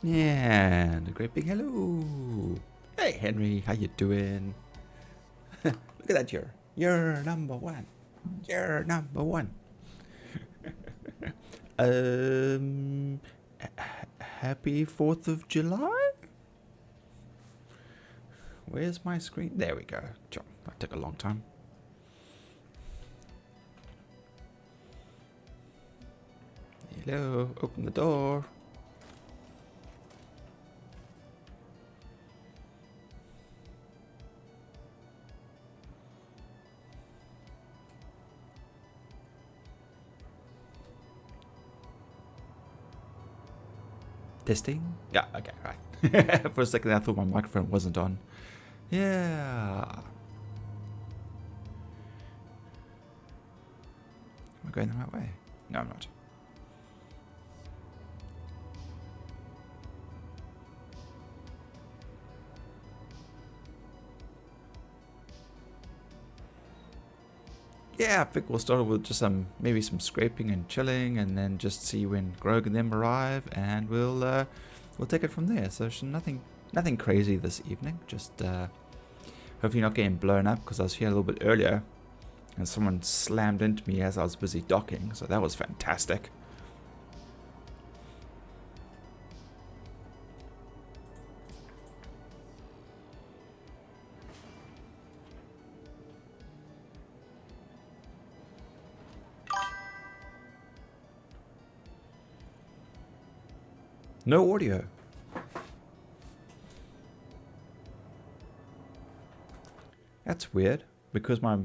And a great big hello. Hey Henry, how you doing? Look at that, you're number one. You're number one. um, happy 4th of July? Where's my screen? There we go. That took a long time. Hello, open the door. Testing? Yeah, okay, right. For a second I thought my microphone wasn't on. Yeah. Am I going the right way? No, I'm not. Yeah, I think we'll start with just maybe some scraping and chilling, and then just see when Grog and them arrive, and we'll take it from there. So nothing crazy this evening. Just hopefully not getting blown up, because I was here a little bit earlier, and someone slammed into me as I was busy docking. So that was fantastic. No audio. That's weird, because my...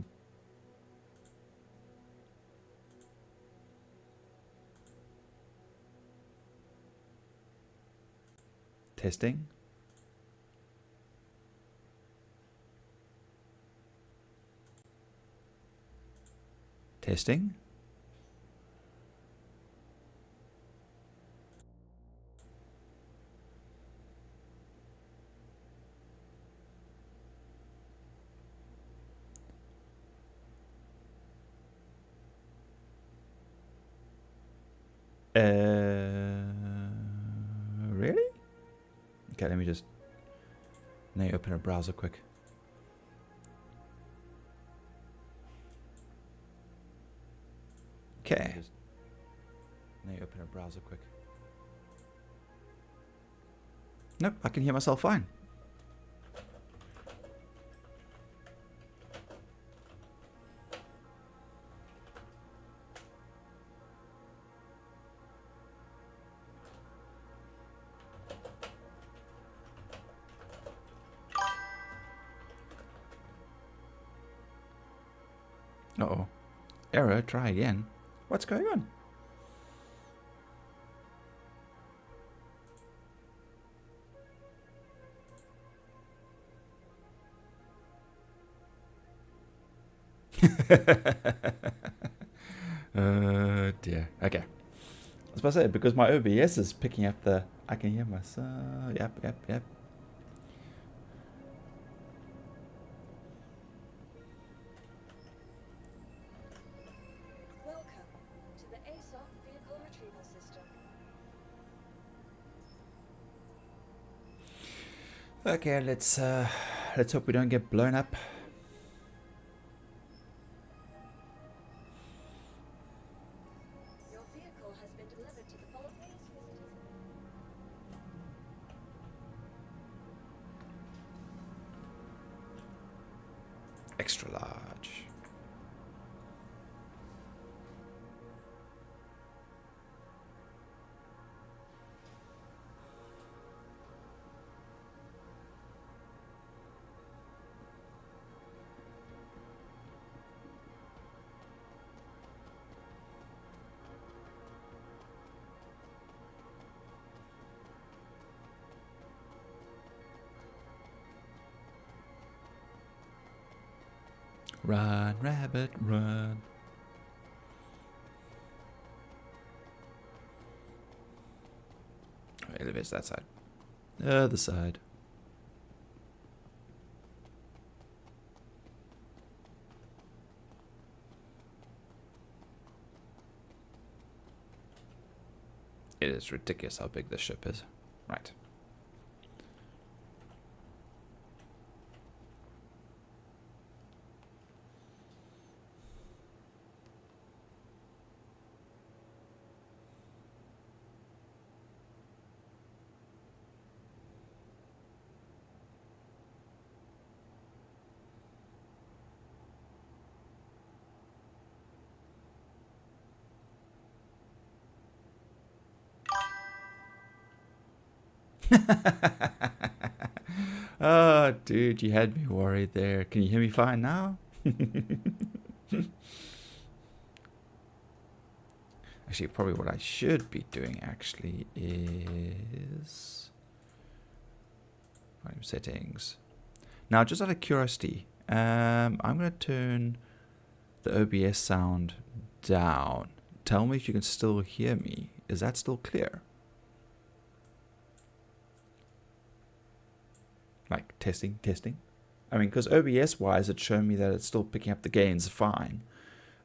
Testing. Testing. Really? Okay, let me just open a browser quick. Okay. Open a browser quick. Nope, I can hear myself fine. Uh-oh. Error, try again. What's going on? Dear. Okay. I was about to say, because my OBS is picking up the... I can hear myself. Yep. Okay, let's hope we don't get blown up. Your vehicle has been delivered to the following. Extra large. Run, rabbit, run. Oh, elevator's that side. Other side. It is ridiculous how big this ship is. Right. Oh, dude, you had me worried there. Can you hear me fine now? Actually, probably what I should be doing actually is volume settings. Now, just out of curiosity, I'm going to turn the OBS sound down. Tell me if you can still hear me. Is that still clear? Like testing, testing. I mean, because OBS wise, it's showing me that it's still picking up the gains fine,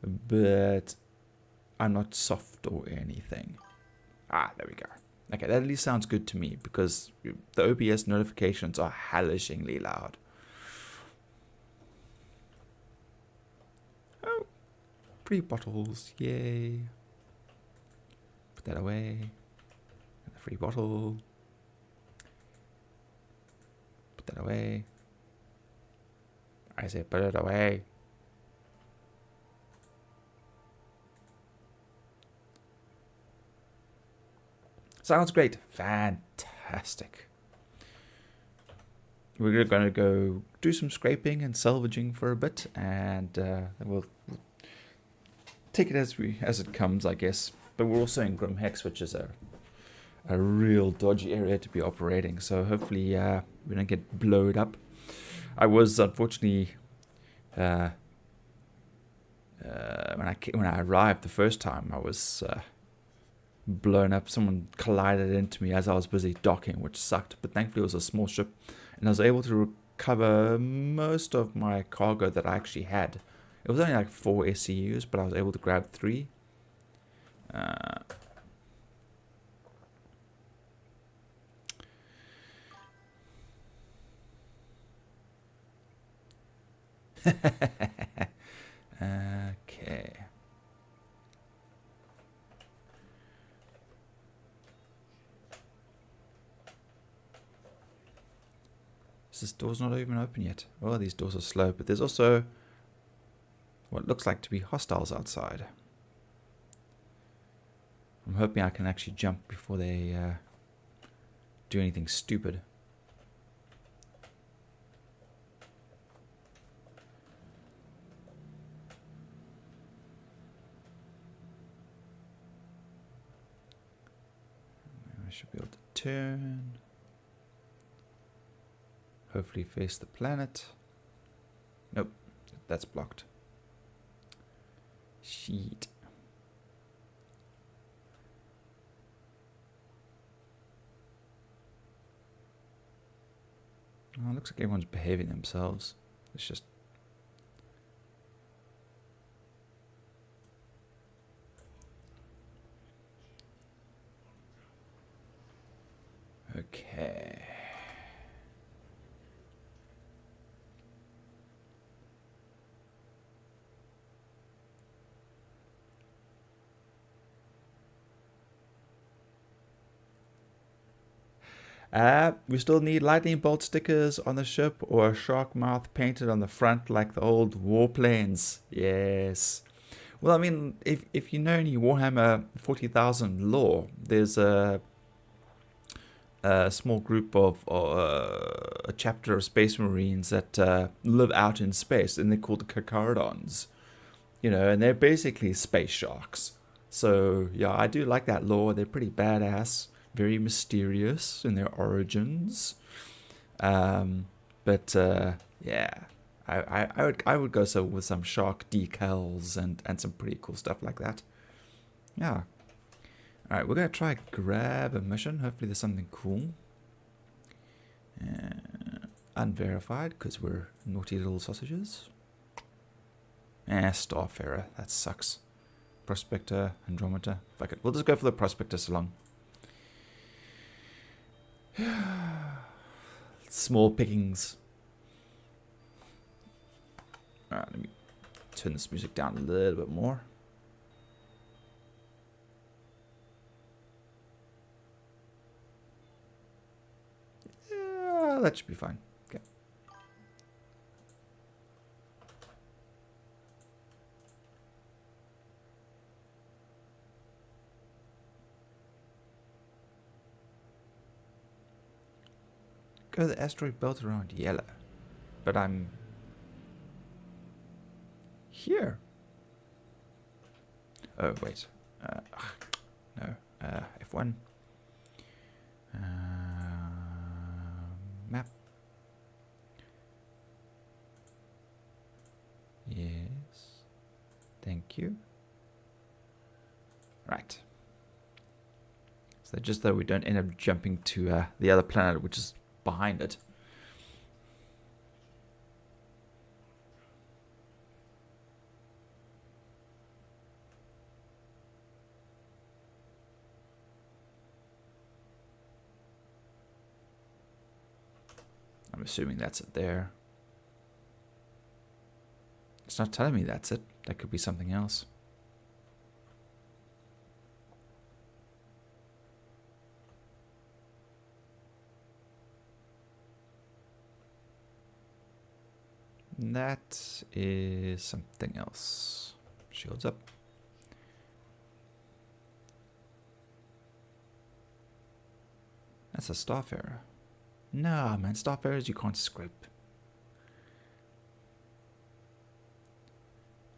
but I'm not soft or anything. Ah, there we go. Okay, that at least sounds good to me because the OBS notifications are hellishingly loud. Oh, 3 bottles, yay. Put that away. And the free bottle. Put that away. I say put it away. Sounds great. Fantastic. We're going to go do some scraping and salvaging for a bit, and we'll take it as it comes, I guess. But we're also in Grim Hex, which is a real dodgy area to be operating. So hopefully we don't get blowed up. I was unfortunately when I arrived the first time, I was blown up. Someone collided into me as I was busy docking, which sucked. But thankfully, it was a small ship, and I was able to recover most of my cargo that I actually had. It was only like 4 SCUs, but I was able to grab 3. Okay. This door's not even open yet. Oh, these doors are slow, but there's also what looks like to be hostiles outside. I'm hoping I can actually jump before they do anything stupid. I should be able to turn. Hopefully face the planet. Nope, that's blocked. Shit. Oh, it looks like everyone's behaving themselves. It's just... Okay. We still need lightning bolt stickers on the ship or a shark mouth painted on the front like the old warplanes. Yes. Well, I mean, if you know any Warhammer 40,000 lore, there's a small group of a chapter of Space Marines that live out in space, and they're called the Carcharodons. You know, and they're basically space sharks. So yeah, I do like that lore. They're pretty badass, very mysterious in their origins. But yeah, I would go with some shark decals and some pretty cool stuff like that. Yeah. All right, we're gonna try grab a mission. Hopefully, there's something cool. Unverified, because we're naughty little sausages. Starfarer. That sucks. Prospector, Andromeda. Fuck it. We'll just go for the Prospector salon. Small pickings. Alright, let me turn this music down a little bit more. Yeah, that should be fine. Okay. Go the asteroid belt around yellow. But I'm here. Oh, wait. No. F1. Map. Yes. Thank you. Right. So just though we don't end up jumping to the other planet, which is behind it. I'm assuming that's it there. It's not telling me that's it. That could be something else. That is something else. Shields up. That's a starfarer. No, man, starfarers you can't scrape.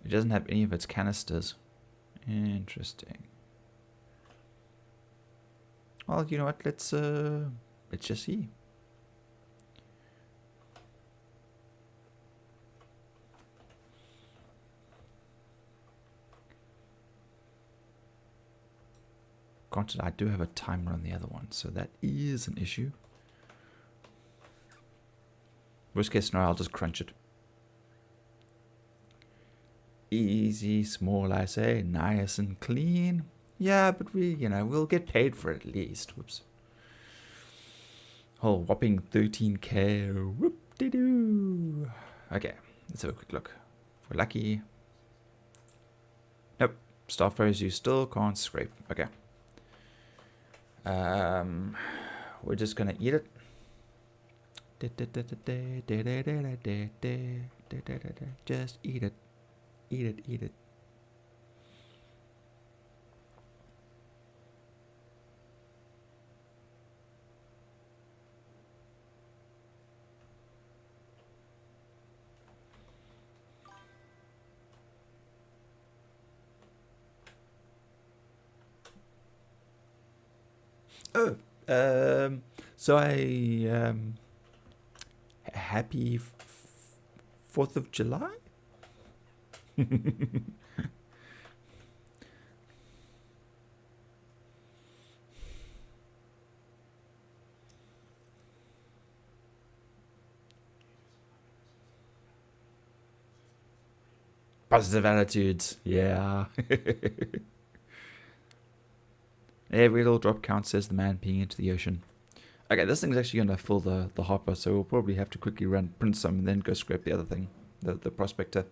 It doesn't have any of its canisters. Interesting. Well, you know what? Let's just see. Granted, I do have a timer on the other one, so that is an issue. Worst case scenario, I'll just crunch it. Easy, small, I say, nice and clean. Yeah, but we'll get paid for it at least. Whoops. Whole whopping 13k. Whoop-de-doo. Okay, let's have a quick look. If we're lucky. Nope. Starfarers you still can't scrape. Okay. We're just gonna eat it. Just eat it. Eat it, eat it. Oh, so happy 4th of July? Positive attitudes, yeah. Every little drop counts, says the man peeing into the ocean. Okay, this thing's actually going to fill the hopper, so we'll probably have to quickly run, print some, and then go scrape the other thing, the prospector.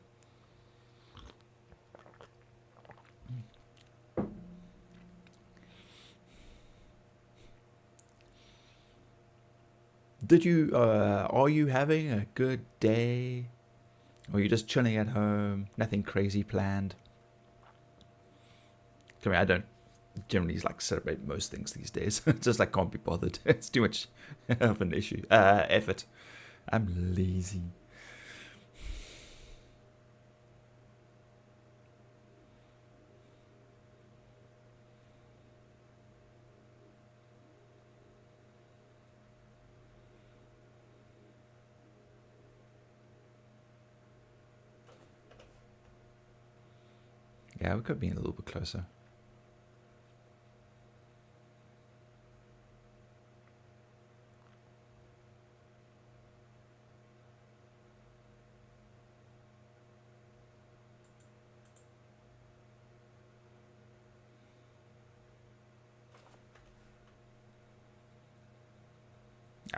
Are you having a good day? Or are you just chilling at home? Nothing crazy planned? I mean, I don't generally celebrate most things these days. Just can't be bothered. It's too much of an issue. Effort. I'm lazy. Yeah, we could be a little bit closer.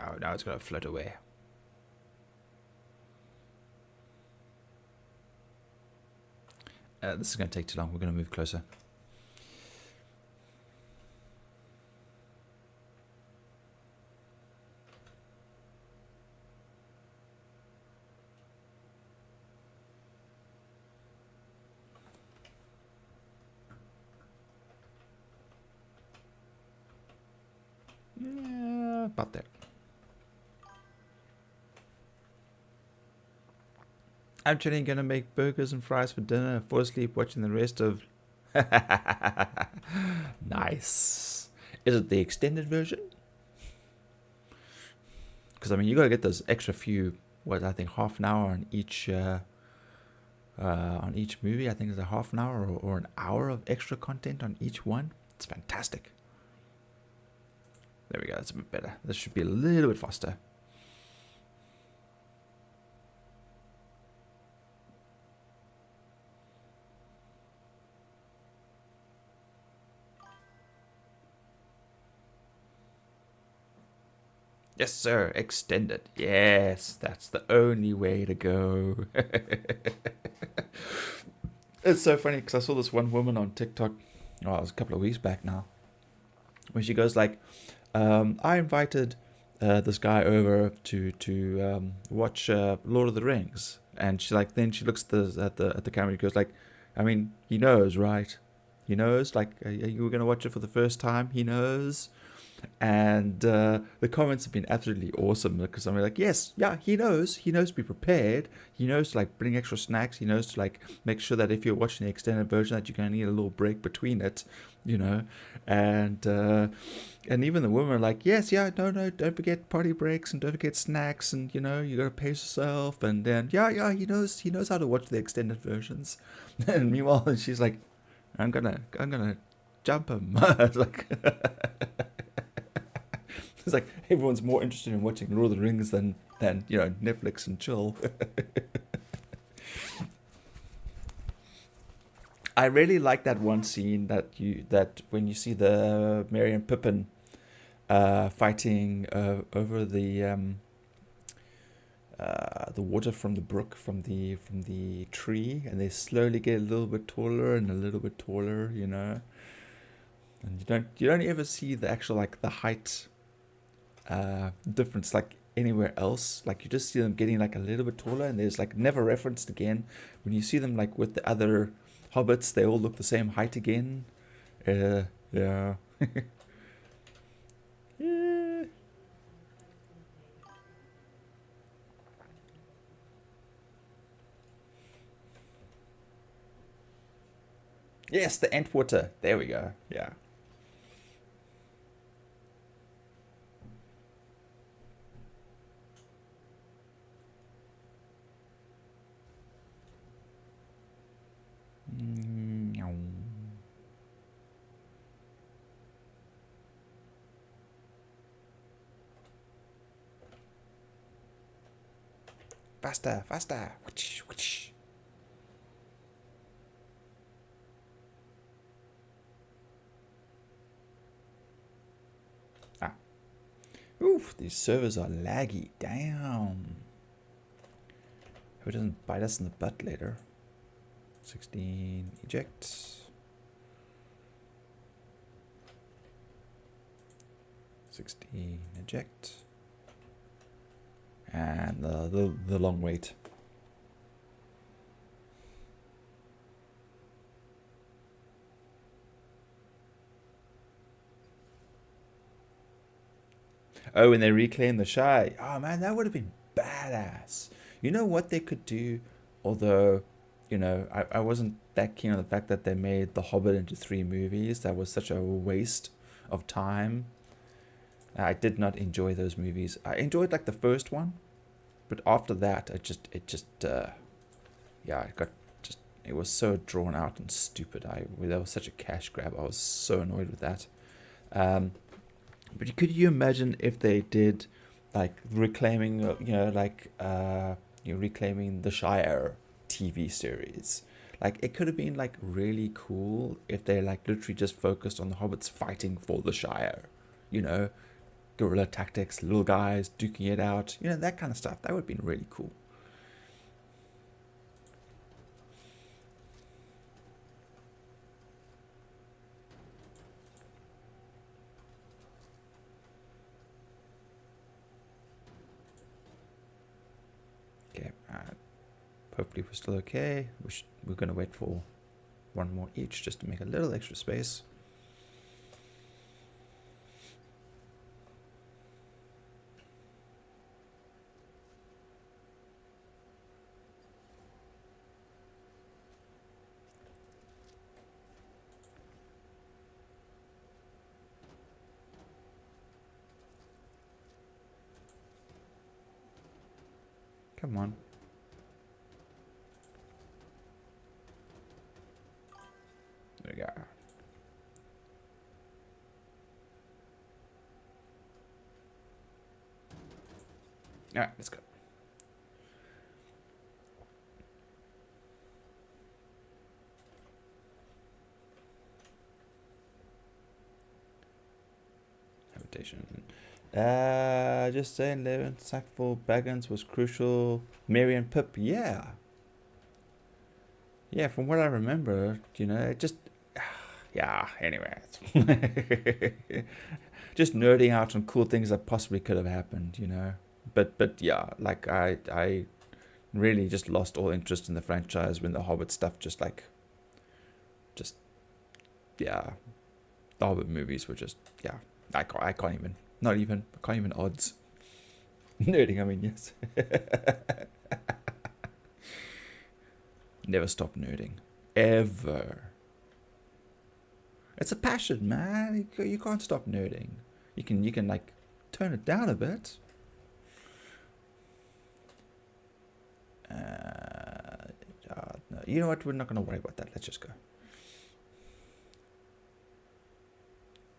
Oh, now it's going to float away. This is going to take too long. We're going to move closer. Yeah, about there. I'm actually gonna make burgers and fries for dinner and fall asleep watching the rest of. Nice. Is it the extended version? Because I mean, you gotta get those extra few. What I think half an hour on each movie. I think it's a half an hour or an hour of extra content on each one. It's fantastic. There we go. That's a bit better. This should be a little bit faster. Yes, sir. Extended. Yes, that's the only way to go. It's so funny because I saw this one woman on TikTok. Oh, it was a couple of weeks back now, where she goes like, "I invited this guy over to watch Lord of the Rings," and she like then she looks at the camera and goes like, "I mean, he knows, right? He knows. Like, you were gonna watch it for the first time. He knows." And the comments have been absolutely awesome because I'm like, yes, yeah, he knows to be prepared. He knows to like bring extra snacks. He knows to like make sure that if you're watching the extended version that you're going to need a little break between it, you know. And even the women are like, yes, yeah, no, don't forget party breaks and don't forget snacks, and you know you got to pace yourself. And then yeah, he knows how to watch the extended versions. And meanwhile, she's like, I'm gonna jump him. It's like. It's like everyone's more interested in watching Lord of the Rings than you know, Netflix and chill. I really like that one scene that when you see the Merry and Pippin fighting over the water from the brook from the tree, and they slowly get a little bit taller and a little bit taller, you know. And you don't ever see the actual like the height difference like anywhere else. Like you just see them getting like a little bit taller, and there's like never referenced again. When you see them like with the other hobbits, they all look the same height again. Yeah. Yeah. Yes, the Entwater. There we go. Yeah. Faster, faster. Whoosh, whoosh. Ah. Oof, these servers are laggy. Damn. Hope it doesn't bite us in the butt later. 16, eject. 16, eject. And the long wait. Oh, and they reclaim the Shy. Oh man, that would have been badass. You know what they could do? Although, you know, I wasn't that keen on the fact that they made The Hobbit into 3 movies. That was such a waste of time. I did not enjoy those movies. I enjoyed like the first one, but after that, yeah, it was so drawn out and stupid. That was such a cash grab. I was so annoyed with that. But could you imagine if they did like reclaiming, reclaiming the Shire TV series? Like it could have been like really cool if they like literally just focused on the hobbits fighting for the Shire, you know, guerrilla tactics, little guys duking it out, you know, that kind of stuff. That would have been really cool. Okay, hopefully we're still okay. We're gonna wait for one more each just to make a little extra space. Come on. There we go. Alright, let's go. Habitation. Just saying, Levin, Sackful, Baggins was crucial. Mary and Pip, yeah. Yeah, from what I remember, you know, it just... Yeah, anyway. Just nerding out on cool things that possibly could have happened, you know. But yeah, like, I really just lost all interest in the franchise when the Hobbit stuff just, yeah. The Hobbit movies were just, yeah. I can't even odds. Nerding, I mean, yes. Never stop nerding. Ever. It's a passion, man. You can't stop nerding. You can like tone it down a bit. No, you know what? We're not gonna worry about that. Let's just go.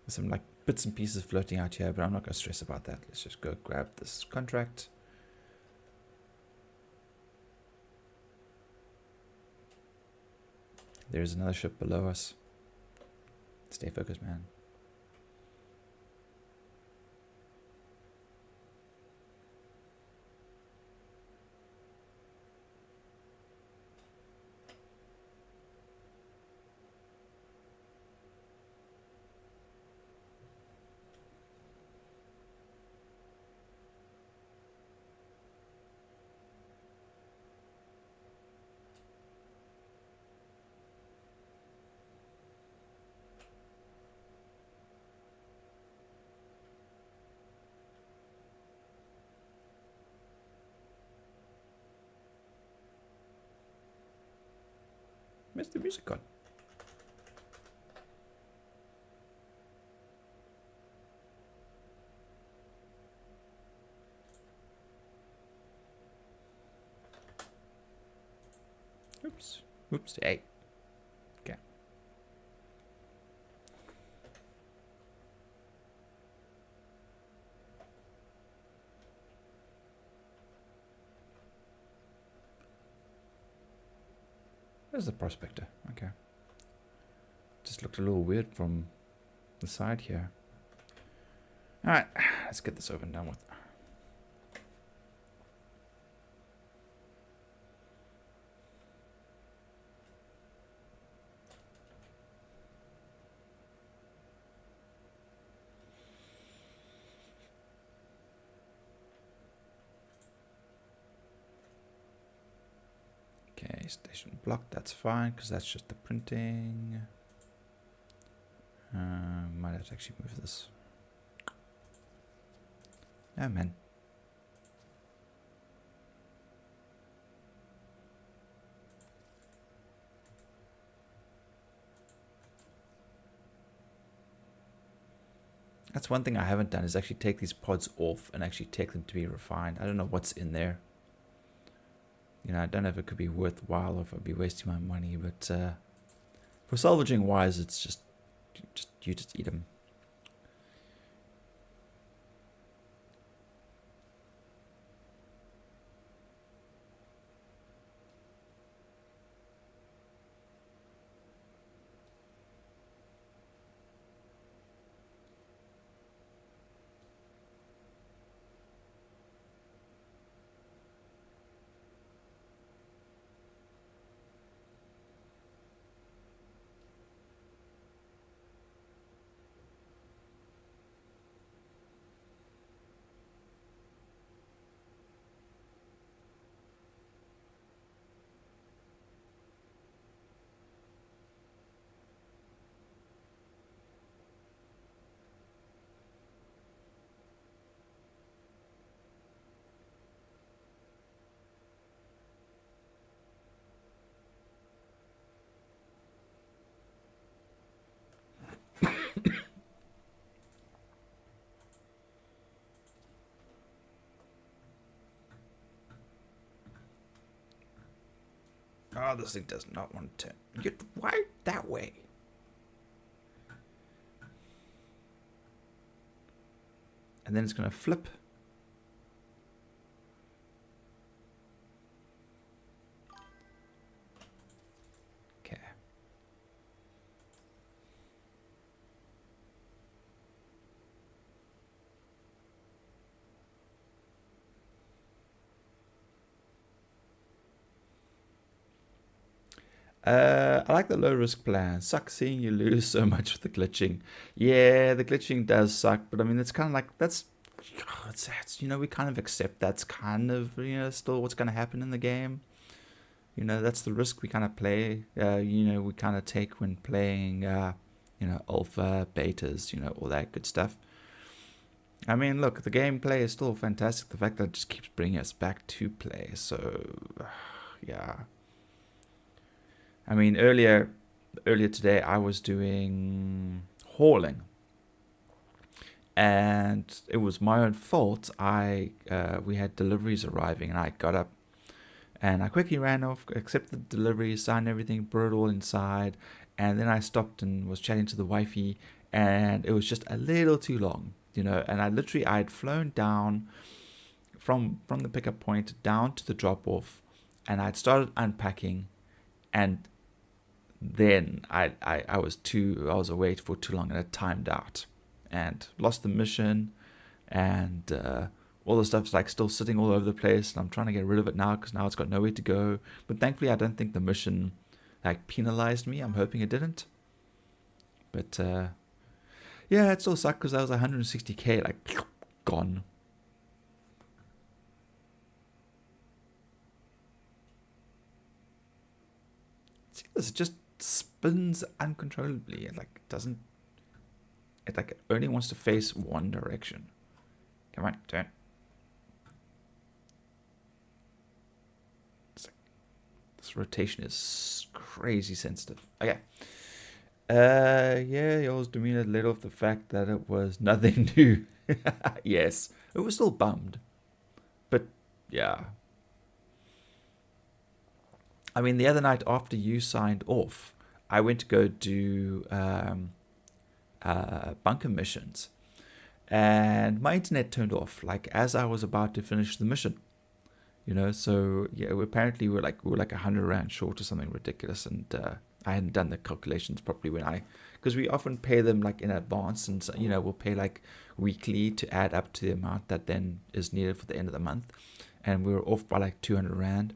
There's some like bits and pieces floating out here, but I'm not gonna stress about that. Let's just go grab this contract. There's another ship below us. Stay focused, man. Where's the music gone? Oops. Oops. Hey. Okay. There's the prospector. Okay. Just looked a little weird from the side here. Alright, let's get this over and done with. Okay, station blocked, that's fine, because that's just the printing. Might have to actually move this. Oh, man. That's one thing I haven't done, is actually take these pods off and actually take them to be refined. I don't know what's in there. You know, I don't know if it could be worthwhile or if I'd be wasting my money, but for salvaging wise, it's just you just eat them. Oh, this thing does not want to turn. Get why that way? And then it's going to flip. Okay. I like the low risk plan. Sucks seeing you lose so much with the glitching. Yeah, the glitching does suck, but I mean, it's kind of like, it's, you know, we kind of accept that's kind of, you know, still what's going to happen in the game. You know, that's the risk we kind of play, you know, we kind of take when playing, you know, alpha, betas, you know, all that good stuff. I mean, look, the gameplay is still fantastic. The fact that it just keeps bringing us back to play. So, yeah. I mean, earlier today I was doing hauling, and it was my own fault. We had deliveries arriving, and I got up and I quickly ran off, accepted the delivery, signed everything, brought it all inside, and then I stopped and was chatting to the wifey, and it was just a little too long, you know. And I had flown down from the pickup point down to the drop off, and I'd started unpacking, and then I was away for too long, and it timed out and lost the mission, and all the stuff's like still sitting all over the place, and I'm trying to get rid of it now because now it's got nowhere to go. But thankfully I don't think the mission like penalized me. I'm hoping it didn't, but yeah, it still sucked because that was 160k like gone. See, this just spins uncontrollably. It like doesn't. It like only wants to face one direction. Come on, turn. This rotation is crazy sensitive. Okay. Yeah, y'all's demeanor led off the fact that it was nothing new. Yes, it was still bummed, but yeah. I mean, the other night after you signed off, I went to go do bunker missions, and my internet turned off like as I was about to finish the mission. You know, so yeah, apparently we were like 100 rand short or something ridiculous, and I hadn't done the calculations properly because we often pay them like in advance, and you know, we'll pay like weekly to add up to the amount that then is needed for the end of the month, and we were off by like 200 rand.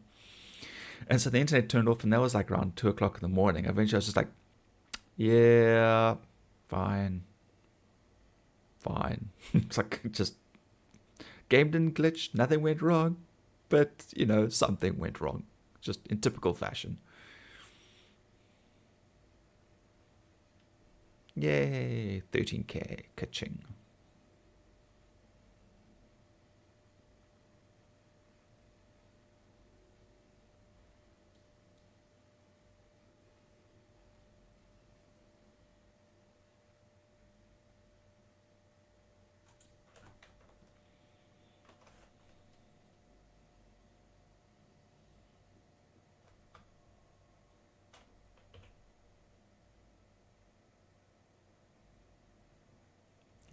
And so the internet turned off, and that was like around 2 o'clock in the morning. Eventually I was just like, yeah, fine. It's like, just, game didn't glitch, nothing went wrong, but, you know, something went wrong, just in typical fashion. Yay, 13k, ka-ching.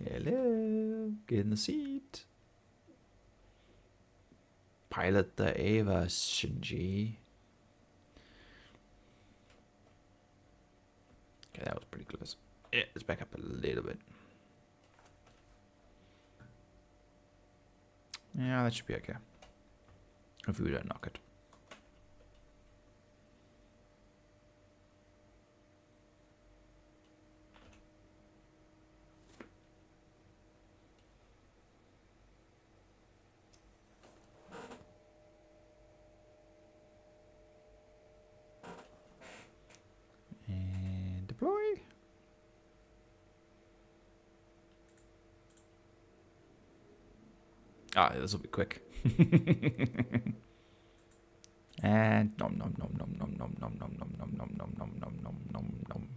Hello, get in the seat. Pilot the Ava, Shinji. Okay, that was pretty close. Yeah, let's back up a little bit. Yeah, that should be okay. If we don't knock it. And deploy. Ah, this will be quick. And nom nom nom nom nom nom nom nom nom nom nom nom nom nom nom nom nom.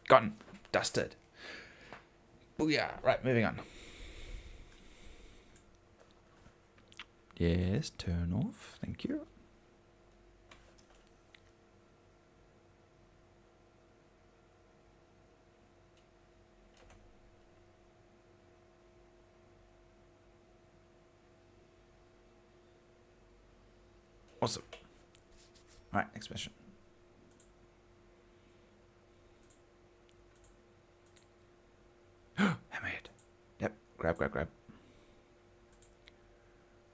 Gone. Dusted. Booyah. Right, moving on. Yes, turn off. Thank you. Awesome. Alright, next mission. Hammerhead. Yep, grab.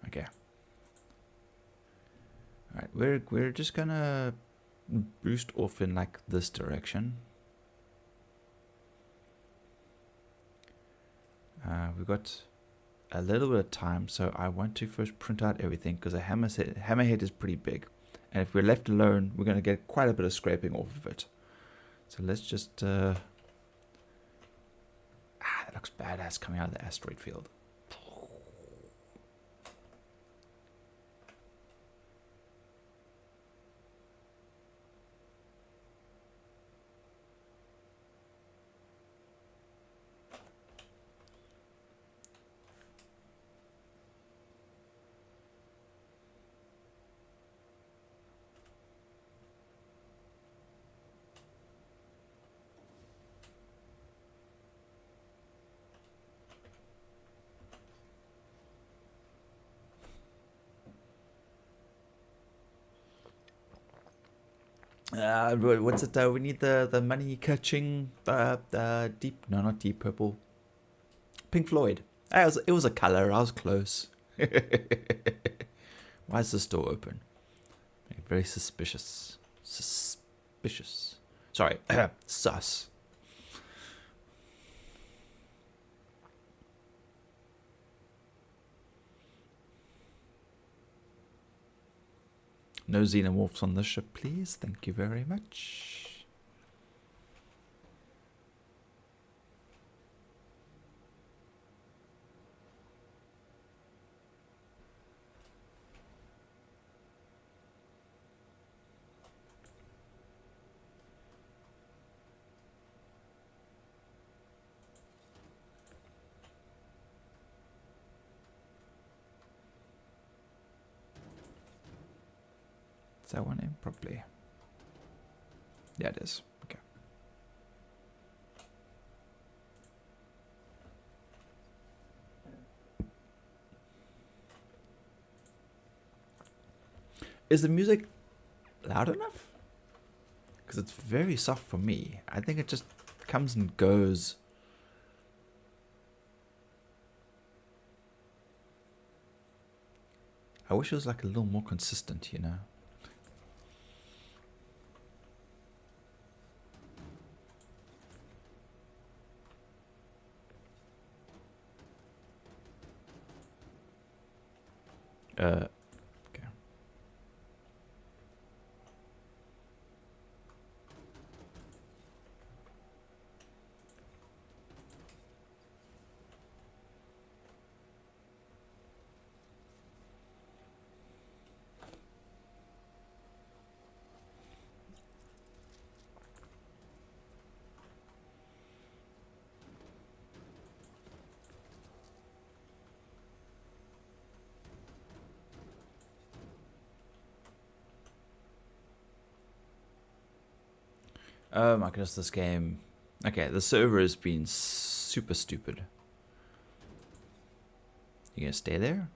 Okay. Alright, we're just gonna boost off in like this direction. We've got a little bit of time, so I want to first print out everything because a hammerhead is pretty big, and if we're left alone, we're going to get quite a bit of scraping off of it. So let's just that looks badass coming out of the asteroid field. What's it? We need the money catching deep. No, not Deep Purple. Pink Floyd. It was a color. I was close. Why is this door open? Very suspicious. Suspicious. Sorry, sus. No xenomorphs on the ship, please. Thank you very much. Is that one in properly? Yeah, it is. Okay. Is the music loud enough? Because it's very soft for me. I think it just comes and goes. I wish it was like a little more consistent, you know? Okay. Oh my goodness, this game. Okay, the server has been super stupid. You gonna stay there?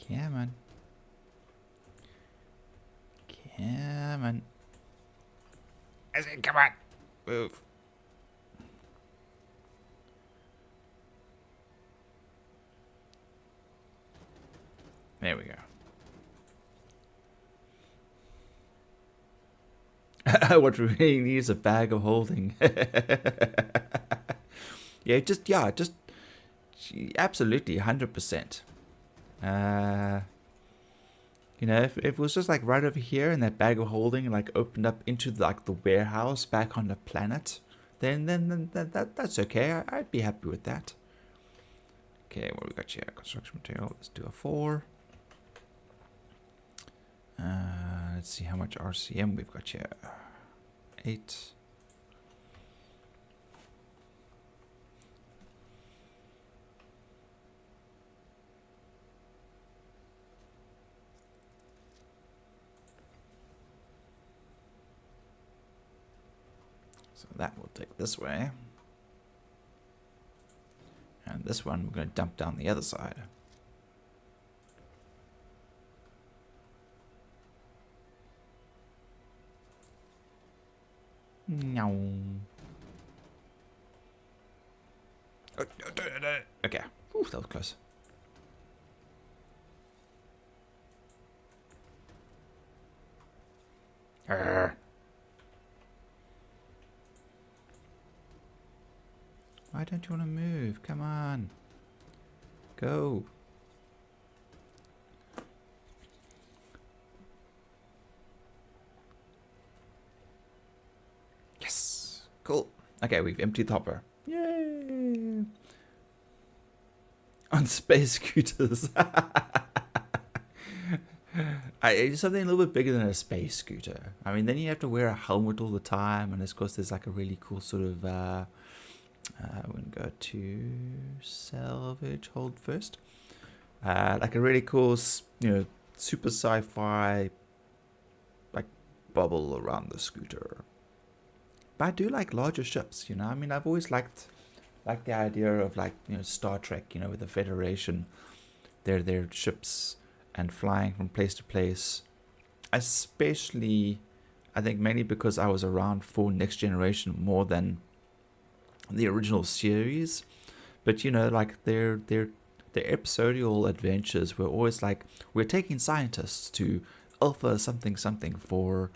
Come on. Come on. I said, come on. Move. There we go. What we really need is a bag of holding. Just absolutely 100%. If it was just like right over here and that bag of holding like opened up into like the warehouse back on the planet, then that's okay. I'd be happy with that. Okay, what we got here? Construction material. Let's do a 4. Let's see how much RCM we've got here. 8. So that will take this way. And this one we're going to dump down the other side. No. Okay. Ooh, that was close. Arrgh. Why don't you want to move? Come on. Go. Yes. Cool. Okay, we've emptied the hopper. Yay. On space scooters. It's something a little bit bigger than a space scooter. I mean, then you have to wear a helmet all the time, and of course there's like a really cool sort of we're going to go to salvage, hold first. Like a really cool, super sci-fi like bubble around the scooter. But I do like larger ships, I mean, I've always liked the idea of like, Star Trek, with the Federation, their ships and flying from place to place. Especially, I think mainly because I was around for Next Generation more than the original series. But like their episodial adventures were always like, we're taking scientists to Alpha something something for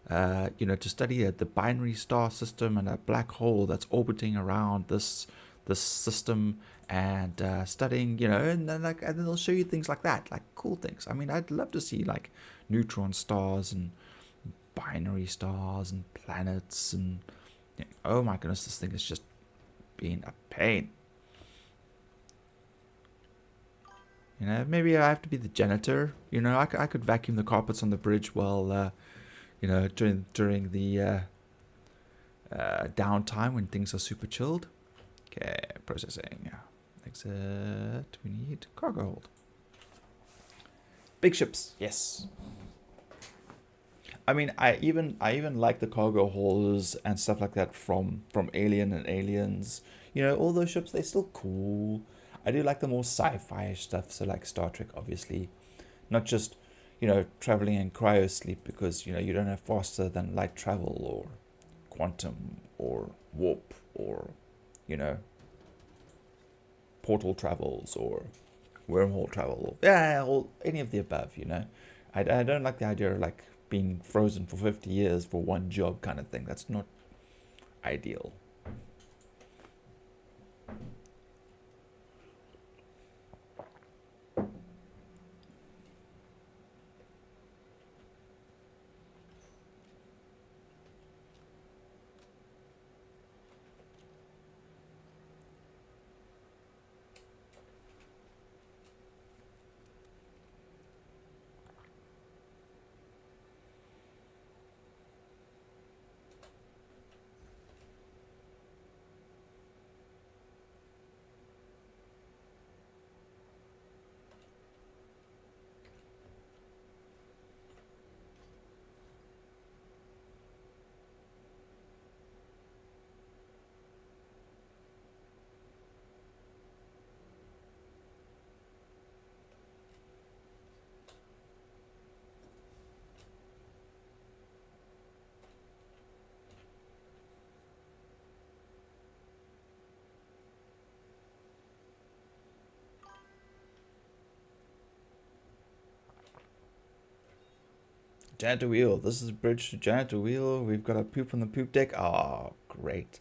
to study the binary star system and a black hole that's orbiting around this system, and studying, and then they'll show you things like that, like cool things. I mean, I'd love to see like neutron stars and binary stars and planets, and oh my goodness, this thing is just being a pain. Maybe I have to be the janitor. I could vacuum the carpets on the bridge while during the downtime when things are super chilled. Okay, processing. Exit. We need cargo hold. Big ships, yes. I mean, I even like the cargo holders and stuff like that from Alien and Aliens. All those ships, they're still cool. I do like the more sci-fi stuff, so like Star Trek, obviously. Not just, traveling in cryo sleep, because, you don't have faster than light travel or quantum or warp or, portal travels or wormhole travel, or any of the above. I don't like the idea of like being frozen for 50 years for one job kind of thing. That's not ideal. Janitor Wheel. This is bridge to Janitor Wheel. We've got a poop on the poop deck. Oh, great.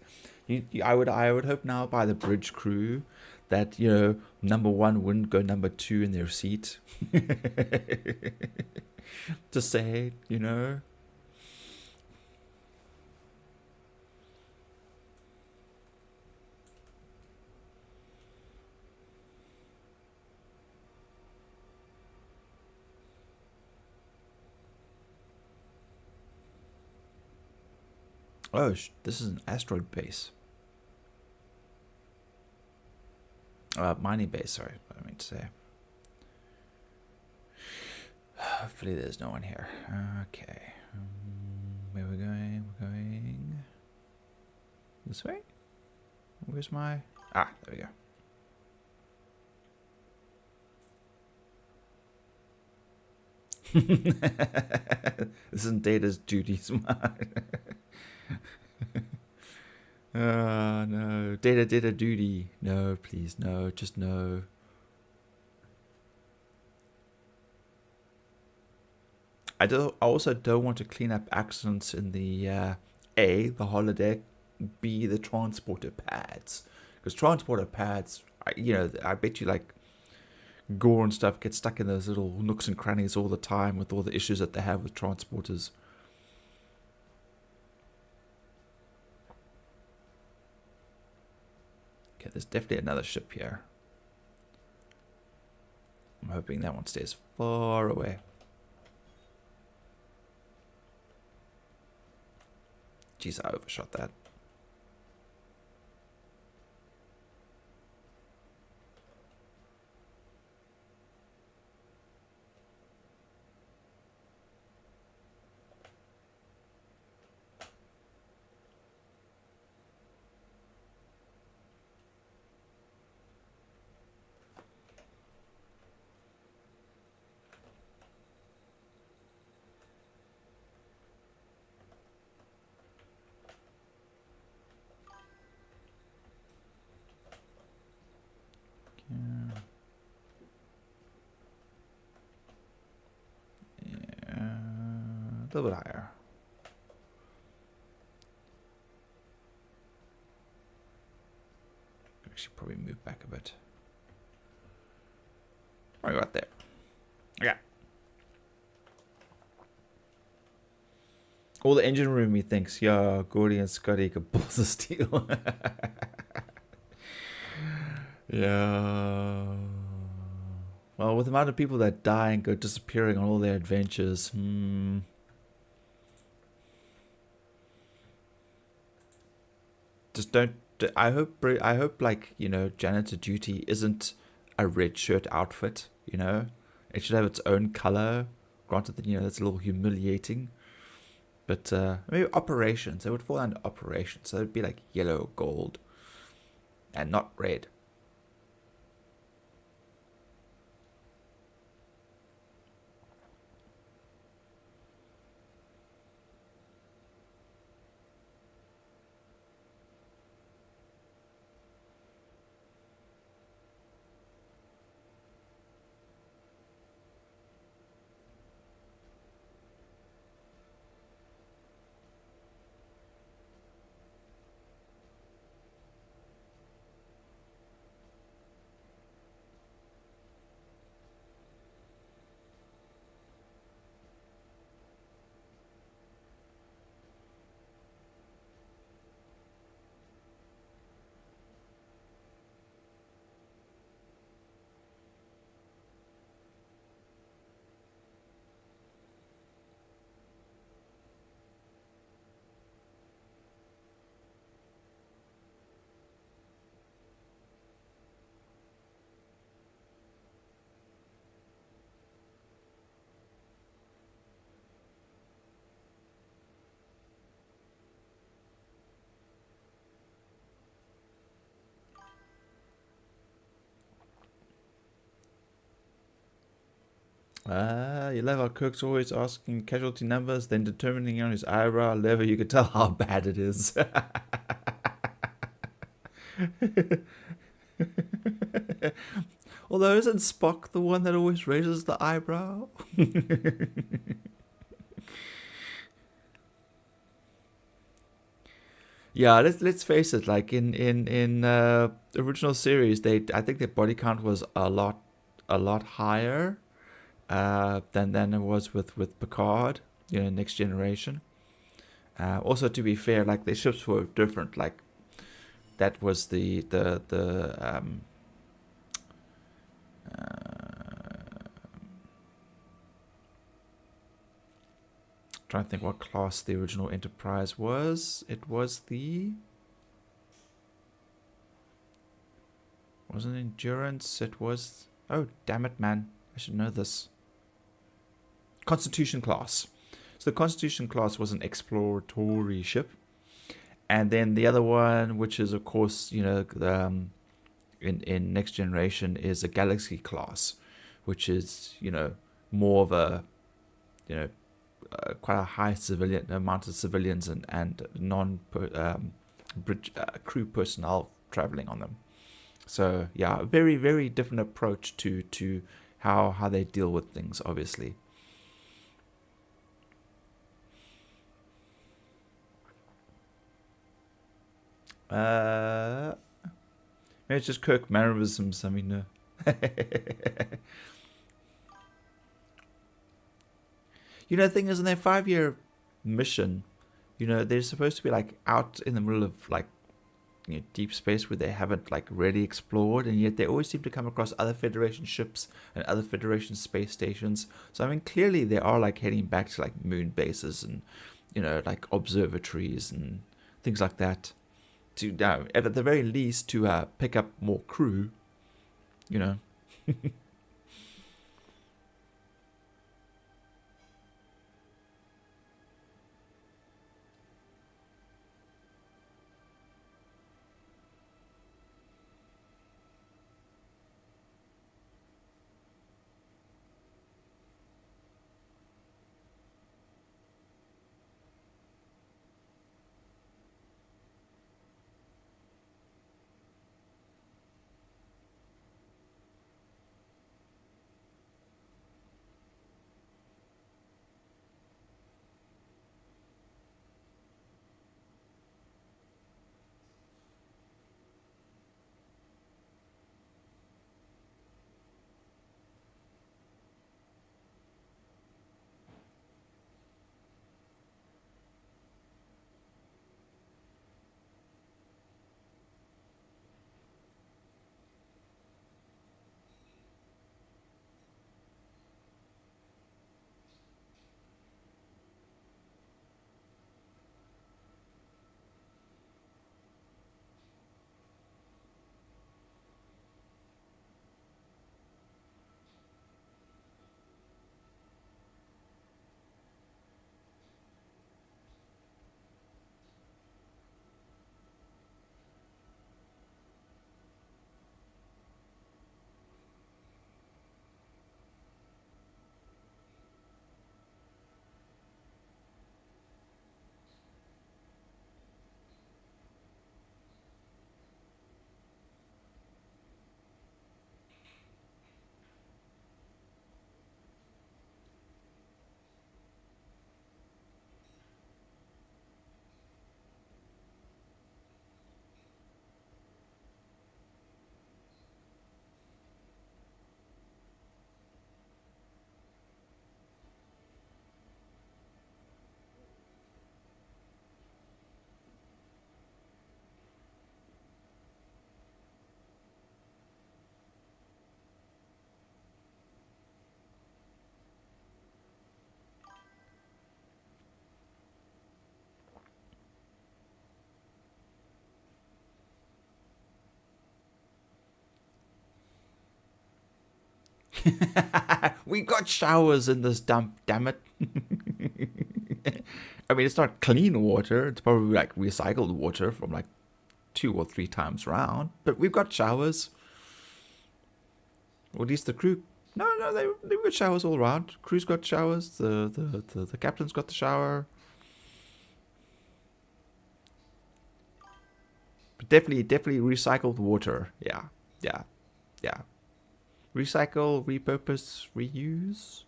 I would hope now by the bridge crew that, you know, number one wouldn't go number two in their seat. To say, you know. Oh, this is an asteroid base. Mining base, sorry, what I mean to say. Hopefully there's no one here. Okay. Where we're going? We're going this way? Where's my... Ah, there we go. This isn't Data's duties. No. Data duty. No, please, no. Just no. I also don't want to clean up accidents in the A, the holodeck, B, the transporter pads. Because transporter pads, I bet you like gore and stuff get stuck in those little nooks and crannies all the time with all the issues that they have with transporters. Okay, there's definitely another ship here. I'm hoping that one stays far away. Jeez, I overshot that. A little bit higher. I should probably move back a bit. Right about there. Yeah. All the engine room, he thinks, yeah, Gordy and Scotty could balls of steel. Yeah. Well, with the amount of people that die and go disappearing on all their adventures, just don't. I hope, like, you know, janitor duty isn't a red shirt outfit. You know, it should have its own color. Granted that, you know, that's a little humiliating, but maybe operations. It would fall under operations, so it'd be like yellow or gold, and not red. You love how Kirk's always asking casualty numbers, then determining on his eyebrow level you can tell how bad it is. Although isn't Spock the one that always raises the eyebrow? Yeah, let's face it. Like in original series, I think their body count was a lot higher than it was with Picard. Next Generation. Also, to be fair, like their ships were different. Like that was the trying to think what class the original Enterprise was. It was the wasn't Endurance. It was, oh damn it, man! I should know this. Constitution class. So the Constitution class was an exploratory ship, and then the other one, which is of course in Next Generation, is a Galaxy class, which is more of a you know quite a high civilian amount of civilians and non bridge crew personnel traveling on them. So yeah, a very very different approach to how they deal with things, obviously. Maybe it's just Kirk mannerisms. I mean, the thing is, in their 5-year mission, they're supposed to be like out in the middle of like deep space where they haven't like really explored, and yet they always seem to come across other Federation ships and other Federation space stations. So I mean, clearly they are like heading back to like moon bases and like observatories and things like that. To at the very least to pick up more crew, you know. We got showers in this dump, damn it. I mean, it's not clean water. It's probably like recycled water from like 2 or 3 times round. But we've got showers. Or at least the crew. No, they've got showers all around. Crew's got showers. The captain's got the shower. But definitely recycled water. Yeah. Recycle, repurpose, reuse.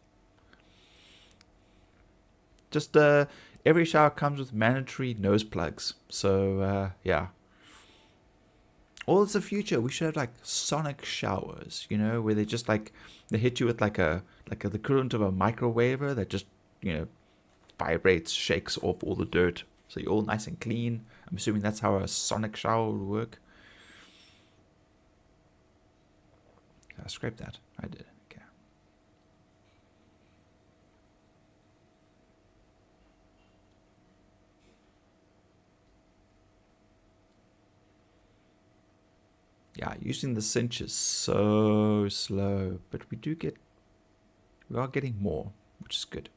Just every shower comes with mandatory nose plugs. So yeah. Or it's the future. We should have like sonic showers, you know, where they just like they hit you with the equivalent of a microwaver that just, you know, vibrates, shakes off all the dirt, so you're all nice and clean. I'm assuming that's how a sonic shower would work. I scraped that. I did. Okay. Yeah, using the cinch is so slow, but we are getting more, which is good.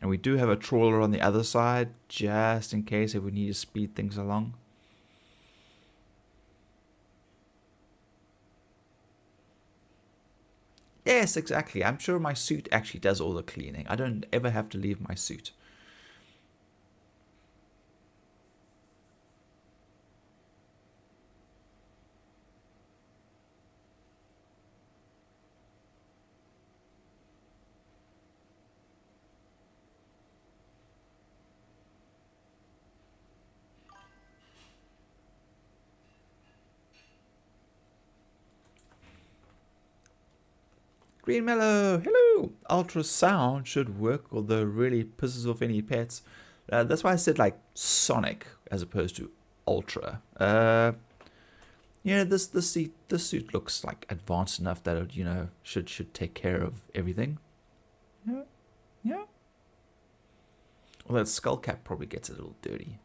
And we do have a trawler on the other side, just in case if we need to speed things along. Yes, exactly. I'm sure my suit actually does all the cleaning. I don't ever have to leave my suit. Green Mellow, hello! Ultrasound should work, although really pisses off any pets. That's why I said like sonic as opposed to ultra. Yeah, this suit looks like advanced enough that it, you know, should take care of everything. Yeah, yeah. Well, that skull cap probably gets a little dirty.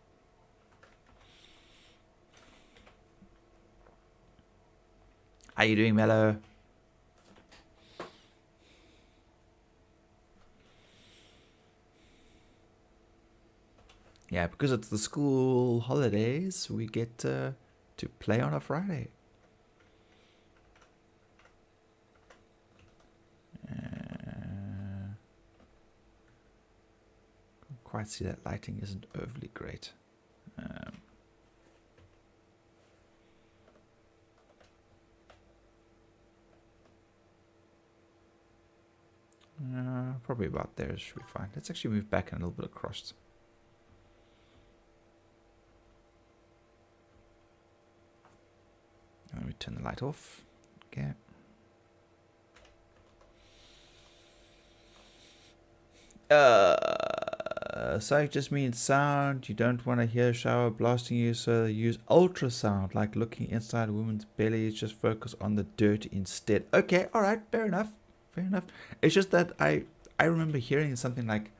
How you doing, Mellow? Yeah, because it's the school holidays, we get to play on a Friday. Can't quite see that lighting isn't overly great. Probably about there should be fine. Let's actually move back and a little bit across. Let me turn the light off. Okay. So it just means sound. You don't want to hear a shower blasting you, so use ultrasound, like looking inside a woman's belly. Just focus on the dirt instead. Okay, all right, fair enough. Fair enough. It's just that I remember hearing something like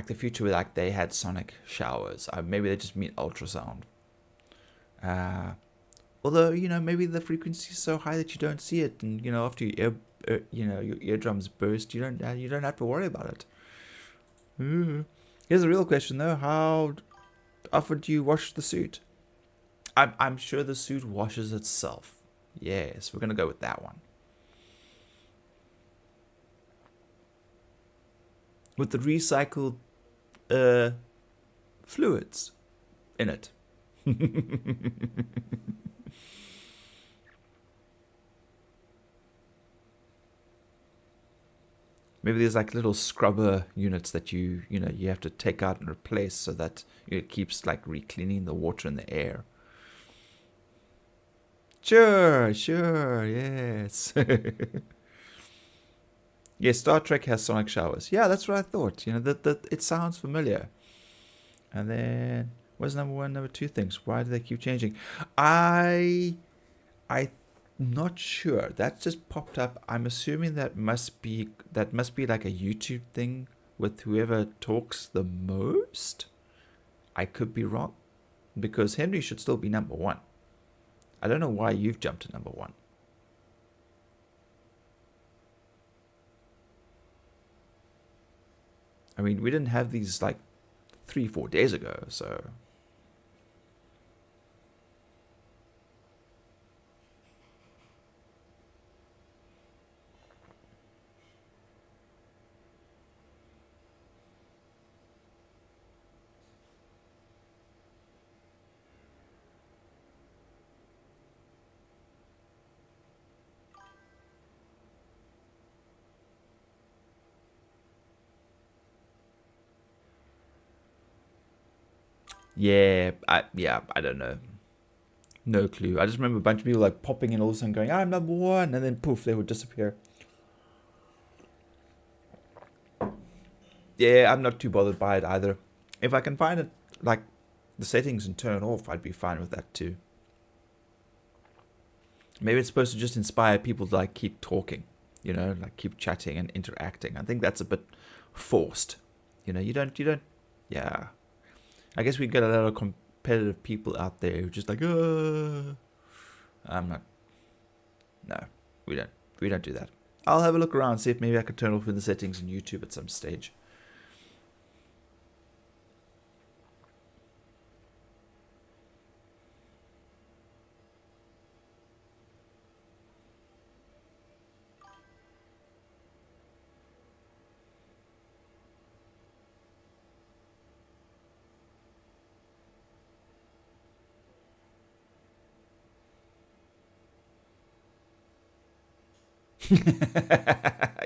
the future where like they had sonic showers. Maybe they just mean ultrasound. Although, you know, maybe the frequency is so high that you don't see it, and you know, after your your eardrums burst, you don't have to worry about it. Here's a real question though: how often do you wash the suit? I'm sure the suit washes itself. Yes, we're gonna go with that one. With the recycled fluids in it. Maybe there's like little scrubber units that you have to take out and replace so that it keeps like re-cleaning the water and the air. Sure, yes. Yeah, Star Trek has sonic showers. Yeah, that's what I thought. You know, that it sounds familiar. And then what's number one, number two things? Why do they keep changing? I'm not sure. That just popped up. I'm assuming that must be like a YouTube thing with whoever talks the most. I could be wrong, because Henry should still be number one. I don't know why you've jumped to number one. I mean, we didn't have these like 3-4 days ago, so. Yeah, I don't know. No clue. I just remember a bunch of people like popping in all of a sudden going, I'm number one, and then poof, they would disappear. Yeah, I'm not too bothered by it either. If I can find it, like, the settings and turn off, I'd be fine with that too. Maybe it's supposed to just inspire people to, like, keep talking, you know, like, keep chatting and interacting. I think that's a bit forced. You know, you don't, yeah. I guess we get a lot of competitive people out there who are just like, I'm not, no, we don't do that. I'll have a look around, see if maybe I can turn off in the settings in YouTube at some stage.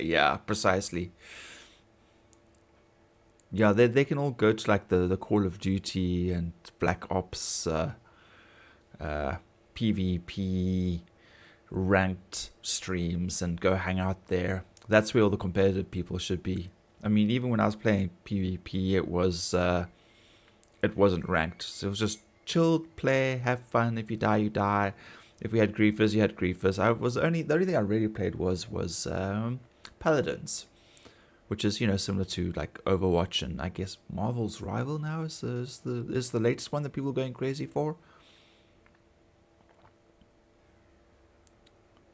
Yeah, precisely. Yeah, they can all go to like the Call of Duty and Black Ops, PvP, ranked streams and go hang out there. That's where all the competitive people should be. I mean, even when I was playing PvP, it wasn't ranked. So it was just chilled play, have fun. If you die, you die. If we had griefers, you had griefers. The only thing I really played was paladins, which is, you know, similar to like Overwatch and I guess Marvel's Rival now is the latest one that people are going crazy for.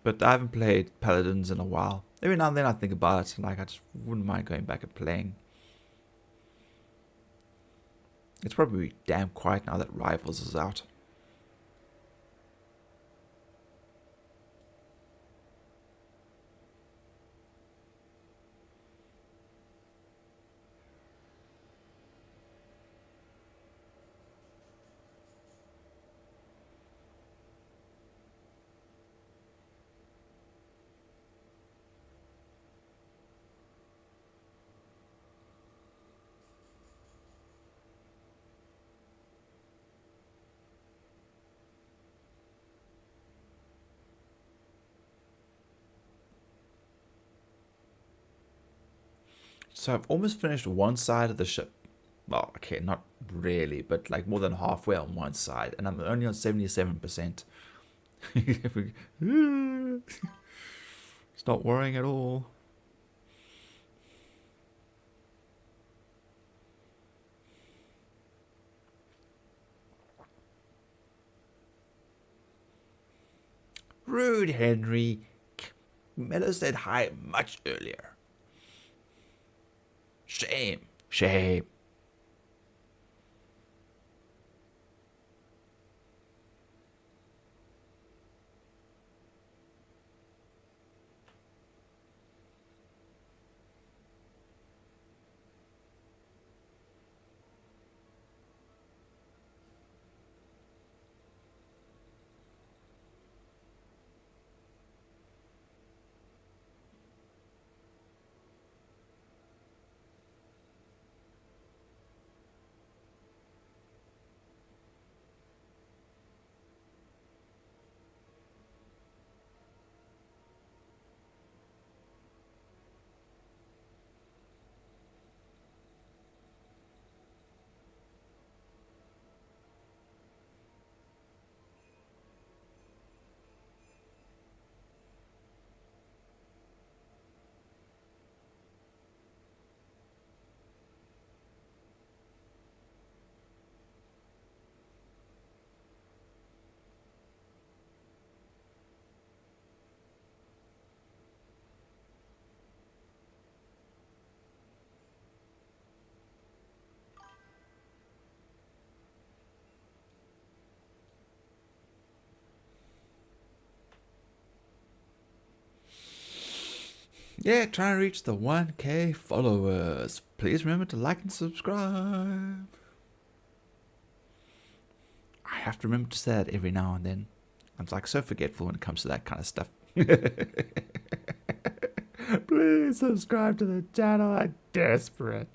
But I haven't played Paladins in a while. Every now and then I think about it, like I just wouldn't mind going back and playing. It's probably damn quiet now that Rivals is out. So I've almost finished one side of the ship. Well, okay, not really, but like more than halfway on one side, and I'm only on 77%. It's not worrying at all. Rude, Henry. Miller said hi much earlier. Shame. Shame. Yeah, trying to reach the 1K followers. Please remember to like and subscribe. I have to remember to say that every now and then. I'm like so forgetful when it comes to that kind of stuff. Please subscribe to the channel. I'm desperate.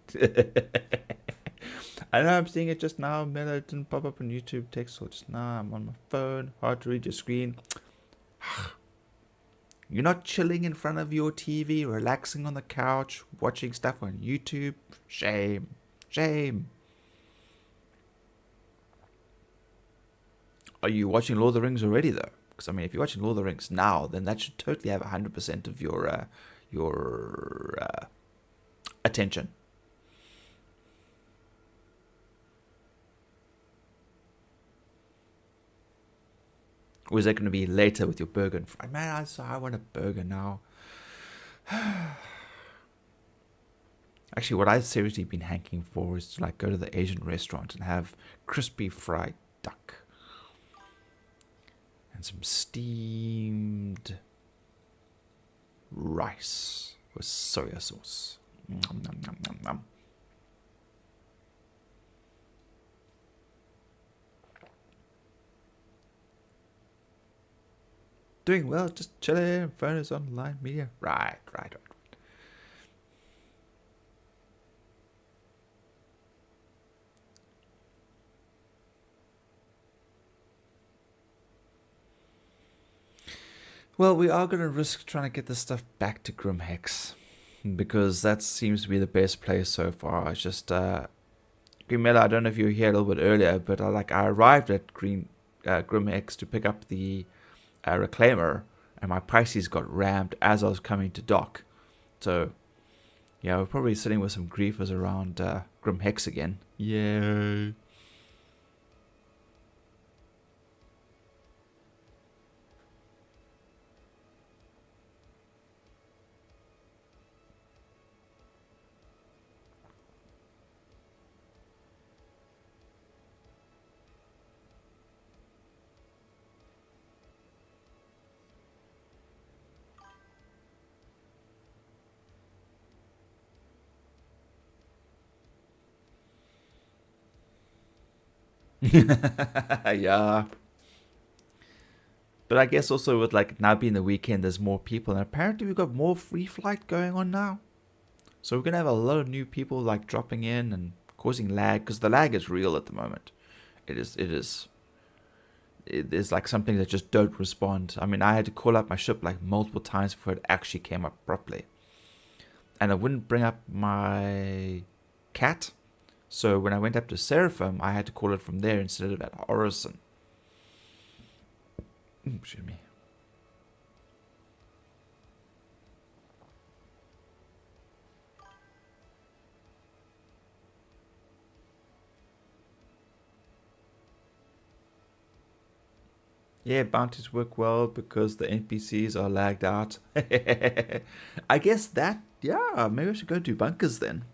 I know I'm seeing it just now. Melo, it didn't pop up on YouTube text or just now. I'm on my phone. Hard to read your screen. You're not chilling in front of your TV, relaxing on the couch, watching stuff on YouTube. Shame. Shame. Are you watching Lord of the Rings already, though? Because, I mean, if you're watching Lord of the Rings now, then that should totally have 100% of your attention. Or is that going to be later with your burger and fries? Man, I want a burger now. Actually, what I've seriously been hanking for is to like go to the Asian restaurant and have crispy fried duck. And some steamed rice with soya sauce. Nom, nom, nom, nom, nom. Doing well, just chilling. Phone is online media. Right. Well, we are going to risk trying to get this stuff back to Grimhex, because that seems to be the best place so far. It's just, Grimella, I don't know if you were here a little bit earlier, but I arrived at Grimhex to pick up the Reclaimer, and my Pisces got rammed as I was coming to dock. So, yeah, we're probably sitting with some griefers around Grimhex again. Yay. Yeah. But I guess also with like now being the weekend, there's more people, and apparently we've got more free flight going on now. So we're gonna have a lot of new people like dropping in and causing lag, because the lag is real at the moment. It is like something that just don't respond. I mean, I had to call up my ship like multiple times before it actually came up properly, and it wouldn't bring up my cat. So when I went up to Seraphim, I had to call it from there instead of at Orison. Excuse me. Yeah, bounties work well because the NPCs are lagged out. I guess that, yeah, maybe I should go do bunkers then.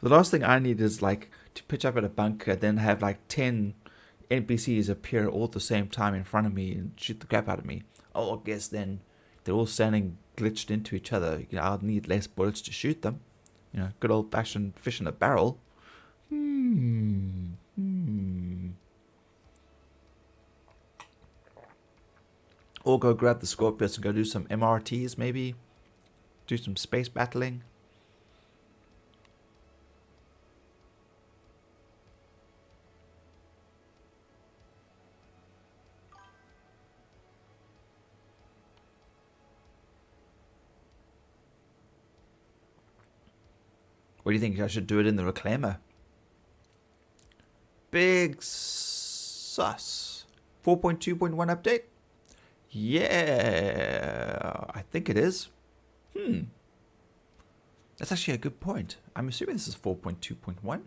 The last thing I need is like to pitch up at a bunker, then have like 10 NPCs appear all at the same time in front of me and shoot the crap out of me. Oh, I guess then they're all standing glitched into each other. You know, I'll need less bullets to shoot them. You know, good old fashioned fish in a barrel. Or go grab the Scorpius and go do some MRTs maybe. Do some space battling. What do you think? I should do it in the Reclaimer. Big sus. 4.2.1 update? Yeah, I think it is. That's actually a good point. I'm assuming this is 4.2.1.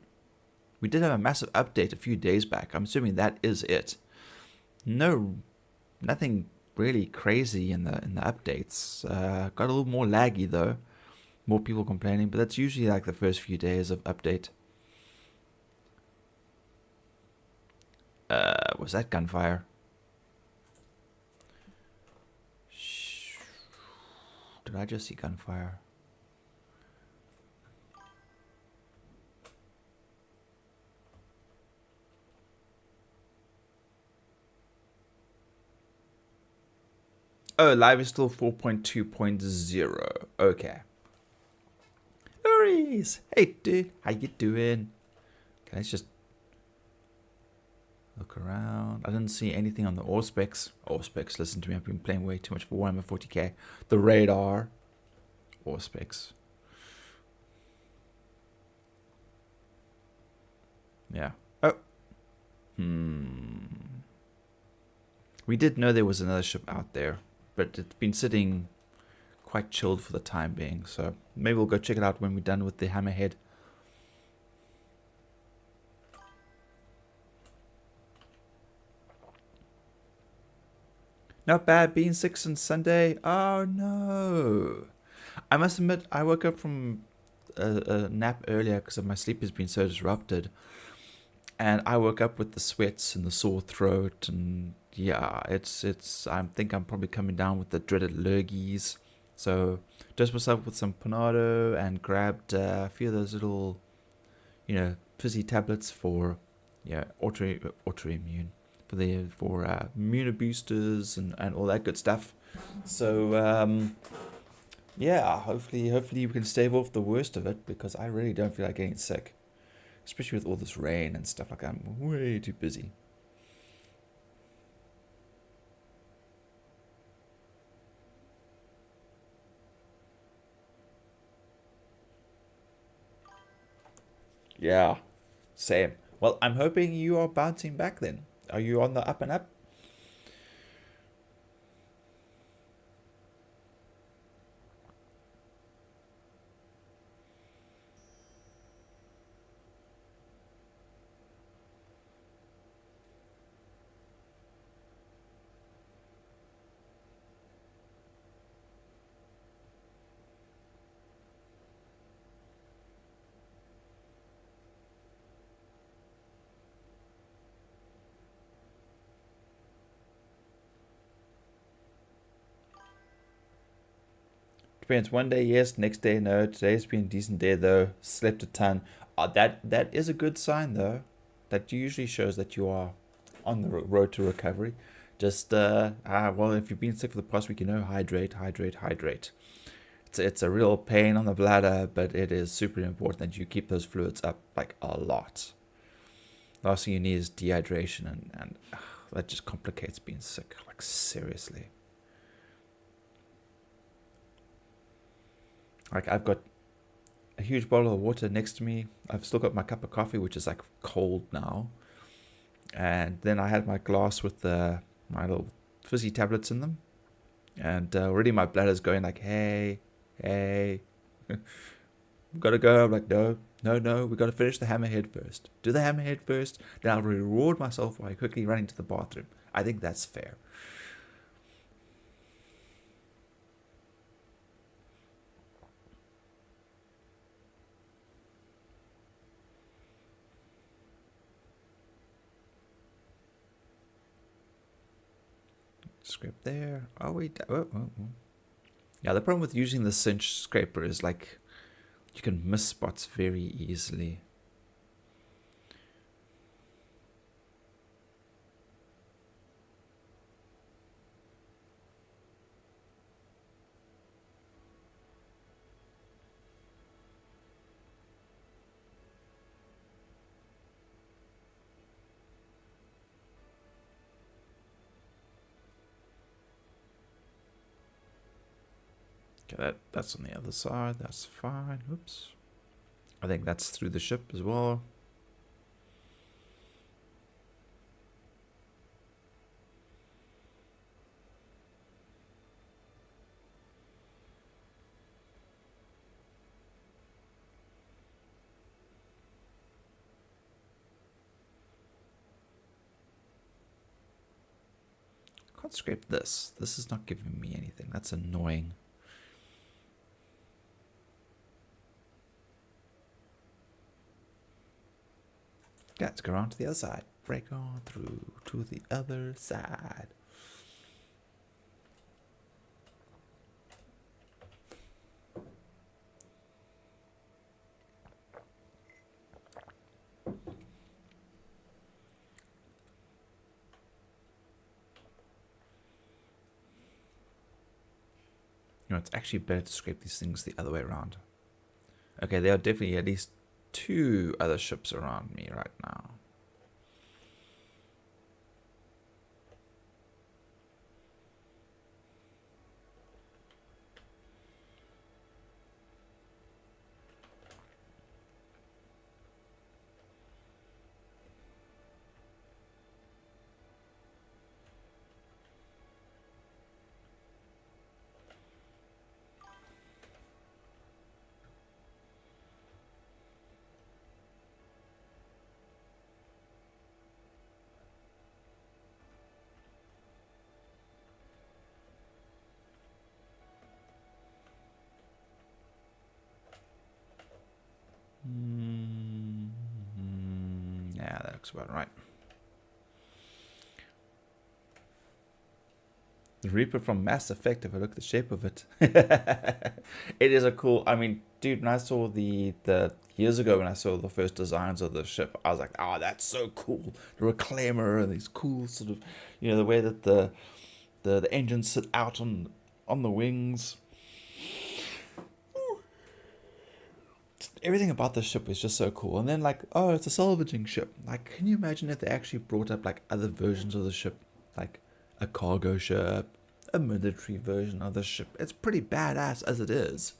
We did have a massive update a few days back. I'm assuming that is it. No, nothing really crazy in the updates. Got a little more laggy though. More people complaining, but that's usually like the first few days of update. Was that gunfire? Did I just see gunfire? Oh, live is still 4.2.0. Okay. Uri's. Hey, dude. How you doing? Okay, let's just look around. I didn't see anything on the Auspex. Auspex, listen to me. I've been playing way too much for Warhammer 40k. The radar. Auspex. Yeah. Oh. We did know there was another ship out there, but it's been sitting quite chilled for the time being. So maybe we'll go check it out when we're done with the Hammerhead. Not bad, being 6 on Sunday. Oh no. I must admit, I woke up from a nap earlier because my sleep has been so disrupted. And I woke up with the sweats and the sore throat. And yeah, I think I'm probably coming down with the dreaded lurgies. So dosed myself with some Panado and grabbed a few of those little, fizzy tablets for, autoimmune. For immune boosters and all that good stuff. So yeah, hopefully we can stave off the worst of it, because I really don't feel like getting sick, especially with all this rain and stuff like that. I'm way too busy. Yeah, same. Well, I'm hoping you are bouncing back then. Are you on the up and up? Depends. One day yes, next day no. Today's been a decent day though. Slept a ton. That is a good sign though. That usually shows that you are on the road to recovery. Just well, if you've been sick for the past week, hydrate. It's a real pain on the bladder, but it is super important that you keep those fluids up like a lot. Last thing you need is dehydration, and that just complicates being sick. Like seriously. Like I've got a huge bottle of water next to me. I've still got my cup of coffee, which is like cold now. And then I had my glass with my little fizzy tablets in them. And already my bladder's going like, hey, we've got to go. I'm like, no, we've got to finish the Hammerhead first. Do the Hammerhead first, then I'll reward myself by quickly running to the bathroom. I think that's fair. Scrape there. Oh, wait. Oh. Yeah, the problem with using the cinch scraper is like you can miss spots very easily. Okay, that's on the other side. That's fine. Oops. I think that's through the ship as well. Can't scrape this. This is not giving me anything. That's annoying. Let's go around to the other side. Break on through to the other side. It's actually better to scrape these things the other way around. Okay, there are definitely at least 2 other ships around me right now. looks about right. The Reaper from Mass Effect, if I look at the shape of it. It is a cool, I mean, dude, when I saw the years ago when I saw the first designs of the ship, I was like, oh, that's so cool. The Reclaimer and these cool sort of, the way that the engines sit out on the wings. Everything about the ship was just so cool. And then like, oh, it's a salvaging ship. Like, can you imagine if they actually brought up like other versions of the ship, like a cargo ship, a military version of the ship? It's pretty badass as it is.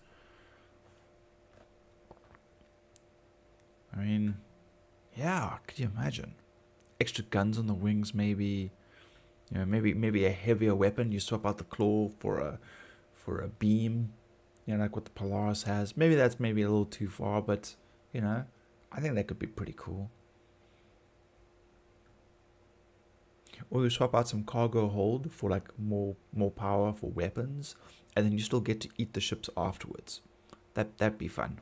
I mean, yeah, could you imagine? Extra guns on the wings, maybe. Maybe a heavier weapon. You swap out the claw for a beam. Like what the Polaris has. Maybe that's maybe a little too far, but I think that could be pretty cool. Or you swap out some cargo hold for like more power for weapons, and then you still get to eat the ships afterwards. That'd be fun.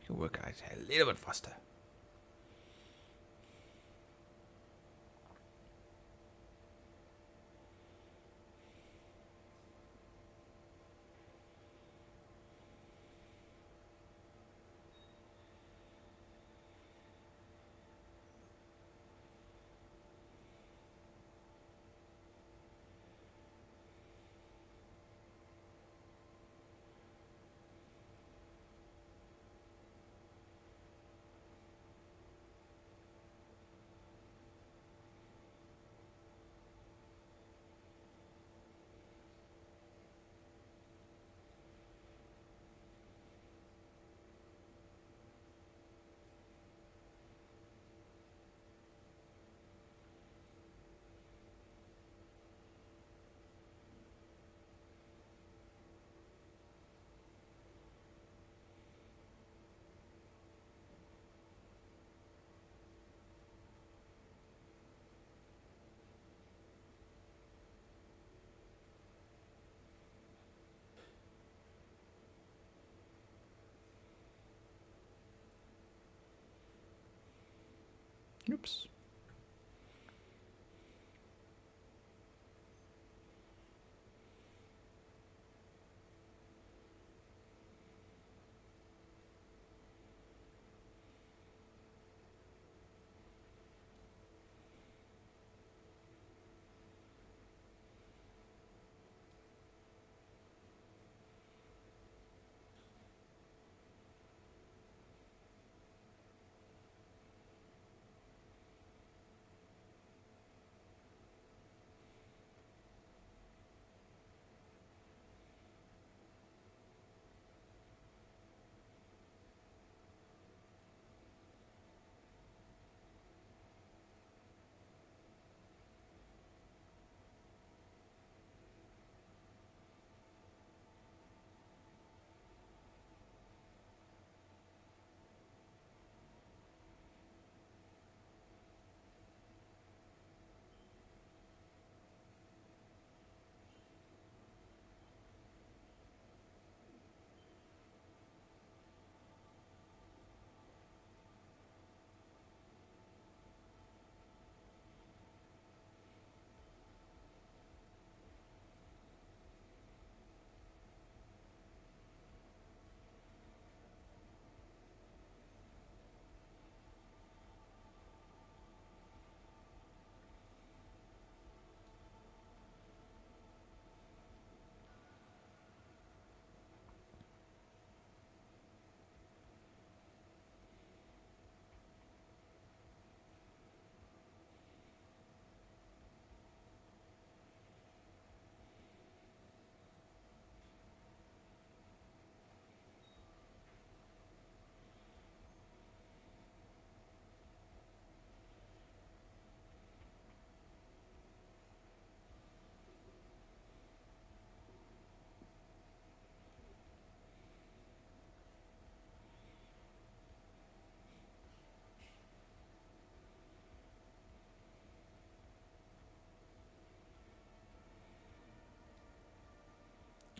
You'll work out a little bit faster. Oops.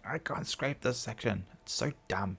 I can't scrape this section. It's so dumb.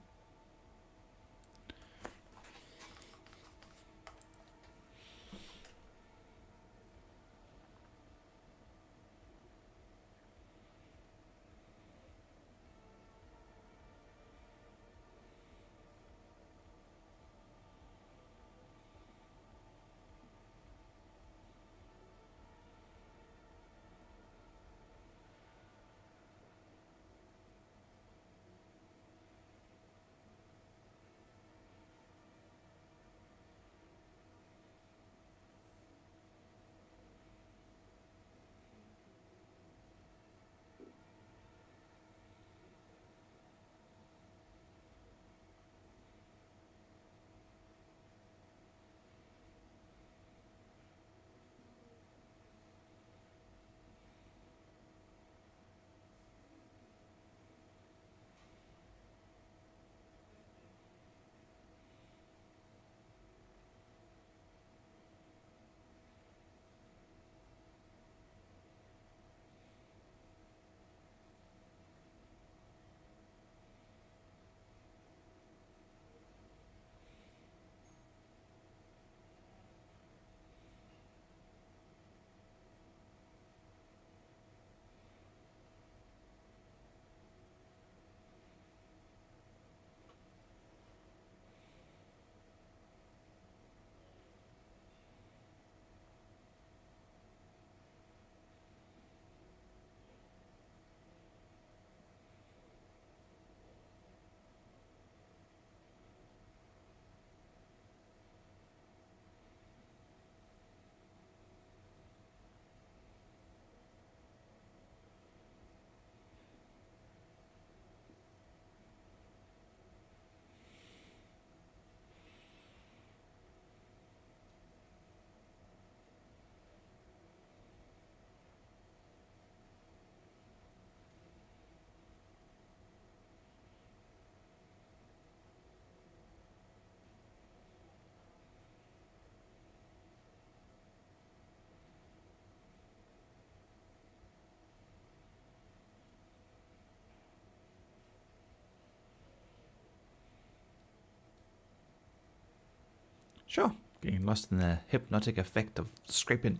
Sure. Getting lost in the hypnotic effect of scraping.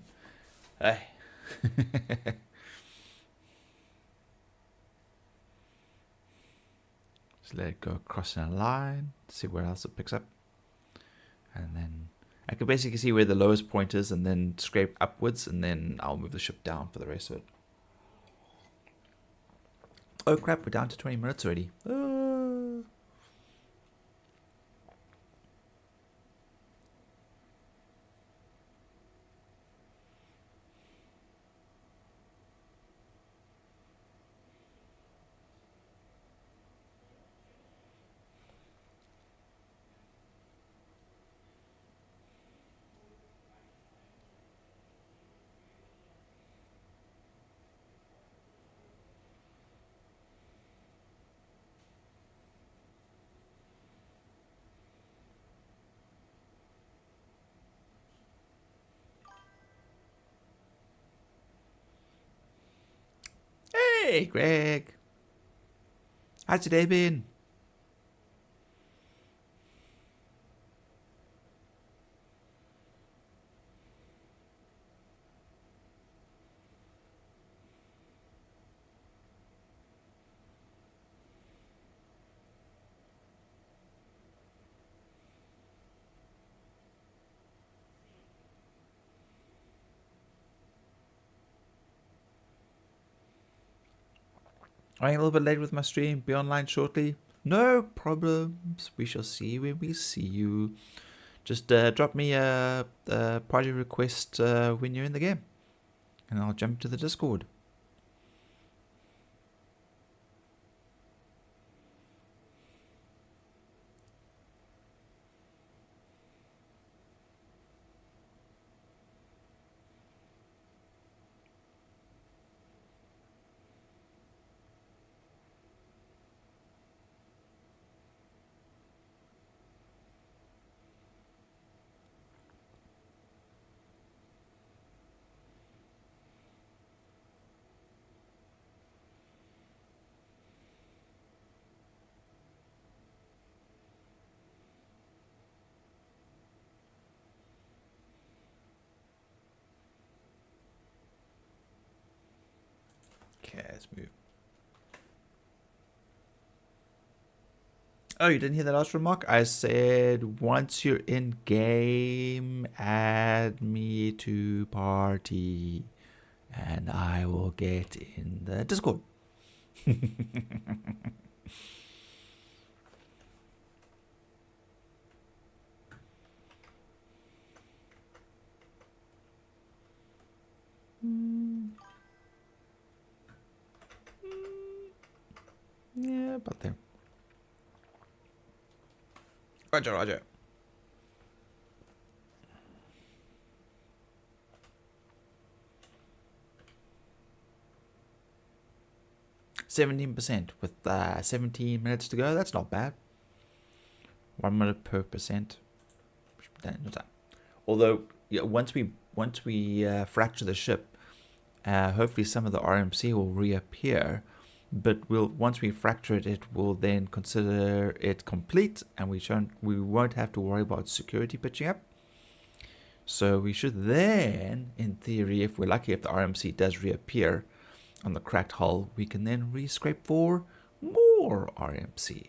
Hey. Just let it go across in a line, see where else it picks up. And then I can basically see where the lowest point is and then scrape upwards, and then I'll move the ship down for the rest of it. Oh crap, we're down to 20 minutes already. Hey, Greg. How's your day been? Running a little bit late with my stream. Be online shortly. No problems. We shall see when we see you. Just drop me a party request when you're in the game, and I'll jump to the Discord. Let's move. Oh, you didn't hear the last remark? I said once you're in game, add me to party, and I will get in the Discord. Yeah, about there. Roger, roger. %17% with 17 minutes to go. That's not bad. 1 minute per percent. Although, yeah, once we fracture the ship, hopefully some of the RMC will reappear. But once we fracture it, it will then consider it complete, and we won't have to worry about security pitching up. So we should then, in theory, if we're lucky, if the RMC does reappear on the cracked hull, we can then re-scrape for more RMC.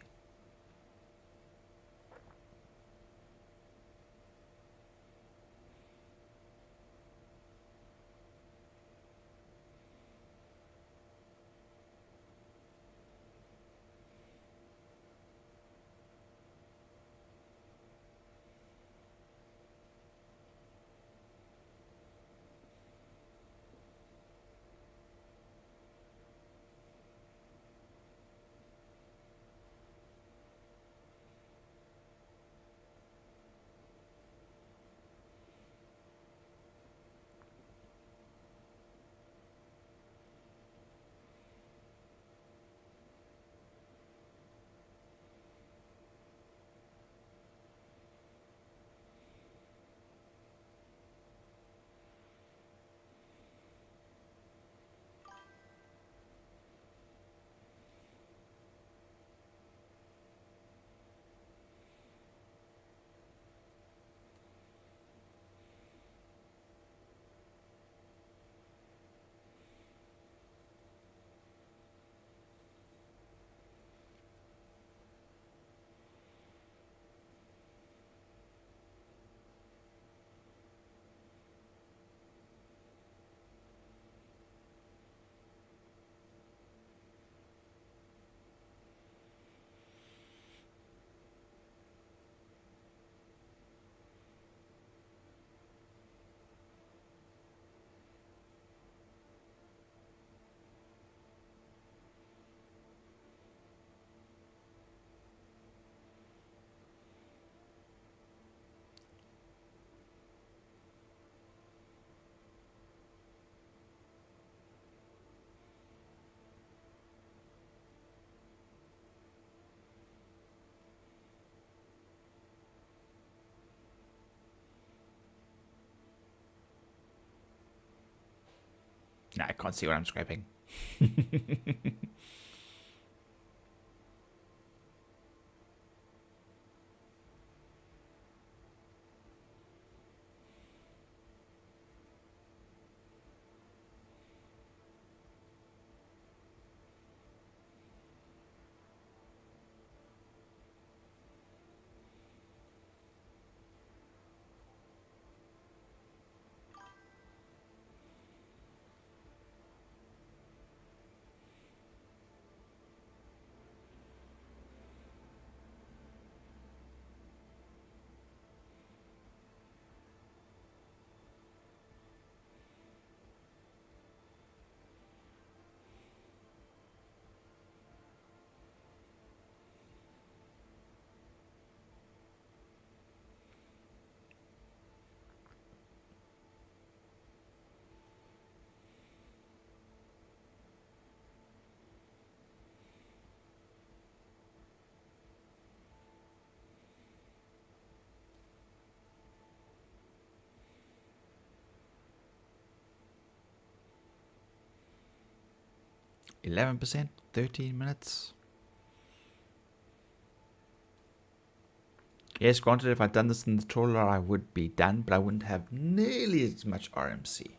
Nah, I can't see what I'm scraping. 11%, 13 minutes. Yes, granted, if I'd done this in the trawler, I would be done, but I wouldn't have nearly as much RMC.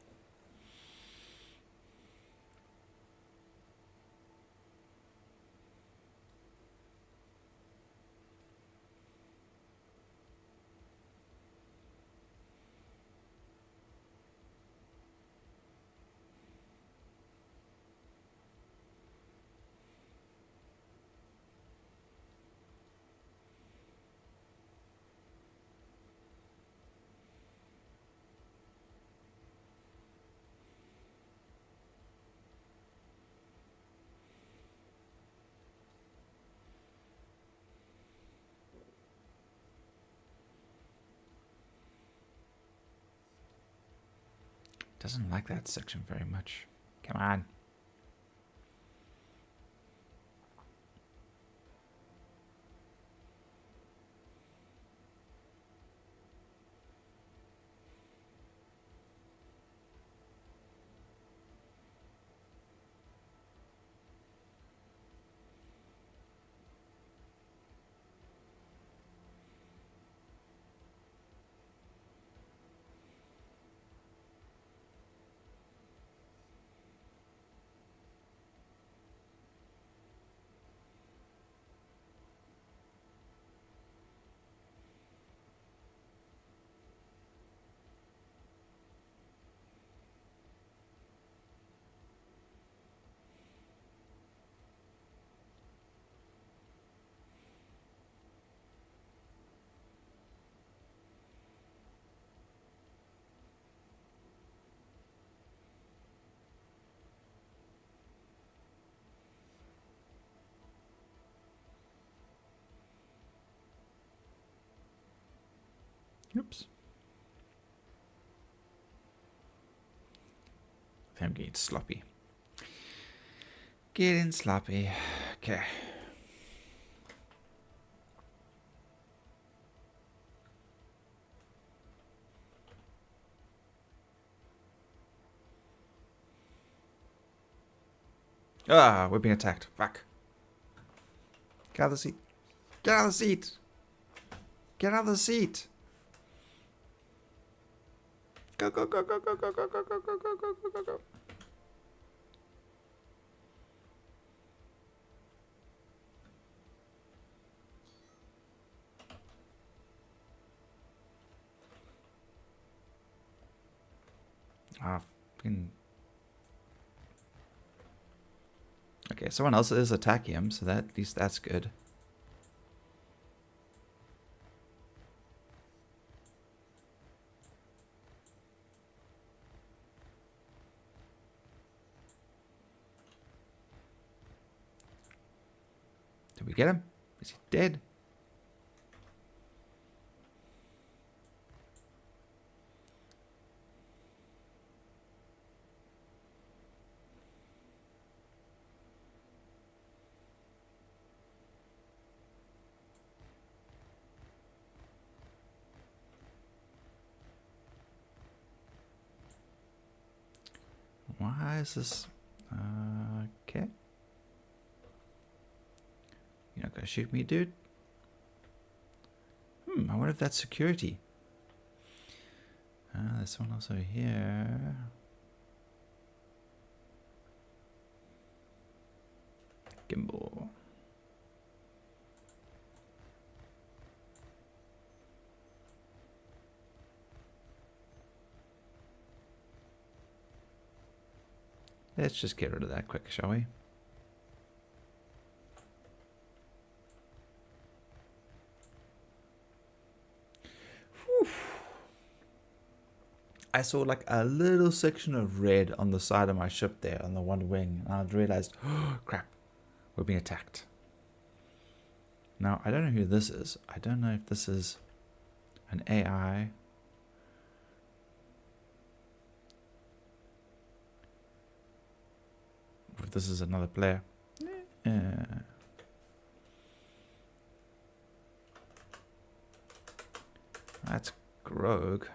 Doesn't like that section very much. Come on. Oops. I'm getting sloppy. Getting sloppy. Okay. Ah, we're being attacked. Fuck. Get out of the seat. Get out of the seat. Get out of the seat. Go, go, go, go, go, go, go, go, go, go, go, go, go, go. Ah, fucking. Okay, someone else is attacking him, so that at least that's good. Did we get him? Is he dead? Why is this? Okay. You're not gonna shoot me, dude? I wonder if that's security. There's one also here. Gimbal. Let's just get rid of that quick, shall we? Whew. I saw like a little section of red on the side of my ship there, on the one wing, and I realized, oh crap, we're being attacked. Now, I don't know who this is. I don't know if this is an AI. If this is another player. That's Grog.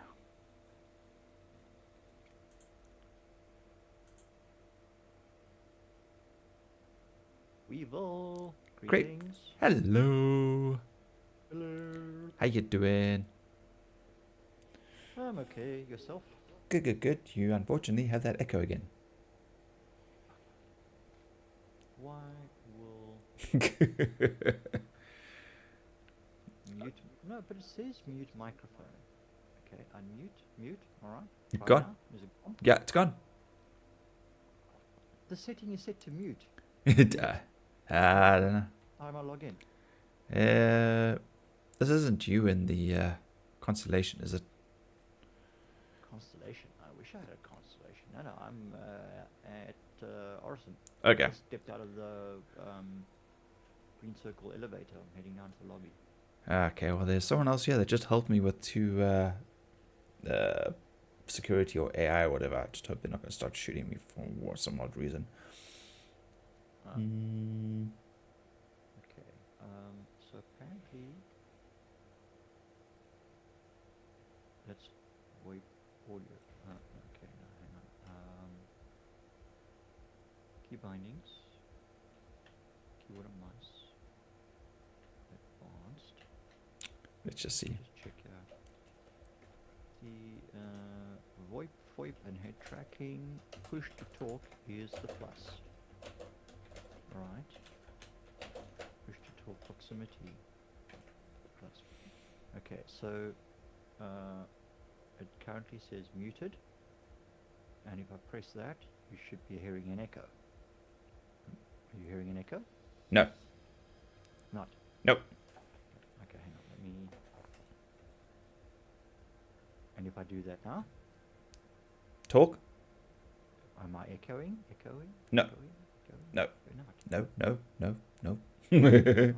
Weevil. Great. Greetings. Hello. Hello. How you doing? I'm okay. Yourself? Good, good, good. You unfortunately have that echo again. Why will mute? No, but it says mute microphone. Okay, unmute, mute. All right. It's Try gone. now. Is it gone? Yeah, it's gone. The setting is set to mute. I don't know. How am I log in? This isn't you in the constellation, is it? Constellation. I wish I had a constellation. No, no, I'm at Orison. Okay. I stepped out of the green circle elevator. I'm heading down to the lobby. Okay, well, there's someone else here that just helped me with two security or AI or whatever. I just hope they're not going to start shooting me for some odd reason. Okay. So apparently, let's wait audio. Okay, no, hang on. Key bindings. Keyboard and mouse. Advanced. Let's just see. Just check out the VoIP, FOIP, and head tracking. Push to talk is the plus. Right. Push to talk proximity. Plus. Okay, so it currently says muted, and if I press that, you should be hearing an echo. Are you hearing an echo? No. Not. Nope. Okay, hang on. Let me. And if I do that now, Talk? am I echoing? Echoing? No. Echoing? Echoing? No. You're not. No. Alright,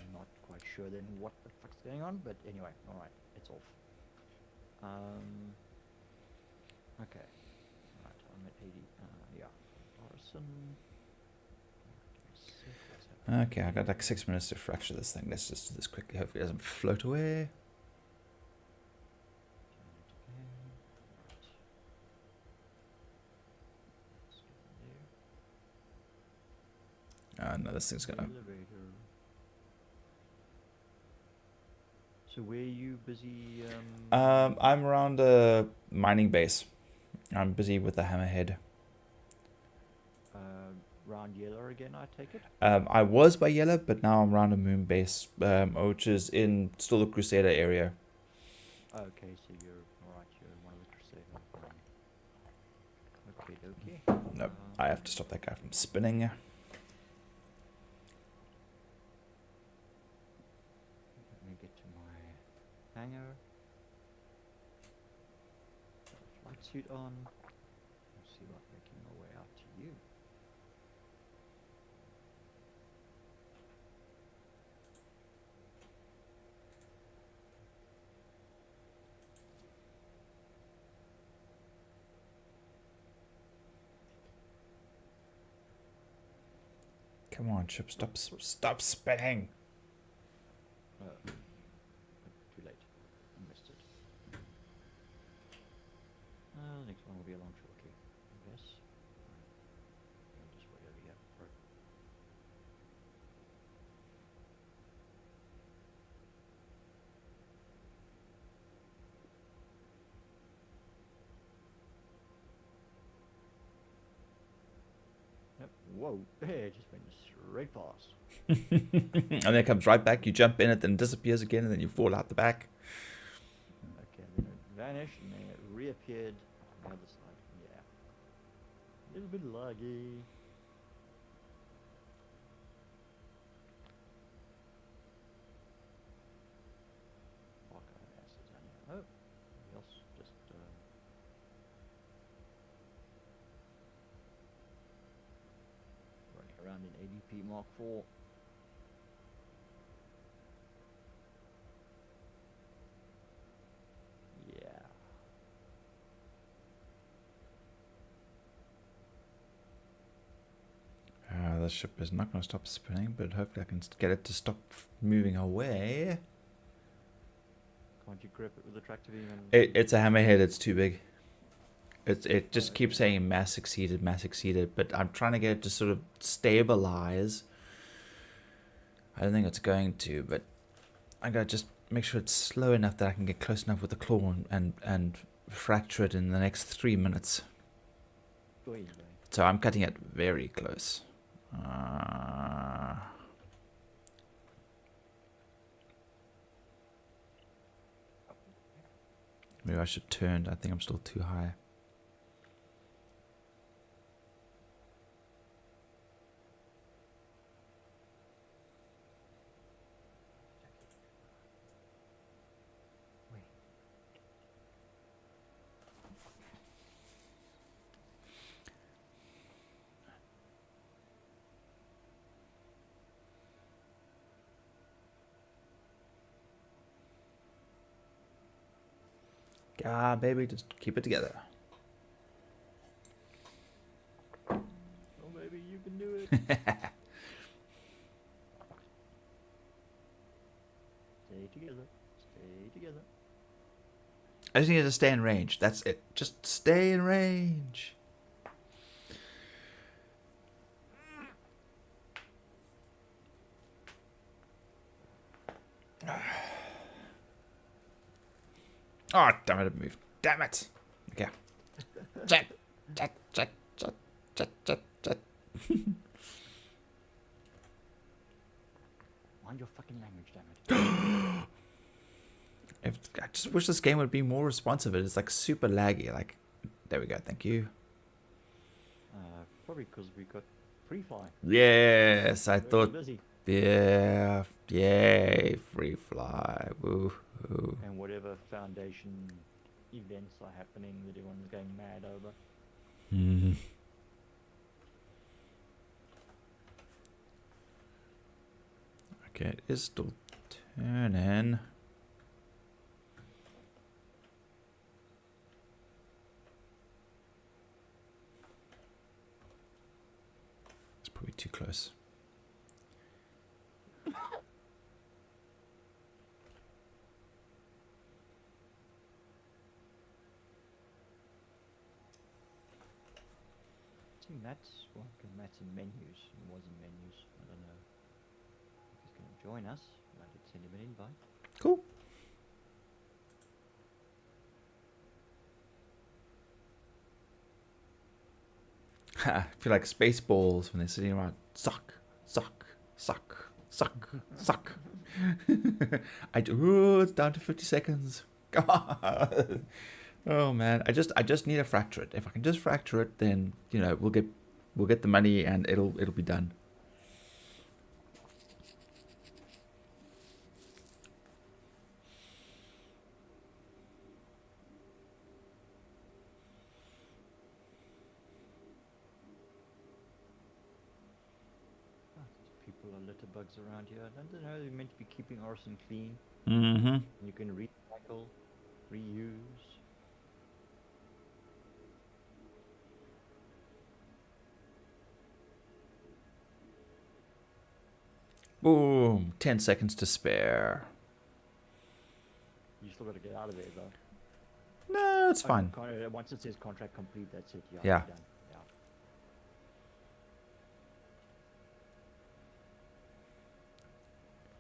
I'm not quite sure then what the fuck's going on, but anyway, alright, it's off. Okay. Right, I'm at 80, yeah. Larson. Okay, I got like 6 minutes to fracture this thing. Let's just do this quickly. Hopefully it doesn't float away. No, this thing's gonna... Elevator. So where are you busy? I'm around a mining base. I'm busy with the hammerhead. Round yellow again, I take it? I was by yellow, but now I'm around a moon base, which is in still the Crusader area. Okay, so you're alright, you're one of the Crusader. Okay, okay. Nope, I have to stop that guy from spinning. Let me get to my hangar. Got a flight suit on. Let's see about making my way out to you. Come on, ship, stop spinning. Too late. I missed it. The next one will be along shortly, I guess. I'll just wait over here for it. Yep. Whoa, hey, it just went straight past. And then it comes right back, you jump in it, then it disappears again, and then you fall out the back. Okay, then it vanished and then it reappeared on the other side. Yeah. A little bit laggy. Fuck, asses on here. Oh, somebody else just running around in ADP Mark IV. Yeah. The ship is not going to stop spinning, but hopefully I can get it to stop moving away. Can't you grip it with the tractor beam and It's a hammerhead, it's too big. It just keeps saying mass exceeded, but I'm trying to get it to sort of stabilize. I don't think it's going to, but I gotta just make sure it's slow enough that I can get close enough with the claw and fracture it in the next 3 minutes. Oi, So I'm cutting it very close. Maybe I should turn. I think I'm still too high. God, baby, just keep it together. Oh, baby, you can do it. Stay together. Stay together. I just need to stay in range. That's it. Just stay in range. Oh, damn it, it moved. Damn it. Okay. Chat. Mind your fucking language, damn it. I just wish this game would be more responsive. It's like super laggy. Like, there we go. Thank you. Probably because we got free fly. Yes, I Very thought. busy. Yeah. Yay. Free fly. Woo. And whatever foundation events are happening that everyone's going mad over. Hmm. Okay, it is still turning. It's probably too close. See, Matt's, well, okay, Matt's in menus. He was in menus. I don't know if he's going to join us. I did send him an invite. Cool. I feel like Spaceballs when they're sitting around. Suck, suck, suck, suck, suck. Ooh, it's down to 50 seconds. Come on. Oh man, I just need to fracture it. If I can just fracture it, then we'll get the money and it'll be done. Ah, there's people are litterbugs around here. I don't know. They're meant to be keeping arson clean. Mm-hmm. You can recycle, reuse. Boom. 10 seconds to spare. You still got to get out of there though. No, it's Oh, fine. Once it says contract complete, that's it. Yeah. Yeah. You're done. Yeah.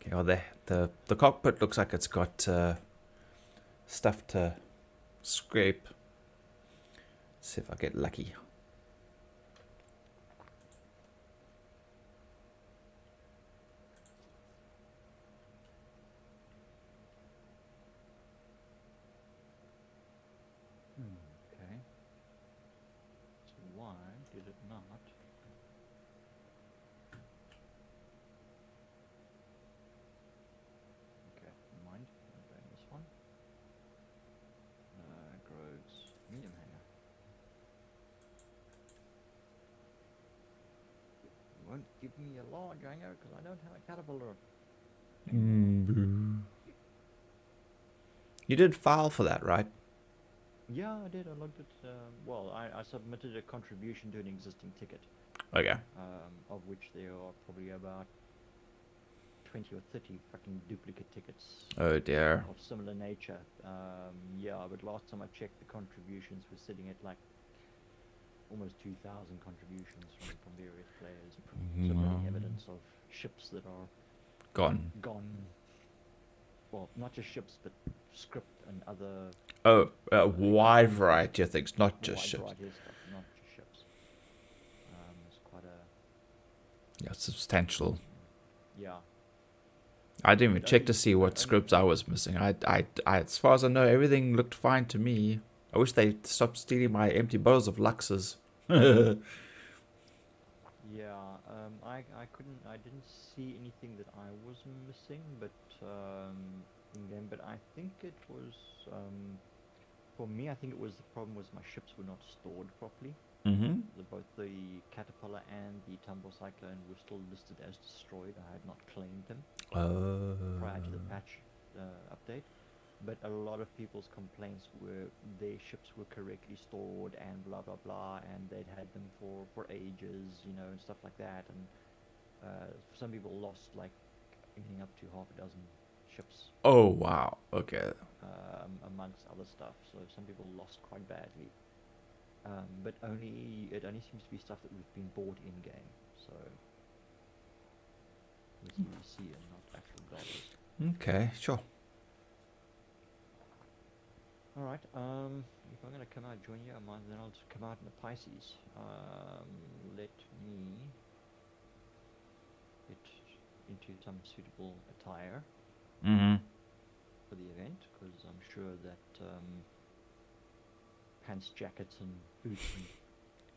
Okay, well, the cockpit looks like it's got stuff to scrape. Let's see if I get lucky. Okay. So why did it not? Okay, never mind. I'll go in this one. Groves medium hanger. You won't give me a large hanger because I don't have a caterpillar. You did file for that, right? Yeah, I did. I looked at. Well, I submitted a contribution to an existing ticket, Okay. of which there are probably about 20 or 30 fucking duplicate tickets Oh dear. of similar nature. Yeah, but last time I checked, the contributions were sitting at like almost 2,000 contributions from various players. Submitting evidence of ships that are Gone. gone. Well, not just ships, but script and other Oh, a wide variety of things, not just wide ships. variety of stuff, not just ships. It's quite a Yeah, substantial. yeah. I didn't even check to see what scripts I was missing. I, as far as I know, everything looked fine to me. I wish they stopped stealing my empty bottles of Luxes. Yeah, I didn't see anything that I was missing, but in game. But I think it was for me. I think it was the problem was my ships were not stored properly. Mm-hmm. Both the Caterpillar and the Tumble Cyclone were still listed as destroyed. I had not claimed them prior to the patch update. but a lot of people's complaints were their ships were correctly stored and blah blah blah, and they'd had them for ages, you know, and stuff like that. And some people lost like anything up to half a dozen ships, Oh wow. Okay. amongst other stuff. So some people lost quite badly. But it only seems to be stuff that we've been bought in game, so with UEC and not actual dollars. Okay. Sure. All right. If I'm gonna come out and join you, then I'll just come out in the Pisces. Let me get into some suitable attire Mm-hmm. for the event, because I'm sure that pants, jackets, and boots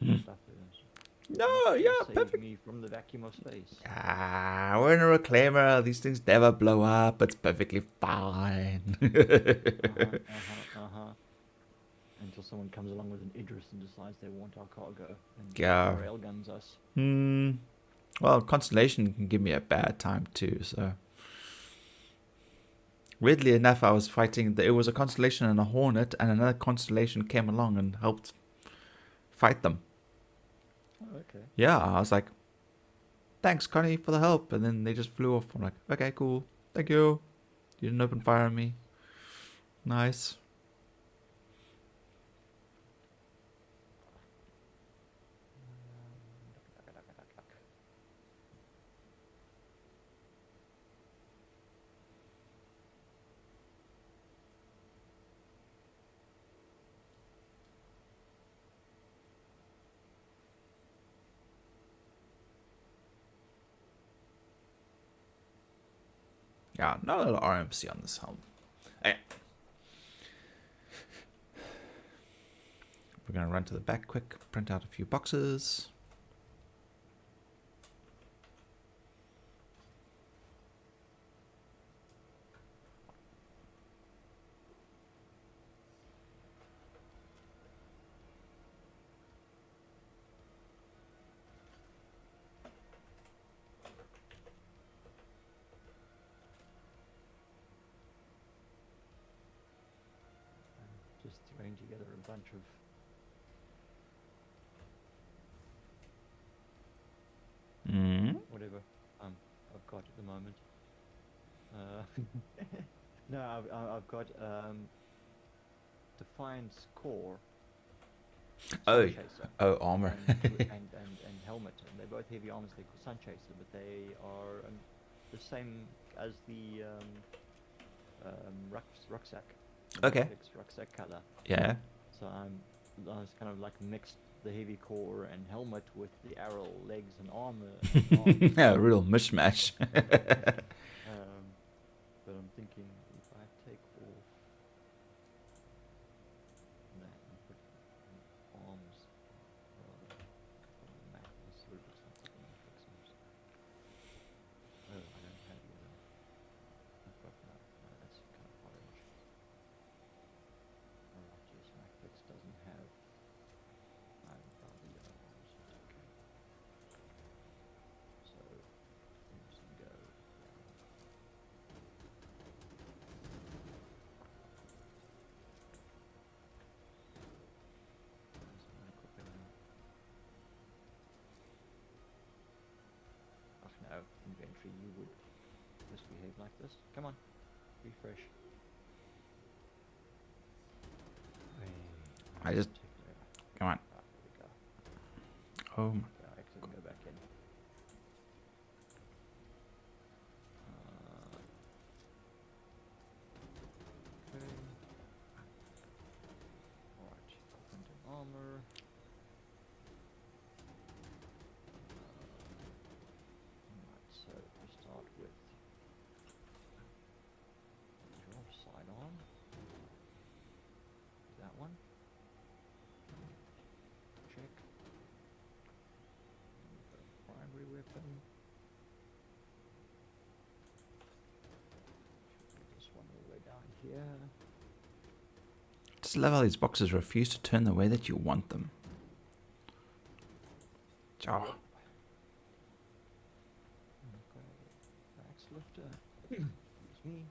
and stuff is No. not gonna Yeah. save Perfect. me from the vacuum of space. Ah, we're in a reclaimer. These things never blow up. It's perfectly fine. Until someone comes along with an Idris and decides they want our cargo and Yeah. railguns us. Well, Constellation can give me a bad time too, so. Weirdly enough, I was fighting. It was a Constellation and a Hornet, and another Constellation came along and helped fight them. Oh, okay. Yeah, I was like, thanks, Connie, for the help. And then they just flew off. I'm like, okay, cool. Thank you. You didn't open fire on me. Nice. Yeah, not a lot of RMC on this helm. Okay. We're going to run to the back quick, print out a few boxes. Just throwing together a bunch of whatever I've got at the moment. No, I've got Defiance Core, Oh, Sun Chaser, oh, armor. and Helmet, and they're both heavy armors. They're called Sun Chaser, but they are the same as the rucksack. The Okay. Netflix rucksack color. Yeah. So I was kind of like mixed the heavy core and helmet with the arrow legs and armor. And arms. Yeah, real mishmash. But I'm thinking if I take off that and put arms on the map, this sort of looks like the Matrix arms. Oh, I don't have yellow. I've got no, that's kind of orange. Alright, yes, Matrix doesn't have the yellow arms. Okay. So, things can go down. Ach no, inventory, you would misbehave like this. Come on, refresh. I just, come on. Ah, there we go. Oh, Okay, I actually can go back in. Okay. Alright, equipment and armor. Alright, so we start with your sidearm. That one. Check. And we've got a primary weapon. Should put this one all the way down here. just love how these boxes refuse to turn the way that you want them. Oh. Okay, axe lifter. Excuse me.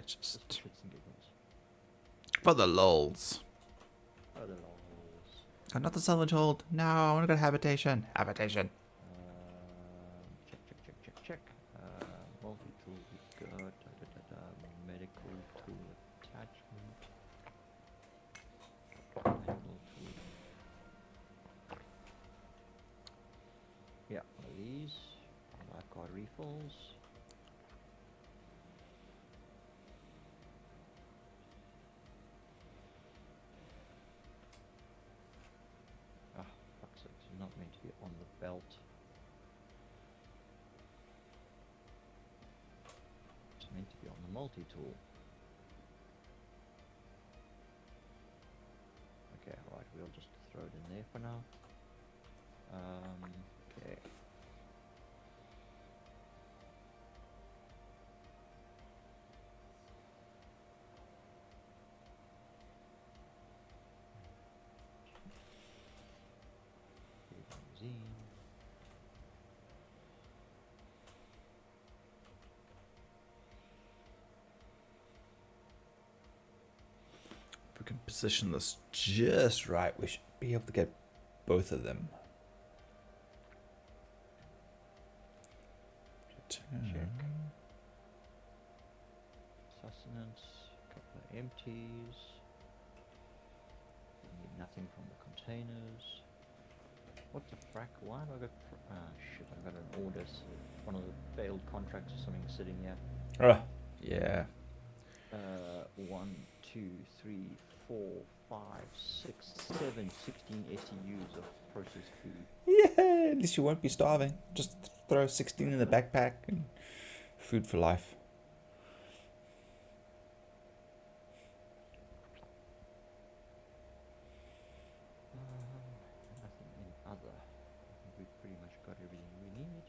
Just for shits and giggles. For the lulz. Oh, the lols. Not the salvage hold. No, I want to go to habitation. Habitation. Check. Multi-tool we got. Medical tool attachment. Medical tool. Yeah, one of these. Lifeguard refills. Ah, fuck's sake, it's not meant to be on the belt. It's meant to be on the multi-tool. Okay, right, we'll just throw it in there for now. Okay. Zine. If we can position this just right, we should be able to get both of them. Check. Sustenance, couple of empties. Need nothing from the containers. What the frack? Why have I got... shit, I've got an order. One of the failed contracts or something sitting here. Yeah. 1, 2, 3, 4, 5, 6, 7, 16 SEUs of processed food. Yeah, at least you won't be starving. Just throw 16 in the backpack and food for life. Nothing in other. I think we've pretty much got everything we need.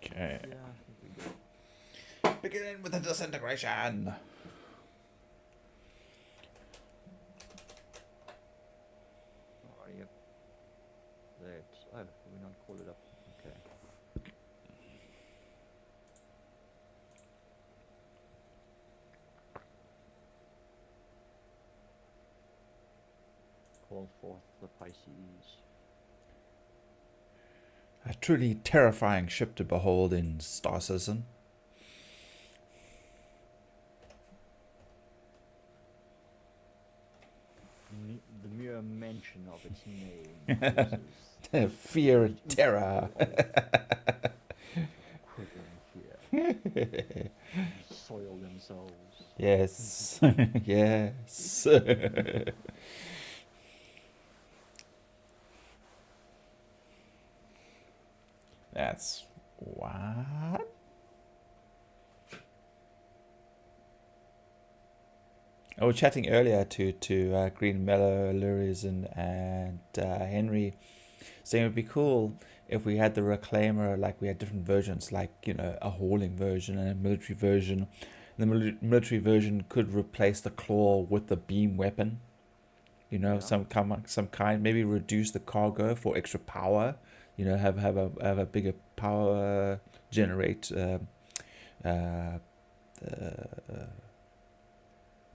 Okay. Yeah, I think we're good. Begin with the disintegration. Oh, yep. Let's... Oh, we not call it up. Okay. Call forth the Pisces. A truly terrifying ship to behold in Star Citizen. The mere mention of its name causes Fear and terror. quivering fear. Soil themselves. Yes. Yes. That's what? I was chatting earlier to Green Mellow, Lurizan, and Henry, saying it would be cool if we had the Reclaimer, like we had different versions, like, you know, a hauling version and a military version. The military version could replace the claw with the beam weapon, you know, Yeah. some kind, maybe reduce the cargo for extra power, you know, have a bigger power generate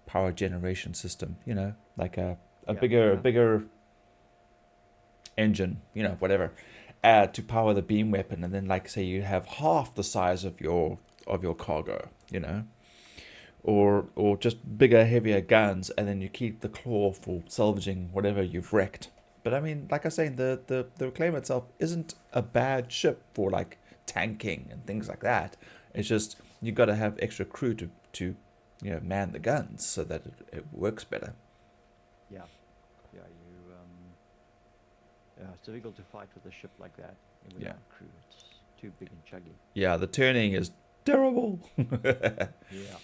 power generation system, you know, like a bigger engine, you know, whatever, to power the beam weapon, and then, like, say you have half the size of your cargo, you know, or just bigger, heavier guns, and then you keep the claw for salvaging whatever you've wrecked. But I mean, like I was saying, the Reclaimer itself isn't a bad ship for like tanking and things like that. It's just you got to have extra crew to you know, man the guns so that it works better. Yeah. Yeah, it's difficult to fight with a ship like that without crew. It's too big and chuggy. Yeah, the turning is terrible. Yeah.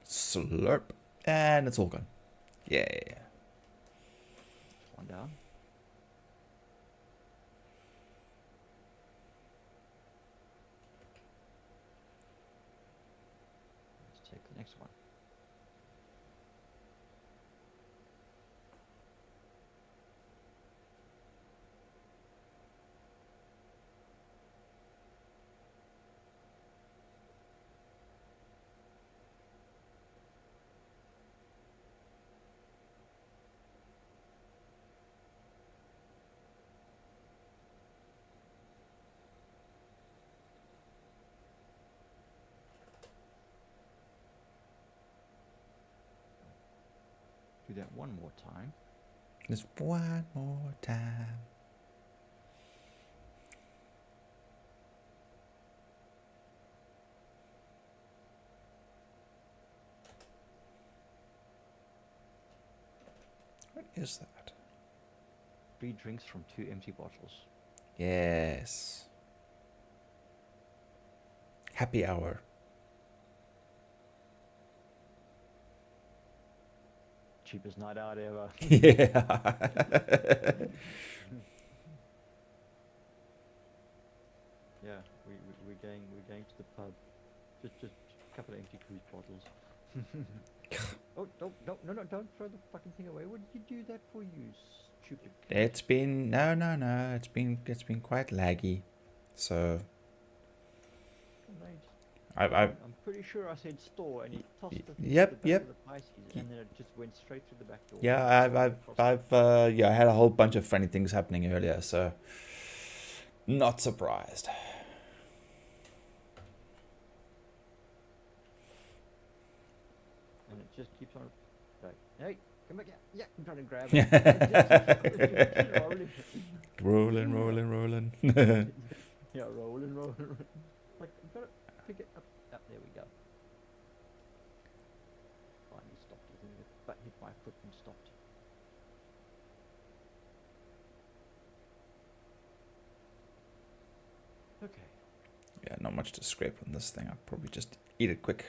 Slurp. And it's all gone. Yeah. One down. Let's take the next one. do that one more time. Just one more time. What is that? 3 drinks from 2 empty bottles. Yes. Happy hour. Cheapest night out ever. Yeah. Yeah, we're going to the pub. Just a couple of empty cruise bottles. Oh, no, don't throw the fucking thing away. What did you do that for, you stupid cat? It's been no. It's been quite laggy. So Mate, I I'm pretty sure I said store and he tossed the thing yep, to the back yep. of the Pisces and then it just went straight through the back door. yeah, Across I had a whole bunch of funny things happening earlier, so not surprised. and it just keeps on like, hey, come back here. Yeah, I'm trying to grab it. It just keeps rolling. Rolling. Yeah, rolling. Like, I've got to pick it up. Oh, there we go. Finally stopped, isn't it? But hit my foot and stopped. Okay. Yeah, not much to scrape on this thing. I'll probably just eat it quick.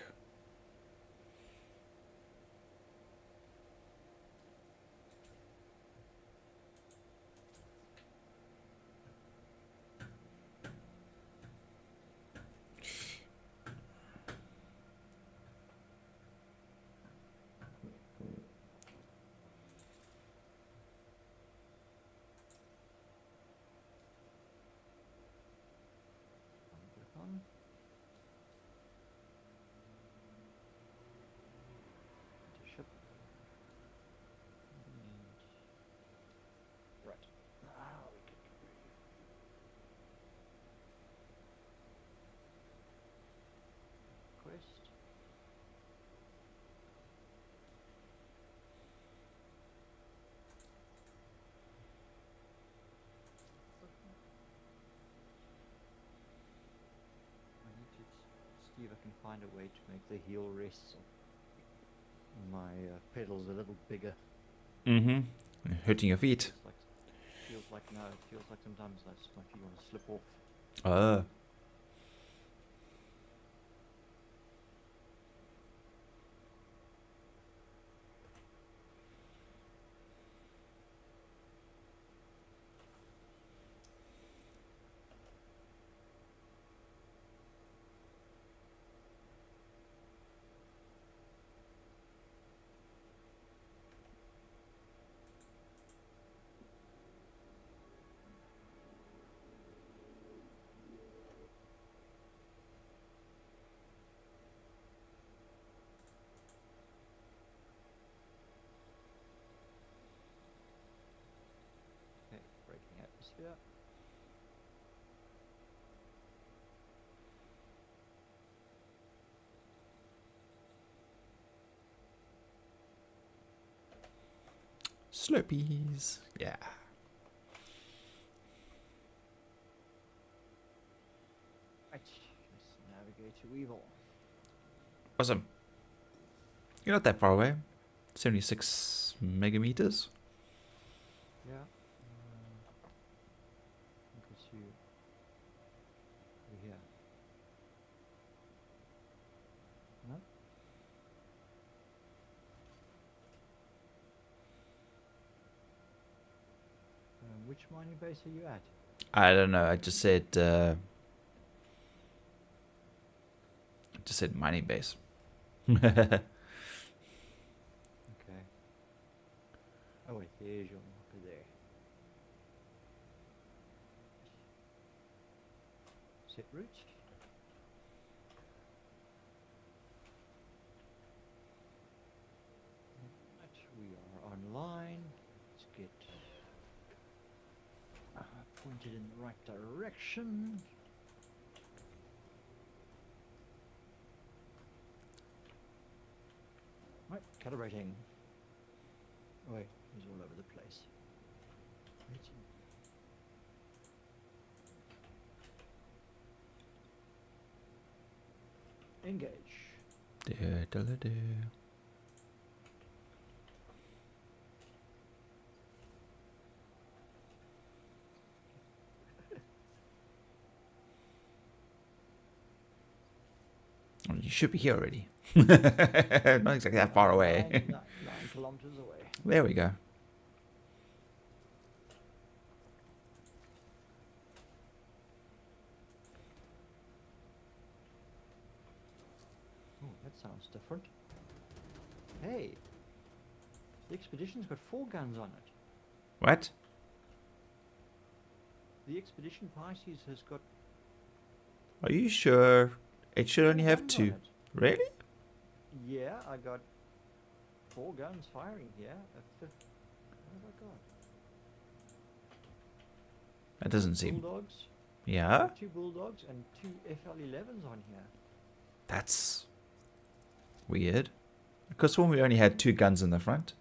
On. To ship. And right. Now we can breathe. Quest. I need to see if I can find a way to make the heel rests on my pedals a little bigger. Mm-hmm. Hurting your feet. Feels like no, it feels like sometimes my feet want to slip off. Okay, breaking atmosphere. Slurpees. Yeah. Right, let's navigate to Weevil. Awesome. You're not that far away. 76 megameters. Yeah. I can see you over here. No? Which mining base are you at? I don't know. I just said mining base. Okay. Oh wait, there's your marker there. Set route. Right, we are online. Let's get pointed in the right direction. Right, calibrating. Wait, he's all over the place. Where's he? Engage. Do. Well, you should be here already. Not exactly that far away. 9 kilometers away. There we go. Oh, that sounds different. Hey, the expedition's got 4 guns on it. What? The expedition Pisces has got Are you sure? It should 4 only have guns on 2. it. Really? Yeah, I got 4 guns firing here. What have I got? That doesn't seem. Bulldogs. Yeah? 2 bulldogs and 2 FL11s on here. That's weird. Because when we only had 2 guns in the front.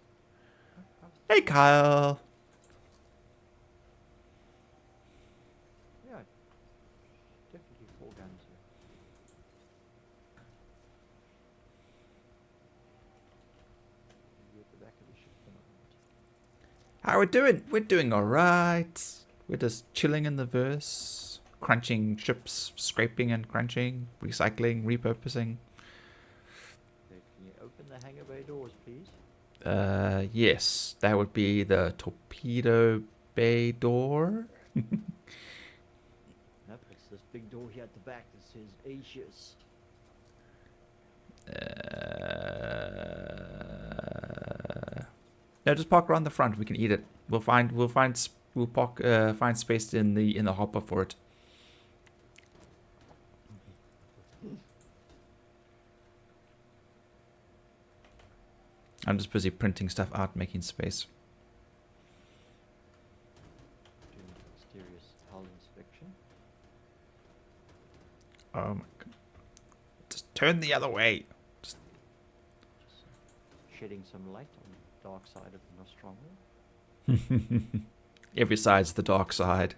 Hey, Kyle. Yeah, definitely 4 guns here. Maybe at the back of the ship at the moment. How we doing? We're doing alright. We're just chilling in the verse. Crunching ships, scraping and crunching, recycling, repurposing. Okay, can you open the hangar bay doors, please? Yes, that would be the torpedo bay door. Nope, it's this big door here at the back that says Asia's. No, just park around the front. We can eat it. We'll find space in the hopper for it. I'm just busy printing stuff out, making space. Doing mysterious hull inspection. Oh my god! Just turn the other way. Just shedding some light on the dark side of the Nostromo. Every side's the dark side.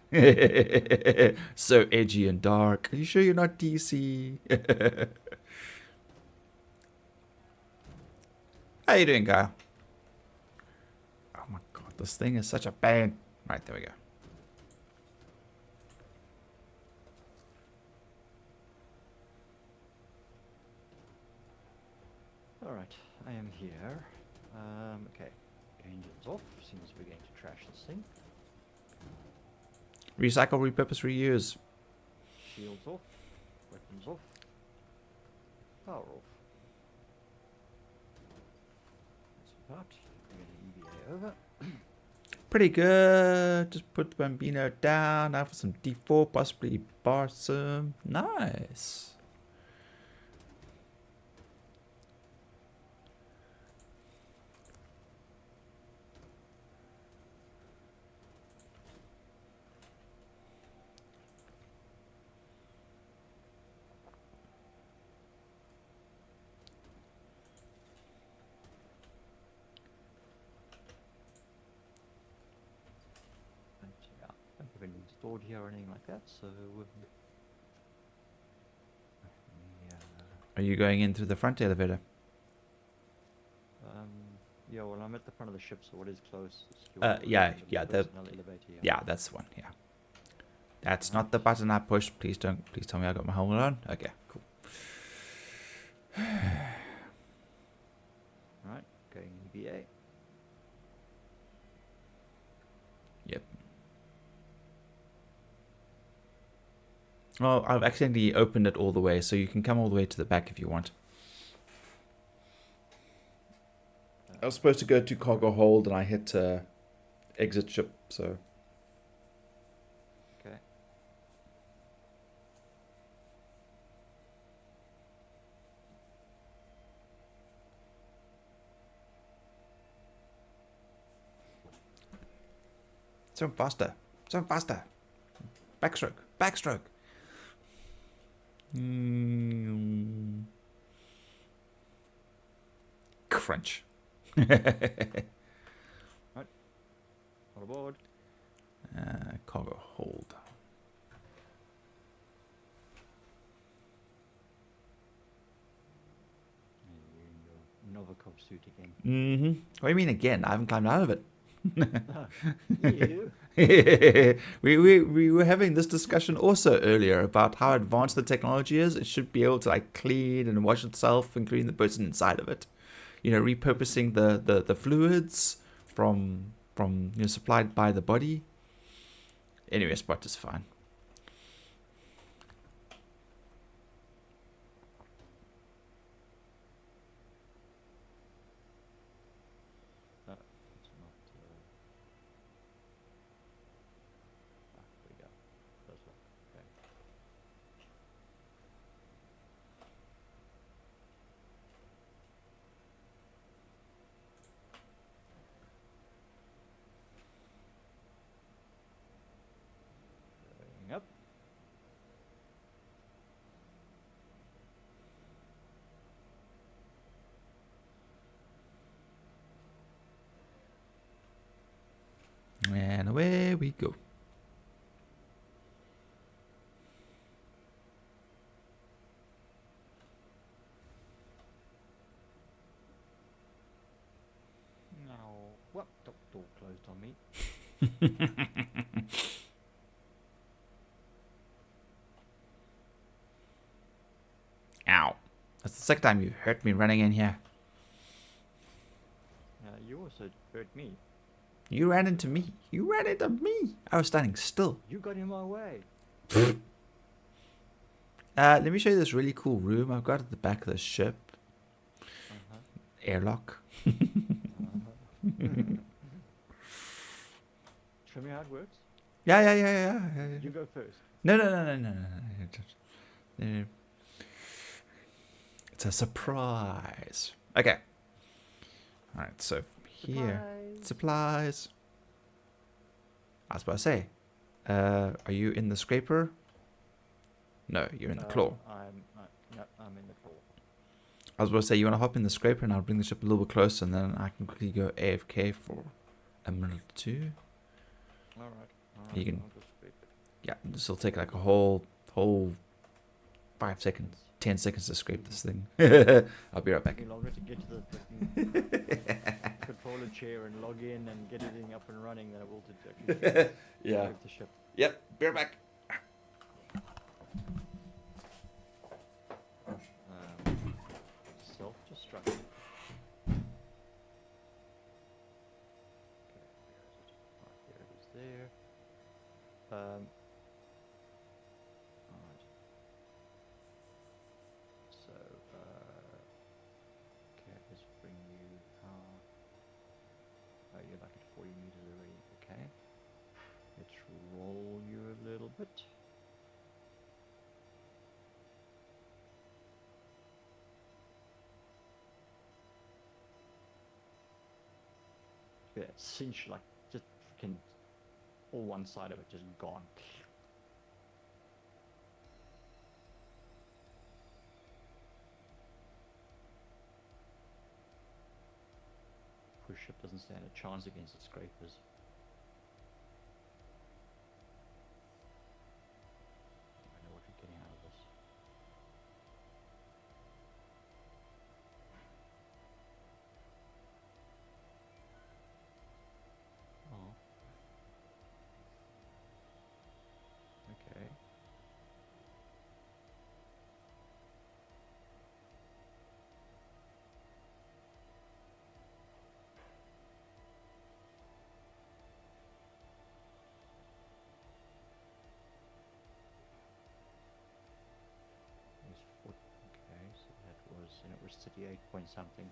So edgy and dark. Are you sure you're not DC? How you doing, Kyle? Oh my god, this thing is such a pain. Right, there we go. Alright, I am here. Okay, engines off. Seems we're going to trash this thing. Recycle, repurpose, reuse. Shields off. Weapons off. Power off. That's about. Bring an EVA over. Pretty good. Just put Bambino down. Now for some D4, possibly Barsum. Nice. And yeah, don't have anything stored here or anything like that, so Are you going in through the front elevator? yeah, well, I'm at the front of the ship, so what is close? Yeah, the personnel elevator, yeah. Yeah, that's the one. Yeah. That's not the button I pushed. Please tell me I got my helmet on. Okay, cool. Right, going EVA. Yep. Well, I've accidentally opened it all the way, so you can come all the way to the back if you want. I was supposed to go to cargo hold, and I hit exit ship, so... Okay. So faster. So faster. Backstroke. Backstroke. Crunch. aboard. Cargo hold. And you're in your Novikov suit again. Mm-hmm. What do you mean again? I haven't climbed out of it. You? we were having this discussion also earlier about how advanced the technology is. It should be able to like clean and wash itself, including the person inside of it. You know, repurposing the fluids from supplied by the body. Anyway, Spot is fine. It's not. There we go. That's right. Okay. Going up. And away we go. No. What? Door closed on me. Ow. That's the second time you've hurt me running in here. You also hurt me. You ran into me. You ran into me. I was standing still. You got in my way. Let me show you this really cool room I've got at the back of the ship. Uh-huh. Airlock. Show me how it works. Yeah. You go first. No. It's a surprise. Okay. Alright, so here. Supplies. I was about to say. Are you in the scraper? No, you're in the claw. I'm in the claw. I was about to say, you want to hop in the scraper and I'll bring the ship a little bit closer and then I can quickly go AFK for a minute or two. Alright. You can- I'll just scrape it. Yeah, this will take like a whole 5 seconds, 10 seconds to scrape this thing. I'll be right back. Taking longer to get to the fucking controller chair and log in and get everything up and running than it will to actually Yeah. scrape the ship. Yep, be right back. Self-destruct. Okay, where is it? Right, there it is there. Alright. So, okay, let's bring you, oh, you're like at 40 meters already, okay. Let's roll you a little bit. Yeah, cinch like just freaking all one side of it just gone. Cruise ship doesn't stand a chance against the scrapers. I know what you're getting out of this. Oh. Okay. Okay, so that was, and it was 38 point something.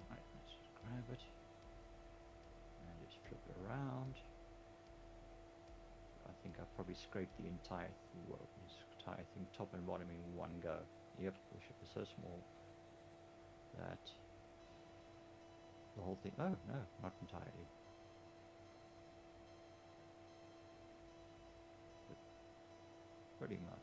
Right, let's just grab it and just flip it around. I think I've probably scraped the entire thing top and bottom in one go. Yep, the ship is so small that the whole thing, oh no, not entirely. But pretty much.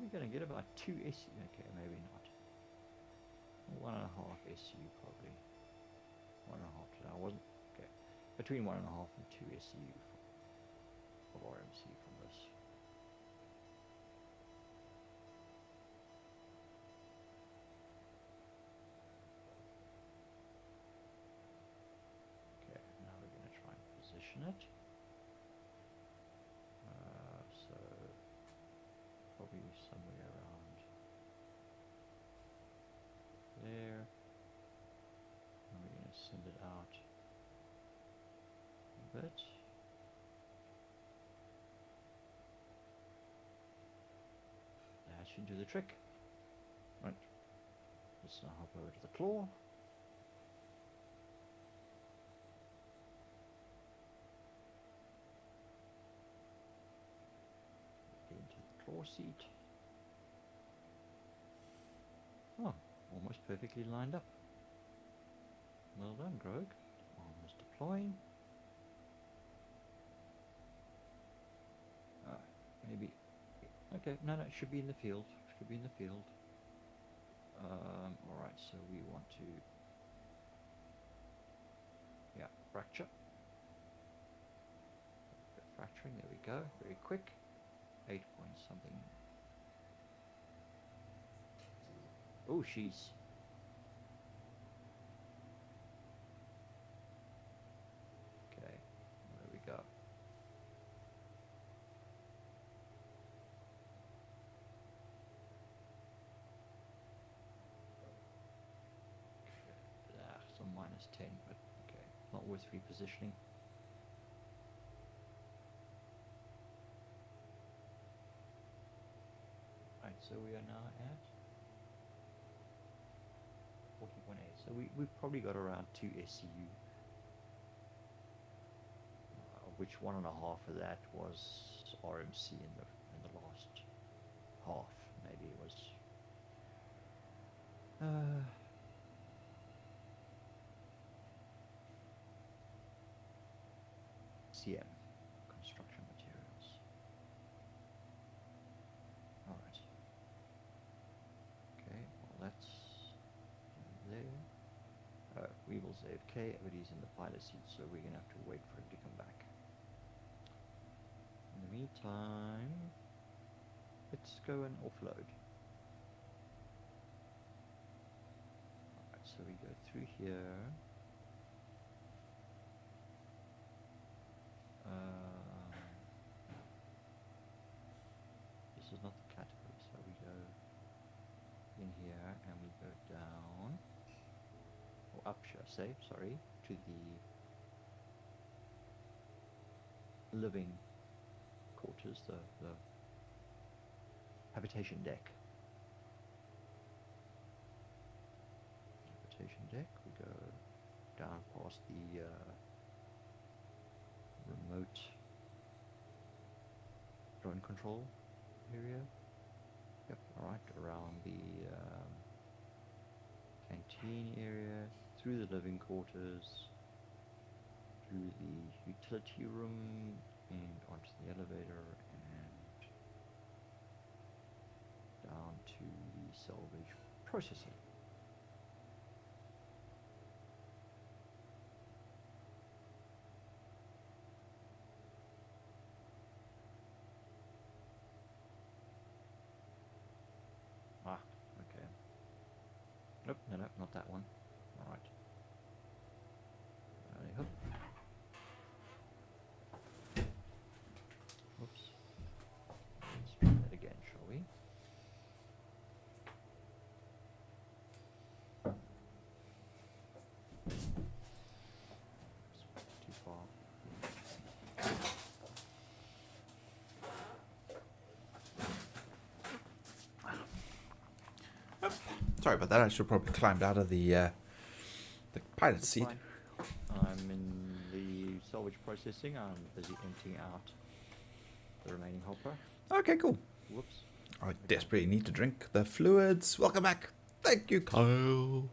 probably going to get about 2 SU. Okay, maybe not. 1.5 SU probably. 1.5. I wasn't. Okay. Between 1.5 and 2 SU of RMC from this. Okay, now we're going to try and position it. So probably somewhere around there. And we're going to send it out a bit. That should do the trick. Right. Let's now hop over to the claw. Into the claw seat. Oh, almost perfectly lined up. Well done, Grog. Almost deploying. Maybe. Okay, no, it should be in the field. Should be in the field. Alright, so we want to. Yeah, fracture. Fracturing, there we go. Very quick. 8 point something. Oh, she's. Okay, there we go. So -10, but okay, not worth repositioning. Right, so we are now at 41A. So we've probably got around 2 SCU, which 1.5 of that was RMC in the last half. Maybe it was. CM, construction materials. Alright. Okay, well that's there. Weevil's AFK, but he's in the pilot seat, so we're going to have to wait for him to come back. In the meantime, let's go and offload. Alright, so we go through here. This is not the category, so we go in here and we go down, or up should I say, sorry, to the living quarters, the habitation deck. Habitation deck, we go down past the remote drone control area. Yep, alright, around the canteen area, through the living quarters, through the utility room, and onto the elevator, and down to the salvage processing. Ah, okay. Nope, no, not that one. Alright. Hook. Oops. Let's try that again, shall we? Too far. Sorry about that. I should probably climbed out of the pilot That's seat. fine. I'm in the salvage processing. I'm busy emptying out the remaining hopper. Okay, cool. Whoops. I desperately need to drink the fluids. Welcome back. Thank you, Kyle.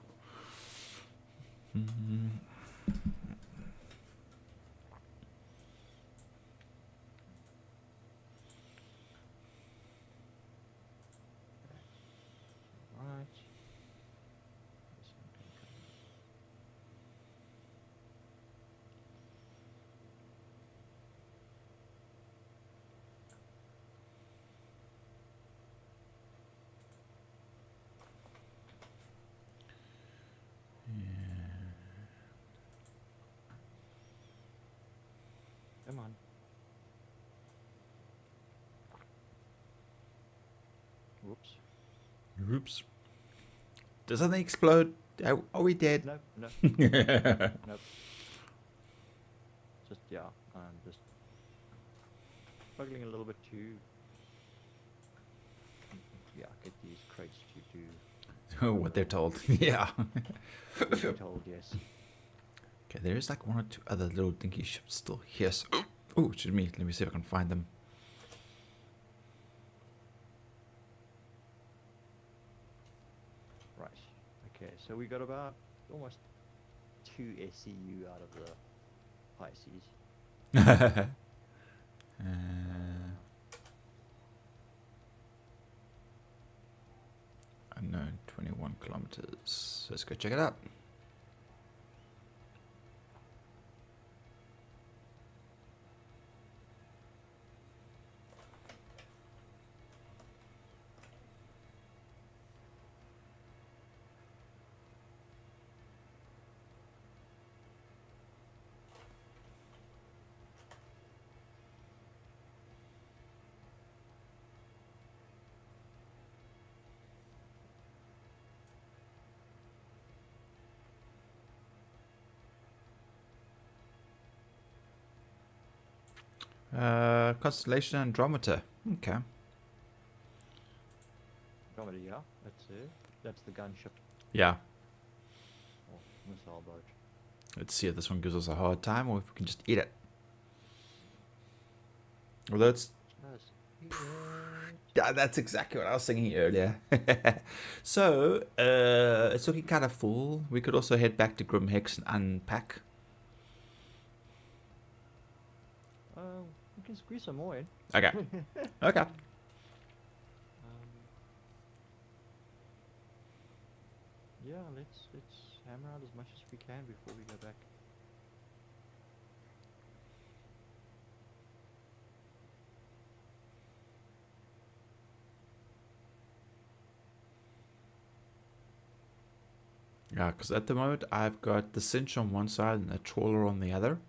Oops. Oops. Does something explode? Are we dead? No, no, nope. Just, yeah, I'm just struggling a little bit to, yeah, get these crates to do What they're told. Yeah. what they're told, yes. Okay, there is like one or two other little dinky ships still here. So, oh, should me. Let me see if I can find them. Right. Okay, so we got about almost 2 SCU out of the Pisces. Unknown 21 kilometers. Let's go check it out. Constellation Andromeda. Okay. Andromeda, yeah, that's it. That's the gunship Yeah. or missile boat. Let's see if this one gives us a hard time or if we can just eat it. Although it's... Just Yeah, that's exactly what I was thinking earlier. So, it's looking kind of full. We could also head back to Grim Hex and unpack. we can squeeze some more in. Okay. Okay. Yeah, let's hammer out as much as we can before we go back. Yeah, because at the moment I've got the cinch on one side and the trawler on the other.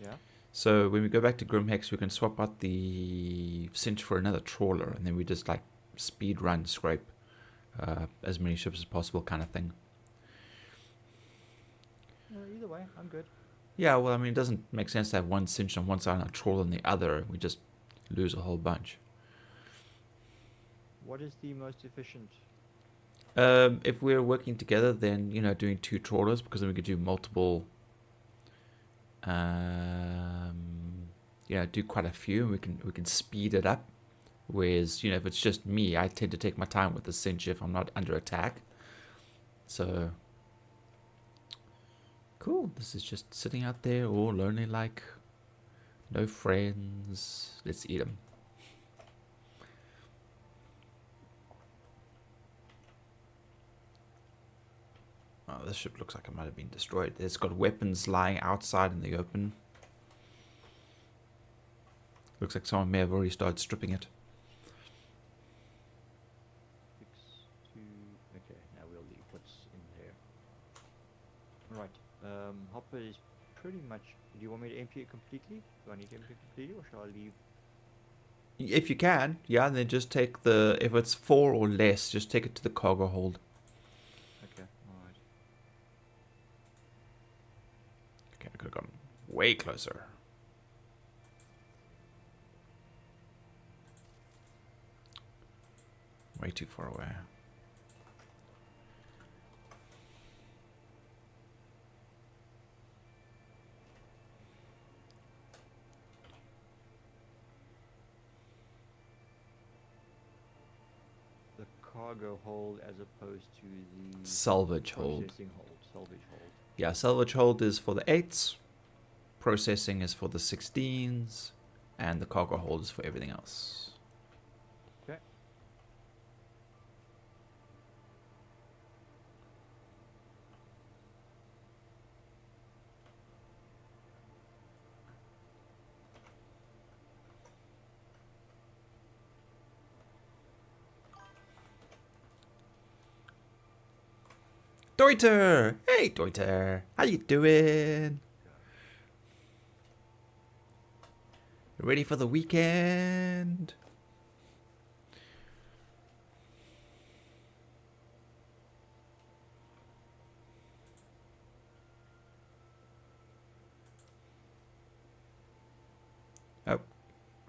Yeah. So when we go back to Grim Hex, we can swap out the cinch for another trawler, and then we just like speed run, scrape as many ships as possible, kind of thing. Either way, I'm good. Yeah, well, I mean, it doesn't make sense to have one cinch on one side and a trawler on the other. We just lose a whole bunch. What is the most efficient? If we're working together, then doing 2 trawlers, because then we could do multiple. Do quite a few. We can speed it up. Whereas if it's just me, I tend to take my time with the cinch if I'm not under attack. So cool. This is just sitting out there all lonely, like no friends. Let's eat them. Oh, this ship looks like it might have been destroyed. It's got weapons lying outside in the open. Looks like someone may have already started stripping it. 6, 2. Okay, now we'll leave what's in there. Right. Hopper is pretty much. Do you want me to empty it completely? Do I need to empty it completely, or shall I leave? If you can, yeah, then just take if it's 4 or less, just take it to the cargo hold. Okay. All right. Okay, I could have gone way closer. Way too far away. The cargo hold as opposed to the Salvage hold. processing hold. Salvage hold. Yeah, salvage hold is for the 8s. Processing is for the 16s. And the cargo hold is for everything else. Okay. Deuter! Hey, Deuter! How you doing? Ready for the weekend?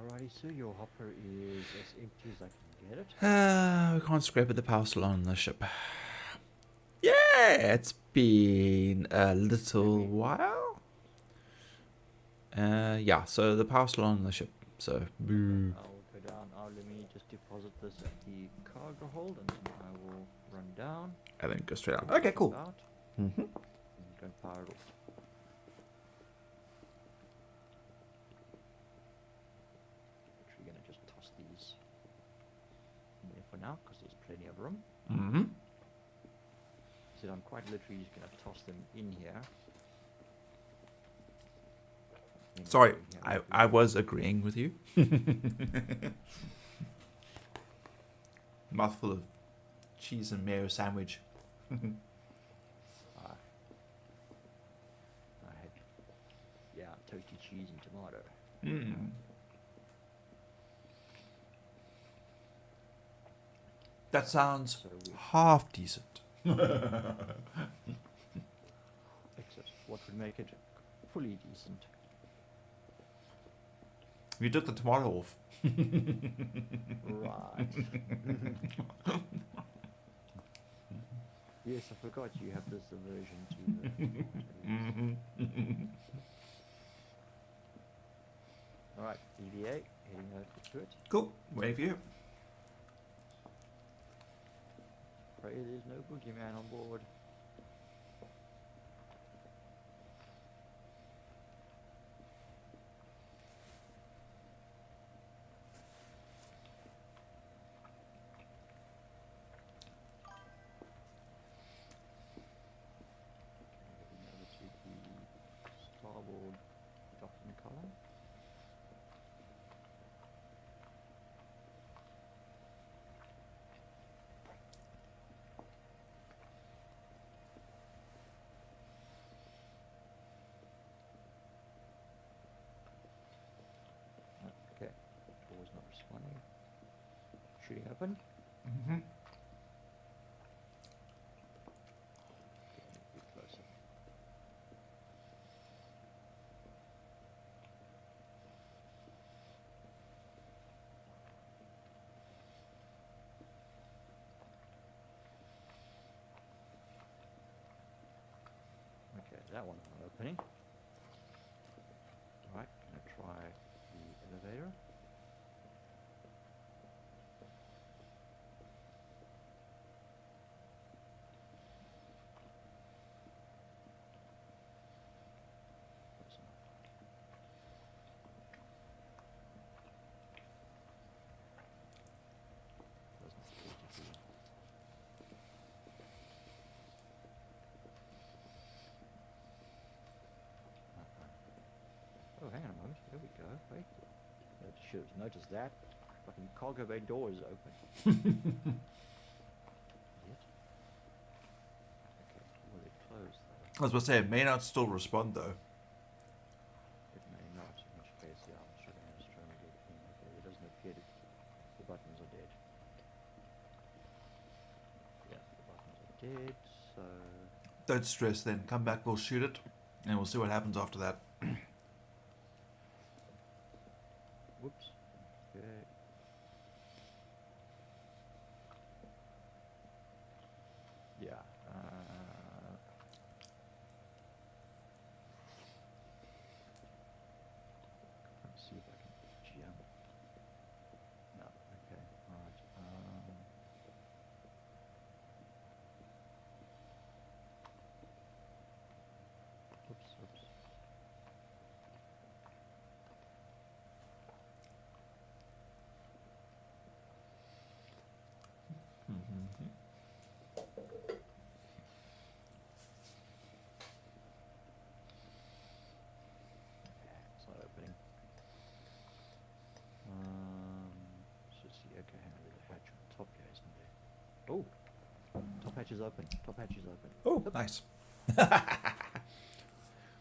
Alrighty, so your hopper is as empty as I can get it. We can't scrape at the power salon on the ship. Yeah, it's been a little while. Yeah, so the power salon on the ship. So, boo. I'll go down. Let me just deposit this at the cargo hold, and then I will run down. And then go straight out. pull Okay, the cool. ship Out, Mm-hmm. and go and power it off. Actually, gonna just toss these in there for now, because there's plenty of room. Mm-hmm. So I'm quite literally just gonna toss them in here. Then Sorry, go in here I was agreeing with you. Mouthful of cheese and mayo sandwich. I had, yeah, toasty cheese and tomato. Mm. That sounds So we half decent. exit. What would make it fully decent? You took the tomato off. Right. Yes, I forgot you have this aversion to the tomatoes. Alright, EVA, heading over to it. Cool. Wait for you. Pray there's no boogeyman on board. Heading over to the starboard docking column. Okay, door's not responding. Shooting open. Mm-hmm. Getting a bit closer. Okay, that one's not opening. Alright, gonna try the elevator. Close enough. Doesn't appear to be. Oh, hang on a moment. There we go. Wait. I should have noticed that. Fucking cargo bay door is open. Yet. Okay, will it close though? I was about to say, it may not still respond though. It may not, in which case, yeah, I'm sure I'm just trying to get in. Okay, it doesn't appear to. The buttons are dead. Yeah, the buttons are dead, so. Don't stress then. Come back, we'll shoot it. And we'll see what happens after that. Whoops. Okay. Yeah. Let's see if I can jump. No. Okay. Alright. Oops. Oops. It's not opening. Let's see. Okay, hang on. There's a hatch on top here, isn't there? Oh, top hatch is open. Top hatch is open. Oh, nice.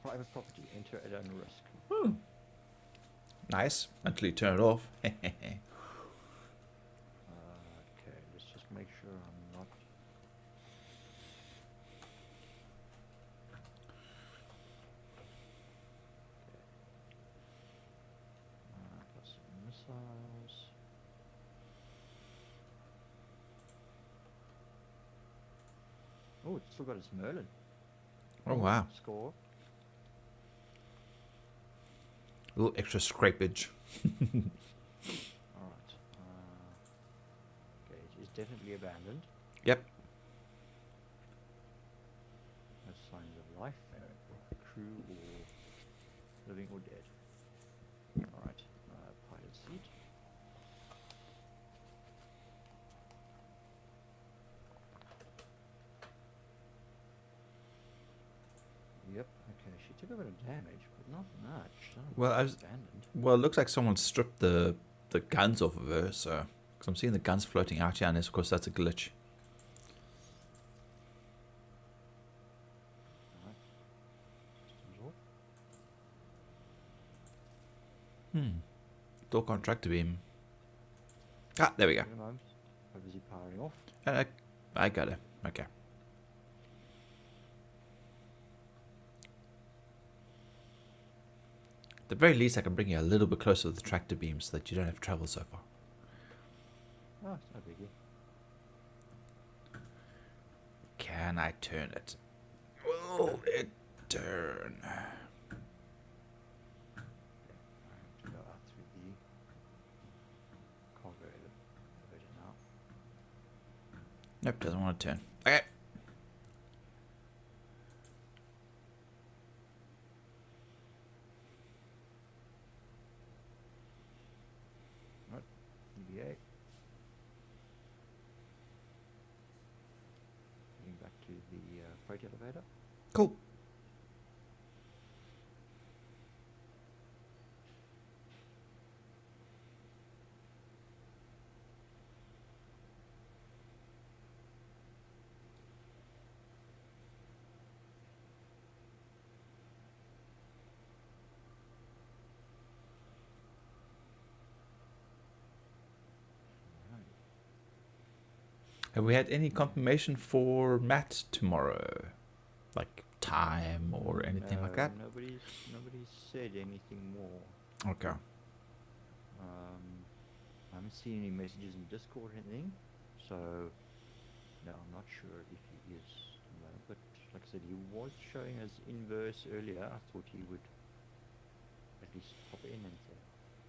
Private property. Enter at own risk. Nice. Until you turn it off. Okay, let's just make sure I'm not. Okay. Plus Oh, it's still got its Merlin. Oh, wow. Score. A little extra scrapage. Alright. Okay, it is definitely abandoned. Yep. No signs of life, crew, or living or dead. Alright, pilot seat. Yep, okay, she took a bit of damage, but not much. Well, Abandoned. it looks like someone stripped the guns off of her, so... Because I'm seeing the guns floating out here, and of course that's a glitch. Alright. Systems off. Door contractor beam. Ah, there we go. Wait a moment. How is he powering off? I got it. Okay. At the very least, I can bring you a little bit closer to the tractor beam so that you don't have to travel so far. Oh, it's no biggie. Can I turn it? Will it turn? To go out through the cargo elevator now. Nope, doesn't want to turn. Okay. Right, EVA. Getting back to the freight elevator. Cool. Right. Have we had any confirmation for Matt tomorrow? Like time or anything like that? Nobody's said anything more. Okay. I haven't seen any messages in Discord or anything, so no, I'm not sure if he is. But like I said, he was showing us inverse earlier. I thought he would at least pop in and say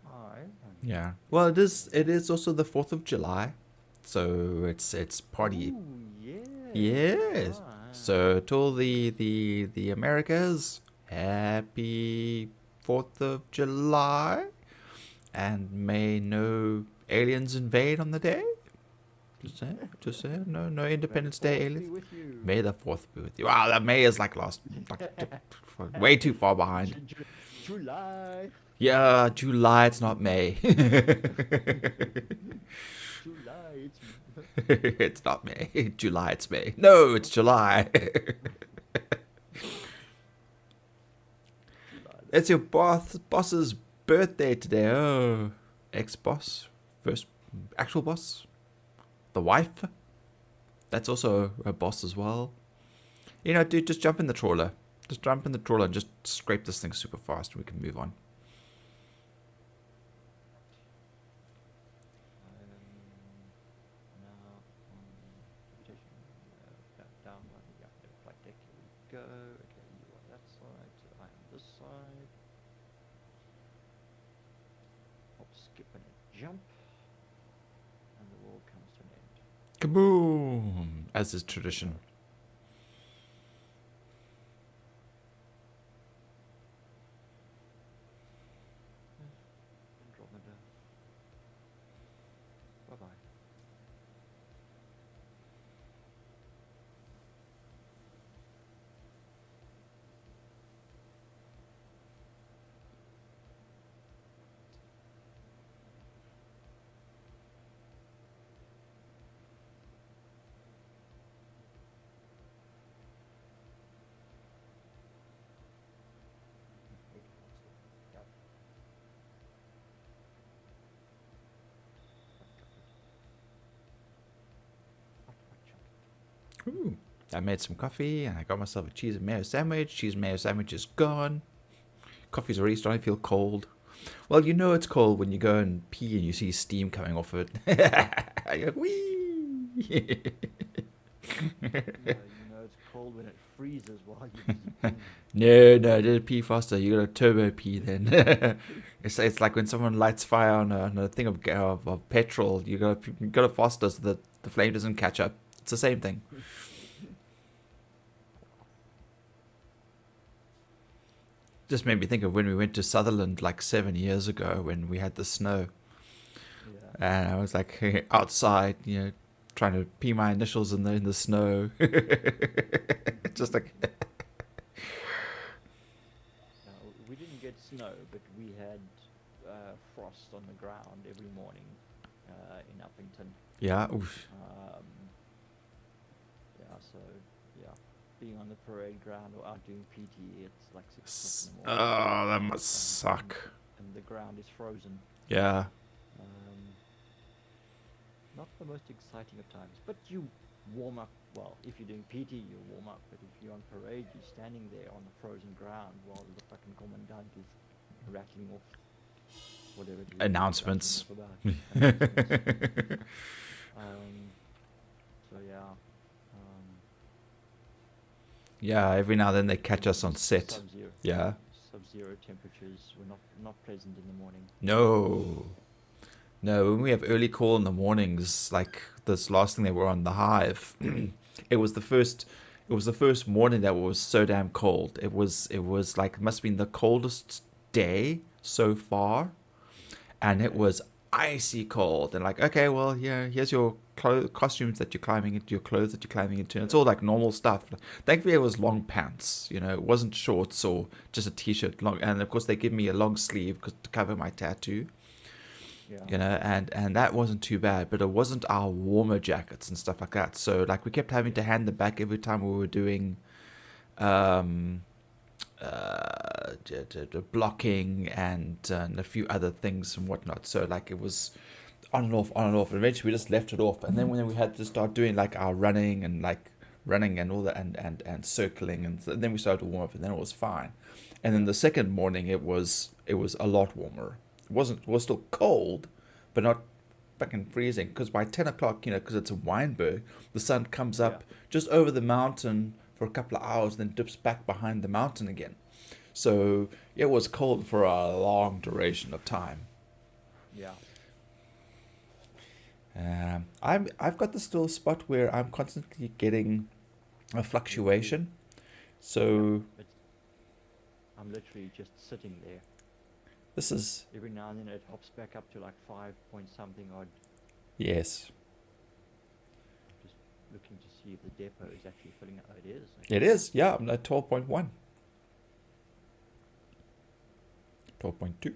hi. Yeah. Well, it is also the 4th of July. So it's party. Ooh, yeah. Yes. Right. So to all the Americas, happy 4th of July. And may no aliens invade on the day. Just say, no Independence Day aliens. With you. May the 4th be with you. Wow, that May is like way too far behind. July. Yeah, July, it's not May. July. It's not May. July, it's May. No, it's July. It's your boss's birthday today. Oh, ex-boss. First actual boss. The wife. That's also a boss as well. You know, dude, just jump in the trawler. Just jump in the trawler and just scrape this thing super fast and we can move on. Now on invitation, down one, yeah, flight deck, here we go. Okay, you on that side, so I on this side. Hop, skip and a jump. And the world comes to an end. Kaboom! As is tradition. Andromeda. Bye-bye. Ooh. I made some coffee and I got myself a cheese and mayo sandwich. Cheese and mayo sandwich is gone. Coffee's already starting to feel cold. Well, you know it's cold when you go and pee and you see steam coming off of it. You're like, whee! Yeah, you know it's cold when it freezes while you're busy peeing. No, do pee faster. You got a turbo pee then. It's like when someone lights fire on a thing of petrol. You gotta faster so that the flame doesn't catch up. It's the same thing. Just made me think of when we went to Sutherland like 7 years ago when we had the snow, Yeah. and I was like outside, trying to pee my initials in the snow, just like. We didn't get snow, but we had frost on the ground every morning in Uppington. Yeah. Oof. So being on the parade ground or out doing PT, it's like 6 o'clock in the morning. Oh, that must suck. And the ground is frozen. Yeah. Not the most exciting of times, but you warm up. Well, if you're doing PT, you warm up, but if you're on parade, you're standing there on the frozen ground while the fucking commandant is rattling off whatever it is. Announcements. Announcements. So yeah. Yeah, every now and then they catch us on set. Sub-zero. Yeah. Sub-zero temperatures were not pleasant in the morning. No, when we have early call in the mornings, like this last thing they were on the Hive, it was the first morning that was so damn cold. It was like, it must have been the coldest day so far, and it was icy cold. And like, okay, well, yeah, here's your costumes that you're climbing into, your clothes that you're climbing into. And it's all like normal stuff. Thankfully, it was long pants. It wasn't shorts or just a t-shirt. Long, and of course, they give me a long sleeve to cover my tattoo. Yeah. And that wasn't too bad, but it wasn't our warmer jackets and stuff like that. So like we kept having to hand them back every time we were doing blocking and a few other things and whatnot. So like it was on and off. And eventually we just left it off. And then when we had to start doing like our running and all that and circling, and then we started to warm up, and then it was fine. And then the second morning it was a lot warmer. It was still cold, but not fucking freezing. Because by 10 o'clock, because it's in Wynberg, the sun comes up just over the mountain for a couple of hours, then dips back behind the mountain again. So it was cold for a long duration of time. Yeah. I've got this little spot where I'm constantly getting a fluctuation. So I'm literally just sitting there. this is, Every now and then it hops back up to like 5 point something odd. yes, Just looking to see if the depot is actually filling up. Oh, it is. Okay. it is. Yeah, I'm at 12.1. 12.2. I think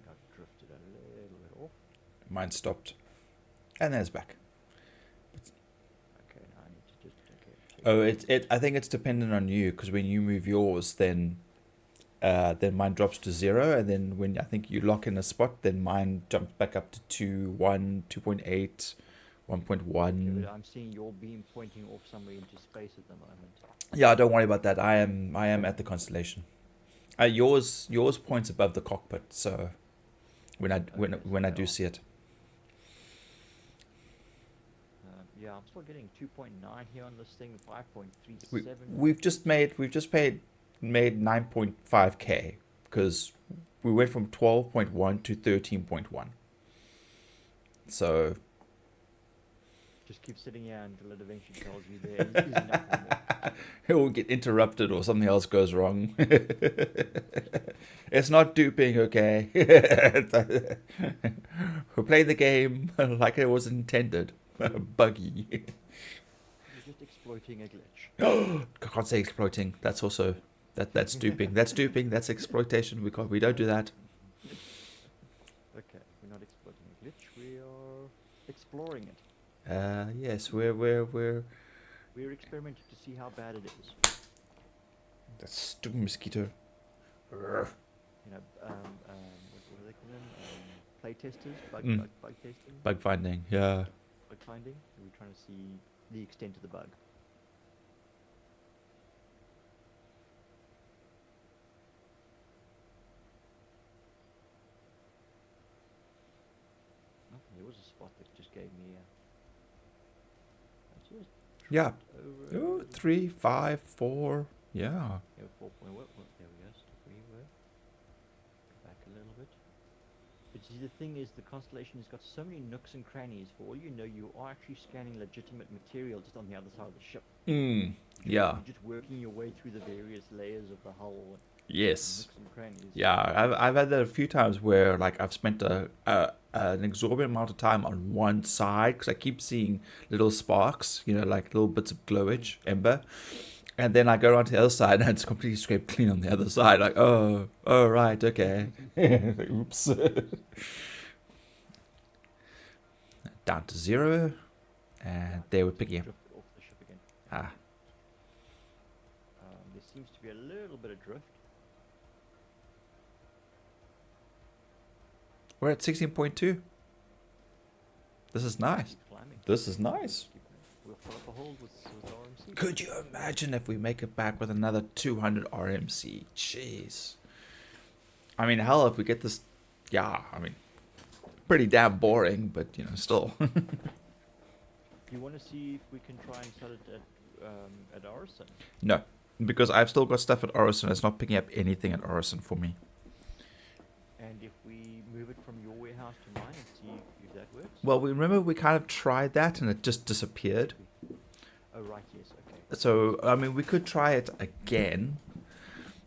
I've drifted a little bit off. Mine stopped. And then it's back. Okay, now I need to just I think it's dependent on you, because when you move yours, then mine drops to 0, and then when I think you lock in a spot, then mine jumps back up to 2.1, 2.8, 1.1. but I'm seeing your beam pointing off somewhere into space at the moment. Yeah, don't worry about that. I am at the constellation. Yours points above the cockpit, so when I do see it. Yeah, I'm still getting 2.9 here on this thing, 5.37. We've just made 9.5k, because we went from 12.1 to 13.1. So Just keep sitting here until it eventually tells you there is enough or more. it will get interrupted or something else goes wrong. It's not duping, okay? We play the game like it was intended. Buggy. You're just exploiting a glitch. I can't say exploiting. That's also that's duping. That's duping. That's exploitation. We don't do that. Okay, we're not exploiting a glitch. We are exploring it. Yes, we're We're experimenting to see how bad it is. that stupid mosquito. What do they call them? Play testers, bug testing, Bug finding. Yeah. bug finding. We're trying to see the extent of the bug. Oh, there was a spot that just gave me a... Yeah. over. Ooh, 3, 5, 4. Yeah. Yeah, 4 point. There we go. Stop where you were. Go back a little bit. But see, the thing is, the constellation has got so many nooks and crannies. For all you know, you are actually scanning legitimate material just on the other side of the ship. Yeah. You're just working your way through the various layers of the hull. Yes. Nooks and crannies. Yeah, I've had that a few times where like I've spent an exorbitant amount of time on one side because I keep seeing little sparks, like little bits of glowage, ember, and then I go around to the other side and it's completely scraped clean on the other side. Like, oh right, okay, oops. Down to 0, and they were picking up. Drifted off the ship again. Ah, There seems to be a little bit of drift. we're at 16.2. This is nice. Keep climbing. This is nice. We'll fill up a hole with RMC. Could you imagine if we make it back with another 200 RMC? Jeez. I mean, hell, if we get this... Yeah, I mean, pretty damn boring, but, still. You want to see if we can try and sell it at Orison? No, because I've still got stuff at Orison. It's not picking up anything at Orison for me. And if we move it from your warehouse to mine and see if that works? Well, remember we kind of tried that and it just disappeared. Oh, right, yes, okay. So, I mean, we could try it again,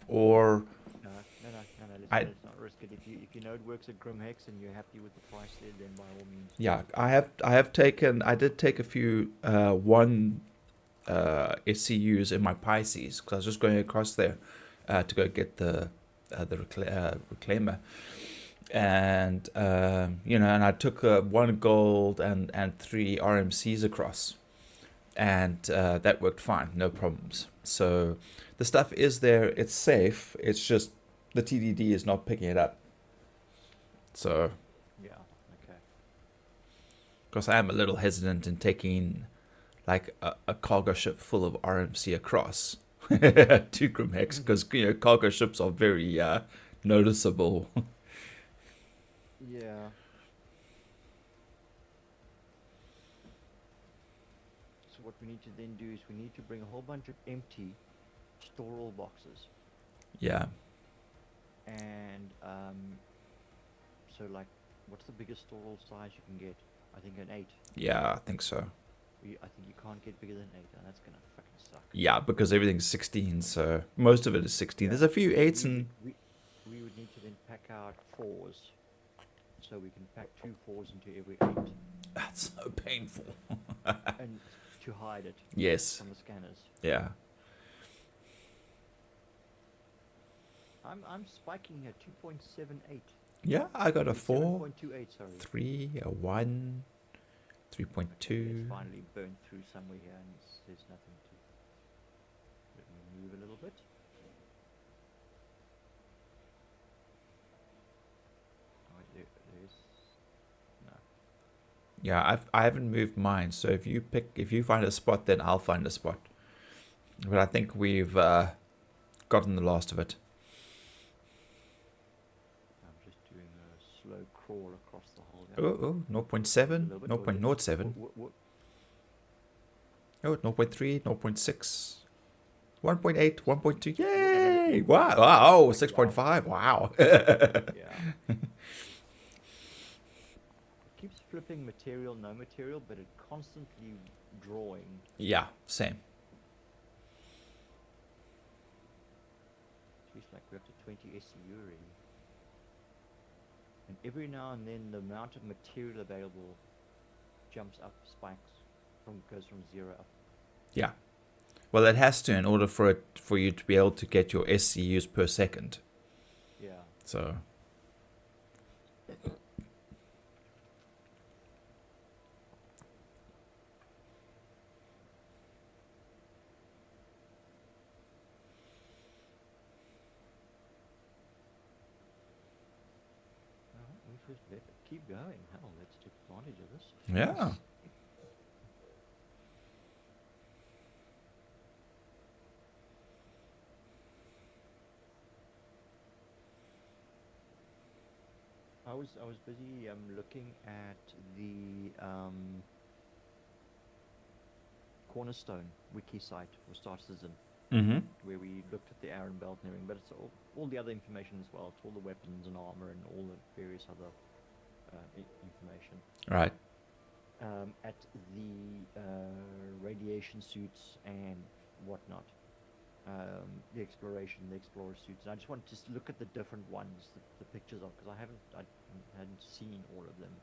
or... No, let's not risk it. If you know it works at Grimhex and you're happy with the price there, then by all means. Yeah, I did take a few SCUs in my Pisces because I was just going across there to go get the reclaimer, and and I took 1 gold and 3 RMCs across, and that worked fine, no problems. So the stuff is there, it's safe. It's just the TDD is not picking it up. So. Yeah, okay. Because I am a little hesitant in taking like a cargo ship full of RMC across to Grimhex, because cargo ships are very noticeable. Yeah. So what we need to then do is we need to bring a whole bunch of empty store-all boxes. Yeah. And so like, what's the biggest store-all size you can get? I think an 8. Yeah, I think so. I think you can't get bigger than 8, and that's gonna fucking suck. Yeah, because everything's 16, so most of it is 16. There's a few 8s and... We would need to then pack out 4s. So we can pack 2 4s into every 8. That's so painful. And to hide it Yes. from the scanners. Yeah. I'm spiking here 2.78. Yeah, I got a 4, 7.28, sorry. 3, a 1, 3.2. It's finally burned through somewhere here and there's nothing to... Let me move a little bit. Oh, there's... No. Yeah, I haven't moved mine, so if you find a spot, then I'll find a spot. But I think we've gotten the last of it. I'm just doing a slow crawl across the whole... Oh, 0.7, 0.07. Oh, 0.3, 0.6, 1.8, 1.2. Yay! Wow! Oh, 6.5. Wow. Yeah. Keeps flipping material, no material, but it constantly drawing. Yeah, same. Feels like we're up to 20 SCU already. And every now and then the amount of material available jumps up, spikes, goes from 0 up. Yeah. Well, it has to in order for you to be able to get your SCUs per second. Yeah. So. We should keep going. Hell, let's take advantage of this. Yeah. I was busy looking at the Cornerstone wiki site for Star Citizen, Mm-hmm. where we looked at the Aaron belt and everything, but it's all the other information as well. It's all the weapons and armor and all the various other information. Right. At the radiation suits and whatnot, the explorer suits. And I just wanted to look at the different ones, the pictures of, because I hadn't seen all of them.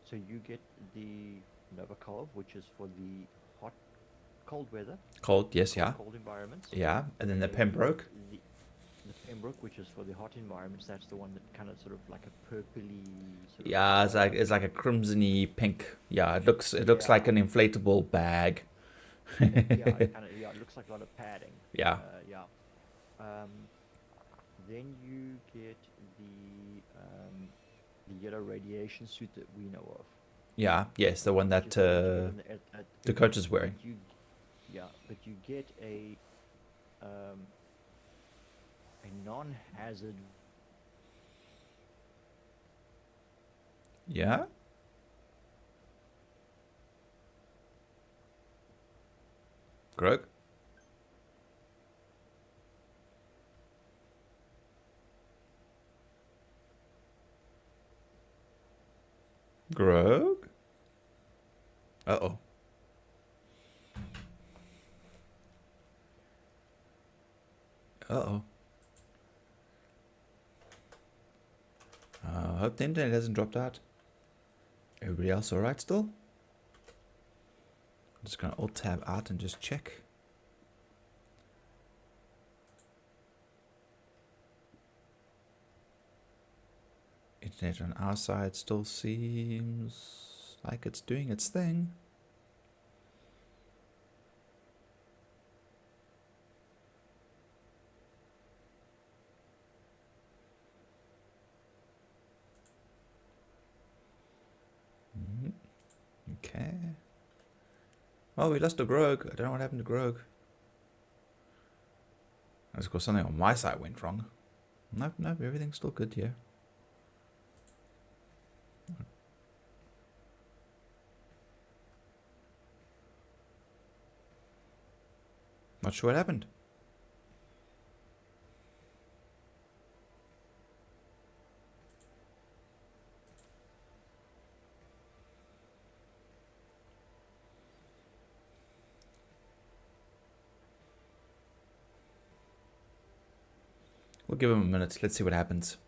So you get the Novikov, which is for the cold weather, Cold, yes, yeah. cold environments. Yeah, and then the Then Pembroke. The Pembroke, which is for the hot environments. That's the one that kind of sort of like a purpley. Yeah, it's like a crimsony pink. Yeah, it looks like Yeah. an inflatable bag. It looks like a lot of padding. Yeah. Then you get the yellow radiation suit that we know of. Yeah, yes, the one that which is the one you get at Dakota's wearing. But you get a non-hazard. Yeah. Greg? Grog? Uh-oh. Uh-oh. I hope the internet hasn't dropped out. Everybody else alright still? I'm just gonna alt-tab out and just check. Internet on our side still seems like it's doing its thing. Okay. Well, we lost a Grog. I don't know what happened to Grog. Of course, something on my side went wrong. Nope, everything's still good here. Not sure what happened. We'll give him a minute. Let's see what happens.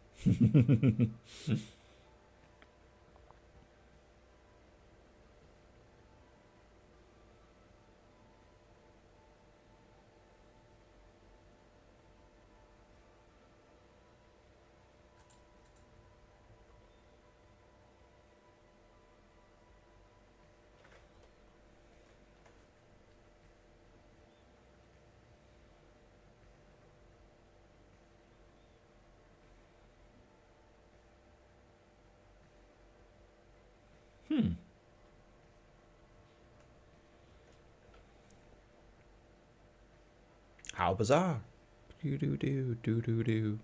How bizarre. Do.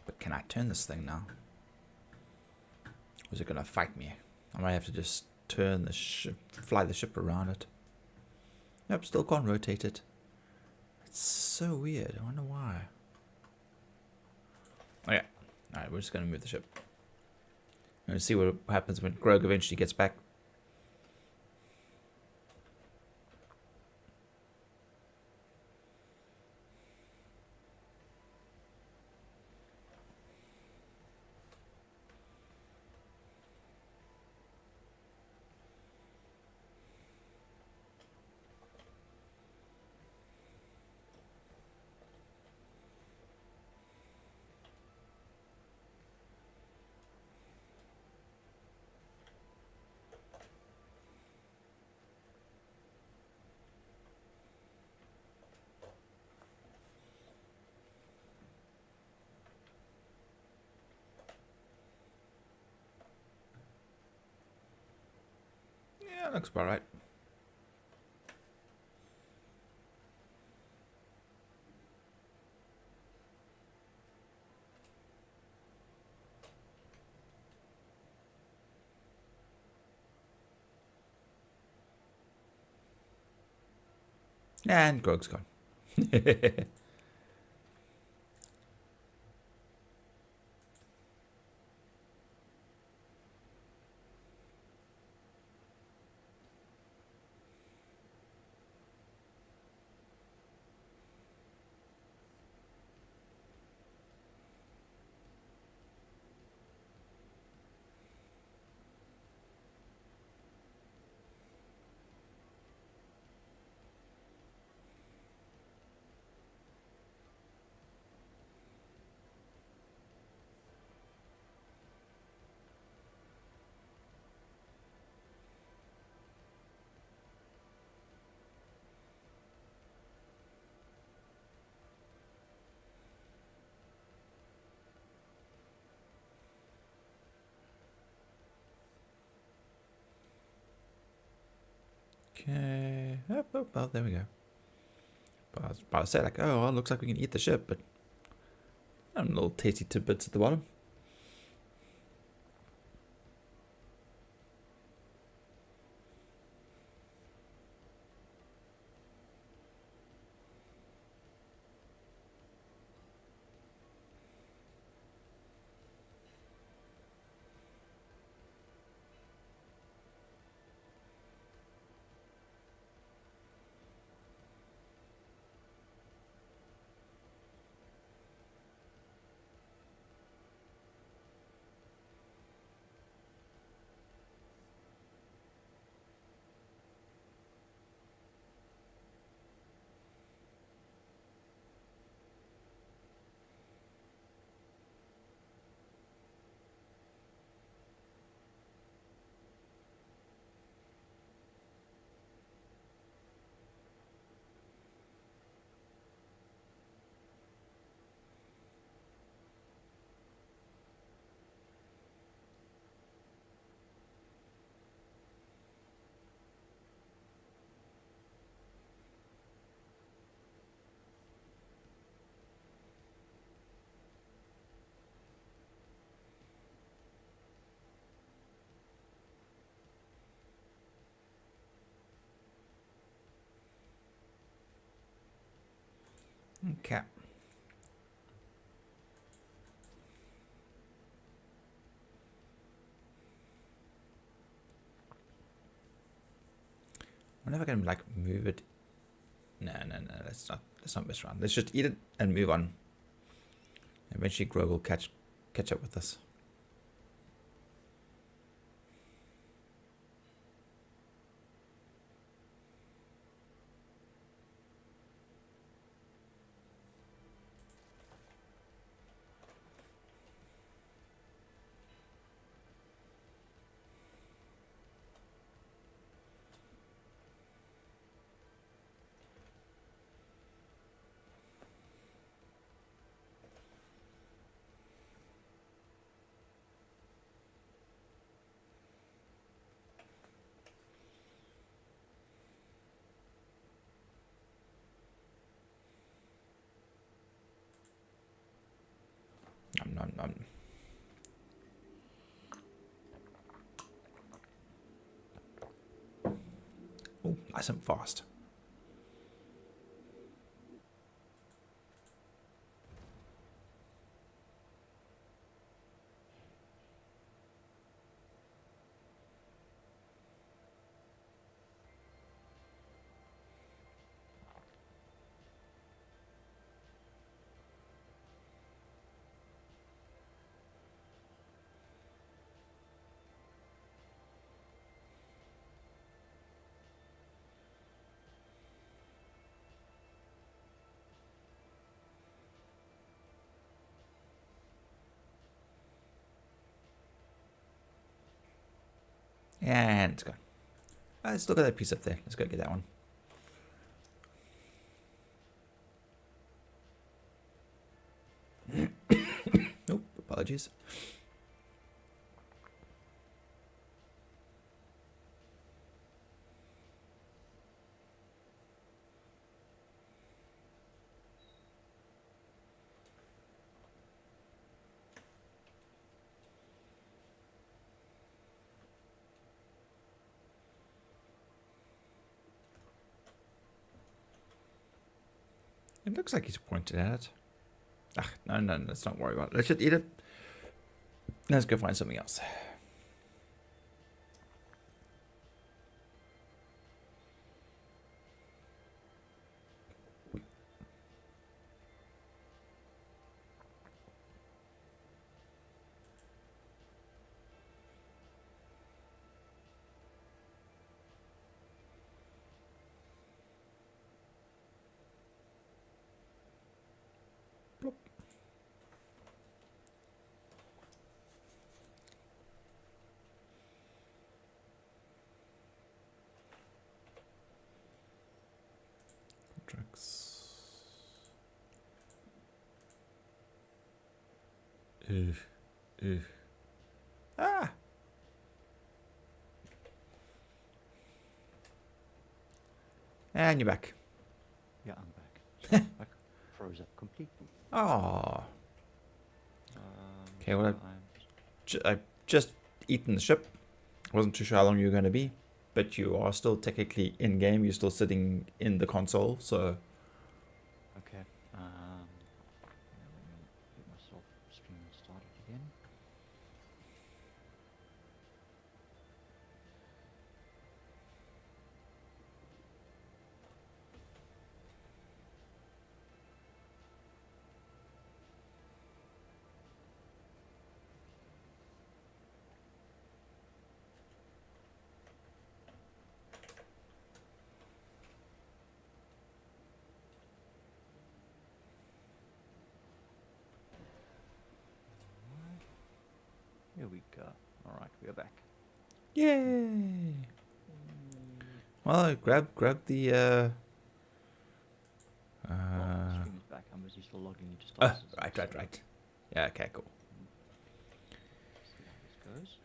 But can I turn this thing now? Or is it gonna fight me? I might have to just turn the ship, fly the ship around it. Nope, still can't rotate it. It's so weird. I wonder why. Oh yeah. Alright, we're just gonna move the ship. I'm gonna see what happens when Grog eventually gets back. looks about right. And Grog's gone. Okay. Oh, there we go. But I was about to say, like, oh, well, looks like we can eat the ship, but little tasty tidbits at the bottom. Okay. I wonder if I can like move it. No. Let's not mess around. Let's just eat it and move on. Eventually, Grog will catch up with us. Nom. Oh, nice and fast. And it's gone. Let's look at that piece up there. Let's go get that one. Oh, apologies. It looks like he's pointed at it. Ah, no, let's not worry about it. Let's just eat it. Let's go find something else. Contracts. Ah! And you're back. Yeah, I'm back. So I froze up completely. Oh. Okay, well, so I've just eaten the ship. Wasn't too sure how long you were going to be, but you are still technically in game. You're still sitting in the console, so. okay. Let me get myself stream started again. Here we go. All right, we are back. Yay! Well, grab the. The stream is back. I'm busy still logging into stars. Right. Yeah, okay, cool. See how this goes.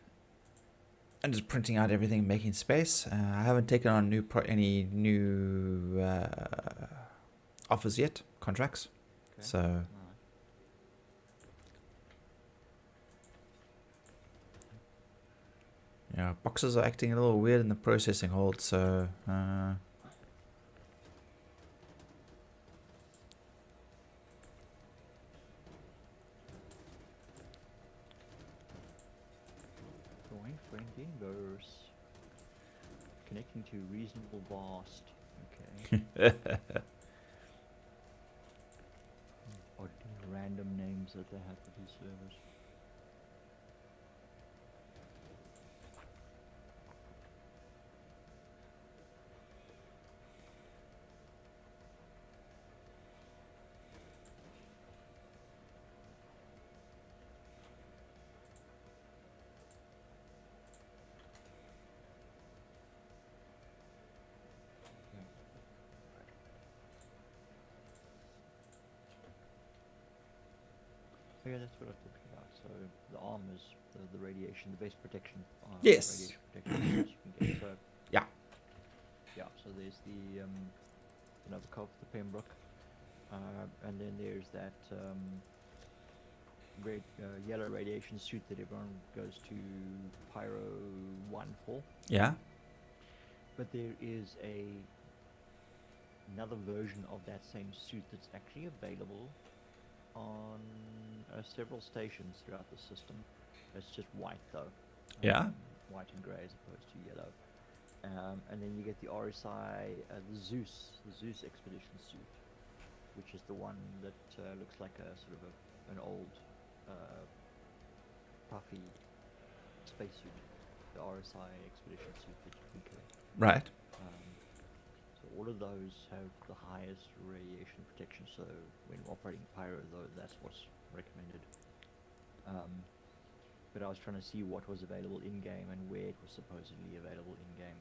I'm just printing out everything, making space. I haven't taken on any new offers yet, contracts. Okay. So. All right. Yeah, boxes are acting a little weird in the processing hold, so Going friendly inverse. Connecting to reasonable vast. Okay. Oddly random names that they have for these servers. Oh yeah, that's what I was talking about. So the arm is the radiation, the base protection. Yes. Radiation protection that you can get. So yeah. yeah. So there's the the Cove, the Pembroke, and then there's that yellow radiation suit that everyone goes to Pyro 1 for. Yeah. But there is another version of that same suit that's actually available on several stations throughout the system. It's just white though. Yeah. White and grey as opposed to yellow. And then you get the RSI, the Zeus expedition suit, which is the one that looks like a sort of an old puffy spacesuit. The RSI expedition suit that you can collect. Right. So all of those have the highest radiation protection. So when operating Pyro, though, that's what's recommended. But I was trying to see what was available in game and where it was supposedly available in game.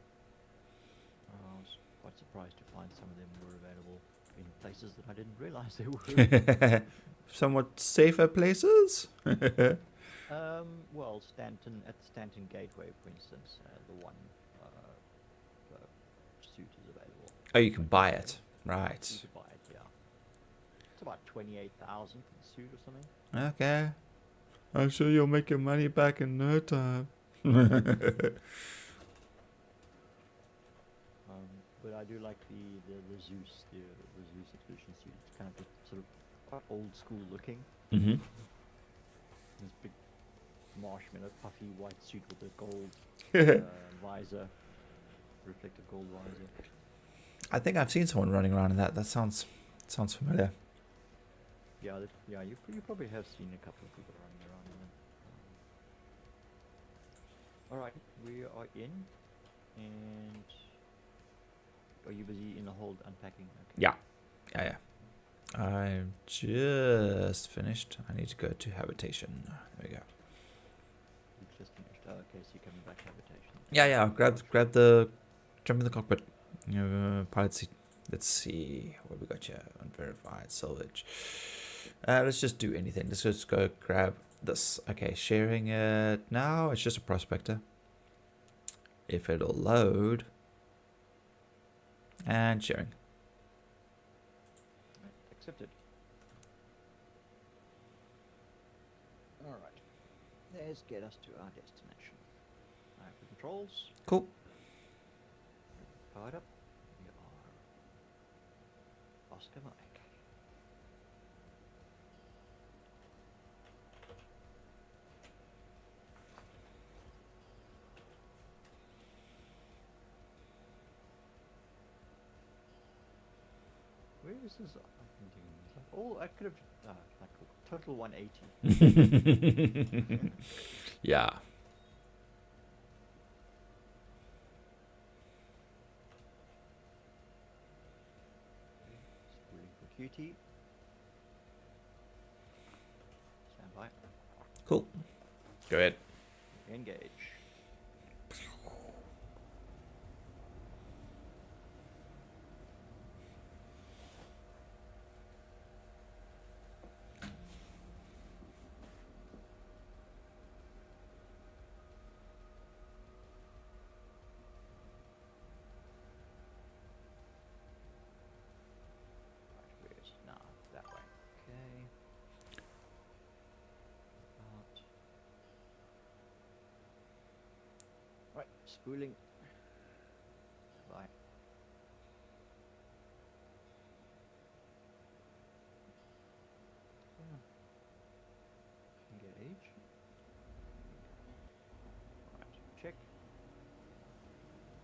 I was quite surprised to find some of them were available in places that I didn't realize they were. Somewhat safer places. Well, Stanton at the Stanton Gateway, for instance, the one suit is available. Oh, you can buy it, right? You could buy it, yeah. It's about 28,000 for the suit or something. Okay. I'm sure you'll make your money back in no time. But I do like the Zeus expedition suit. It's kind of sort of quite old school looking. Mm-hmm. This big marshmallow puffy white suit with a gold visor, reflective gold visor. I think I've seen someone running around in that. That sounds familiar. Yeah, you probably have seen a couple of people running around in them. All right, we are in, and are you busy in the hold unpacking? Okay. Yeah. I'm just finished. I need to go to habitation. There we go. You just finished. Oh, okay, so you're coming back to habitation. Yeah. Grab the jump in the cockpit. Pilot seat. Let's see what we got here. Unverified salvage. Let's just do anything. Let's just go grab this. Okay, sharing it now. It's just a prospector. If it'll load. And sharing. Right, accepted. All right. Let's get us to our destination. I have the controls. Cool. Powered up. We are Oscar Mike. Where is this? I've been doing this. Like, oh, I could have like total 180. Yeah. Spooling for QT. Stand by. Cool. Go ahead. Engage. Nah, that way. Okay. Right, spooling. Bye. Engage. Right, check.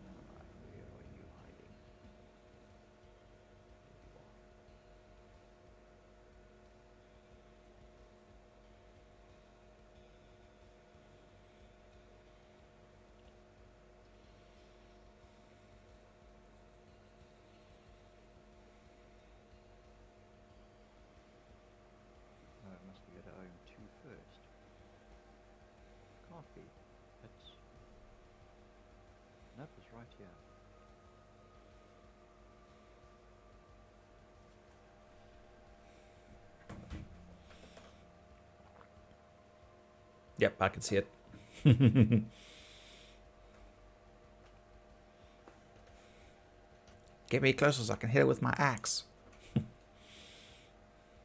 Alright, where are you hiding? Oh, it must be at IM2 first. Can't be. That's... Nope, it's right here. Yep, I can see it. Get me closer so I can hit it with my axe.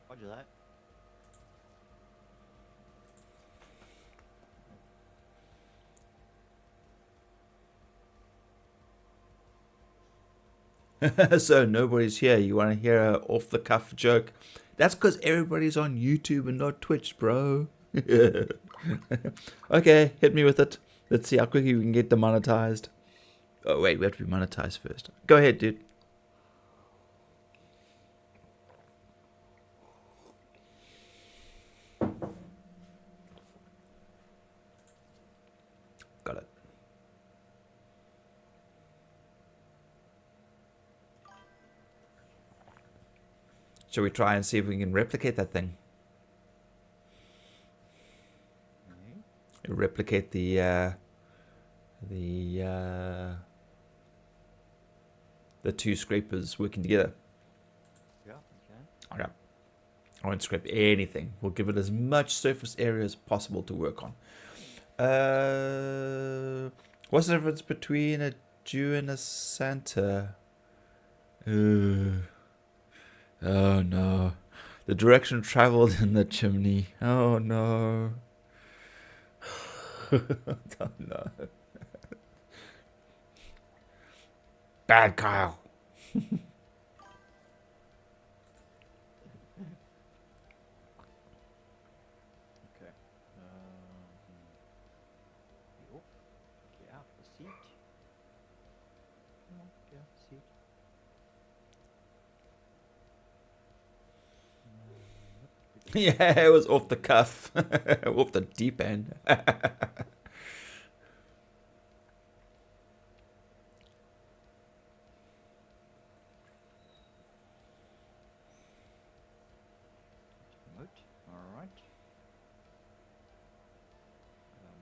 Roger that. So nobody's here. You want to hear an off-the-cuff joke? That's because everybody's on YouTube and not Twitch, bro. Okay, hit me with it. Let's see how quickly we can get demonetized. Oh, wait, we have to be monetized first. Go ahead, dude. Got it. Shall we try and see if we can replicate that thing? Replicate the two scrapers working together. Yeah, okay. Okay. I won't scrape anything. We'll give it as much surface area as possible to work on. What's the difference between a Jew and a Santa? Oh no. The direction traveled in the chimney. Oh no. Oh no. Bad Kyle. seat. Oh, yeah, seat. Nope, we got Yeah, it was off the cuff. Off the deep end. remote. Alright.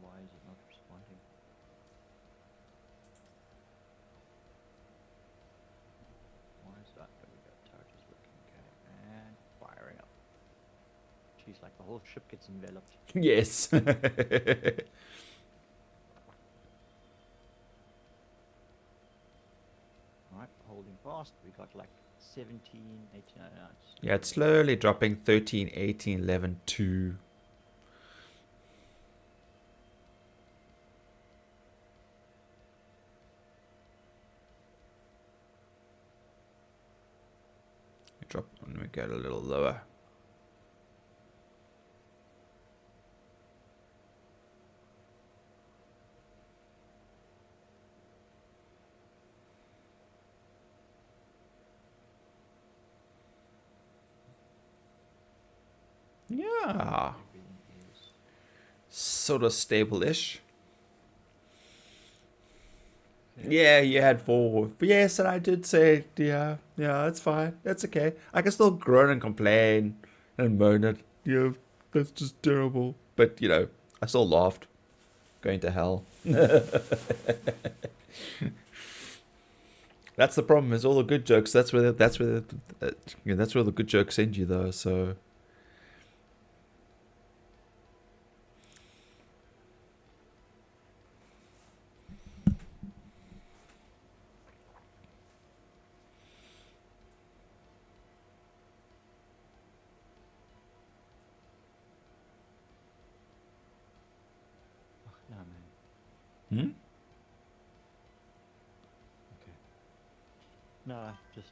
Why is it not responding? Why is that? There we go. Turret is working. Okay. And firing up. Jeez, like the whole ship gets enveloped. Yes. Alright, holding fast. We got like 17, 18, Yeah, it's slowly dropping 13, 18, 11, 2. Drop and we get a little lower. Yeah, Everything is sort of stable-ish. okay. Yeah, you had 4. But yes, and I did say, yeah, it's fine. That's okay. I can still groan and complain and moan at, that's just terrible. But, I still laughed. Going to hell. That's the problem. Is all the good jokes. That's where the good jokes end you, though. So. Oh, no, man. Hmm? Okay. No, just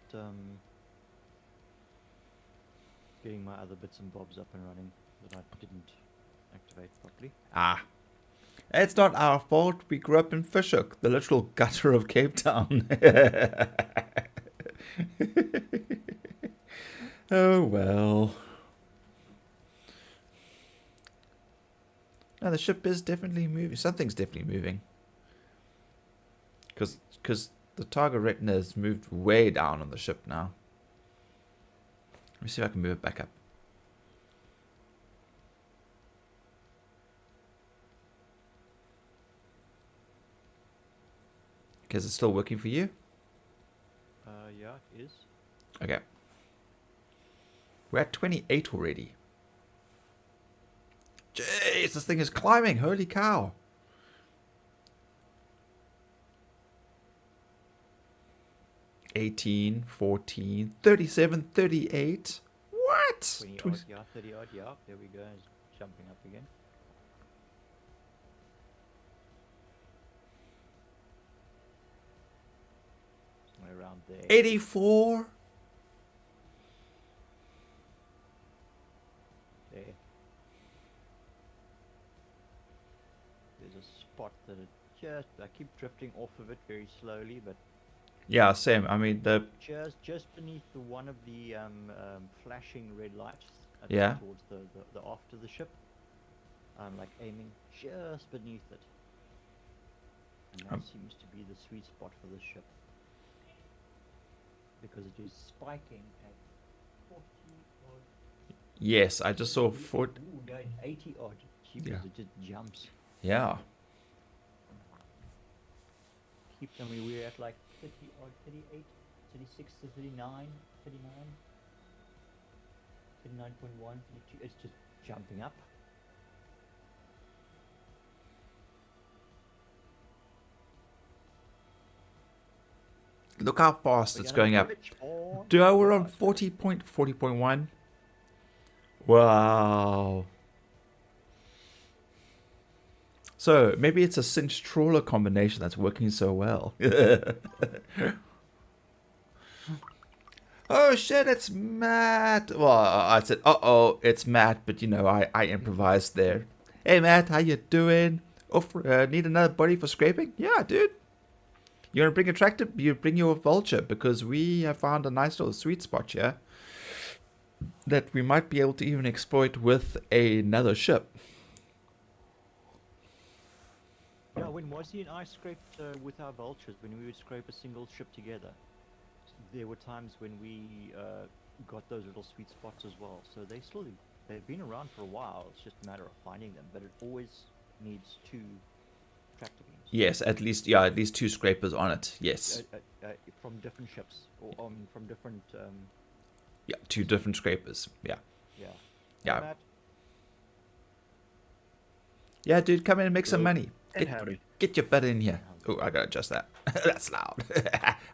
getting my other bits and bobs up and running that I didn't activate properly. Ah. It's not our fault. We grew up in Fishhook, the literal gutter of Cape Town. Oh, well. No, the ship is definitely moving. Something's definitely moving. Because the target retina has moved way down on the ship now. Let me see if I can move it back up. Okay, is it still working for you? Yeah, it is. Okay. We're at 28 already. Jeez, this thing is climbing. Holy cow. $18, $14, $37, $38. What? 20 odd, yeah, 30 odd, yeah. There we go. It's jumping up again. Somewhere around there. 84. There. There's a spot that I keep drifting off of it very slowly, but Yeah, same. I mean, just beneath one of the flashing red lights Yeah. towards the aft of the ship. I'm like aiming just beneath it. And that seems to be the sweet spot for the ship. Because it is spiking at 40 odd. yes, I just saw Ooh, no, 80 odd. Jeepers, Yeah. it just jumps. Yeah. I mean, we're at like 30 odd, 38, 36 to 39, 39, 39.1, 32. It's just jumping up. Look how fast We're it's gonna going up. bridge on. We're on 40.1. Wow. So maybe it's a cinch trawler combination that's working so well. Oh shit, it's Matt. Well, I said, uh-oh, it's Matt, but I improvised there. Hey Matt, how you doing? Need another body for scraping? Yeah, dude. You want to bring a tractor? You bring your vulture, because we have found a nice little sweet spot here that we might be able to even exploit with another ship. Yeah, when Wazzy and I scraped with our vultures, when we would scrape a single ship together, there were times when we got those little sweet spots as well. So they've been around for a while. It's just a matter of finding them, but it always needs 2 tractor beams. Yes, at least 2 scrapers on it. Yes. From different ships, or from different. Yeah, 2 different scrapers. Yeah. Yeah. Yeah. Matt, Yeah, dude, come in and make some Hello. money. And howdy. Get your butt in here. Oh, I gotta adjust that. That's loud.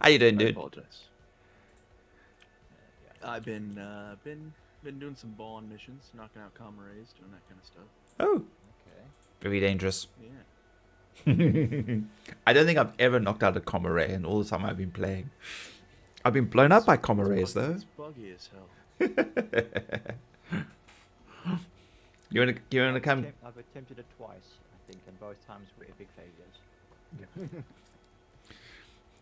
How you doing, I dude? apologize. I've been doing some bond missions, knocking out comrades, doing that kind of stuff. Oh, okay. very dangerous. Yeah. I don't think I've ever knocked out a comrade in all the time I've been playing. I've been blown up by comrades though. It's buggy as hell. You wanna come? I've attempted it twice, I think, and both times were epic failures.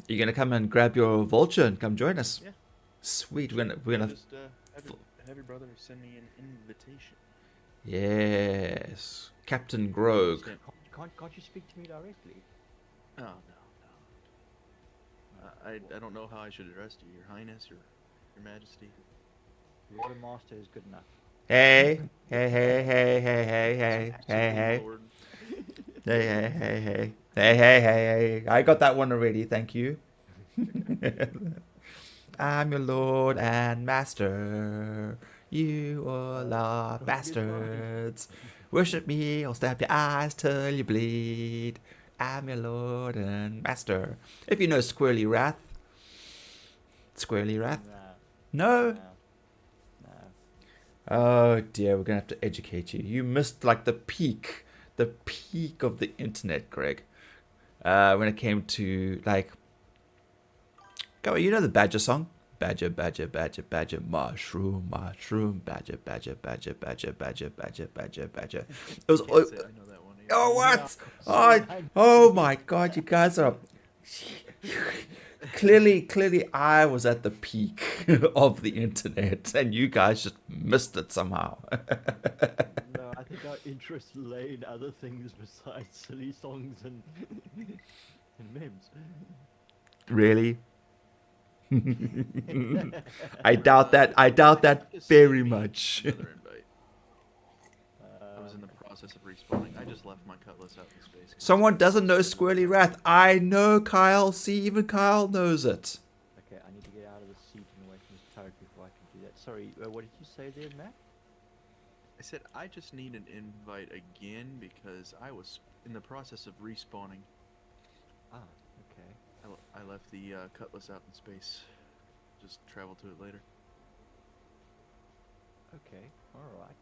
You're gonna come and grab your vulture and come join us. Yeah. Sweet. We're gonna. Just have your brother send me an invitation. Yes, Captain Grogue. Can't you speak to me directly? Oh no. I don't know how I should address you, Your Highness, Your Majesty. Water Master is good enough. Hey. Lord. Hey. I got that one already, thank you. I'm your lord and master. You all are bastards. Worship me, I'll stab your eyes till you bleed. I'm your lord and master. If you know Squirrely Wrath. Squirrely Wrath? No? No. Oh dear, we're gonna have to educate you. You missed like the peak of the internet, Greg. When it came to like, go, you know the Badger song? Badger, badger, badger, badger, mushroom, mushroom, badger, badger, badger, badger, badger, badger, badger, badger. It was. I know that one. Oh what? Oh my God! You guys are. Clearly, I was at the peak of the internet, and you guys just missed it somehow. No, I think our interests lay in other things besides silly songs and memes. Really? I doubt that very much. Another invite. I was in the process of respawning. I just left my cutlass out in space. Someone doesn't know Squirrely Wrath. I know, Kyle. See, even Kyle knows it. Okay, I need to get out of the seat and away from this turret before I can do that. Sorry, what did you say there, Matt? I said I just need an invite again because I was in the process of respawning. Ah, okay. I left the cutlass out in space. Just travel to it later. Okay, alright.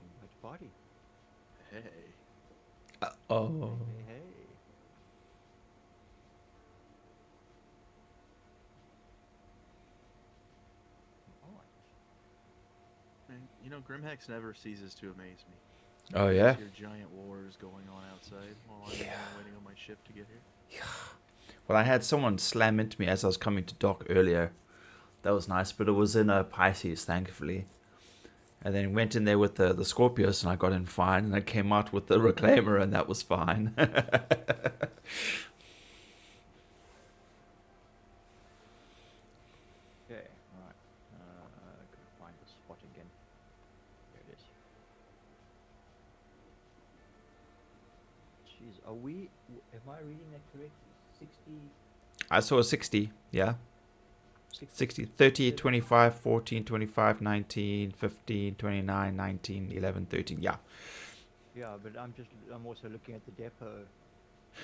Invite party. Hey. Oh. Hey. Alright. Man, you know, Grimhex never ceases to amaze me. Oh yeah. Your giant wars going on outside while I'm waiting on my ship to get here. Well, I had someone slam into me as I was coming to dock earlier. That was nice, but it was in a Pisces, thankfully. And then went in there with the Scorpius, and I got in fine. And I came out with the Reclaimer, and that was fine. Okay, alright. Gotta find the spot again. There it is. Jeez, am I reading that correctly? 60... I saw a 60, yeah. 60, 30, 25, 14, 25, 19, 15, 29, 19, 11, 13, yeah. Yeah, but I'm also looking at the depot.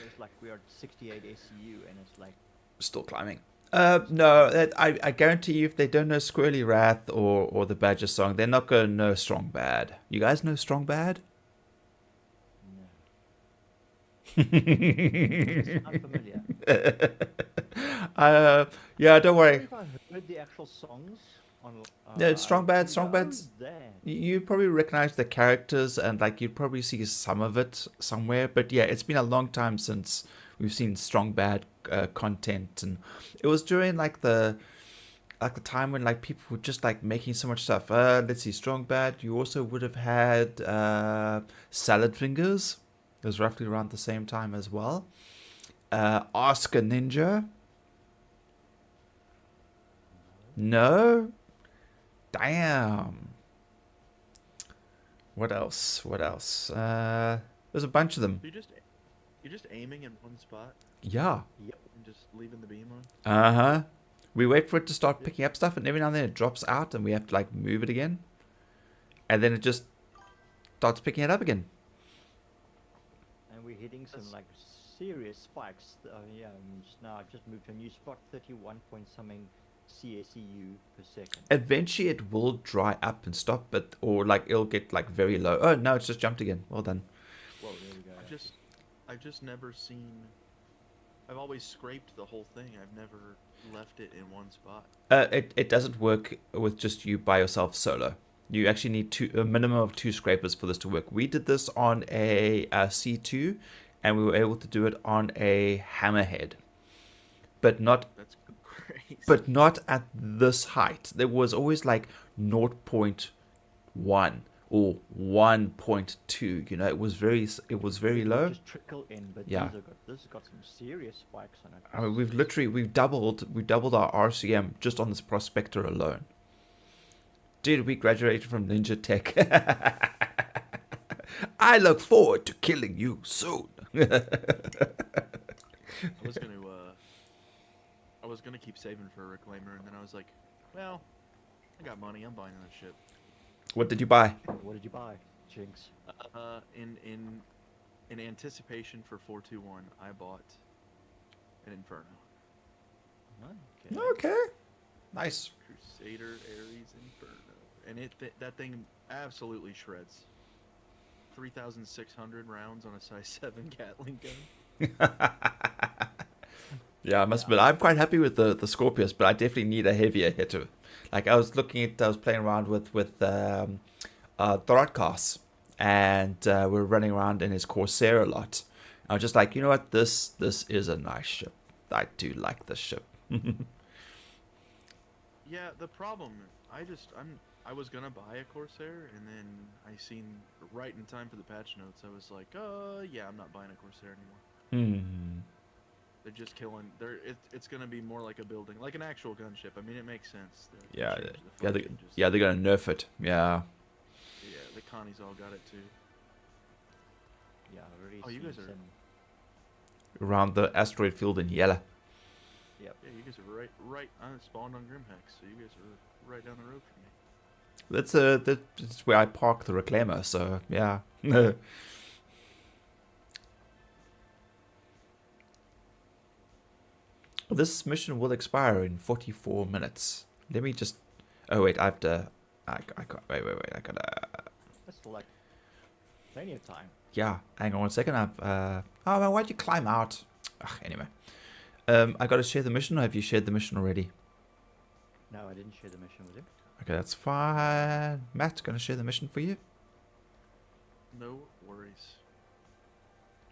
It's like we are at 68 SCU, and it's like... Still climbing. No, I guarantee you if they don't know Squirrely Wrath or the Badger song, they're not going to know Strong Bad. You guys know Strong Bad? No. It's unfamiliar. Yeah, don't worry. Have I heard the actual songs? on. Yeah, I Strong probably go, Bad's. "Oh, there." You probably recognize the characters and like you'd probably see some of it somewhere. But yeah, it's been a long time since we've seen Strong Bad content, and it was during like the time when like people were just like making so much stuff. Let's see, Strong Bad. You also would have had Salad Fingers. It was roughly around the same time as well. Ask a Ninja. No. Damn. What else? What else? There's a bunch of them. You're just aiming in one spot Yeah. Yep. and just leaving the beam on. Uh-huh. We wait for it to start Yep. picking up stuff, and every now and then it drops out, and we have to like move it again, and then it just starts picking it up again. And we're hitting some That's- like serious spikes. Yeah, just now I've just moved to a new spot, 31 point something CSEU per second. Eventually, it will dry up and stop, but or like it'll get like very low. Oh no, it's just jumped again. Well done. Whoa, there we go. I've just never seen. I've always scraped the whole thing. I've never left it in one spot. It doesn't work with just you by yourself solo. You actually need a minimum of 2 scrapers for this to work. We did this on a C2, and we were able to do it on a hammerhead, but not That's crazy. at this height. There was always like 0.1 or 1.2. You know, it was very It low. just trickle in, but Yeah. this has got some serious spikes on it. I mean, we've doubled our RCM just on this prospector alone. Dude, we graduated from Ninja Tech. I look forward to killing you soon. I was gonna keep saving for a reclaimer, and then I was like, well, I got money. I'm buying that ship. What did you buy? What did you buy, Jinx? In anticipation for 421, I bought an Inferno. Okay. Okay. Nice. Crusader Ares Inferno, and that thing absolutely shreds. 3,600 rounds on a size 7 Gatling gun. Yeah, I must admit, I'm quite happy with the Scorpius, but I definitely need a heavier hitter. Like I was playing around with Throdkas, and we're running around in his Corsair a lot. I was just like, you know what, this is a nice ship. I do like this ship. Yeah, the problem, I was gonna buy a Corsair, and then I seen right in time for the patch notes. I was like, yeah, I'm not buying a Corsair anymore. Hmm. They're just killing. It's gonna be more like a building, like an actual gunship. I mean, it makes sense. Yeah, change, yeah, fleet changes. they're gonna nerf it. Yeah. Yeah, the Connie's all got it too. Yeah, I already Oh, you seen guys are- some. Around the asteroid field in Yella. Yep. Yeah, you guys are right. I spawned on Grimhex, so you guys are right down the road from me. That's where I park the reclaimer. So yeah. This mission will expire in 44 minutes. Let me just. Oh wait, I have to. I got. Wait. I gotta. That's for like plenty of time. Yeah, hang on 1 second. Oh man, why'd you climb out? Ugh, anyway. I gotta share the mission, or have you shared the mission already? No, I didn't share the mission with him. Okay, that's fine. Matt's gonna share the mission for you. No worries.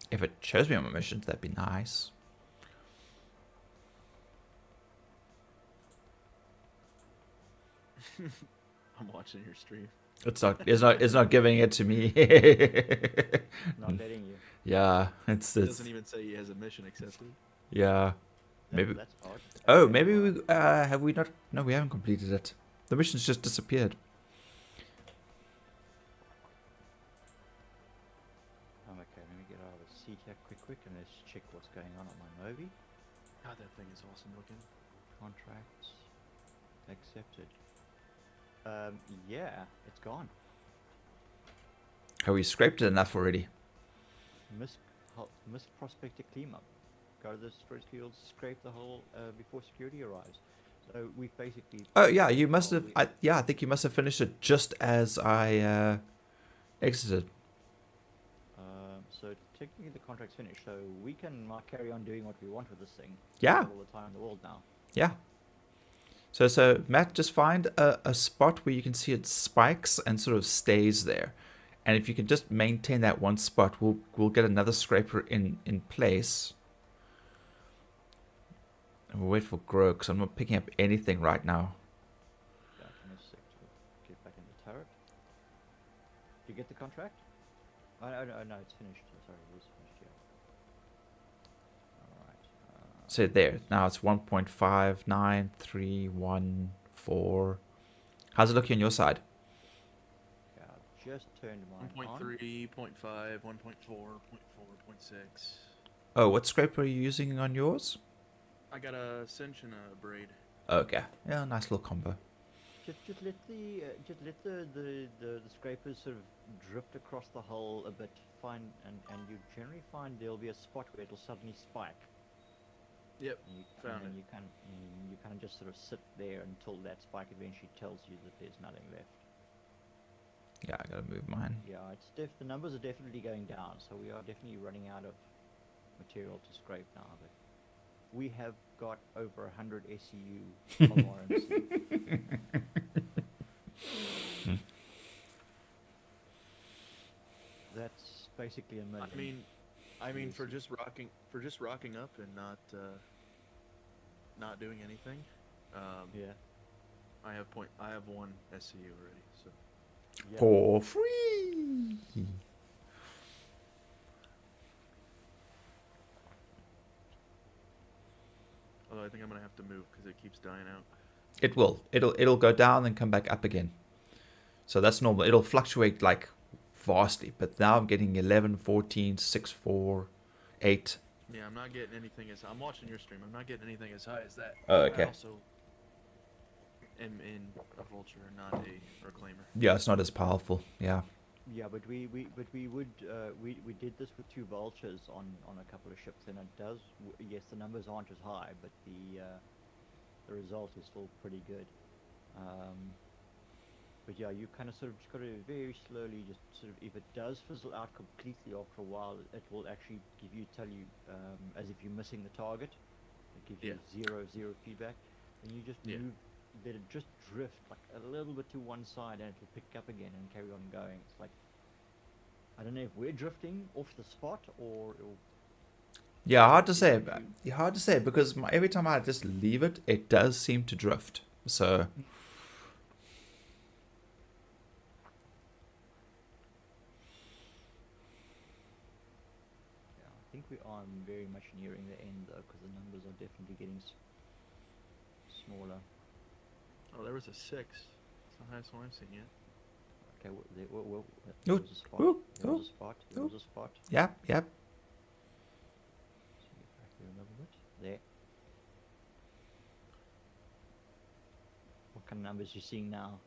If it shows me on my missions, that'd be nice. I'm watching your stream. It's not giving it to me. Not letting you. Yeah, It it's doesn't even say he has a mission accepted. yeah. Maybe. That's odd. Oh, maybe we have we not? No, we haven't completed it. The mission's just disappeared. Okay, let me get out of the seat here quick, and let's check what's going on my Novi. God, that thing is awesome looking. Contracts accepted. Yeah, it's gone. Have we scraped it enough already? Miss prospector cleanup. Go to the storage fields, scrape the whole before security arrives. So we've basically. Oh yeah, you must have. probably- I think you must have finished it just as I exited. So technically the contract's finished, so we can carry on doing what we want with this thing. Yeah. All the time in the world now. Yeah. So Matt, just find a spot where you can see it spikes and sort of stays there. And if you can just maintain that one spot, we'll get another scraper in place. And we'll wait for grow, because I'm not picking up anything right now. Yeah, give me a sec to get back in the turret. Did you get the contract? Oh, no, it's finished. Sorry, it is finished, yeah. Alright. So there, now it's 1.59314. How's it looking on your side? Yeah, I've just turned mine 1.3, 0.5, 1.4, 0.6. Oh, what scraper are you using on yours? I got a cinch and a braid. Okay, yeah, nice little combo. Just let the scrapers sort of drift across the hull a bit, and you generally find there'll be a spot where it'll suddenly spike. Yep, found it. You kind of just sort of sit there until that spike eventually tells you that there's nothing left. Yeah, I gotta move mine. Yeah, the numbers are definitely going down, so we are definitely running out of material to scrape now. But we have got over 100 SEU from RMC. That's basically a million. I mean, for just rocking up and not doing anything. Yeah. I have 1 SCU already, so. Yeah. For free. Although I think I'm gonna have to move because it keeps dying out. It will. It'll go down and come back up again. So that's normal. It'll fluctuate like vastly. But now I'm getting 11, 14, 6, 4, 8. Yeah, I'm not getting anything as. I'm watching your stream. I'm not getting anything as high as that. Oh, I okay. also am in a vulture, not a reclaimer. Yeah, it's not as powerful. Yeah. Yeah, but we did this with 2 vultures on a couple of ships, and it does. Yes, the numbers aren't as high, but the result is still pretty good. But yeah, you kind of sort of just got to very slowly just sort of, if it does fizzle out completely after a while, it will actually tell you as if you're missing the target. It gives you zero feedback, and you just move, let it just drift like a little bit to one side, and it will pick up again and carry on going. It's like, I don't know if we're drifting off the spot or it'll. Yeah, hard to say. Hard to say because every time I just leave it, it does seem to drift. So. I think we are very much nearing the end though, because the numbers are definitely getting smaller. Oh, there was a 6. It's the highest one I've seen yet. Okay, there was a spot. Ooh, There was ooh, a spot. ooh. There was a spot. Yep. So get back there a little bit. There. What kind of numbers you seeing now?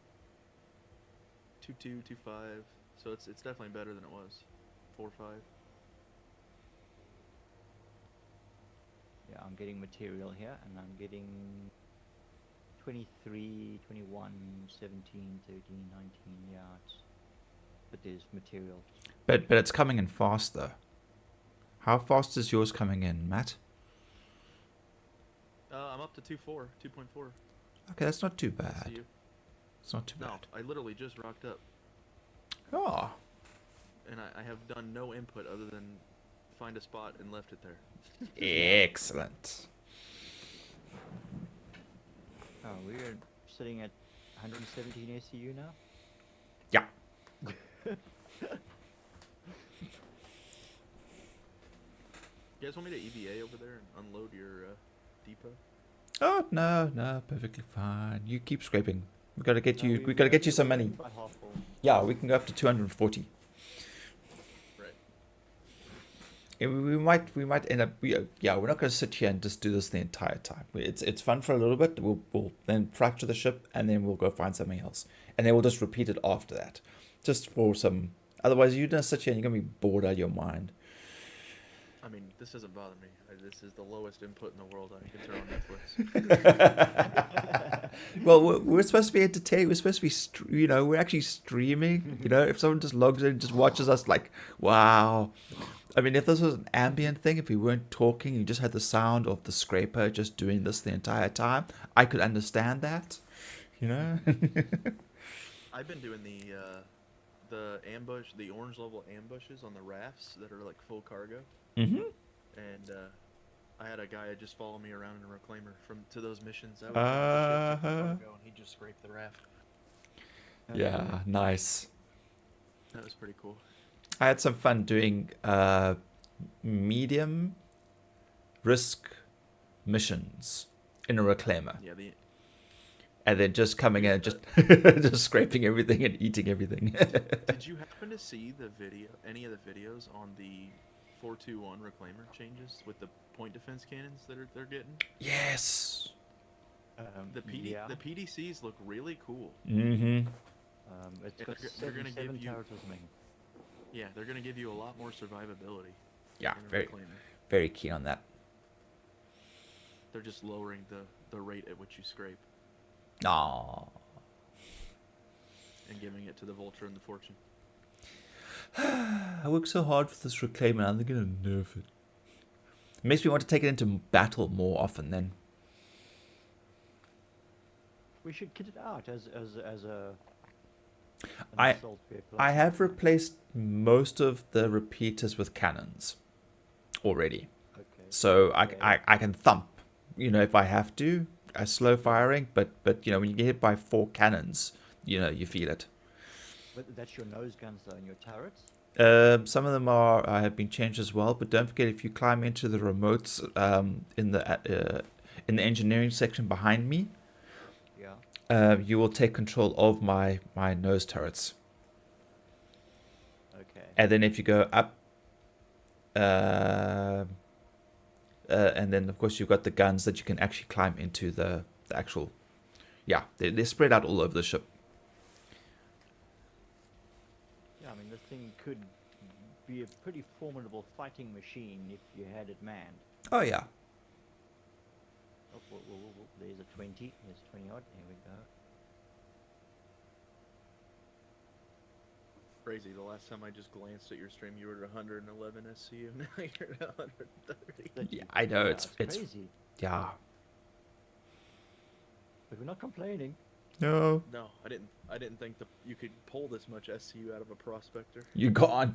2.2, 2.5. So it's definitely better than it was. 4.5. Yeah, I'm getting material here, and I'm getting 23, 21, 17, 13, 19, yeah, but there's material. But it's coming in fast though. How fast is yours coming in, Matt? I'm up to 2.4, 2.4. Okay, that's not too bad. SCU. It's not too No, bad. I literally just rocked up, Oh, and I have done no input other than find a spot and left it there. excellent. Oh, we're sitting at 117 SCU now? Yeah. You guys want me to EVA over there and unload your depot? Oh no, perfectly fine. You keep scraping. We gotta get No, you. We gotta get you some money. About half full. Yeah, we can go up to 240. Right. We might end up. We're not gonna sit here and just do this the entire time. It's fun for a little bit. We'll then fracture the ship and then we'll go find something else, and then we'll just repeat it after that, just for some. Otherwise, you're gonna sit here and you're gonna be bored out of your mind. I mean, this doesn't bother me. This is the lowest input in the world I can turn on Netflix. Well, we're supposed to be entertained. We're supposed to be, we're actually streaming. If someone just logs in and just watches us, like, wow. I mean, if this was an ambient thing, if we weren't talking, you just had the sound of the scraper just doing this the entire time, I could understand that. You know? I've been doing the ambush, the orange level ambushes on the rafts that are like full cargo, Mm-hmm. and I had a guy just follow me around in a reclaimer to those missions. I would come to the ship, check the cargo, and he'd just scrape the raft. Yeah, nice. That was pretty cool. I had some fun doing medium risk missions in a reclaimer. Yeah, And then just coming in and just just scraping everything and eating everything. Did you happen to see any of the videos on the 421 reclaimer changes with the point defense cannons that they're getting? Yes. The PDCs look really cool. Mm-hmm. It's Yeah, got they're gonna give 7 you- turrets or something. Yeah, they're gonna give you a lot more survivability. Yeah, in a very, reclaimer. very keen on that. They're just lowering the rate at which you scrape Aww. and giving it to the Vulture and the Fortune. I work so hard for this reclaimer, and they're gonna nerf it. It makes me want to take it into battle more often then. We should kit it out as a. An I- assault vehicle. I have replaced most of the repeaters with cannons already. Okay. So Okay. I can thump, you know, if I have to, a slow firing, but you know, when you get hit by 4 cannons, you know, you feel it. But that's your nose guns though, and your turrets. Some of them have been changed as well, but don't forget, if you climb into the remotes in the engineering section behind me, Yeah. you will take control of my nose turrets. Okay. And then if you go up, and then of course you've got the guns that you can actually climb into the actual, yeah, they're spread out all over the ship. Yeah, I mean this thing could be a pretty formidable fighting machine if you had it manned. Oh yeah. Oh, whoa, there's a 20. There's 20 odd. Here we go. Crazy. The last time I just glanced at your stream, you were at 111 SCU. Now you're at 130. Yeah, I know, it's crazy. yeah. But we're not complaining. No, No, I didn't think you could pull this much SCU out of a prospector. you can't.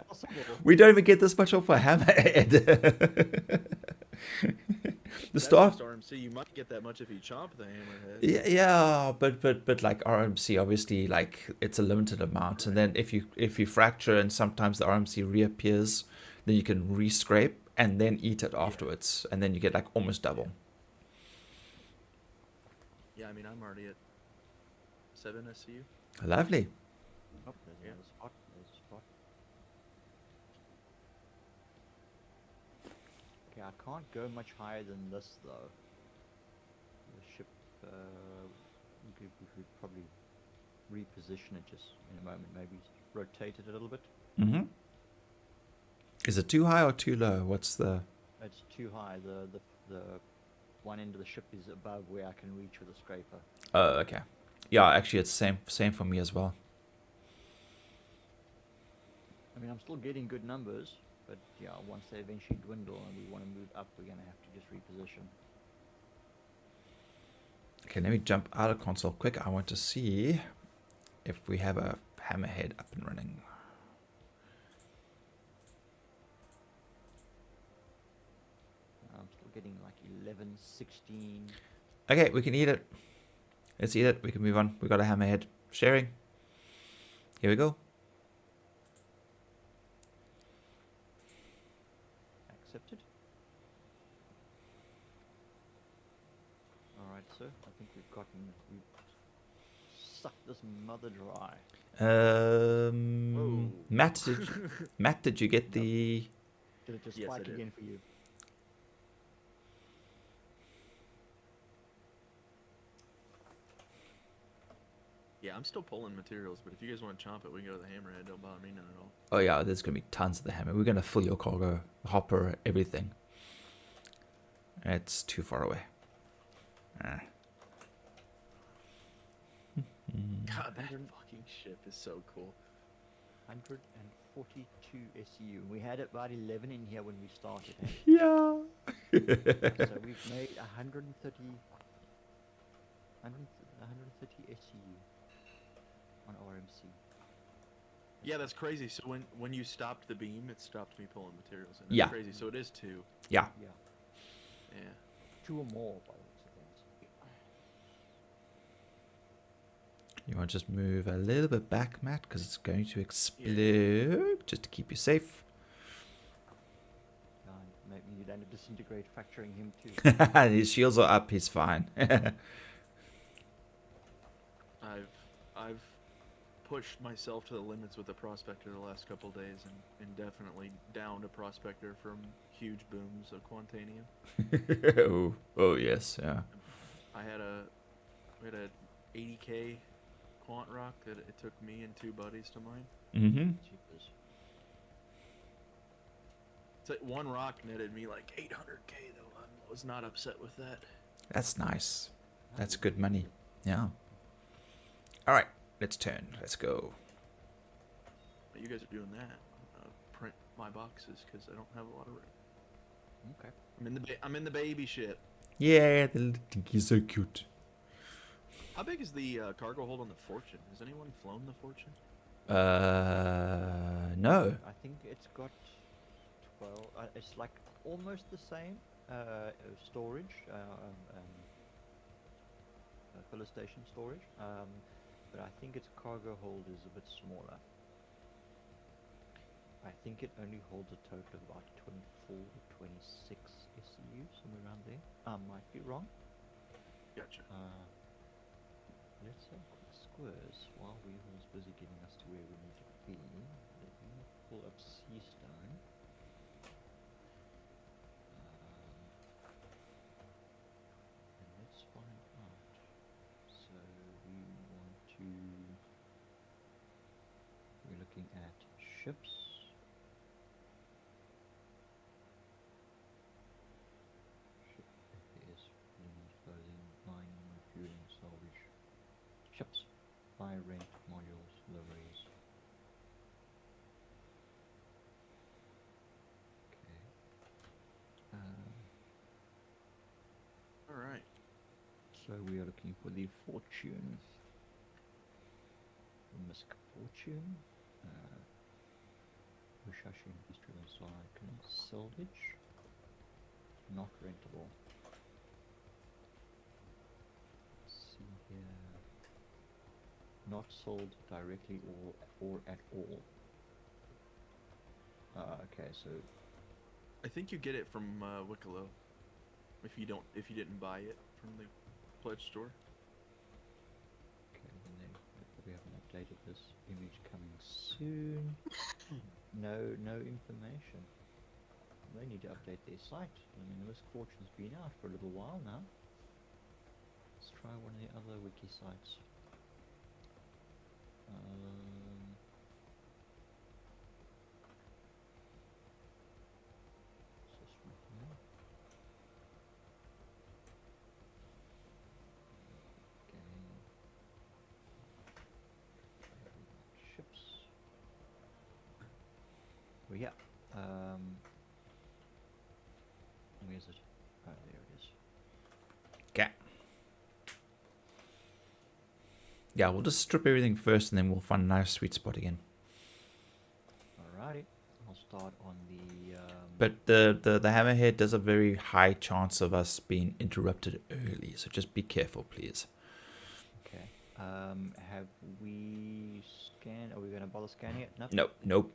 Possible. We don't even get this much off a hammerhead. The That's staff. just RMC. You might get that much if you chomp the hammerhead. Yeah, but like RMC, obviously, like it's a limited amount, and then if you fracture and sometimes the RMC reappears, then you can re-scrape and then eat it afterwards, and then you get like almost double. Yeah, I mean, I'm already at 7 SCU. Lovely. Oh, there's Yeah. another spot. There's a spot. Okay, I can't go much higher than this though. The ship, we could probably reposition it just in a moment. Maybe rotate it a little bit. Mm-hmm. Is it too high or too low? What's the? It's too high. The one end of the ship is above where I can reach with a scraper. Oh, okay. Yeah, actually, it's same for me as well. I mean, I'm still getting good numbers, but yeah, once they eventually dwindle and we want to move up, we're going to have to just reposition. Okay, let me jump out of console quick. I want to see if we have a hammerhead up and running. I'm still getting like 11, 16. Okay, we can eat it. Let's eat it. We can move on. We got a hammerhead. Sharing. Here we go. Accepted. Alright, sir. I think we've sucked this mother dry. Whoa. Matt, did you get the? Did it just Yes, I spike did. again for you? Yeah, I'm still pulling materials, but if you guys want to chomp it, we can go to the hammerhead. Don't bother me none at all. Oh yeah, there's gonna be tons of the hammer. We're gonna fill your cargo, hopper, everything. It's too far away. Ah. God, that fucking ship is so cool. 142 SU. We had about 11 in here when we started. Eh? Yeah. So we've made 130 SU on RMC. Yeah, that's crazy. So when you stopped the beam, it stopped me pulling materials in. That's Yeah. crazy. So it is 2. Yeah. Yeah, Yeah. 2 or more by the looks of things. You want to just move a little bit back, Matt, because it's going to explode, just to keep you safe. Maybe you'd end up disintegrate fracturing him too. His shields are up, he's fine. I've pushed myself to the limits with the prospector the last couple days, and definitely downed a prospector from huge booms of Quantanium. oh yes, yeah. We had a 80k quant rock that it took me and 2 buddies to mine. Mm-hmm. Jeepers. So one rock netted me like 800k though. I was not upset with that. That's nice. That's good money. Yeah. All right, let's turn. Let's go. But you guys are doing that. Print my boxes because I don't have a lot of room. Okay. I'm in the baby ship. Yeah, the little dinky's so cute. How big is the cargo hold on the Fortune? Has anyone flown the Fortune? No. I think it's got 12. It's like almost the same storage, filler station storage. But I think its cargo hold is a bit smaller. I think it only holds a total of about 24 to 26 SCU, somewhere around there. I might be wrong. Gotcha. Let's have quick squares while Weevil's busy getting us to where we need to be. Let me pull up Seastone. And let's find out. So we're looking at ships. Ship FPS, clothing, mining, refueling, salvage. Ships, buy, rent, modules, liveries. Okay. All right. So we are looking for the Fortune. Misk Fortune. Mushashi Industrial Cycle. Salvage. Not rentable. Let's see here. Not sold directly or at all. Okay, so I think you get it from Wicklow. If you didn't buy it from the pledge store. okay, then they probably haven't updated this image coming soon. No information. They need to update their site. I mean, the Misk Fortune's been out for a little while now. Let's try one of the other wiki sites. What's this one here? Okay. Ships. Well, yeah. Where is it? Oh, there it is. Okay. Yeah, we'll just strip everything first, and then we'll find a nice sweet spot again. Alrighty. I'll start on the. But the hammerhead does a very high chance of us being interrupted early, so just be careful, please. Okay. Have we scanned? Are we going to bother scanning it? Nope. Nope.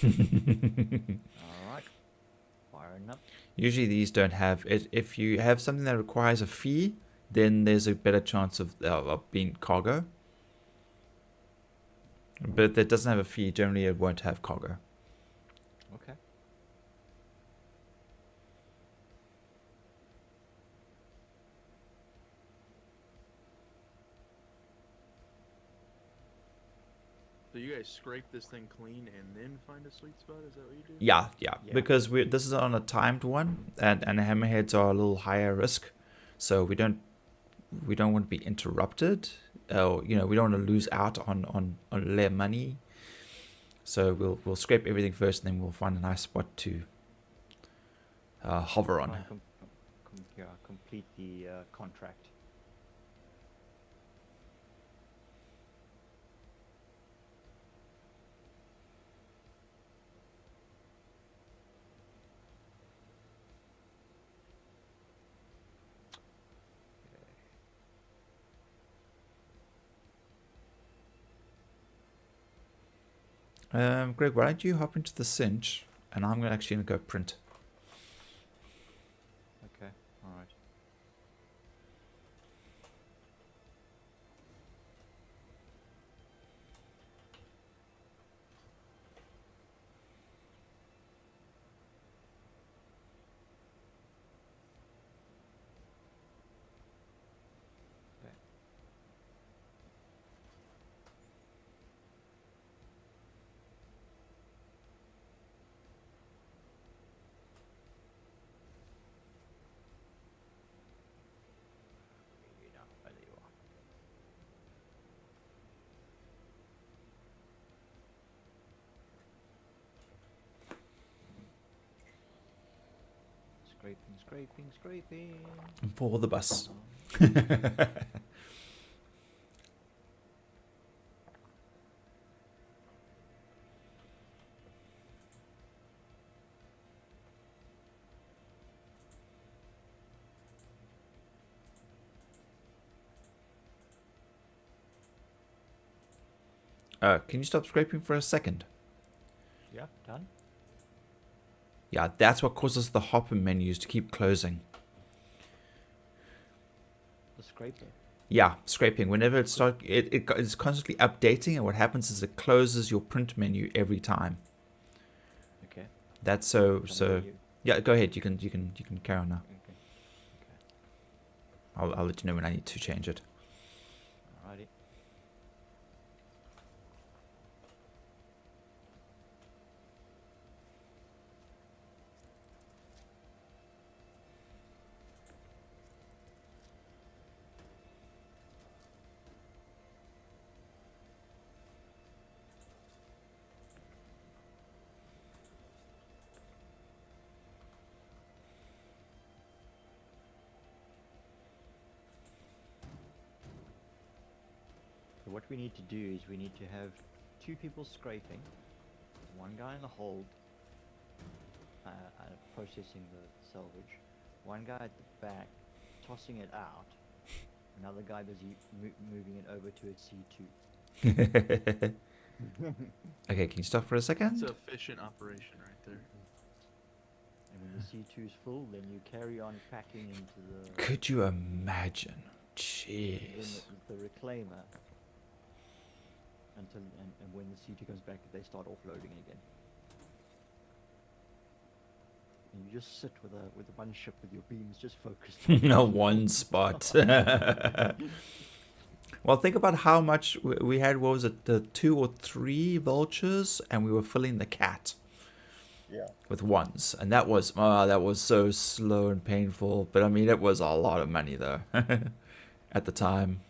Alright. Firing up. Usually these don't have it. If you have something that requires a fee, then there's a better chance of being cargo. But if it doesn't have a fee, generally it won't have cargo. Okay. So you guys scrape this thing clean and then find a sweet spot? Is that what you do? Yeah. Yeah. Because this is on a timed one, and hammerheads are a little higher risk, so we don't want to be interrupted, or we don't want to lose out on their money. So we'll scrape everything first, and then we'll find a nice spot to hover on. Try and complete the contract. Greg, why don't you hop into the cinch, and I'm actually gonna go print. Okay, alright. There you are. Scraping. For the bus. Can you stop scraping for a second? Yeah, done. Yeah, that's what causes the hopper menus to keep closing. The scraper. Yeah, scraping. Whenever it starts, it's constantly updating, and what happens is it closes your print menu every time. Okay. That's Can so. you- Yeah, go ahead. You can carry on now. Okay. I'll let you know when I need to change it. Alrighty. So what we need to do is we need to have 2 people scraping, one guy in the hold, processing the salvage, one guy at the back tossing it out, another guy busy moving it over to its C2. Okay, can you stop for a It's second? an efficient operation right there. And when the C2 is full, then you carry on packing into the Could you imagine? in Jeez. the reclaimer until and when the C2 comes back, they start offloading again. And you just sit with one ship with your beams just focused. No one spot. Well, think about how much we had. What was it? The 2 or 3 vultures, and we were filling the cat. Yeah. With ones, and that was so slow and painful. But I mean, it was a lot of money though at the time.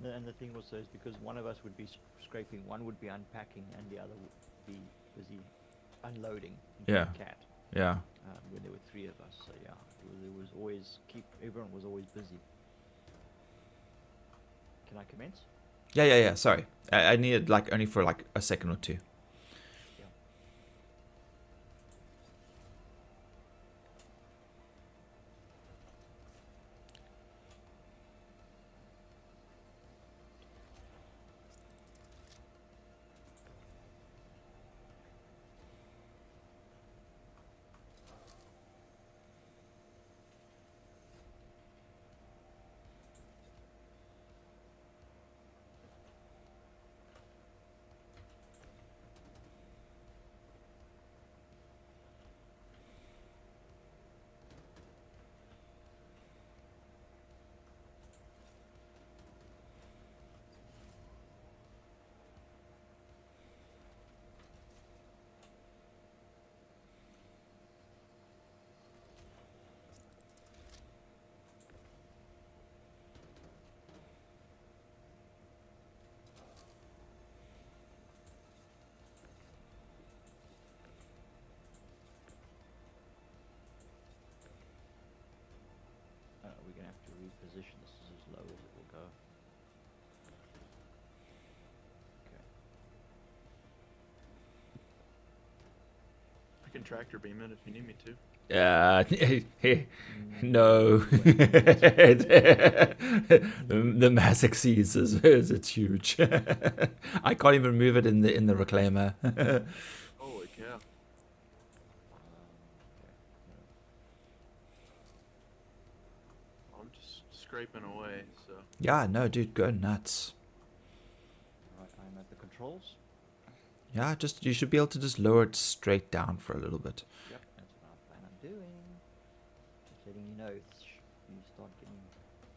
And the thing also is because one of us would be scraping, one would be unpacking, and the other would be busy unloading into Yeah. the cat. Yeah. When there were 3 of us, so yeah, it was always everyone was always busy. Can I commence? Yeah. Sorry, I needed like only for like a second or 2. Yeah. position. This is as low as it will go. Okay. I can tractor beam it if you need me to. No. The mass exceeds it's huge. I can't even move it in the reclaimer. Holy cow. Okay. I'm just scraping away, so. Yeah, no, dude, go nuts. Right, I'm at the controls. Yeah, just you should be able to just lower it straight down for a little bit. Yep, that's what I plan on doing. Just letting you know if you start getting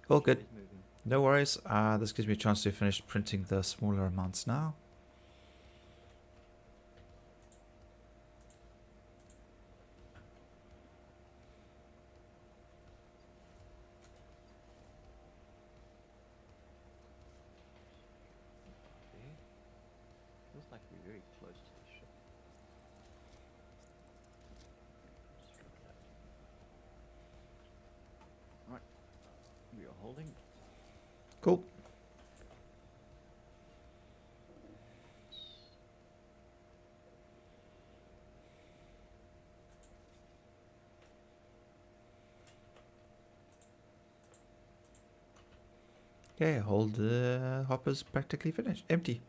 All good. shares moving. No worries. This gives me a chance to finish printing the smaller amounts now. Okay. Feels like we're very close to the ship. Just drop that. Right. We are holding. Cool. Okay, hold the hopper's practically finished. Empty.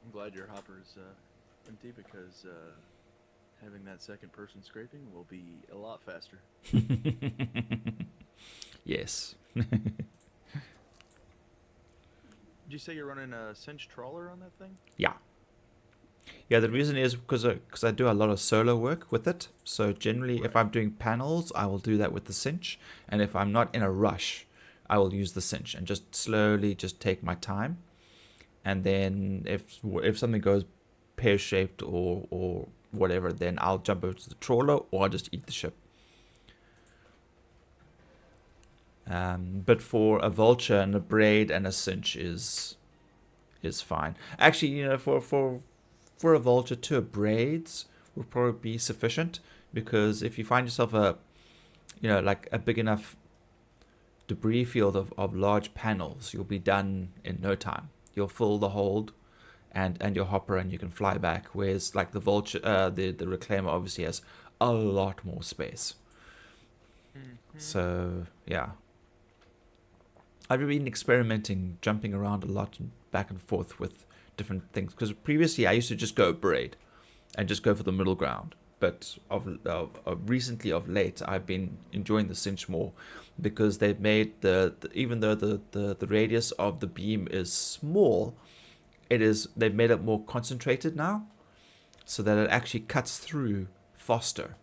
I'm glad your hopper's empty because having that second person scraping will be a lot faster. Yes. Did you say you're running a cinch trawler on that thing? Yeah. Yeah, the reason is because I do a lot of solo work with it. So generally, if Right. I'm doing panels, I will do that with the cinch. And if I'm not in a rush, I will use the cinch and just slowly just take my time. And then if something goes pear-shaped or whatever, then I'll jump over to the trawler or I'll just eat the ship. But for a vulture and a braid and a cinch is fine. Actually, you know, for a vulture, 2 braids will probably be sufficient, because if you find yourself like a big enough debris field of large panels, you'll be done in no time. You'll fill the hold and your hopper and you can fly back. Whereas like the vulture, the reclaimer obviously has a lot more space. So yeah, I've been experimenting, jumping around a lot and back and forth with different things, because previously I used to just go braid and just go for the middle ground, but recently of late I've been enjoying the cinch more, because they've made even though the radius of the beam is small, they've made it more concentrated now, so that it actually cuts through faster.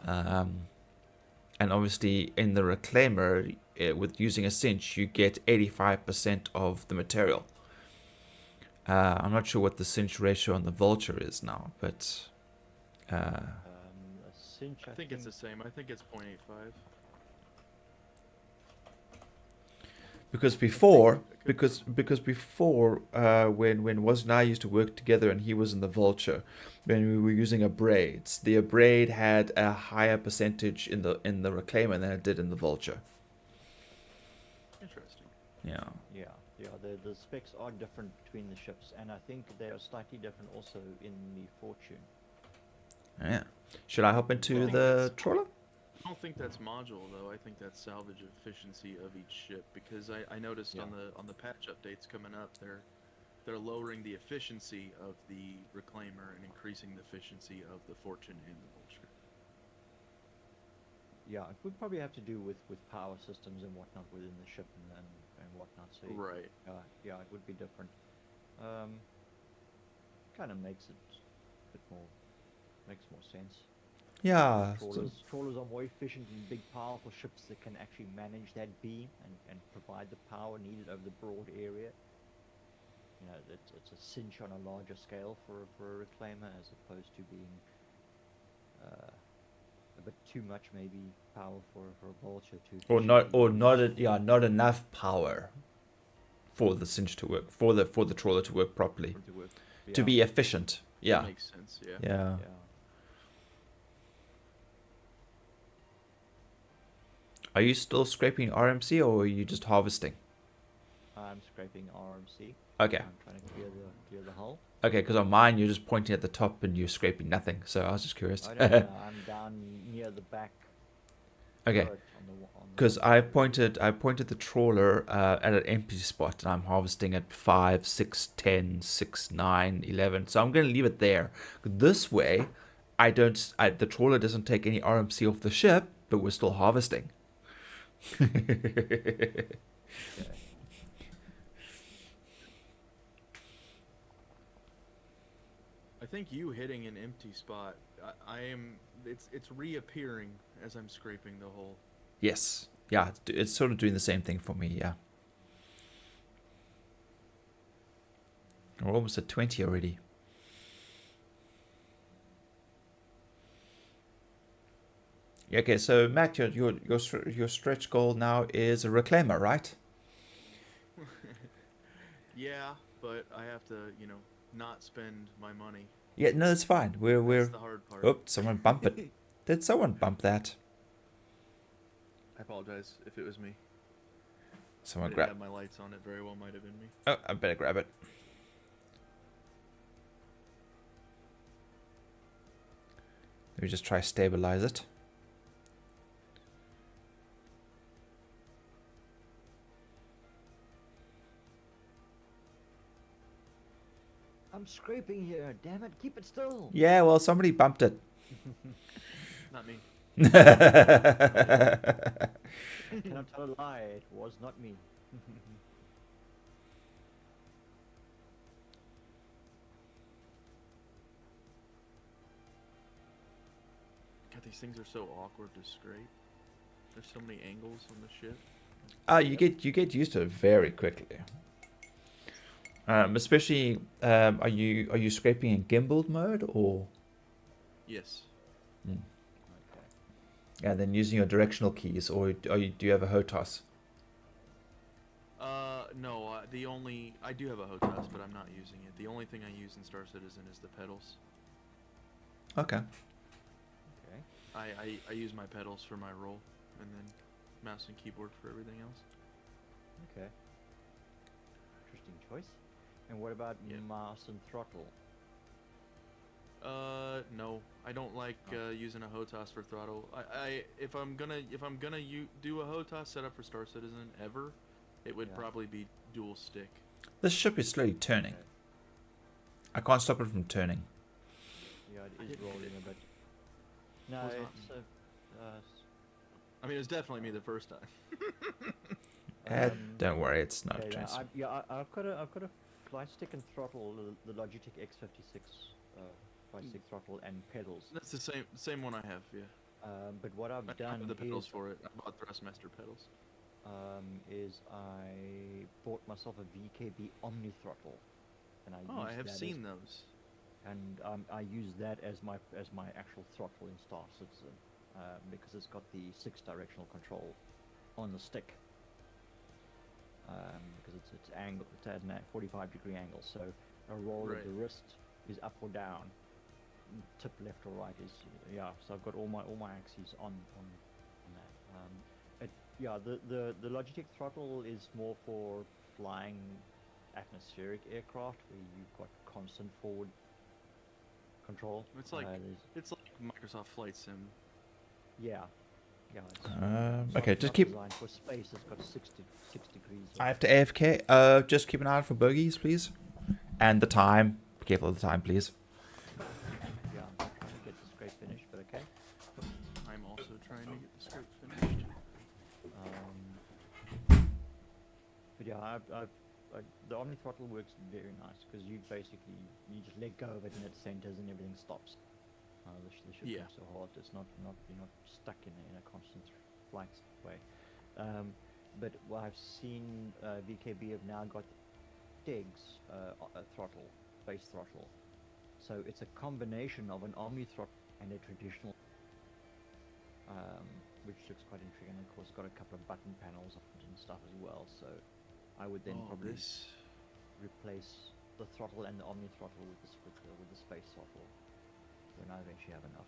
And obviously in the reclaimer, with using a cinch, you get 85% of the material. I'm not sure what the cinch ratio on the vulture is now, but A cinch, I think it's the same. I think it's 0.85. because before when Was and I used to work together and he was in the vulture, when we were using a braids, the braid had a higher percentage in the reclaimer than it did in the vulture. Interesting. Yeah. Yeah, the specs are different between the ships, and I think they are slightly different also in the Fortune. Yeah. Should I hop into Well, the trawler? I don't think that's module though. I think that's salvage efficiency of each ship, because I noticed Yeah. on the patch updates coming up, they're lowering the efficiency of the reclaimer and increasing the efficiency of the Fortune and the Vulture. Yeah, it would probably have to do with power systems and whatnot within the ship and whatnot. So Right. yeah, it would be different. Kind of makes more sense. Yeah. So, Trawlers are more efficient in big, powerful ships that can actually manage that beam and provide the power needed over the broad area. You know, it's a cinch on a larger scale for a reclaimer, as opposed to being a bit too much maybe power for a vulture to not enough power for the cinch to work, for the trawler to work properly. to work. to be efficient. That Yeah. makes sense. Yeah. Yeah. Yeah. Are you still scraping RMC or are you just harvesting? I'm scraping RMC. Okay. I'm trying to clear the hull. Okay, because on mine you're just pointing at the top and you're scraping nothing. So I was just curious. I don't know. I'm down near the back. Okay. turret on the Because one I side. pointed the trawler at an empty spot and I'm harvesting at 5, 6, 10, 6, 9, 11. So I'm going to leave it there. This way, the trawler doesn't take any RMC off the ship, but we're still harvesting. Okay. I think you hitting an empty spot. I am. It's reappearing as I'm scraping the hole. Yes. Yeah, it's sort of doing the same thing for me, yeah. We're almost at 20 already. Okay, so Matt, your stretch goal now is a reclaimer, right? Yeah, but I have to, not spend my money. Yeah, no, it's fine. We're. That's the hard part. Oh, someone bump it. Did someone bump that? I apologize if it was me. I Someone didn't grab. have my lights on. It very well might have been me. Oh, I better grab it. Let me just try stabilize it. I'm scraping here. Damn it! Keep it still. Yeah, well, somebody bumped it. Not me. Cannot tell a lie. It was not me. God, these things are so awkward to scrape. There's so many angles on the ship. You get used to it very quickly. Especially, are you scraping in gimbaled mode or? Yes. Okay. Yeah, then using your directional keys, or do you have a HOTAS? No. I do have a HOTAS, but I'm not using it. The only thing I use in Star Citizen is the pedals. Okay. Okay. I use my pedals for my roll, and then mouse and keyboard for everything else. Okay. Interesting choice. And what about Yeah. mouse and throttle? No, I don't like using a HOTAS for throttle. If I'm gonna do a HOTAS setup for Star Citizen ever, it would Yeah. probably be dual stick. This ship is slowly turning. Okay. I can't stop it from turning. Yeah, it is didn't hit rolling it. a bit. No, Was not it's I mean, it was definitely me the first time. Don't worry, it's not okay, trans. I've got a flight stick and throttle, the Logitech X56 flight stick throttle and pedals. That's the same one I have. Yeah. But what I've I done have the pedals is, for it. I bought Thrustmaster pedals. is I bought myself a VKB Omni throttle, and I Oh, I use have that seen those. and I use that as my actual throttle in Star Citizen, because it's got the 6 directional control on the stick. Because it's angle, it has a 45-degree angle, so a roll of Right. the wrist is up or down, tip left or right is So I've got all my axes on that. The Logitech throttle is more for flying atmospheric aircraft where you've got constant forward control. It's like there's- it's like Microsoft Flight Sim. yeah. It's Okay, not just keep. designed for space. It's got 6 degrees. I have to AFK. Just keep an eye out for bogeys, please, and the time. Be careful of the time, please. Yeah, I'm trying to get the scrape finished, but okay. I'm also trying to get the script finished. But yeah, the Omni throttle works very nice because you just let go of it and it centers and everything stops. The ship Yeah. moves so hard it's not you're not stuck in a constant flight way. But what I've seen, VKB have now got DEGS throttle, base throttle. So it's a combination of an Omni throttle and a traditional, which looks quite intriguing. And of course, got a couple of button panels and stuff as well. So I would then probably This. replace the throttle and the omni throttle with the space throttle when I eventually have enough.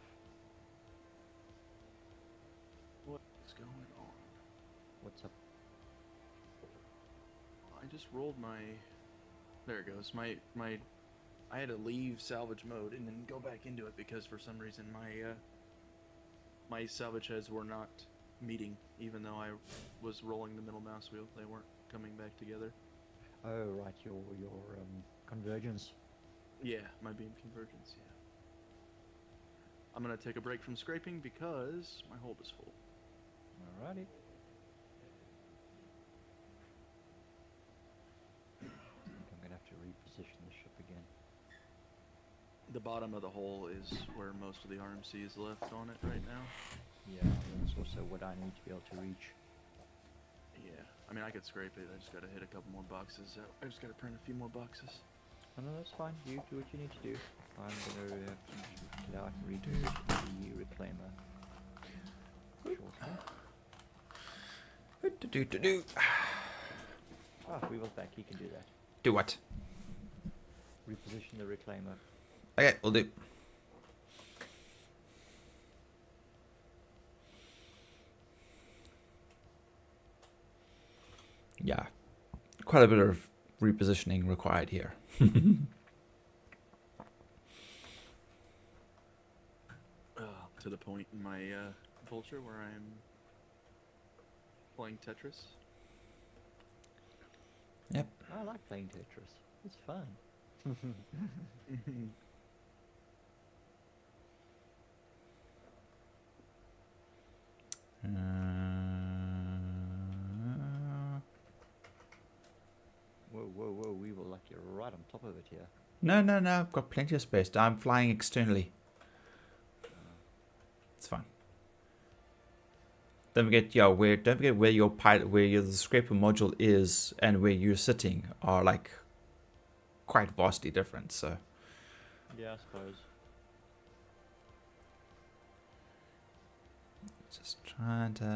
What's going on? What's up? I just rolled my. There it goes. My. I had to leave salvage mode and then go back into it because for some reason my salvage heads were not meeting, even though I was rolling the middle mouse wheel. They weren't coming back together. Oh right, your convergence. Yeah, my beam convergence. Yeah. I'm gonna take a break from scraping because my hold is full. Alrighty. I'm gonna have to reposition the ship again. The bottom of the hole is where most of the RMC is left on it right now. Yeah, that's also what I need to be able to reach. Yeah, I mean I could scrape it. I just gotta hit a couple more boxes. I just gotta print a few more boxes. Oh, no, that's fine. You do what you need to do. I'm gonna have to get out and reposition the reclaimer. Shortly. Ah, Weevil's back. He can do that. Do what? Reposition the reclaimer. Okay, we'll do. Yeah, quite a bit of repositioning required here. To the point in my vulture where I'm playing Tetris. Yep. I like playing Tetris. It's fun. Whoa, Weevil, like you're right on top of it here. No, I've got plenty of space. I'm flying externally. It's fine. Don't forget, don't forget where your pilot, the scraper module is, and where you're sitting are like quite vastly different. So Yeah, I suppose. just trying to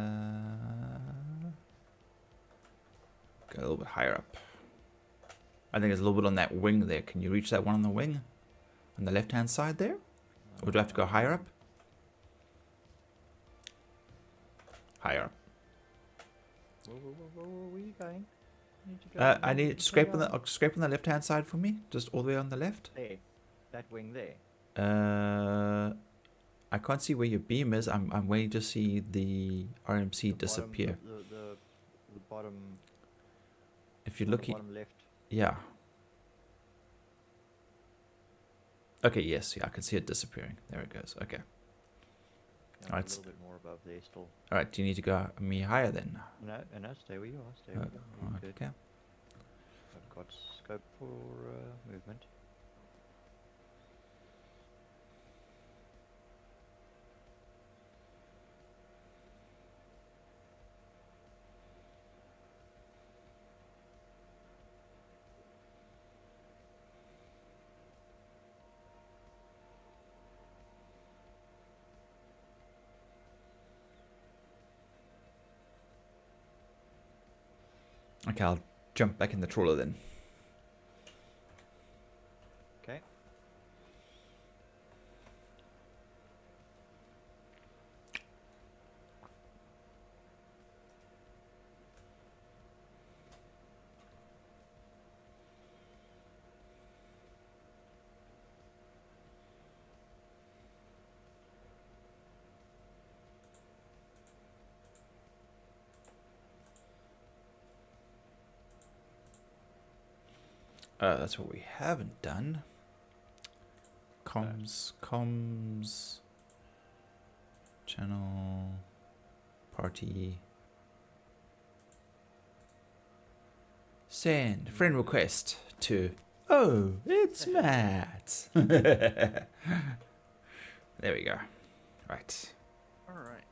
go a little bit higher up. I think there's a little bit on that wing there. Can you reach that one on the wing? On the left-hand side there? Or do I have to go higher up? Higher up. Where are you going? I need to scrape on the left-hand side for me. Just all the way on the left. There. That wing there. I can't see where your beam is. I'm waiting to see the RMC The disappear. Bottom, the bottom. If you're on looking, the bottom left. yeah. Okay, yes, yeah, I can see it disappearing. There it goes. Okay. Yeah, Alright. a little bit more above there still. All right. Do you need to go me higher then? No, stay where you are. Stay where you are. You're good. Okay. I've got scope for movement. Okay, I'll jump back in the trawler then. Okay. That's what we haven't done. Comms, channel, party, send friend request to. Oh, it's Matt. There we go. Right. Alright.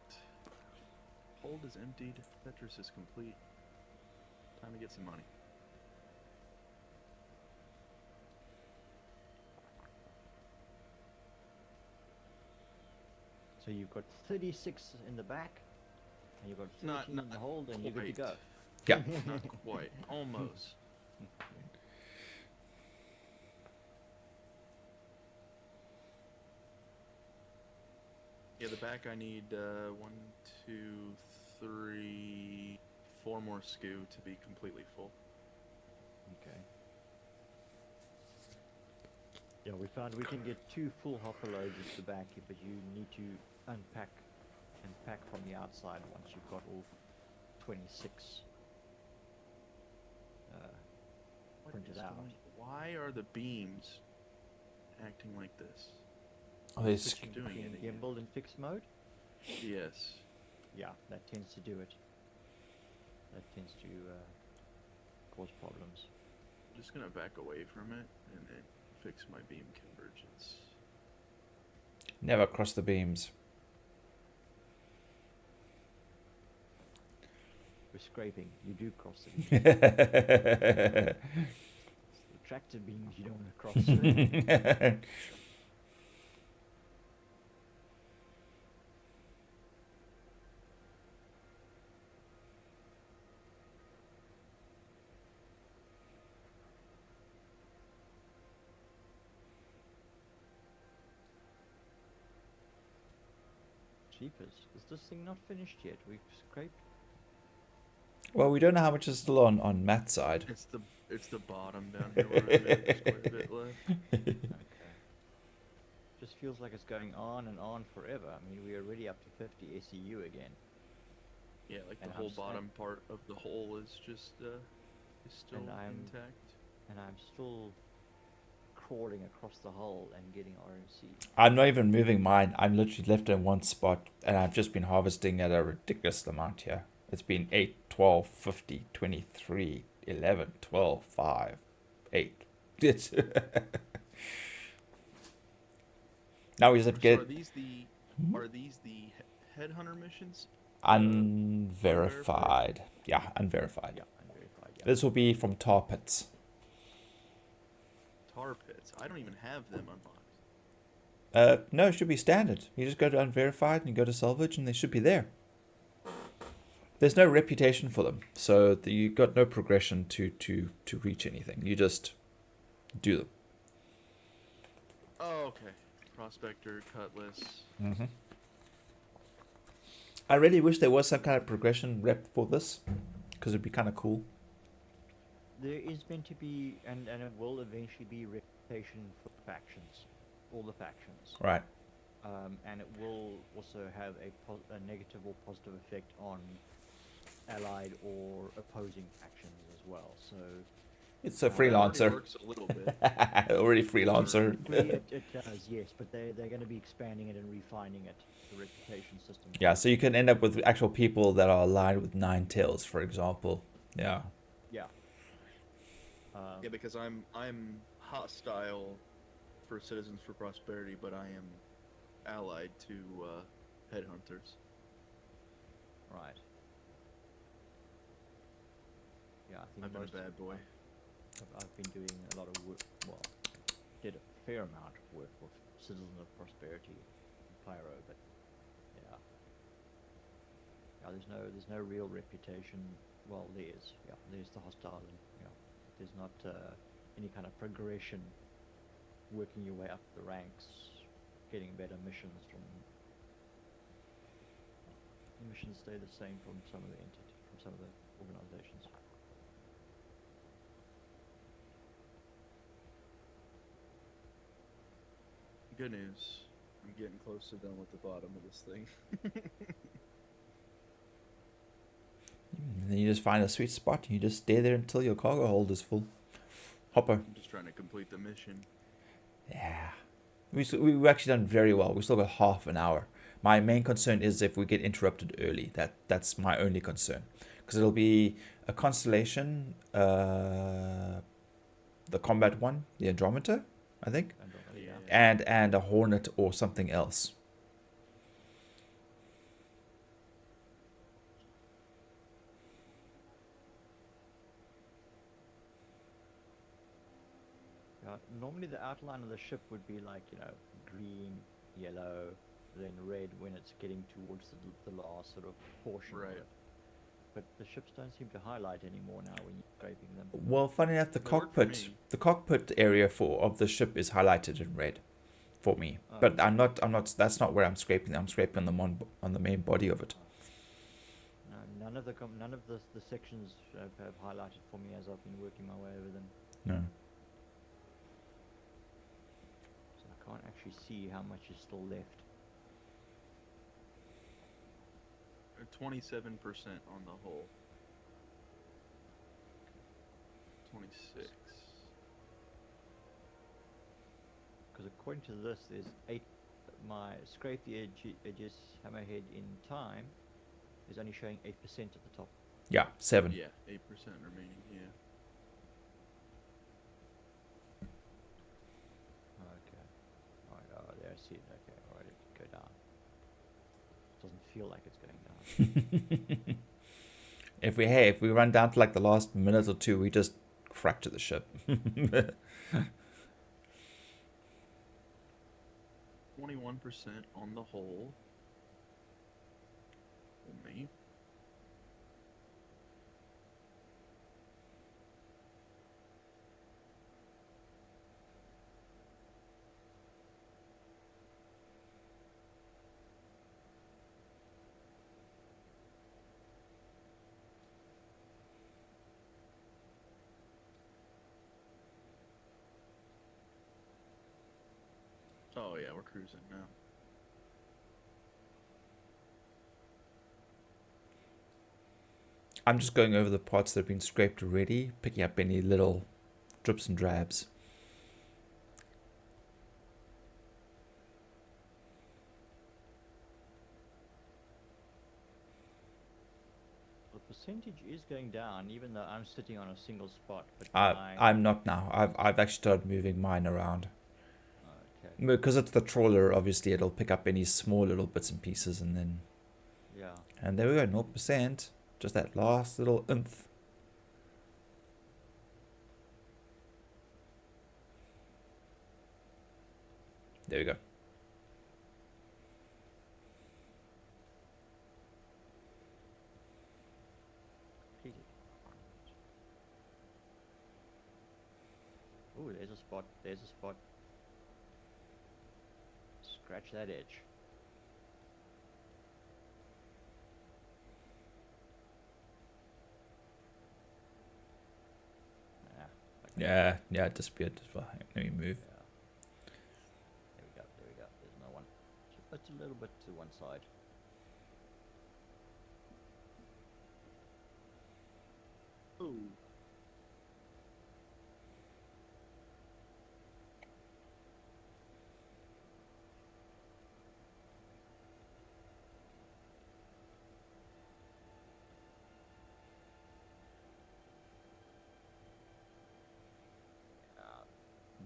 Hold is emptied. Tetris is complete. Time to get some money. So you've got 36 in the back, and you've got 13 Not in the hold, and you're good to quite. go. Yeah. Not quite. Almost. Yeah, the back I need 1, 2, 3, 4 more SKU to be completely full. Okay. Yeah, we found we can get 2 full hopper loads at the back, but you need to unpack and pack from the outside once you've got all 26 What printed is out. Why are the beams acting like this? Oh, there's Switching doing between it again. gimbal and fixed mode? Yes. Yeah, that tends to do it. That tends to cause problems. I'm just gonna back away from it and then fix my beam convergence. never cross the beams. With scraping, you do cross the beams. The tractor beams you don't want to cross. Jeepers, is this thing not finished yet? We've scraped. Well, we don't know how much is still on Matt's side. It's the bottom down here where there's quite a bit left. Okay. Just feels like it's going on and on forever. I mean, we're already up to 50 SEU again. Yeah, like And the whole I'm bottom part of the hole is just is still And I'm- intact. And I'm still crawling across the hole and getting RMC. I'm not even moving mine. I'm literally left in one spot, and I've just been harvesting at a ridiculous amount here. It's been 8, 12, 50, 23, 11, 12, 5, 8. It's now we just have to So get are these the headhunter missions? unverified. Yeah, unverified. Yeah, unverified. Yeah. This will be from tar pits. Tar pits. I don't even have them unlocked. No, it should be standard. You just go to unverified and you go to salvage, and they should be there. There's no reputation for them, so you got no progression to reach anything. You just do them. Oh, okay. Prospector, cutlass. Mm-hmm. I really wish there was some kind of progression rep for this, because it'd be kind of cool. There is meant to be, and it will eventually be reputation for factions, all the factions. Right. And it will also have a negative or positive effect on allied or opposing factions as well. So It's a That already freelancer. works a little bit. Already freelancer. it does, yes, but they're going to be expanding it and refining it, the reputation system. Yeah, so you can end up with actual people that are aligned with 9 tails, for example. Yeah. Yeah. Yeah, because I'm hostile for Citizens for Prosperity, but I am allied to headhunters. Right. Yeah, I think I've been a most bad boy. I've been doing a lot of work. Well, did a fair amount of work with Citizens of Prosperity, Pyro, but yeah, there's no real reputation. Well, there's the hostile, and there's not any kind of progression, working your way up the ranks, getting better missions from. The missions stay the same from some of the organizations. Good news. I'm getting close to done with the bottom of this thing. And then you just find a sweet spot and you just stay there until your cargo hold is full. Hopper. I'm just trying to complete the mission. Yeah. We've actually done very well. We've still got half an hour. My main concern is if we get interrupted early. That's my only concern. Because it'll be a constellation, the combat one, the Andromeda, I think. Yeah. And a Hornet or something else. Normally the outline of the ship would be like, green, yellow, then red when it's getting towards the last sort of portion Right. of it. But the ships don't seem to highlight anymore now when you're scraping them. Well, funny enough, They work for me. the cockpit area of the ship is highlighted in red. for me. Oh, But I'm not. That's not where I'm scraping. I'm scraping them on the main body of it. no, none of the sections have highlighted for me as I've been working my way over them. No. So I can't actually see how much is still left. 27% on the whole. 26. Because according to this, there's 8. My scrape the edges hammerhead in time is only showing 8% at the top. Yeah, 7. Yeah, 8% remaining. Yeah. Okay. Alright, oh, there I see it. Okay, alright, it go down. Doesn't feel like it's going down. If we run down to like the last minute or two, we just fracture the ship. 21% on the whole. For me. Oh yeah, we're cruising now. I'm just going over the parts that have been scraped already, picking up any little drips and drabs. The percentage is going down, even though I'm sitting on a single spot. But I'm not now. I've actually started moving mine around. Okay. Because it's the trawler, obviously it'll pick up any small little bits and pieces, and then Yeah. and there we go, 0%. Just that last little oomph. There we go. Ooh, there's a spot. There's a spot. Scratch that edge. Yeah, it disappeared as well. Let me move. Yeah. There we go. There we go. There's another one. Just a little bit to one side. Ooh.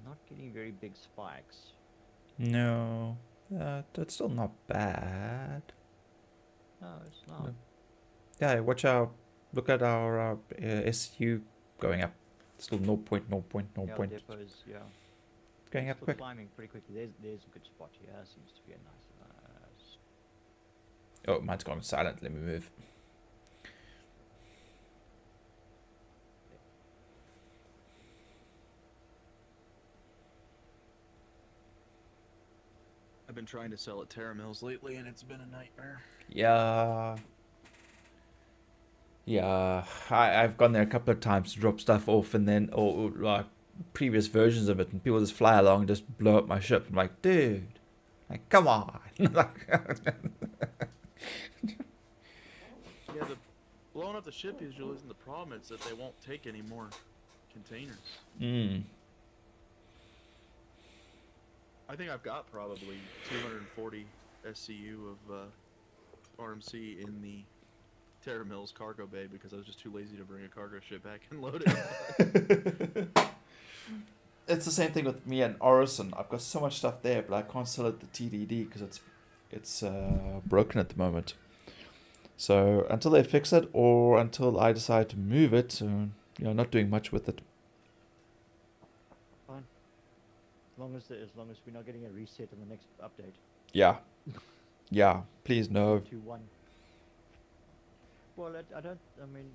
Not getting very big spikes. No, that's still not bad. No, it's not. No. Yeah, look at our SU going up. Still 0.0.0 Yeah, point. depots, yeah. Going up Still quick. climbing pretty quickly. There's a good spot here. Seems to be a nice. Oh, mine's gone silent. Let me move. I've been trying to sell at Terra Mills lately, and it's been a nightmare. Yeah. Yeah, I've gone there a couple of times to drop stuff off, and then or like previous versions of it, and people just fly along and just blow up my ship. I'm like, dude, like, come on. Like, Yeah, the blowing up the ship usually isn't the problem. It's that they won't take any more containers. I think I've got probably 240 SCU of RMC in the Terra Mills cargo bay because I was just too lazy to bring a cargo ship back and load it. it's the same thing with me and Orison. I've got so much stuff there, but I can't sell it to TDD because it's broken at the moment. So until they fix it, or until I decide to move it, not doing much with it. Fine. As long as we're not getting a reset in the next update. Yeah, please no. 2.1. Well, I mean,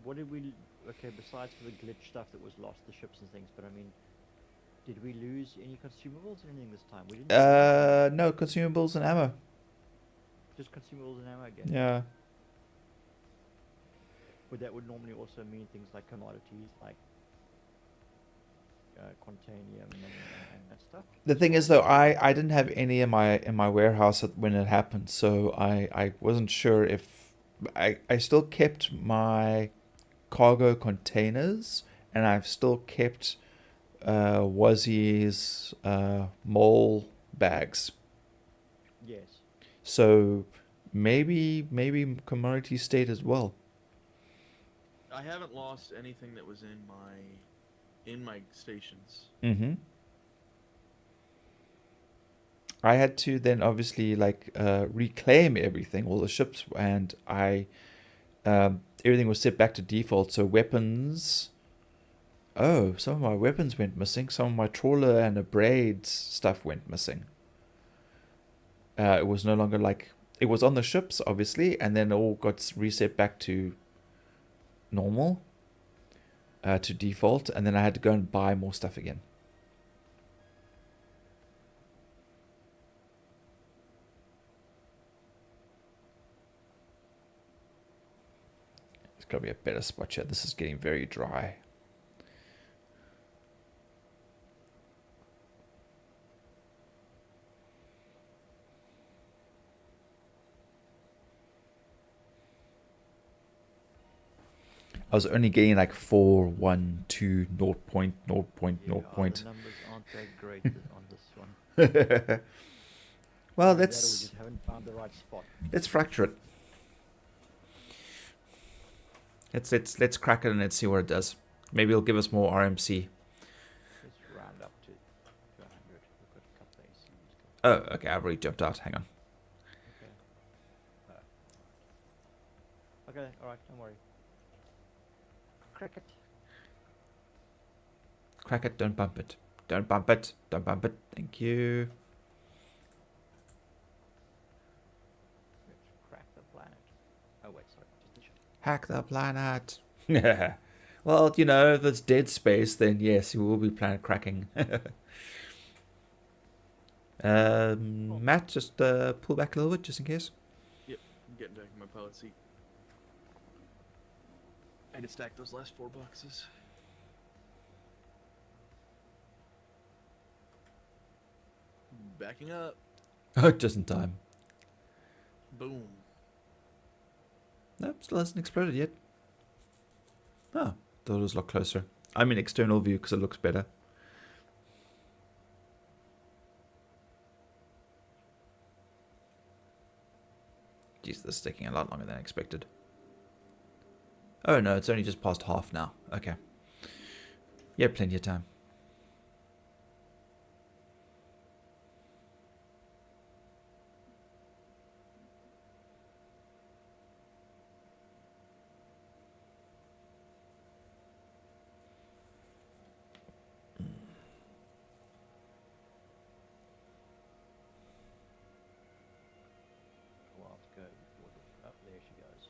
what did we... Okay, besides for the glitch stuff that was lost, the ships and things, but I mean, Did we lose any consumables or anything this time? We didn't. lose anything. No, consumables and ammo. Just consumables and ammo again. Yeah. But that would normally also mean things like commodities, like contanium and that stuff. The thing is, though, I didn't have any in my warehouse when it happened, so I wasn't sure if I still kept my cargo containers, and I've still kept Wazzy's mole bags. Yes. So maybe commodity state as well. I haven't lost anything that was in my stations. Mm-hmm. I had to then obviously reclaim everything, all the ships, and everything was set back to default. So weapons. Oh, some of my weapons went missing. Some of my trawler and abrades stuff went missing. It was no longer it was on the ships, obviously, and then it all got reset back to normal, to default, and then I had to go and buy more stuff again. There's got to be a better spot here. This is getting very dry. I was only getting 4, 1, 2, 0 point, 0 point, 0 point. The numbers aren't that great on this one. Well, Either that or we let's just haven't found the right spot. fracture it. Let's crack it and let's see what it does. Maybe it'll give us more RMC. Let's round up to 100. We've got a couple of ACs. Oh, okay. I've already jumped out. Hang on. Okay, alright, don't worry. Crack it. Crack it. Don't bump it. Don't bump it. Don't bump it. Thank you. Let's crack the planet. Oh wait, sorry, just the ship. Hack the planet. Well, if there's dead space, then yes, you will be planet cracking. Matt, just pull back a little bit, just in case. Yep, I'm getting back in my pilot seat. I had to stack those last 4 boxes. Backing up. Oh, just in time. Boom. Nope, still hasn't exploded yet. Oh, thought it was a lot closer. I'm in external view because it looks better. Jeez, this is taking a lot longer than expected. Oh no, it's only just past half now. Okay. Yeah, plenty of time. Well, let's go before the... Oh, there she goes.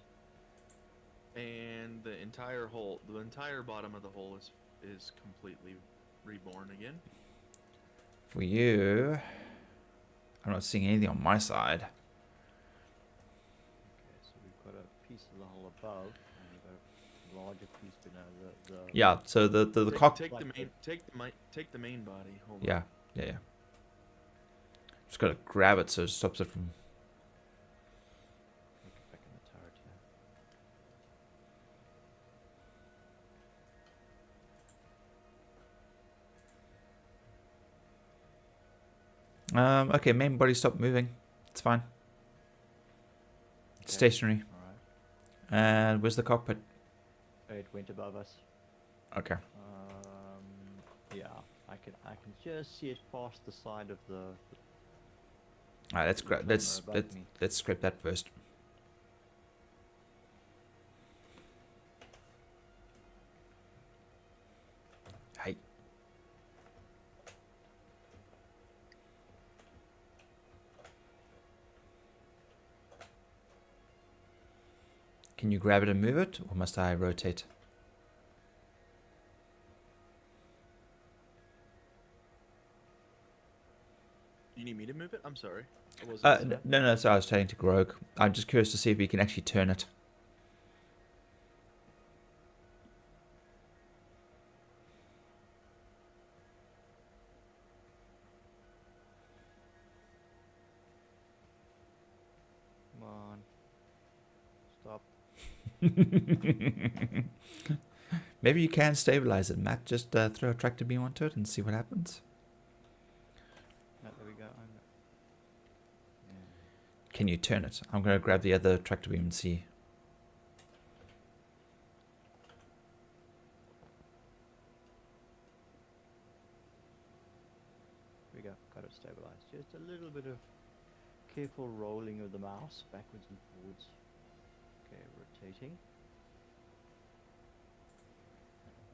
And the entire hole, the entire bottom of the hole is completely reborn again. For you, I'm not seeing anything on my side. Okay, so we've got a piece of the hull above, and we've got a larger piece below the... Yeah, so the Take, cock. take the main body. Hold on. Yeah. Just gotta grab it so it stops it from. Get back in the turret here. Okay, main body stop moving. It's fine. It's Okay. stationary. Alright. And where's the cockpit? It went above us. Okay. Yeah, I can just see it past the side of the... Alright, let's grab. Somewhere above me. Let's scrape that first. Hey. Can you grab it and move it, or must I rotate? You need me to move it? I'm sorry. I wasn't. No. So I was saying to Grog. I'm just curious to see if we can actually turn it. Come on. Stop. Maybe you can stabilize it, Matt. Just throw a tractor beam onto it and see what happens. No, there we go. Can you turn it? I'm going to grab the other tractor beam and see. There we go. Got it stabilized. Just a little bit of careful rolling of the mouse backwards and forwards. Okay, rotating.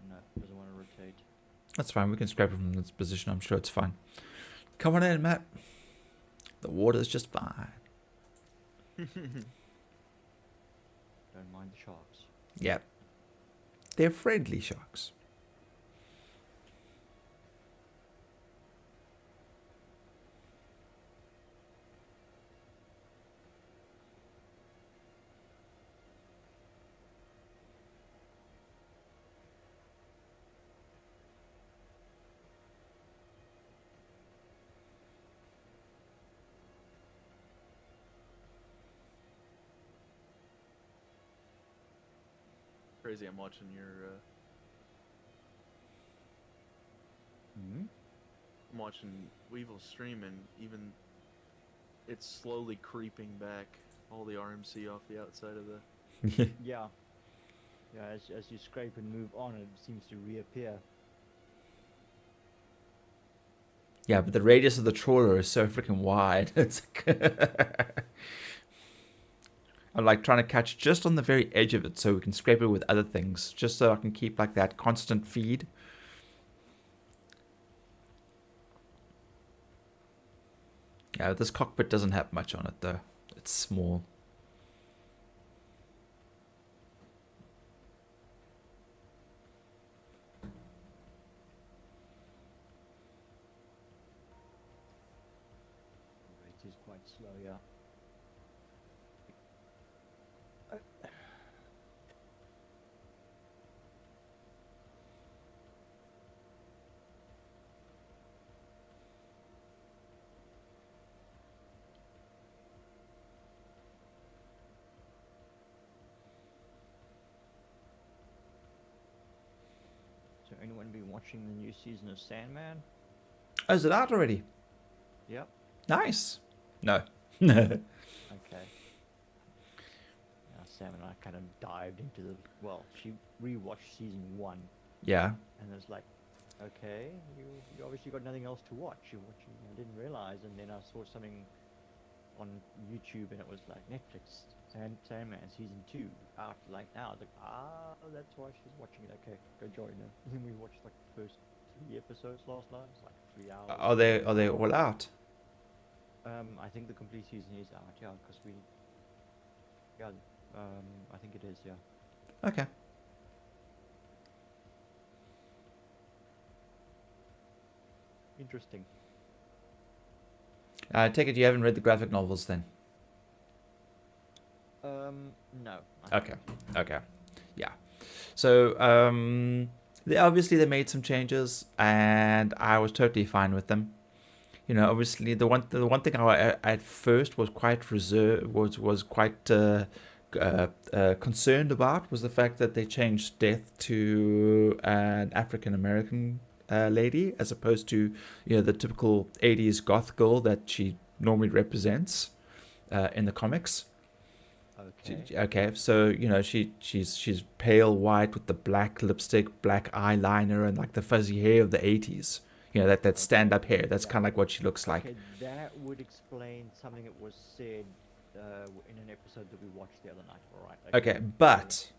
No, doesn't want to rotate. That's fine. We can scrape it from this position. I'm sure it's fine. Come on in, Matt. The water's just fine. Don't mind the sharks. Yep. They're friendly sharks. Crazy. I'm watching your. Hmm? I'm watching Weevil stream, and even it's slowly creeping back all the RMC off the outside of the. Yeah. Yeah, as you scrape and move on, it seems to reappear. Yeah, but the radius of the trawler is so freaking wide. It's I'm like trying to catch just on the very edge of it so we can scrape it with other things, just so I can keep like that constant feed. Yeah, this cockpit doesn't have much on it though. It's small. It is quite slow, yeah. So anyone been watching the new season of Sandman? Oh, is it out already? Yep. Nice. No. Okay. Sam and I kind of dived into the. Well, she rewatched season 1, Yeah. and it's like, okay, you obviously got nothing else to watch. You're watching. I didn't realize, and then I saw something on YouTube, and it was like Netflix Sandman season 2 out like now. I was like, that's why she's watching it. Okay, go join her. And then we watched like the first 3 episodes last night. It's like 3 hours. Are they all out? I think the complete season is out. Yeah, because we. Yeah. I think it is, yeah. Okay. Interesting. I take it you haven't read the graphic novels then? No. Okay. Yeah. So, they made some changes, and I was totally fine with them. You know, obviously the one thing I at first was quite reserved, was quite concerned about was the fact that they changed Death to an African American lady, as opposed to, you know, the typical 80s goth girl that she normally represents in the comics. Okay, so you know she's pale white with the black lipstick, black eyeliner, and like the fuzzy hair of the 80s. You know, that stand up hair. That's kind of like what she looks like. Okay, that would explain something that was said in an episode that we watched the other night. All right. Okay, but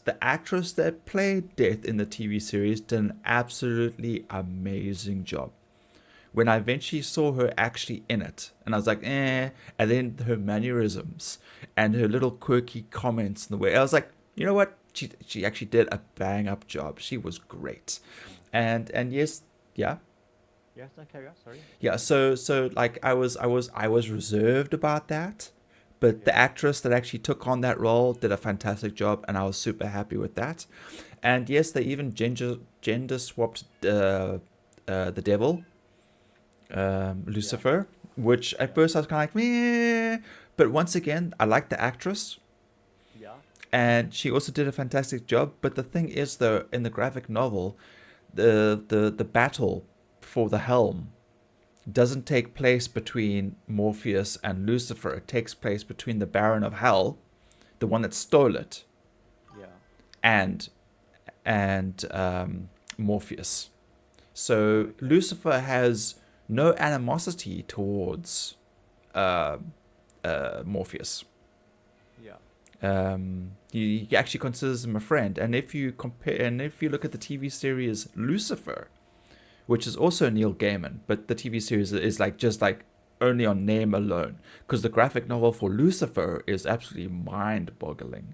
the actress that played Death in the TV series did an absolutely amazing job. When I eventually saw her actually in it, and I was like, and then her mannerisms and her little quirky comments and the way, I was like, you know what? She actually did a bang up job. She was great, and yes, yeah. Yes, no, carry on. Sorry. Yeah, so like I was reserved about that, but the Yeah. actress that actually took on that role did a fantastic job, and I was super happy with that. And yes, they even gender swapped the devil, Lucifer, which at first I was kind of like meh, but once again I like the actress, Yeah. and she also did a fantastic job. But the thing is, though, in the graphic novel, the battle for the helm doesn't take place between Morpheus and Lucifer. It takes place between the Baron of Hell, the one that stole it, Yeah. and Morpheus. So Lucifer has no animosity towards Morpheus. Yeah. He actually considers him a friend. And if you look at the TV series Lucifer, which is also Neil Gaiman, but the TV series is like just like only on name alone, because the graphic novel for Lucifer is absolutely mind-boggling.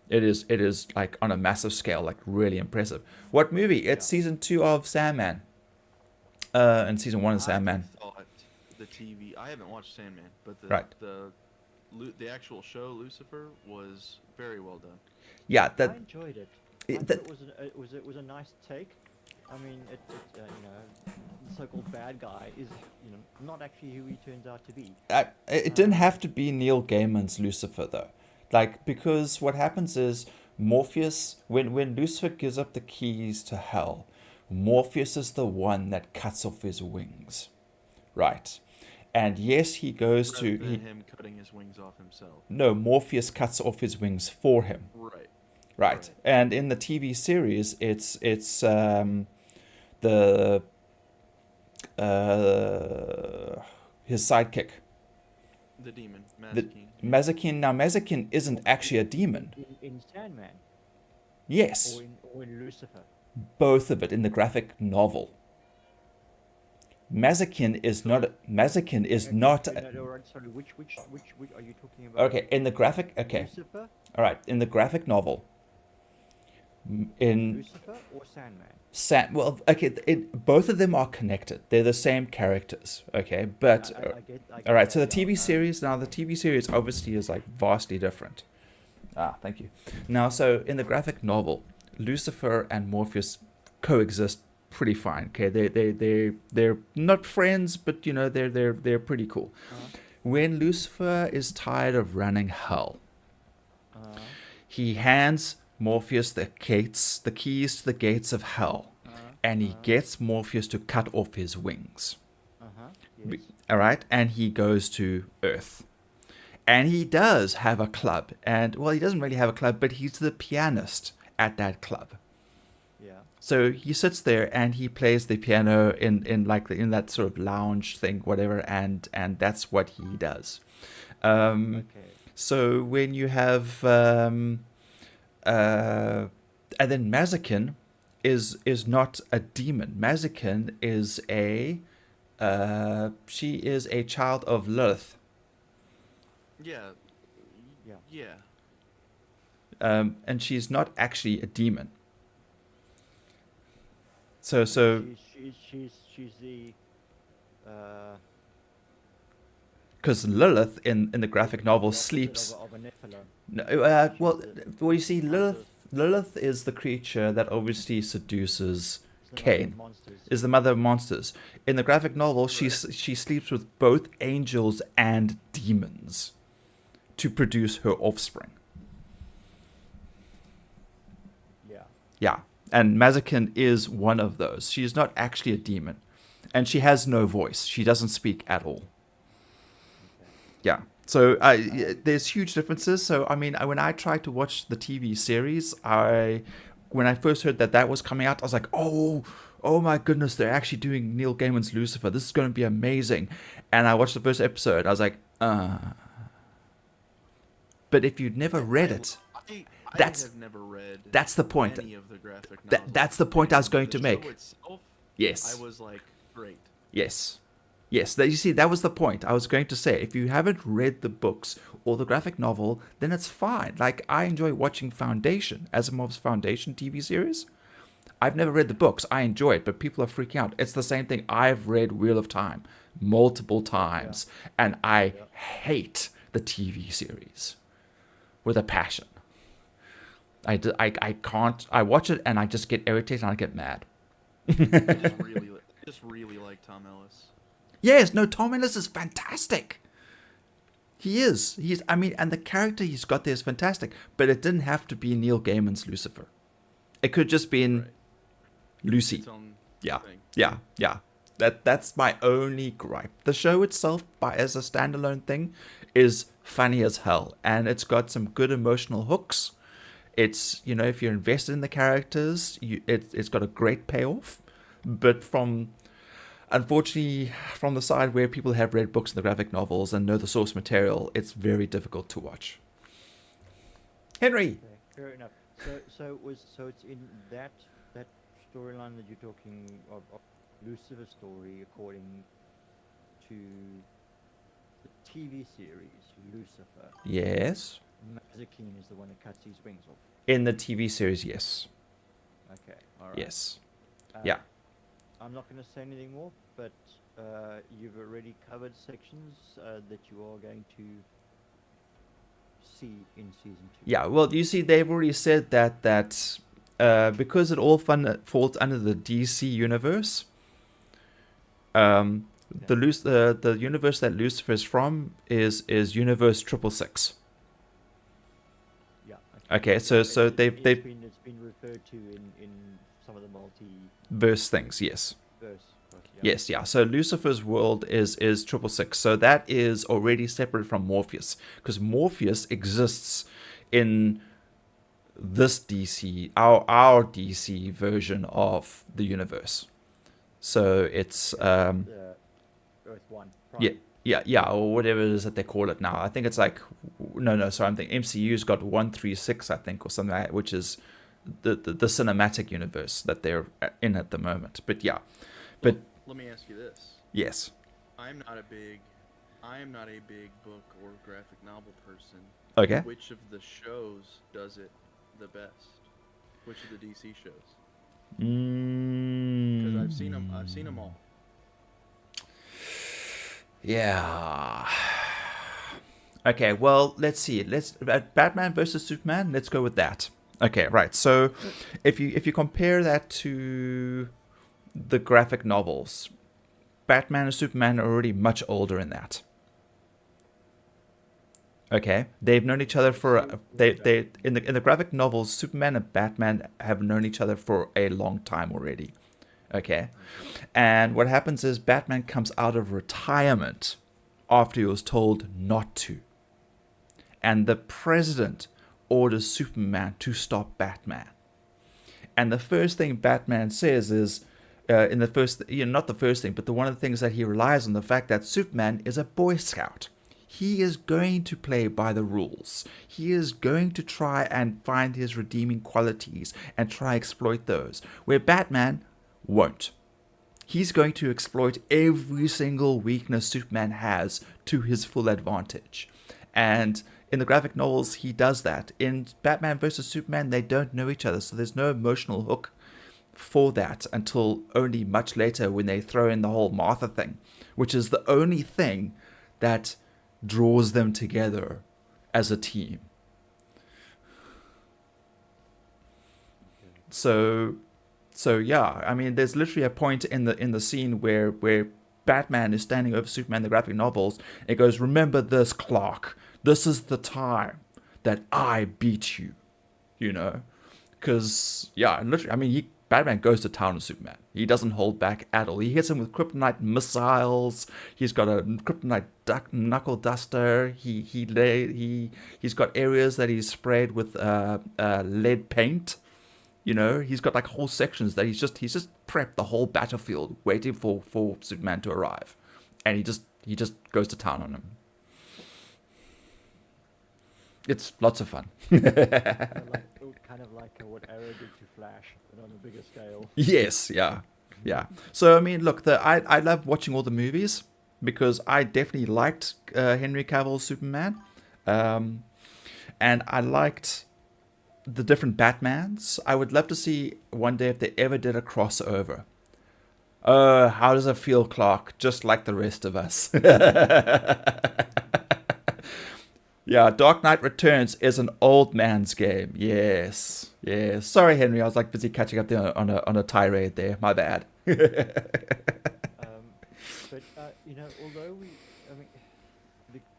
It is like on a massive scale, like really impressive. What movie? It's season 2 of Sandman. And season 1 of Sandman. I thought the TV. I haven't watched Sandman, but Right. the actual show Lucifer was very well done. Yeah, I that enjoyed it. it- I thought that- it was a nice take. I mean, you know, the so-called bad guy is, you know, not actually who he turns out to be. it didn't have to be Neil Gaiman's Lucifer though, like, because what happens is Morpheus, when Lucifer gives up the keys to hell, Morpheus is the one that cuts off his wings, right? And yes, he goes Rather to than him cutting his wings off himself. no, Morpheus cuts off his wings for him. Right. Right. Right. And in the TV series, it's the his sidekick, The demon, the Mazikeen. Mazikeen. Now Mazikeen isn't actually a demon. In Sandman Yes, or in Lucifer. both of it in the graphic novel. Mazikeen is not. Mazikeen is not. Sorry, which are you talking about? Okay, in the graphic. Okay, Lucifer, all right. In the graphic novel, in Lucifer or Sandman? Well, okay, both of them are connected. They're the same characters. Okay, but I get all right. So the that, yeah. TV series now, the TV series obviously is like vastly different. Thank you. Now, so in the graphic novel, Lucifer and Morpheus coexist pretty fine. Okay, they're not friends, but you know they're pretty cool. When Lucifer is tired of running hell, he hands Morpheus the keys to the gates of hell, and he gets Morpheus to cut off his wings. Yes. All right, and he goes to Earth. And he does have a club. And, well, he doesn't really have a club, but he's the pianist at that club. Yeah. So he sits there and he plays the piano in that sort of lounge thing, whatever, and that's what he does. Okay. So when you have and then Mazikeen is not a demon. Mazikeen is she is a child of Lilith. Yeah. Yeah. Yeah. And she's not actually a demon. So She's the because Lilith in the graphic novel opposite sleeps. of a Nephilim. No, well, you see, Lilith is the creature that obviously seduces It's the mother of Cain. monsters. Is the mother of monsters. In the graphic novel, she sleeps with both angels and demons to produce her offspring. Yeah. Yeah, and Mazikeen is one of those. She is not actually a demon, and she has no voice. She doesn't speak at all. Yeah. So there's huge differences. So I mean, when I tried to watch the TV series, when I first heard that was coming out, I was like, oh my goodness, they're actually doing Neil Gaiman's Lucifer. This is going to be amazing. And I watched the first episode. I was like, But if you'd never read it, I that's have never read. that's the point. Any of the graphic novels. That's the point I was going to The make. show itself, Yes. I was like, great. Yes. You see, that was the point I was going to say. If you haven't read the books or the graphic novel, then it's fine. Like, I enjoy watching Foundation, Asimov's Foundation TV series. I've never read the books. I enjoy it, but people are freaking out. It's the same thing. I've read Wheel of Time multiple times, and I hate the TV series with a passion. I can't. I watch it and I just get irritated and I get mad. Just really like Tom Ellis. Yes, no, Tom Ellis is fantastic. He is. I mean, and the character he's got there is fantastic. But it didn't have to be Neil Gaiman's Lucifer. It could just been Lucy. Its own Yeah, thing. yeah. That's my only gripe. The show itself, as a standalone thing, is funny as hell, and it's got some good emotional hooks. It's, you know, if you're invested in the characters, it's got a great payoff. But unfortunately, from the side where people have read books and the graphic novels and know the source material, it's very difficult to watch. Henry. Okay, fair enough. So it's in that storyline that you're talking of Lucifer story, according to the TV series Lucifer. Yes. Mazikeen is the one that cuts his wings off. In the TV series, yes. Okay, all right. Yes. Yeah. I'm not going to say anything more, but you've already covered sections that you are going to see in season 2. Yeah, well, you see, they've already said that because it all falls under the DC universe, the universe that Lucifer is from is Universe 666. Yeah. Okay, so it's been referred to in some of the verse things, yes. verse. Yes, yeah. So Lucifer's world is 666. So that is already separate from Morpheus, because Morpheus exists in this DC, our DC version of the universe. So it's Earth 1. yeah, or whatever it is that they call it now. I think it's like sorry, I'm thinking MCU's got 136, I think, or something like that, which is the cinematic universe that they're in at the moment. But yeah, but Let me ask you this. yes. I am not a big book or graphic novel person. Okay. Which of the shows does it the best? Which of the DC shows? Because I've seen them all. Yeah. Okay, well, let's see. Batman versus Superman. Let's go with that. Okay, right. So, if you compare that to the graphic novels, Batman and Superman are already much older in that. Okay, they've known each other for in the graphic novels, Superman and Batman have known each other for a long time already. Okay, and what happens is Batman comes out of retirement after he was told not to, and the president orders Superman to stop Batman. And the first thing Batman says is, not the first thing, but one of the things that he relies on, the fact that Superman is a Boy Scout. He is going to play by the rules. He is going to try and find his redeeming qualities and try exploit those, where Batman won't. He's going to exploit every single weakness Superman has to his full advantage. And in the graphic novels, he does that. In Batman vs. Superman, they don't know each other, so there's no emotional hook for that until only much later when they throw in the whole Martha thing, which is the only thing that draws them together as a team. So yeah, I mean, there's literally a point in the scene where Batman is standing over Superman in the graphic novels. It goes, "Remember this, Clark. This is the time that I beat you." You know, because yeah, literally, I mean, Batman goes to town on Superman. He doesn't hold back at all. He hits him with kryptonite missiles. He's got a kryptonite knuckle duster. He's got areas that he's sprayed with lead paint. You know, he's got like whole sections that he's just prepped the whole battlefield waiting for Superman to arrive, and he just goes to town on him. It's lots of fun. Kind of like what Arrow did to Flash, but on a bigger scale. Yes, yeah. So I mean, look, I love watching all the movies because I definitely liked Henry Cavill's Superman, and I liked the different Batmans. I would love to see one day if they ever did a crossover. How does it feel, Clark? Just like the rest of us. Yeah, Dark Knight Returns is an old man's game. Yes, yes. Sorry, Henry. I was like busy catching up there on a tirade there. My bad. But you know, although I mean,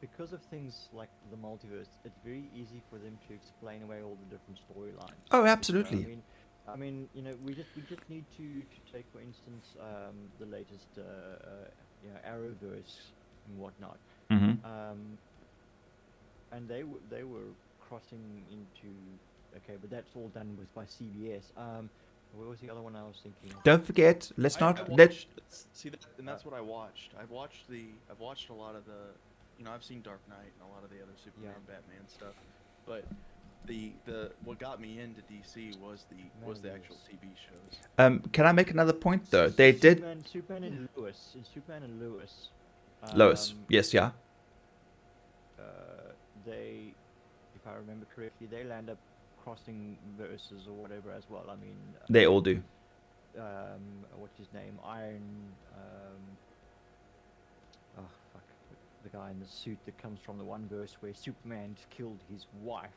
because of things like the multiverse, it's very easy for them to explain away all the different storylines. Oh, You know, absolutely. I mean, you know, we just need to take, for instance, the latest, you know, Arrowverse and whatnot. Hmm. And they were crossing into, okay, but that's all done with by CBS. What was the other one I was thinking of? Don't forget. Let's I not let. watched, see that, and that's what I watched. I've watched a lot of the, you know, I've seen Dark Knight and a lot of the other Superman, Batman stuff, but the what got me into DC was the actual TV shows. Can I make another point though? They did. Superman and Lewis. In Superman and Lewis. Lois. um, Yes. Yeah. They, if I remember correctly, they land up crossing verses or whatever as well. I mean, They all do. what's his name? Iron. Oh fuck, the guy in the suit that comes from the one verse where Superman killed his wife.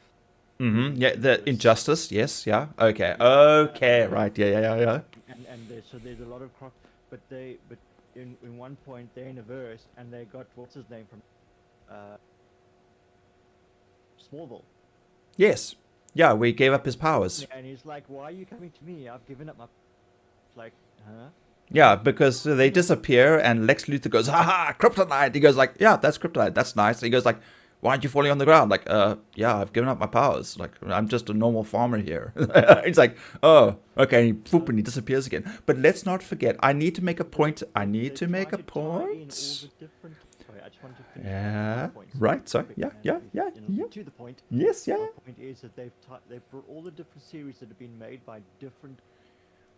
Mm-hmm. Yeah. The Lewis. Injustice. Yes. Yeah. Okay. Okay. Right. Yeah. And so there's a lot of cross, but in one point they're in a verse and they got what's his name from Smallville. Yes. Yeah. We gave up his powers. And he's like, "Why are you coming to me? I've given up my." Like, huh? Yeah, because they disappear and Lex Luthor goes, haha, kryptonite. He goes like, yeah, that's kryptonite. That's nice. He goes like, why aren't you falling on the ground? Like, yeah, I've given up my powers. Like, I'm just a normal farmer here. It's like, oh, okay. And he disappears again. But let's not forget, I need to make a point. I need to make a point. Sorry, I just wanted to finish Yeah, my points right. Sorry. quick, Yeah, and yeah, be, yeah, you know, yeah. to the point. Yes, yeah. My point is that they've brought all the different series that have been made by different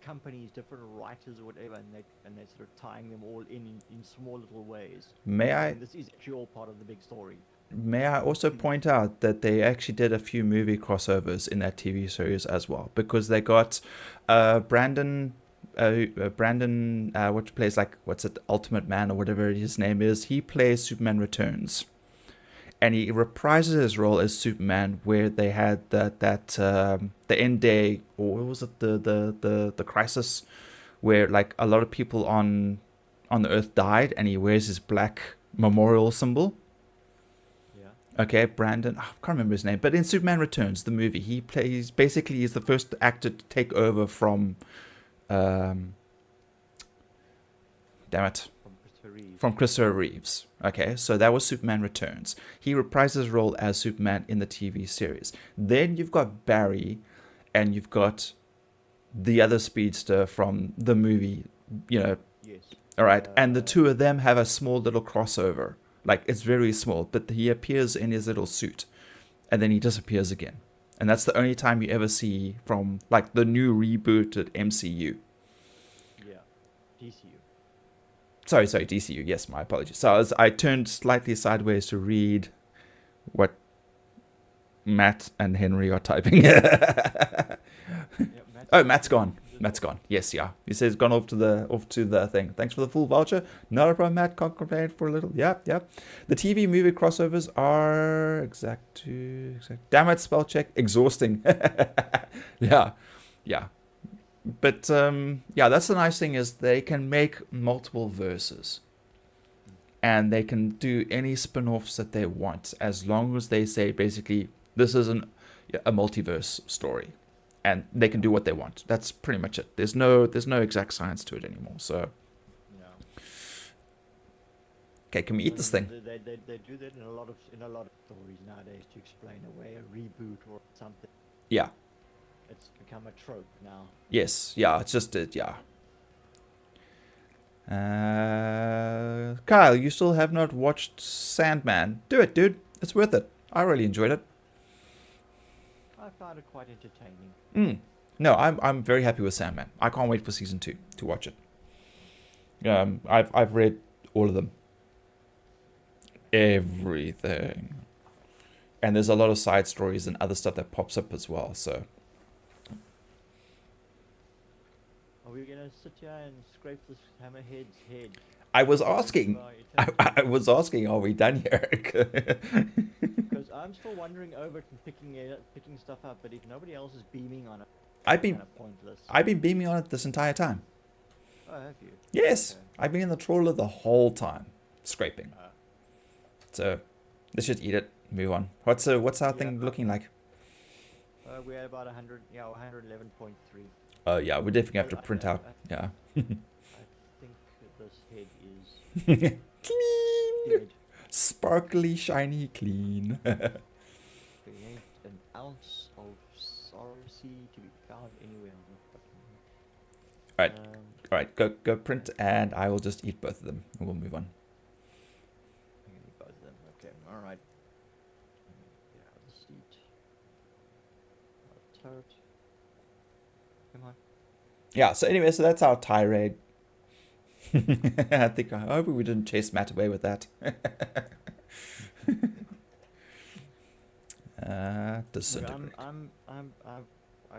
companies, different writers or whatever, and they're sort of tying them all in small little ways. And this is actually all part of the big story. May I also point out that they actually did a few movie crossovers in that TV series as well, because they got Brandon, what plays like Ultimate Man or whatever his name is. He plays Superman Returns, and he reprises his role as Superman, where they had the end day, or what was it, the crisis, where like a lot of people on the Earth died, and he wears his black memorial symbol. Okay, Brandon, I can't remember his name, but in Superman Returns, the movie, he plays, basically he's the first actor to take over from, damn it, from Christopher Reeves. Okay, so that was Superman Returns. He reprised his role as Superman in the TV series. Then you've got Barry, and you've got the other speedster from the movie, you know. Yes. All right, and the two of them have a small little crossover. Like, it's very small, but he appears in his little suit, and then he disappears again. And that's the only time you ever see from, like, the new rebooted MCU. Yeah, DCU. Sorry, DCU. Yes, my apologies. So I turned slightly sideways to read what Matt and Henry are typing. Oh, Matt's gone. Matt's gone. Yes, yeah. He says gone off to the thing. Thanks for the full voucher. Not a problem, Matt. Can't complain for a little. Yep. The TV movie crossovers are exact. Damn it, spell check. Exhausting. Yeah. But yeah, that's the nice thing is they can make multiple verses. And they can do any spin-offs that they want, as long as they say basically this is a multiverse story. And they can do what they want. That's pretty much it. There's no exact science to it anymore. So, okay, can we eat this thing? They do that in a lot of stories nowadays to explain away a reboot or something. Yeah. It's become a trope now. Yes. Yeah. It's just it. Yeah. Kyle, you still have not watched Sandman? Do it, dude. It's worth it. I really enjoyed it. I found it quite entertaining. No, I'm very happy with Sandman. I can't wait for season 2 to watch it. I've read all of them. Everything. And there's a lot of side stories and other stuff that pops up as well. So Are we gonna sit here and scrape this hammerhead's head? I was asking, Our I was asking, are we done here? Because I'm still wandering over and picking stuff up, but if nobody else is beaming on it, I've it's been kind of pointless. I've been beaming on it this entire time. Oh, have you? Yes, Okay. I've been in the trawler the whole time, scraping. Ah. So let's just eat it. Move on. What's our Yeah. thing looking like? We're at about 100, 111.3. Oh yeah, we definitely have to I- print I- out. I- Yeah. I think this head is Clean, dead. sparkly, shiny, clean. There ain't an ounce of sorcery to be found anywhere on the fucking. Right. All right, go print, and I will just eat both of them, and we'll move on. I'm gonna eat both of them. Okay, all right. Get out of the seat. Out of the turret. Come on. Yeah. So anyway, so that's our tirade. I hope we didn't chase Matt away with that. Look, Disintegrate. I've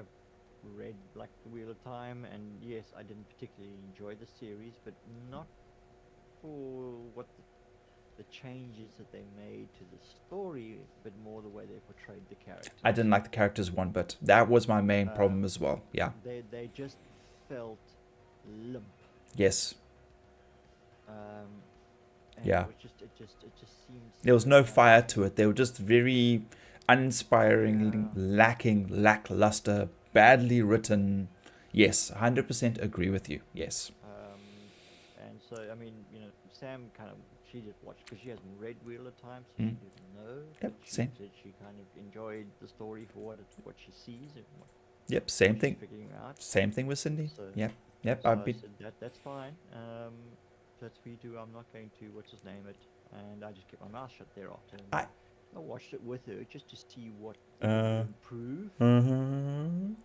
read like the Wheel of Time, and yes, I didn't particularly enjoy the series, but not for what the changes that they made to the story, but more the way they portrayed the characters. I didn't like the characters one bit. That was my main problem as well. Yeah. They just felt limp. Yes. And Yeah. it just seems. There was no fire to it. They were just very uninspiring, Yeah. lackluster, badly written. Yes, 100% agree with you. Yes. And so I mean, Sam she just watched because she hasn't read Wheel of Time, so she didn't know. Yep, but she same. said she kind of enjoyed the story for what she sees and what Yep, same she's thing. figuring out. Same thing with Cindy. So- Yep. Yep, So I've I been. said that's fine. That's for you two. I'm not going to what's his name it, and I just kept my mouth shut thereafter. And I- I watched it with her just to see what Uh, could improve,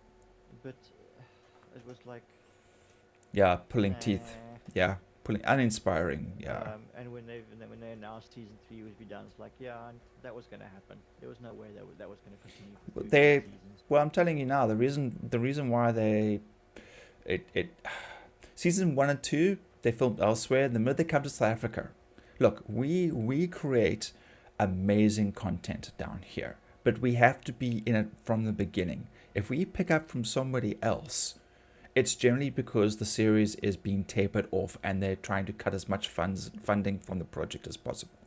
but it was like Yeah, pulling teeth. nah. Yeah, pulling uninspiring. Yeah. And when they announced season 3 would be done, it's like that was going to happen. There was no way that was going to continue for Well, 2 they- seasons. Well, I'm telling you now, the reason why season 1 and 2 they filmed elsewhere. The minute they come to South Africa, look, we create amazing content down here, but we have to be in it from the beginning. If we pick up from somebody else, it's generally because the series is being tapered off and they're trying to cut as much funding from the project as possible.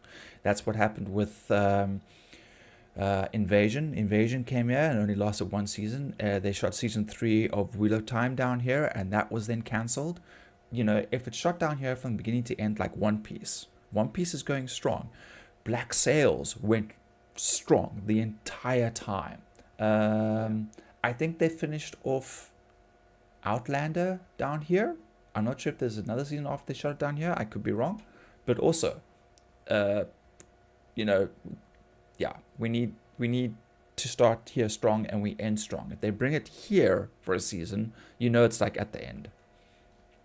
That's what happened with Invasion. Invasion came here and only lasted 1 season. They shot season 3 of Wheel of Time down here, and that was then cancelled. If it's shot down here from the beginning to end, like One Piece is going strong. Black Sails went strong the entire time. I think they finished off Outlander down here. I'm not sure if there's another season after they shot it down here. I could be wrong. But also, we need to start here strong and we end strong. If they bring it here for a season, it's like at the end.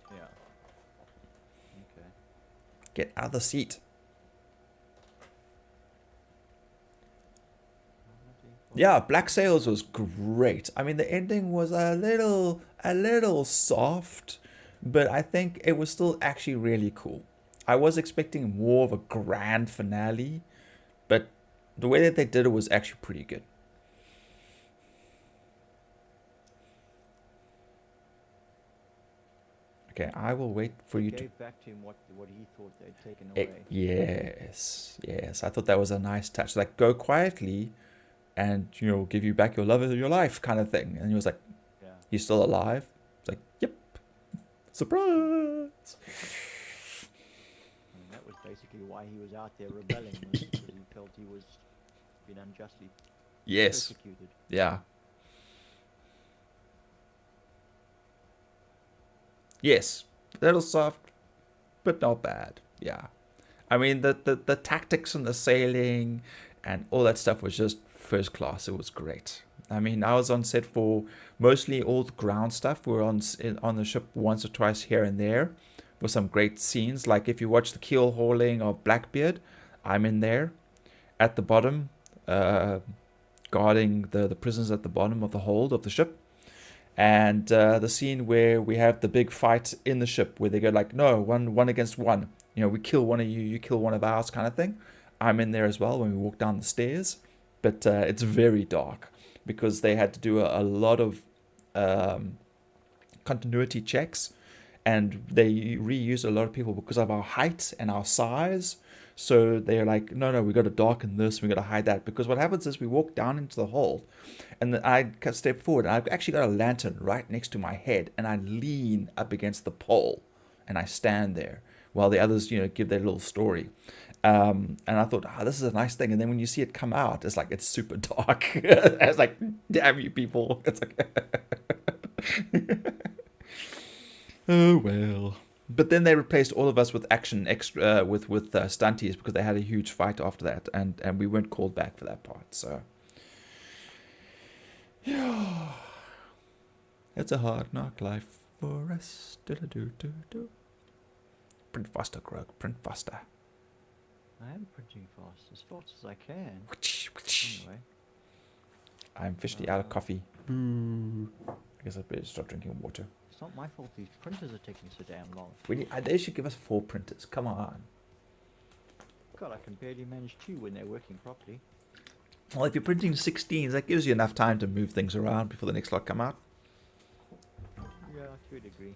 Yeah. Okay. Get out of the seat. Yeah, Black Sails was great. I mean, the ending was a little soft, but I think it was still actually really cool. I was expecting more of a grand finale, but the way that they did it was actually pretty good. Okay, I will wait for you to... Gave back to him what he thought they'd taken away. Yes. I thought that was a nice touch. Like, go quietly and, give you back your love of your life kind of thing. And he was like, Yeah. you still alive? It's like, yep. Surprise! I mean, that was basically why he was out there rebelling, was because he felt he was being unjustly Yes. persecuted. Yeah. Yes. A little soft, but not bad. Yeah. I mean, the tactics and the sailing and all that stuff was just first class. It was great. I mean, I was on set for mostly all the ground stuff. We were on the ship once or twice here and there with some great scenes. Like if you watch the keel hauling of Blackbeard, I'm in there. At the bottom, guarding the prisoners at the bottom of the hold of the ship. And the scene where we have the big fight in the ship where they go like, no, one against one. You know, we kill one of you, you kill one of ours kind of thing. I'm in there as well when we walk down the stairs. But it's very dark because they had to do a lot of continuity checks. And they reused a lot of people because of our height and our size. So they're like, no, we got to darken this, we got to hide that. Because what happens is we walk down into the hold, and then I step forward, and I've actually got a lantern right next to my head, and I lean up against the pole, and I stand there while the others, give their little story. And I thought, this is a nice thing. And then when you see it come out, it's like it's super dark. It's like, damn you people! It's like. Oh well. But then they replaced all of us with action extra with stunties because they had a huge fight after that, and we weren't called back for that part. So yeah, it's a hard knock life for us. Do. Print faster, Grog. Print faster. I am printing fast as I can. Anyway. I'm officially out of coffee. Boo. I guess I better start drinking water. It's not my fault these printers are taking so damn long. They should give us 4 printers. Come on. God, I can barely manage 2 when they're working properly. Well, if you're printing 16s, that gives you enough time to move things around before the next lot come out. Yeah, to a degree.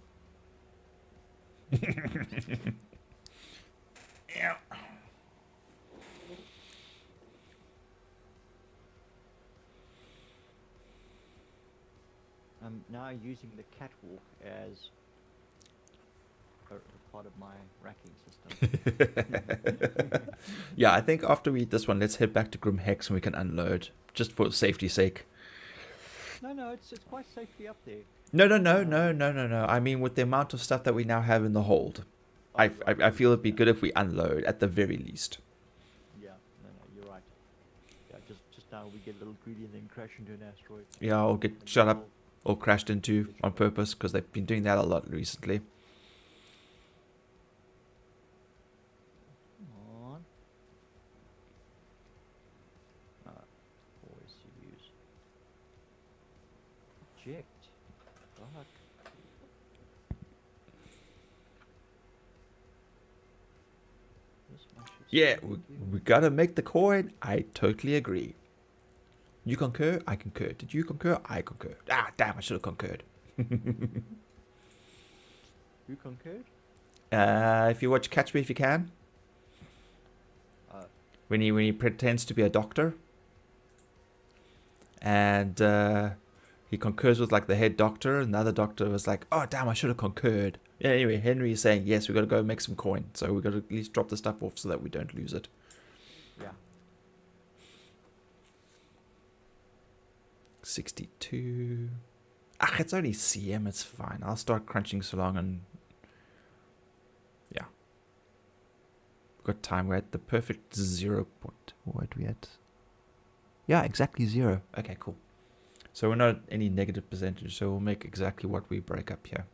Yeah. I'm now using the catwalk as a part of my racking system. Yeah, I think after we eat this one, let's head back to Grim Hex and we can unload, just for safety's sake. No, it's quite safely up there. No. I mean, with the amount of stuff that we now have in the hold, I feel it'd be good if we unload at the very least. Yeah, no, you're right. Yeah, just now we get a little greedy and then crash into an asteroid. Yeah, I'll get shut up or crashed into on purpose because they've been doing that a lot recently. Come on. Always to use. Eject. Fuck. This one should Yeah, still we gotta make the coin. I totally agree. You concur? I concur. Did you concur? I concur. Ah, damn, I should have concurred. You concurred? If you watch Catch Me If You Can, when he pretends to be a doctor, and he concurs with like the head doctor, and the other doctor was like, "Oh damn, I should have concurred." Yeah, anyway, Henry is saying, "Yes, we got to go make some coin, so we got to at least drop the stuff off so that we don't lose it." Yeah. 62. Ah, it's only CM, it's fine. I'll start crunching so long and yeah. We've got time. We're at the perfect 0 point. What are we at? Yeah, exactly 0. Okay, cool. So we're not at any negative percentage, so we'll make exactly what we break up here.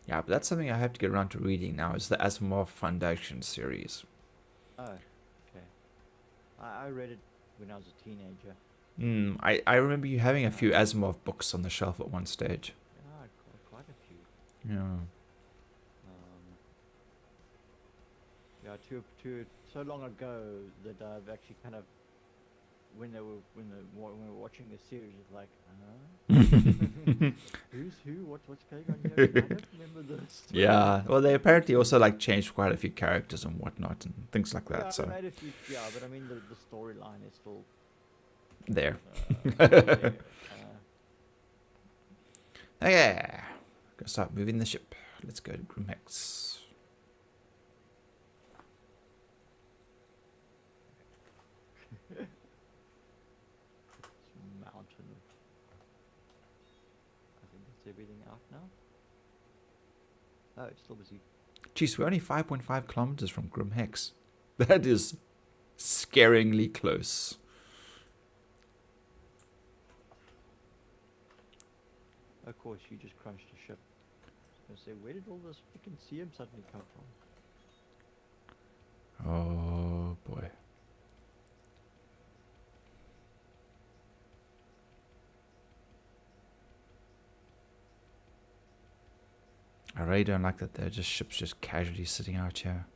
Yeah, but that's something I have to get around to reading now, is the Asimov Foundation series. Oh, okay. I read it when I was a teenager. I remember you having a few Asimov books on the shelf at one stage. Yeah, quite a few. Yeah. Yeah, to so long ago that I've actually kind of when we were watching the series, it's like, who's who? What's going on here? I don't remember this. Yeah, well, they apparently also like changed quite a few characters and whatnot and things like that. Yeah, So they made a few, but I mean the storyline is still there. there. Okay, gonna start moving the ship. Let's go to Grimhex. Mountain. I think that's everything out now. Oh, it's still busy. Jeez, we're only 5.5 kilometers from Grim Hex. That is scaringly close. Of course, you just crunched a ship. I was gonna say, where did all this freaking CM suddenly come from? Oh boy. I really don't like that there are just ships just casually sitting out here.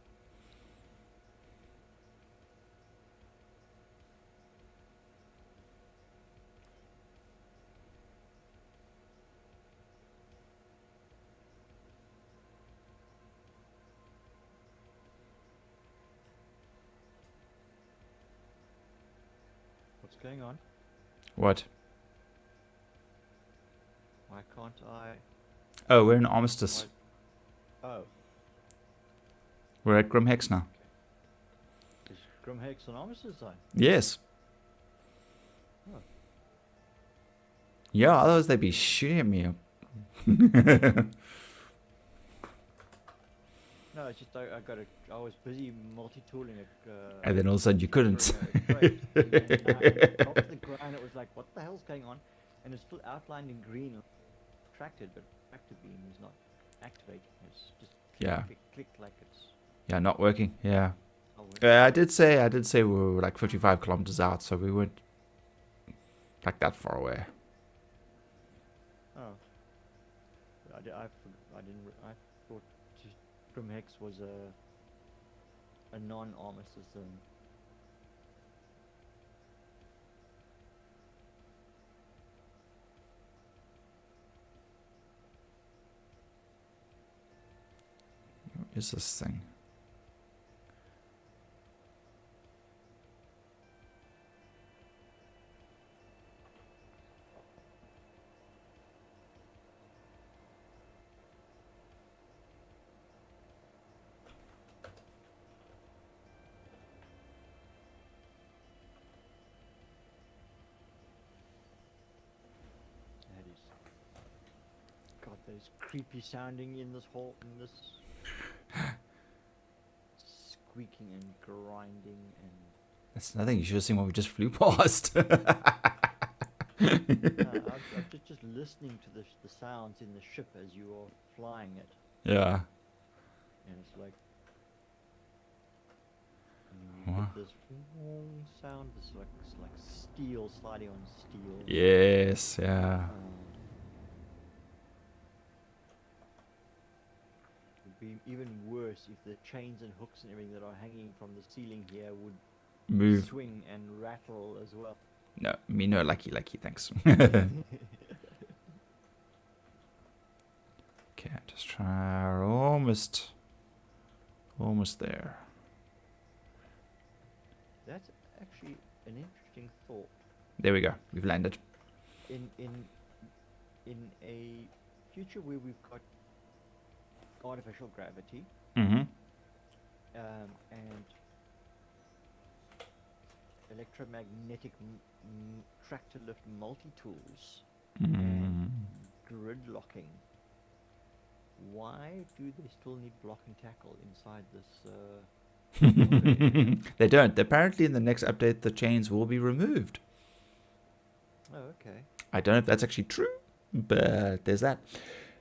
What's going on? What? Why can't I? Oh, we're in Armistice. Oh, We're at Grim Hex now. is Grim Hex an Armistice zone? Yes. Oh. Yeah, otherwise they'd be shooting at me. No, it's just I was busy multi-tooling it. And then all of a sudden you couldn't. Crate, and then I got to the ground. It was like, what the hell's going on? And it's still outlined in green, attracted, but tractor beam is not activated. It's just Yeah. click like it's. Yeah, not working. Yeah. not working. I did say we were like 55 kilometers out, so we weren't like that far away. Oh. I thought just Grim Hex was a non-armistice zone. What is this thing? That is. God, that is creepy sounding in this hole, in this squeaking and grinding and. That's nothing. You should have seen what we just flew past. I'm just listening to the sounds in the ship as you are flying it, Yeah. and it's like. Wow. This sound is like steel sliding on steel. Yes. Yeah. It'd be even worse if the chains and hooks and everything that are hanging from the ceiling here would Move. swing and rattle as well. No, me no lucky. Thanks. Okay, just try. Almost there. That's actually an interesting thought. There we go. We've landed. In a future where we've got artificial gravity Mm-hmm. and electromagnetic tractor lift multi-tools and grid locking, why do they still need block and tackle inside this They don't. Apparently, in the next update, the chains will be removed. Oh, okay. I don't know if that's actually true, but there's that.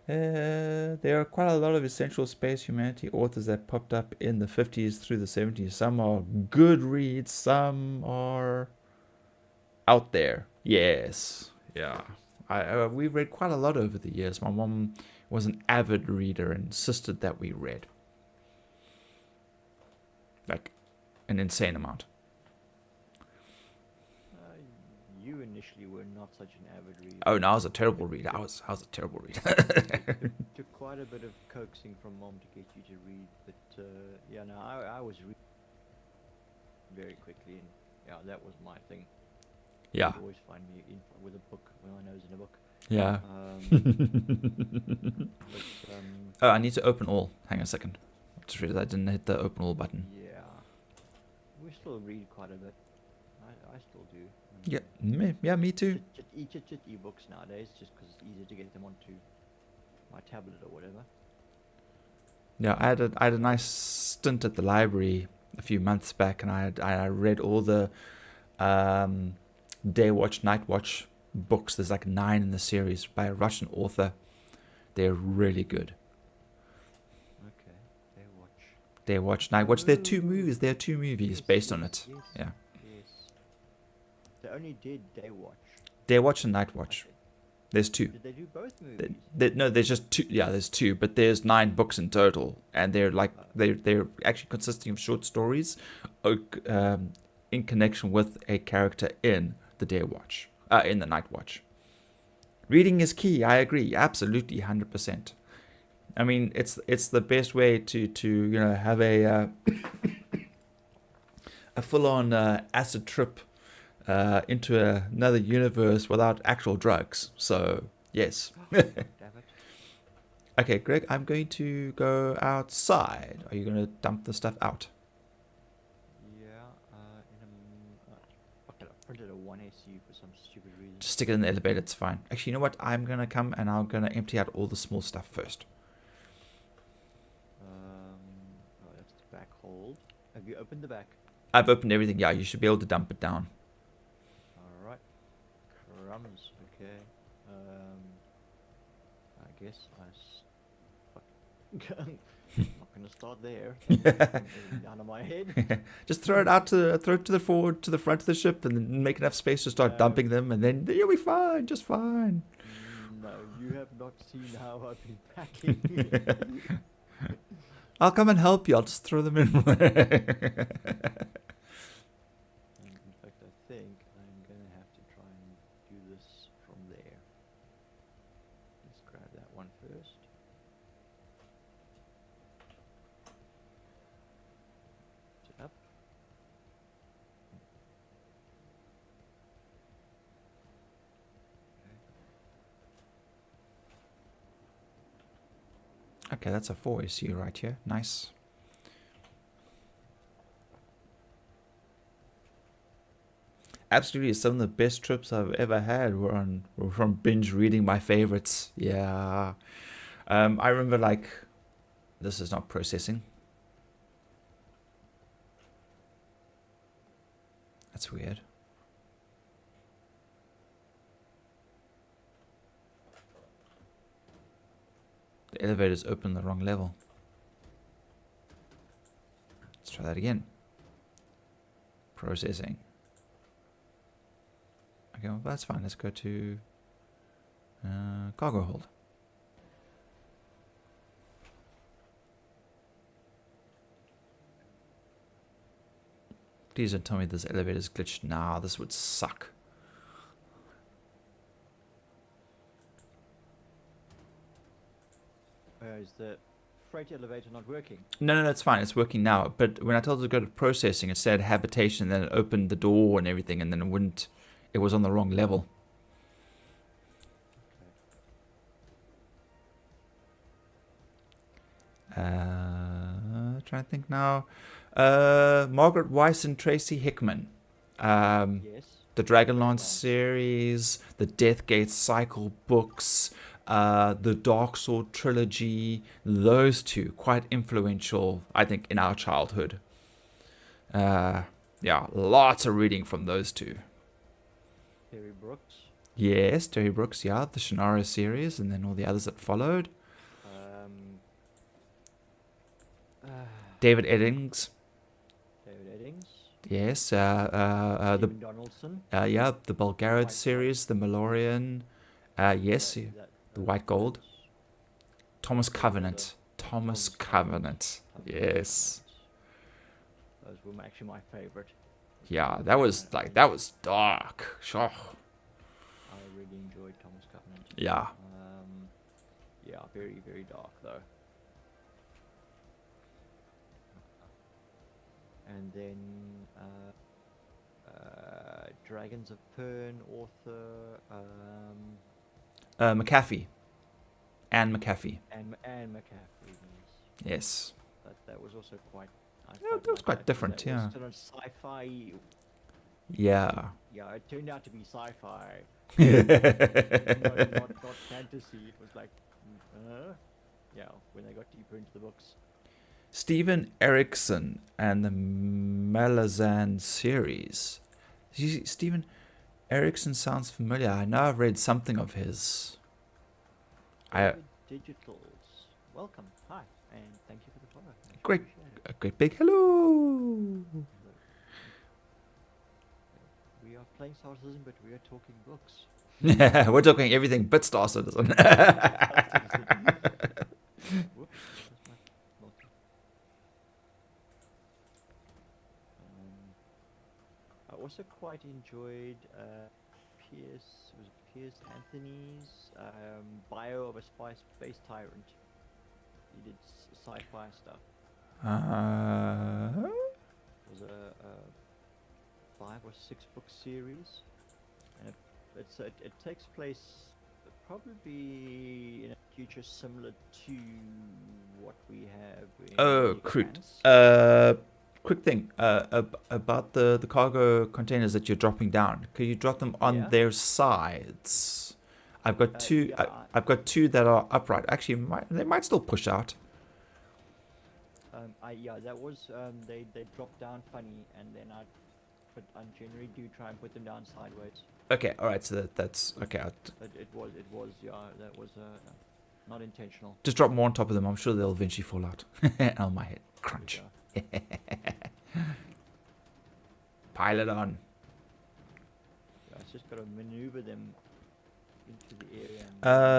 There are quite a lot of essential space humanity authors that popped up in the 50s through the 70s. Some are good reads, some are out there. Yes. Yeah. We've read quite a lot over the years. My mom was an avid reader and insisted that we read. Like an insane amount. You initially were not such an avid reader. Oh, no, I was a terrible reader. I was a terrible reader. Took quite a bit of coaxing from mom to get you to read, but yeah, no, I was reading very quickly, and yeah, that was my thing. Yeah. You'd always find me with a book, with my nose in a book. Yeah. Oh, I need to open all. Hang on a second. Just realized I didn't hit the open all button. Yeah, we still read quite a bit. I still do. Yeah, me too. Just e-books nowadays, just because it's easier to get them onto my tablet or whatever. Yeah, I had a nice stint at the library a few months back, and I read all the Day Watch, Night Watch books. There's like 9 in the series by a Russian author. They're really good. Okay, they watch. Day Watch, Night Watch. There are 2 Oh, movies. There are 2 movies yes, based on yes, it. yes, Yeah. yes. They only did Day Watch. Day Watch and Night Watch. Okay. There's 2. Did they do both movies? No, there's just 2. Yeah, there's 2, but there's 9 books in total, and they're like they're actually consisting of short stories, in connection with a character in the Day Watch, in the Night Watch. Reading is key. I agree, absolutely, 100%. I mean, it's the best way to have a a full-on acid trip into another universe without actual drugs. So yes. Damn it. Okay, Greg, I'm going to go outside. Are you going to dump the stuff out? Yeah, okay, I printed a 1SU for some stupid reason. Just stick it in the elevator, it's fine. Actually, you know what? I'm going to come and I'm going to empty out all the small stuff first. Oh, that's the back hold. Have you opened the back? I've opened everything. Yeah, you should be able to dump it down. Alright. Crumbs, okay. I guess fuck. I'm not gonna start there. Down on my head. Just throw it out to the forward, to the front of the ship, and then make enough space to start dumping them, and then you'll be fine, just fine. No, you have not seen how I've been packing. I'll come and help you. I'll just throw them in. In fact, I think I'm gonna have to try and do this from there. Let's grab that one first. Lift it up. Okay, that's a 4SU right here. Nice. Absolutely, some of the best trips I've ever had were from binge reading my favorites. Yeah. I remember, like, this is not processing. That's weird. The elevator's open the wrong level. Let's try that again. Processing. Okay, well, that's fine. Let's go to cargo hold. Please don't tell me this elevator's glitched. Nah, this would suck. Is the freight elevator not working? No, it's fine. It's working now. But when I told it to go to processing, it said habitation, then it opened the door and everything, and then it wouldn't. It was on the wrong level. Trying to think now. Margaret Weiss and Tracy Hickman. Yes. The Dragonlance series, the Deathgate Cycle books, the Dark Sword trilogy. Those 2 quite influential, I think, in our childhood. Yeah, lots of reading from those 2. Terry Brooks. Yes, Terry Brooks, yeah, the Shannara series, and then all the others that followed. David Eddings. David Eddings. Yes, Stephen Donaldson. yeah, the Bulgarian White series, the Malorian. Yes, the White Gold. Thomas Covenant. Thomas Covenant. Yes. Those were actually my favorite. Yeah, that was dark. Sure. I really enjoyed Thomas Covenant. Yeah. Yeah, very, very dark though. And then Dragons of Pern author McAfee. Anne McAfee. and McAfee. Yes. That was also quite. Yeah, that was quite different, that yeah. Was sort of sci-fi. Yeah. Yeah, it turned out to be sci-fi. Yeah. not fantasy. It was like, yeah, when I got deeper into the books. Steven Erickson and the Malazan series. Steven Erickson sounds familiar. I know I've read something of his. David Digitals. Welcome. Hi. And thank you for the follow. Much Great, appreciated. a great big hello. Hello. We are playing Star Citizen, but we are talking books. We're talking everything but Star Citizen. Whoops. That was my multi. I also quite enjoyed Pierce Anthony's bio of a space tyrant. He did sci-fi stuff. It was a 5 or 6 book series, and it takes place probably in a future similar to what we have in Oh, The crude. Expanse. Quick thing about the cargo containers that you're dropping down. Could you drop them on Yeah. their sides? I've got two. Yeah, I've got two that are upright. Actually, they might still push out. That was they dropped down funny, and then I generally do try and put them down sideways. Okay, all right. So that's okay. It was that was not intentional. Just drop more on top of them. I'm sure they'll eventually fall out. On my head, crunch. Pile it on. It's just got to maneuver them into the area.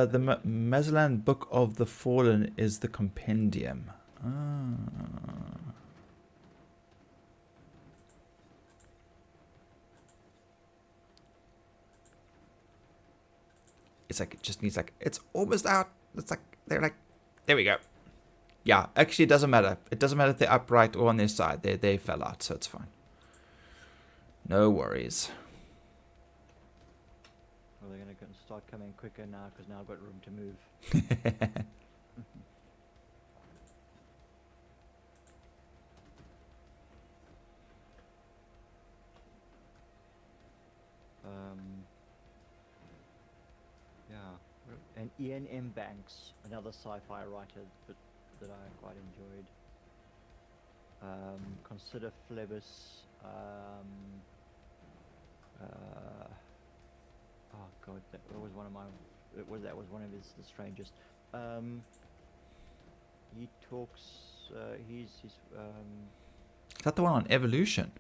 The Mazlan Book of the Fallen is the compendium. It's like it just needs it's almost out. It's like they're like, there we go. Yeah, actually, it doesn't matter. It doesn't matter if they're upright or on their side. They fell out, so it's fine. No worries. Well, they're gonna start coming quicker now because now I've got room to move. And Ian M. Banks, another sci-fi writer that I quite enjoyed. Consider Phlebas. Oh god, that was one of my. That was one of the strangest. He talks. He's. Is that the one on evolution?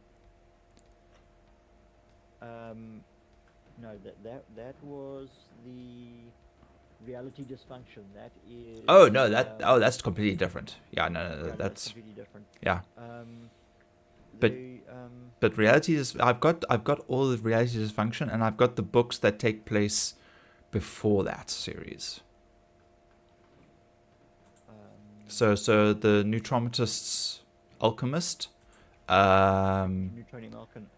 No, that was the reality dysfunction. That is. Oh no, that's completely different. Yeah, no, that's completely different. yeah. But But reality is, I've got all the reality dysfunction, and I've got the books that take place before that series. So the Neutromatist's Alchemist. Neutronium Alchemist.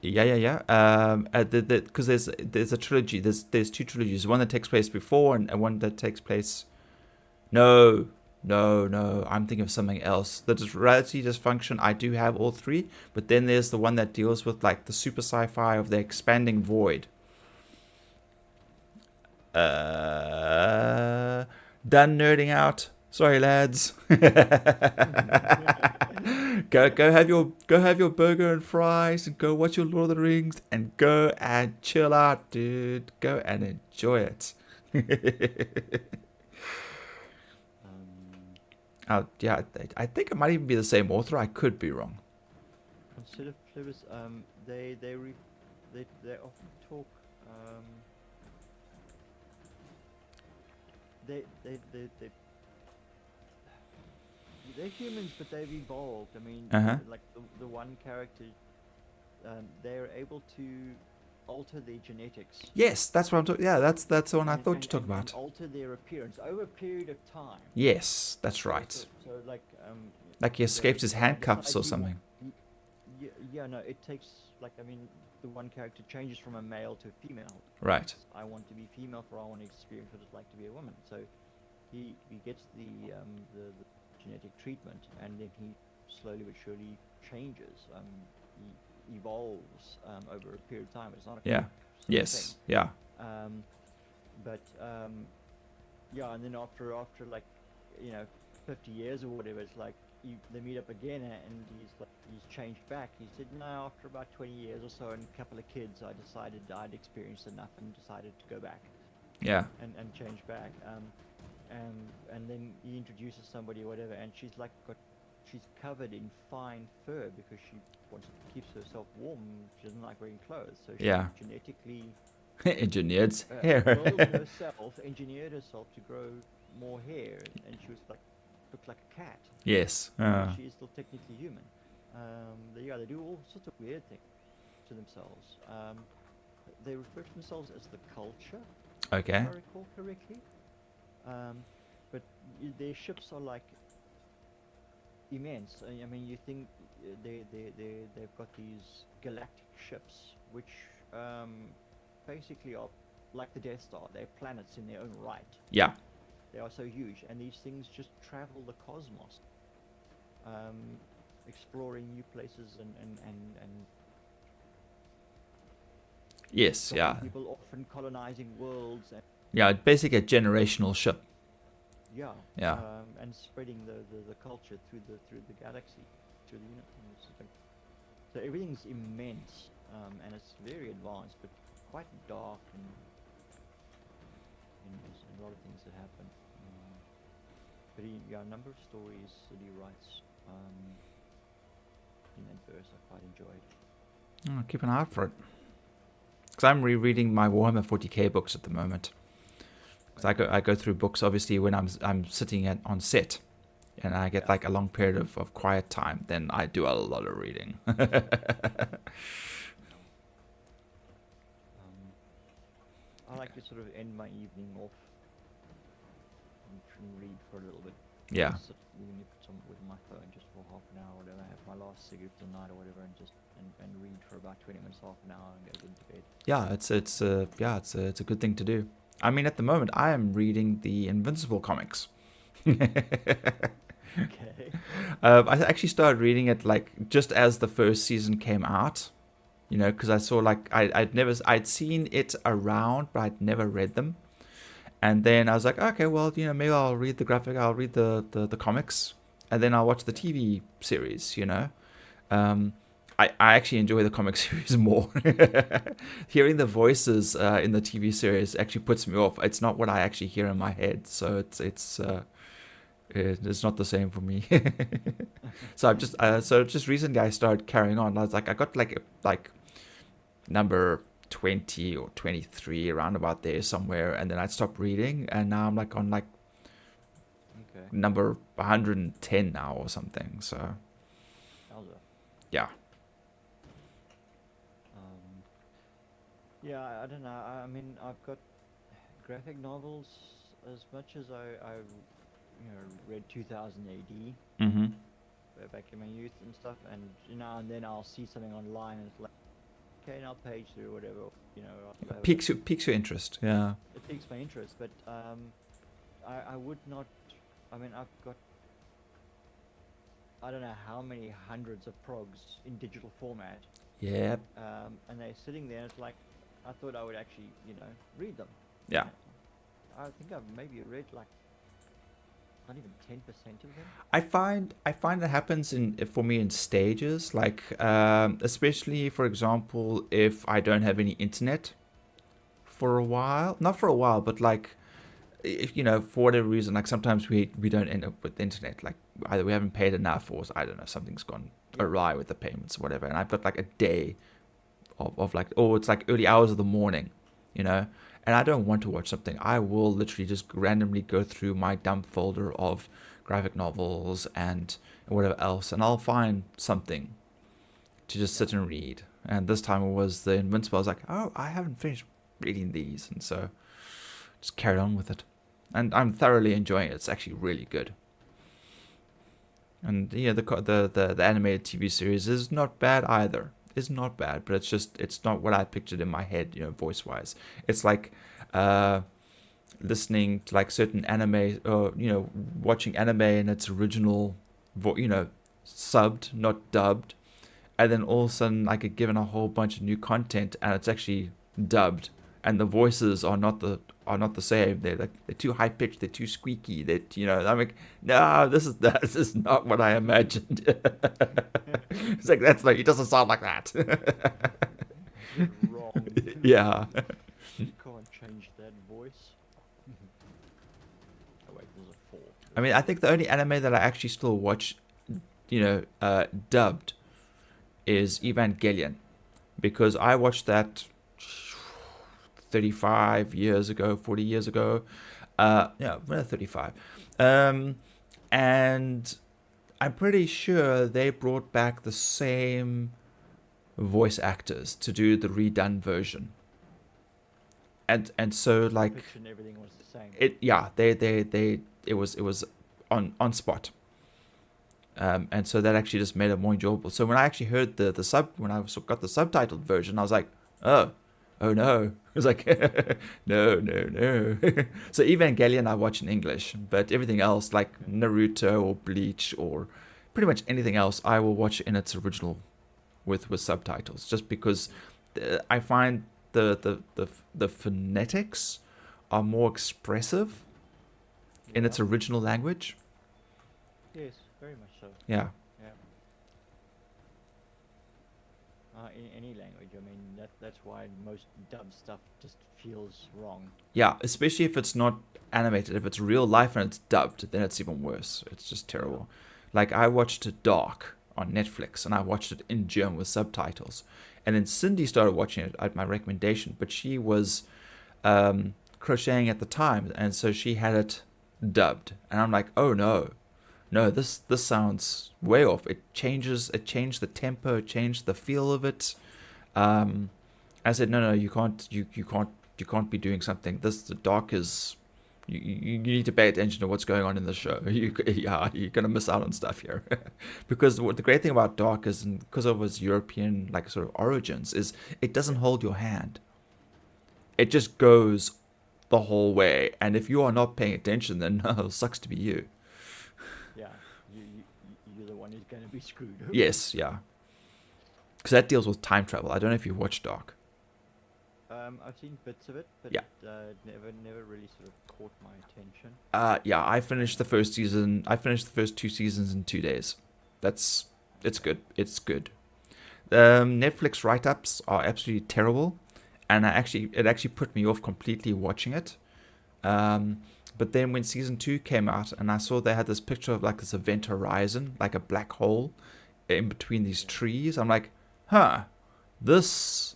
Yeah. Because there's a trilogy. There's two trilogies. One that takes place before and one that takes place. No. I'm thinking of something else. The reality dysfunction. I do have all three, but then there's the one that deals with like the super sci-fi of the expanding void. Done nerding out. Sorry, lads. Go have your burger and fries and go watch your Lord of the Rings and go and chill out, dude. Go and enjoy it. Yeah, I think it might even be the same author. I could be wrong. Consider Phlebas. They often talk. They're humans, but they've evolved. I mean, like the one character, they're able to alter their genetics. Yes, that's what I'm talking. Yeah, that's the one I thought you talked about. And alter their appearance over a period of time. Yes, that's right. So like he escaped his handcuffs or something. Yeah, no, it takes the one character changes from a male to a female. Right. I want to be female, for I want to experience what it's like to be a woman. So he gets the genetic treatment, and then he slowly but surely changes. He evolves over a period of time. It's not a yeah. Yes. thing. Yeah. And then after 50 years or whatever. It's like they meet up again, and he's changed back. He said, no, after about 20 years or so and a couple of kids, I decided I'd experienced enough and decided to go back Yeah. and change back. And then he introduces somebody or whatever, and she's like she's covered in fine fur because she keeps herself warm. She doesn't like wearing clothes, so she Yeah. genetically Engineered hair. engineered herself to grow more hair, and she was looked like a cat. Yes. She is still technically human. They do all sorts of weird things to themselves. They refer to themselves as the culture, Okay. if I recall correctly. But their ships are like immense. I mean, you think they've got these galactic ships, which basically are like the Death Star. They're planets in their own right. Yeah. They are so huge, and these things just travel the cosmos, exploring new places and Yes. dropping Yeah. people off and colonizing worlds, and Yeah. Basically a generational ship. yeah, Yeah. and spreading the culture through the galaxy, through the universe. So everything's immense, and it's very advanced, but quite dark, and there's a lot of things that happen. But a number of stories that he writes in that verse I quite enjoyed. Oh, keep an eye out for it. Because I'm rereading my Warhammer 40k books at the moment. Because I go through books obviously when I'm sitting on set, and I get like a long period of quiet time. Then I do a lot of reading. I like to sort of end my evening off and read for a little bit. Yeah. Sit with my phone just for half an hour or whatever. I have my last cigarette of the night or whatever, and just and read for about 20 minutes, half an hour, and go into bed. Yeah, it's a good thing to do. I mean, at the moment, I am reading the Invincible comics. Okay. I actually started reading it like just as the first season came out, you know, because I saw like I'd seen it around, but I'd never read them. And then I was like, okay, well, you know, maybe I'll read the comics, and then I'll watch the TV series, you know. I actually enjoy the comic series more. Hearing the voices in the TV series actually puts me off. It's not what I actually hear in my head, so it's not the same for me. So I've just recently I started carrying on. I was like, I got like number 20 or 23 around about there somewhere, and then I'd stop reading, and now I'm like on like number 110 now or something. So yeah. Yeah, I don't know. I mean, I've got graphic novels as much as I read 2000 AD Mm-hmm. back in my youth and stuff, and now and then I'll see something online and it's like, okay, and I'll page through whatever, you know. Piques your interest, yeah. It piques my interest, but I would not. I mean, I've got I don't know how many hundreds of progs in digital format. Yeah. And they're sitting there, and it's like, I thought I would actually, read them. Yeah. I think I've maybe read like not even 10% of them. I find that happens for me in stages, like especially for example if I don't have any internet for a while, not for a while, but like if for whatever reason, like sometimes we don't end up with internet, like either we haven't paid enough or I don't know, something's gone awry with the payments or whatever, and I've got like a day of like, oh, it's like early hours of the morning, and I don't want to watch something. I will literally just randomly go through my dump folder of graphic novels and whatever else, and I'll find something to just sit and read. And this time it was the Invincible. I was like, oh, I haven't finished reading these, and so just carried on with it. And I'm thoroughly enjoying it. It's actually really good. And the animated TV series is not bad either. It's not bad, but it's not what I pictured in my head, voice wise. It's like listening to like certain anime, or watching anime in its original subbed, not dubbed, and then all of a sudden I get given a whole bunch of new content and it's actually dubbed, and the voices are not the same. They're too high pitched. They're too squeaky. That I'm like, no, this is not what I imagined. It's like that's like it doesn't sound like that. You're wrong. Yeah. You can't change that voice. Oh wait, there's a 4. I mean, I think the only anime that I actually still watch, dubbed, is Evangelion, because I watched that 35 years ago, 40 years ago. Yeah, 35. And I'm pretty sure they brought back the same voice actors to do the redone version. And so like Pitch and everything was the same. it was on spot. And so that actually just made it more enjoyable. So when I actually heard when I got the subtitled version, I was like, oh no. I was like, no. So Evangelion I watch in English, but everything else like Naruto or Bleach or pretty much anything else I will watch in its original with subtitles, just because I find the phonetics are more expressive in its original language. Yes, very much so. Yeah. Yeah. In any language, I mean that's why most dubbed stuff just feels wrong. Yeah, especially if it's not animated. If it's real life and it's dubbed, then it's even worse. It's just terrible. Like I watched Dark on Netflix, and I watched it in German with subtitles. And then Cindy started watching it at my recommendation, but she was crocheting at the time, and so she had it dubbed. And I'm like, oh no, this sounds way off. It changed the tempo, it changed the feel of it. I said, no, you can't be doing something. The Dark is. You need to pay attention to what's going on in the show. You're gonna miss out on stuff here, because the great thing about Dark is, because of its European like sort of origins, is it doesn't hold your hand. It just goes the whole way, and if you are not paying attention, then sucks to be you. Yeah, you're the one who's going to be screwed. Yes, yeah, because that deals with time travel. I don't know if you watch Dark. I've seen bits of it, but Yeah. never really sort of caught my attention. Yeah, I finished the first season. I finished the first 2 seasons in 2 days. It's good. It's good. Netflix write-ups are absolutely terrible, and it actually put me off completely watching it. But then when season 2 came out, and I saw they had this picture of like this event horizon, like a black hole in between these trees, I'm like, this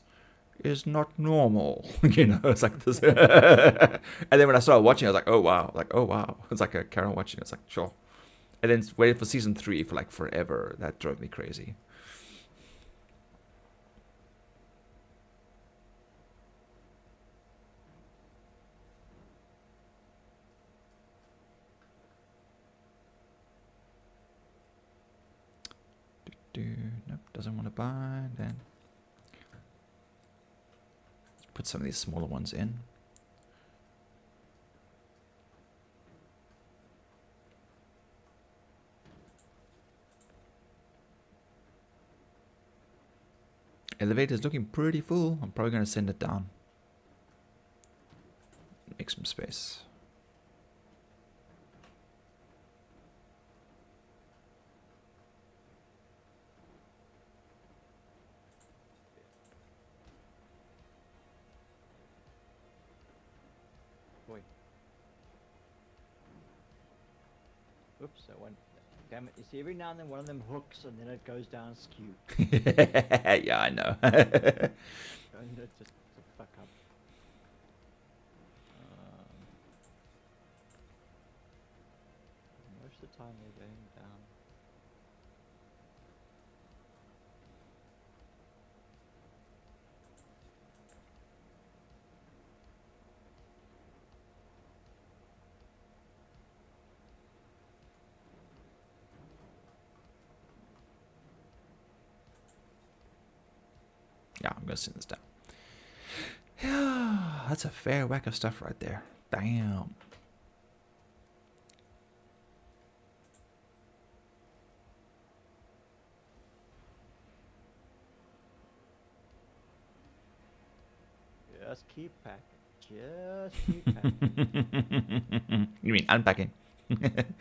is not normal. It's like this. And then when I started watching, I was like, oh wow. It's like a Karen watching. It's like, sure. And then waited for season 3 for like forever. That drove me crazy. Nope, doesn't want to bind. And put some of these smaller ones in. Elevator's looking pretty full. I'm probably going to send it down. Make some space. Boy. Oops, that one. Damn it. You see, every now and then one of them hooks and then it goes down skew. Yeah, I know. And it's just a fuck up. Most of the time they're going down. Yeah, I'm going to send this down. Yeah, that's a fair whack of stuff right there. Damn. Yeah, Just keep packing. Just keep packing. You mean unpacking? Don't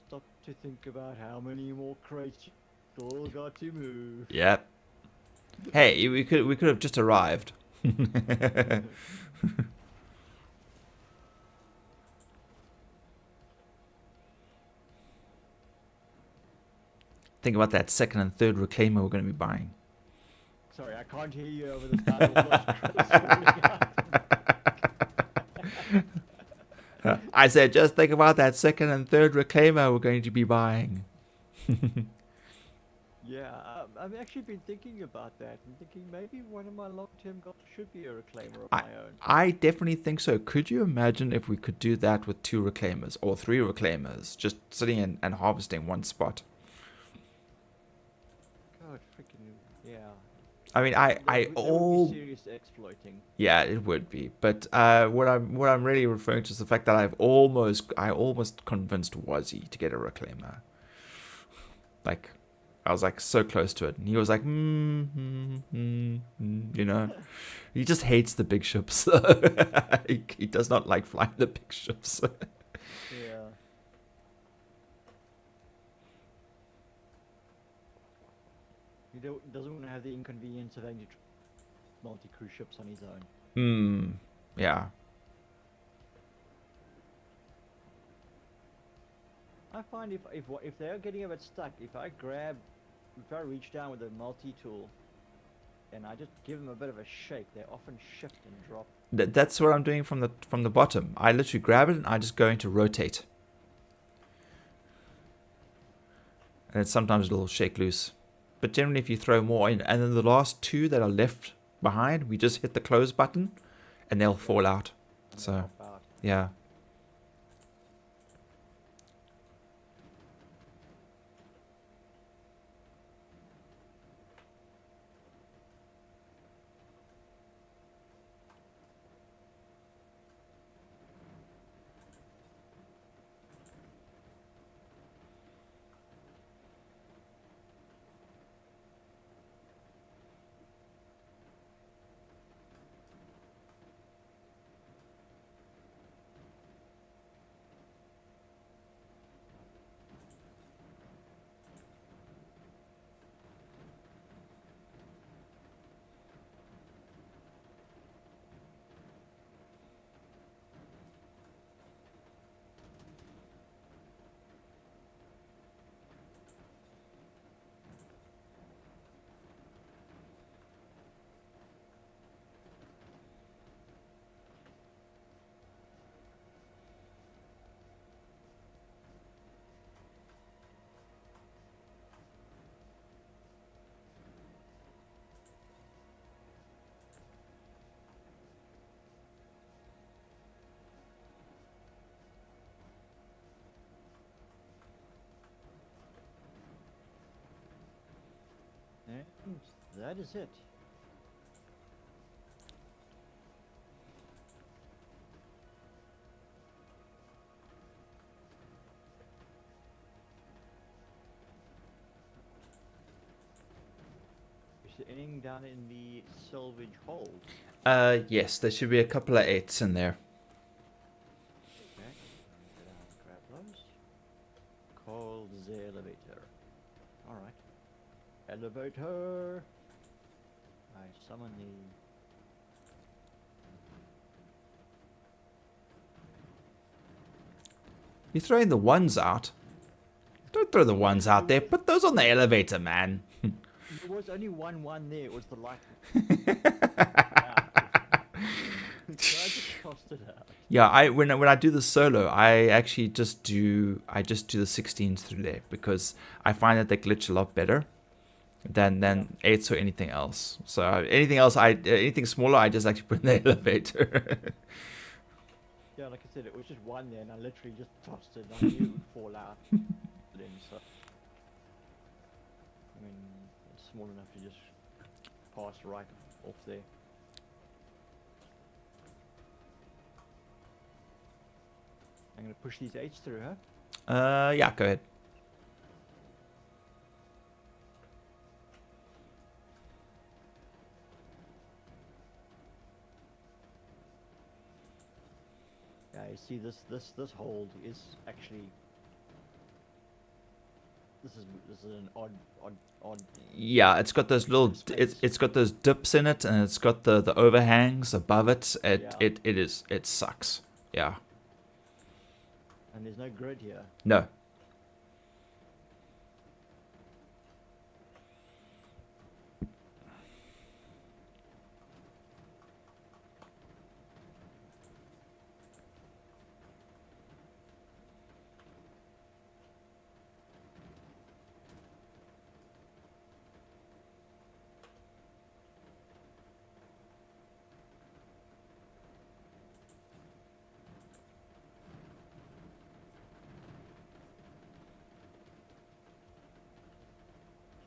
stop to think about how many more crates you still got to move. Yep. Hey, we could have just arrived. Think about that second and third reclaimer we're going to be buying. Sorry, I can't hear you over the sound of those crates. I said, just think about that second and third reclaimer we're going to be buying. Yeah, I've actually been thinking about that and thinking maybe one of my long-term goals should be a reclaimer of my own. I definitely think so. Could you imagine if we could do that with 2 reclaimers or 3 reclaimers, just sitting in and harvesting one spot? God, freaking yeah. I mean, That would be serious exploiting. Yeah, it would be. But what I'm really referring to is the fact that I almost convinced Wazzy to get a reclaimer. Like, I was like so close to it, and he was like, you know, he just hates the big ships. He does not like flying the big ships. Yeah. He doesn't want to have the inconvenience of having to multi-cruise ships on his own. Yeah. I find if they're getting a bit stuck, if I reach down with a multi-tool, and I just give them a bit of a shake, they often shift and drop. That's what I'm doing from the bottom. I literally grab it and I just go into rotate, and sometimes it'll shake loose. But generally, if you throw more in, and then the last 2 that are left behind, we just hit the close button, and they'll fall out. So yeah. And that is it. Is there anything down in the salvage hold? Yes, there should be a couple of 8s in there. Okay, go down and grab those. Call the elevator. Alright. Elevator! I summon the... You're throwing the 1s out. Don't throw the 1s out there. Put those on the elevator, man. There was only one there, it was the light. So I just tossed it out. Yeah, when I do the solo, I actually just do the 16s through there, because I find that they glitch a lot better than 8s or anything else. So anything smaller, I just actually put in the elevator. Yeah, like I said, it was just one there, and I literally just tossed it, and I knew it would fall out. Then, so, I mean, it's small enough to just pass right off there. I'm gonna push these 8s through, huh? Yeah, go ahead. see this hold is actually. This is an odd. Yeah, it's got those little. It's got those dips in it, and it's got the overhangs above it. It sucks. Yeah. And there's no grid here. No.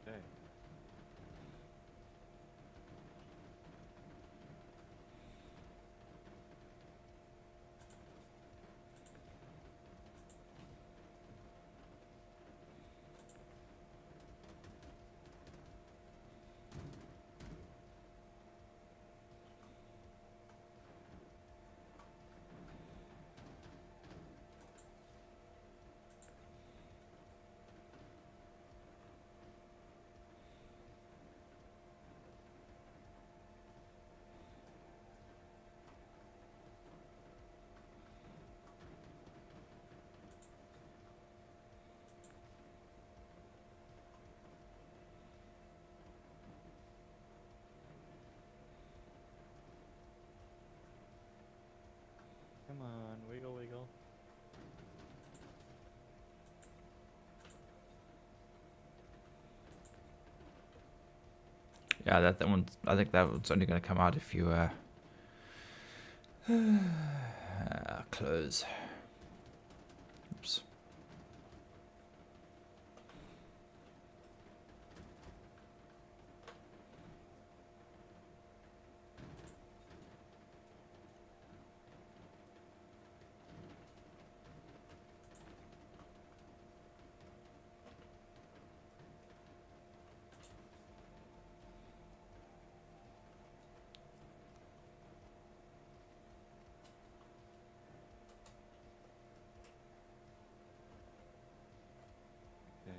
Okay. Come on, wiggle, wiggle. Yeah, that one. I think that one's only going to come out if you close. Oops. Okay.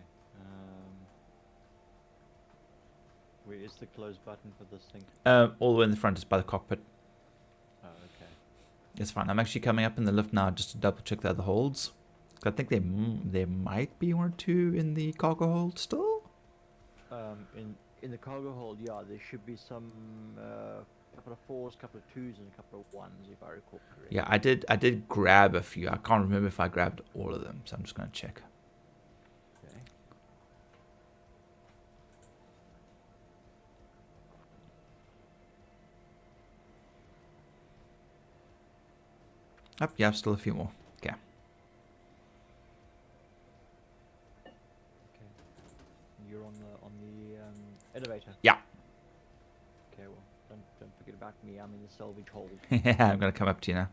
Where is the close button for this thing? All the way in the front is by the cockpit. Oh, okay. It's fine. I'm actually coming up in the lift now just to double check the other holds. I think there might be one or two in the cargo hold still. In the cargo hold, yeah, there should be some couple of 4s, couple of 2s, and a couple of 1s, if I recall correctly. Yeah, I did grab a few. I can't remember if I grabbed all of them, so I'm just gonna check. Okay. Yep, yeah, still a few more. Okay. Okay. You're on the elevator. Yeah. Okay. Well, don't forget about me. I'm in the salvage hold. Yeah, I'm gonna come up to you now.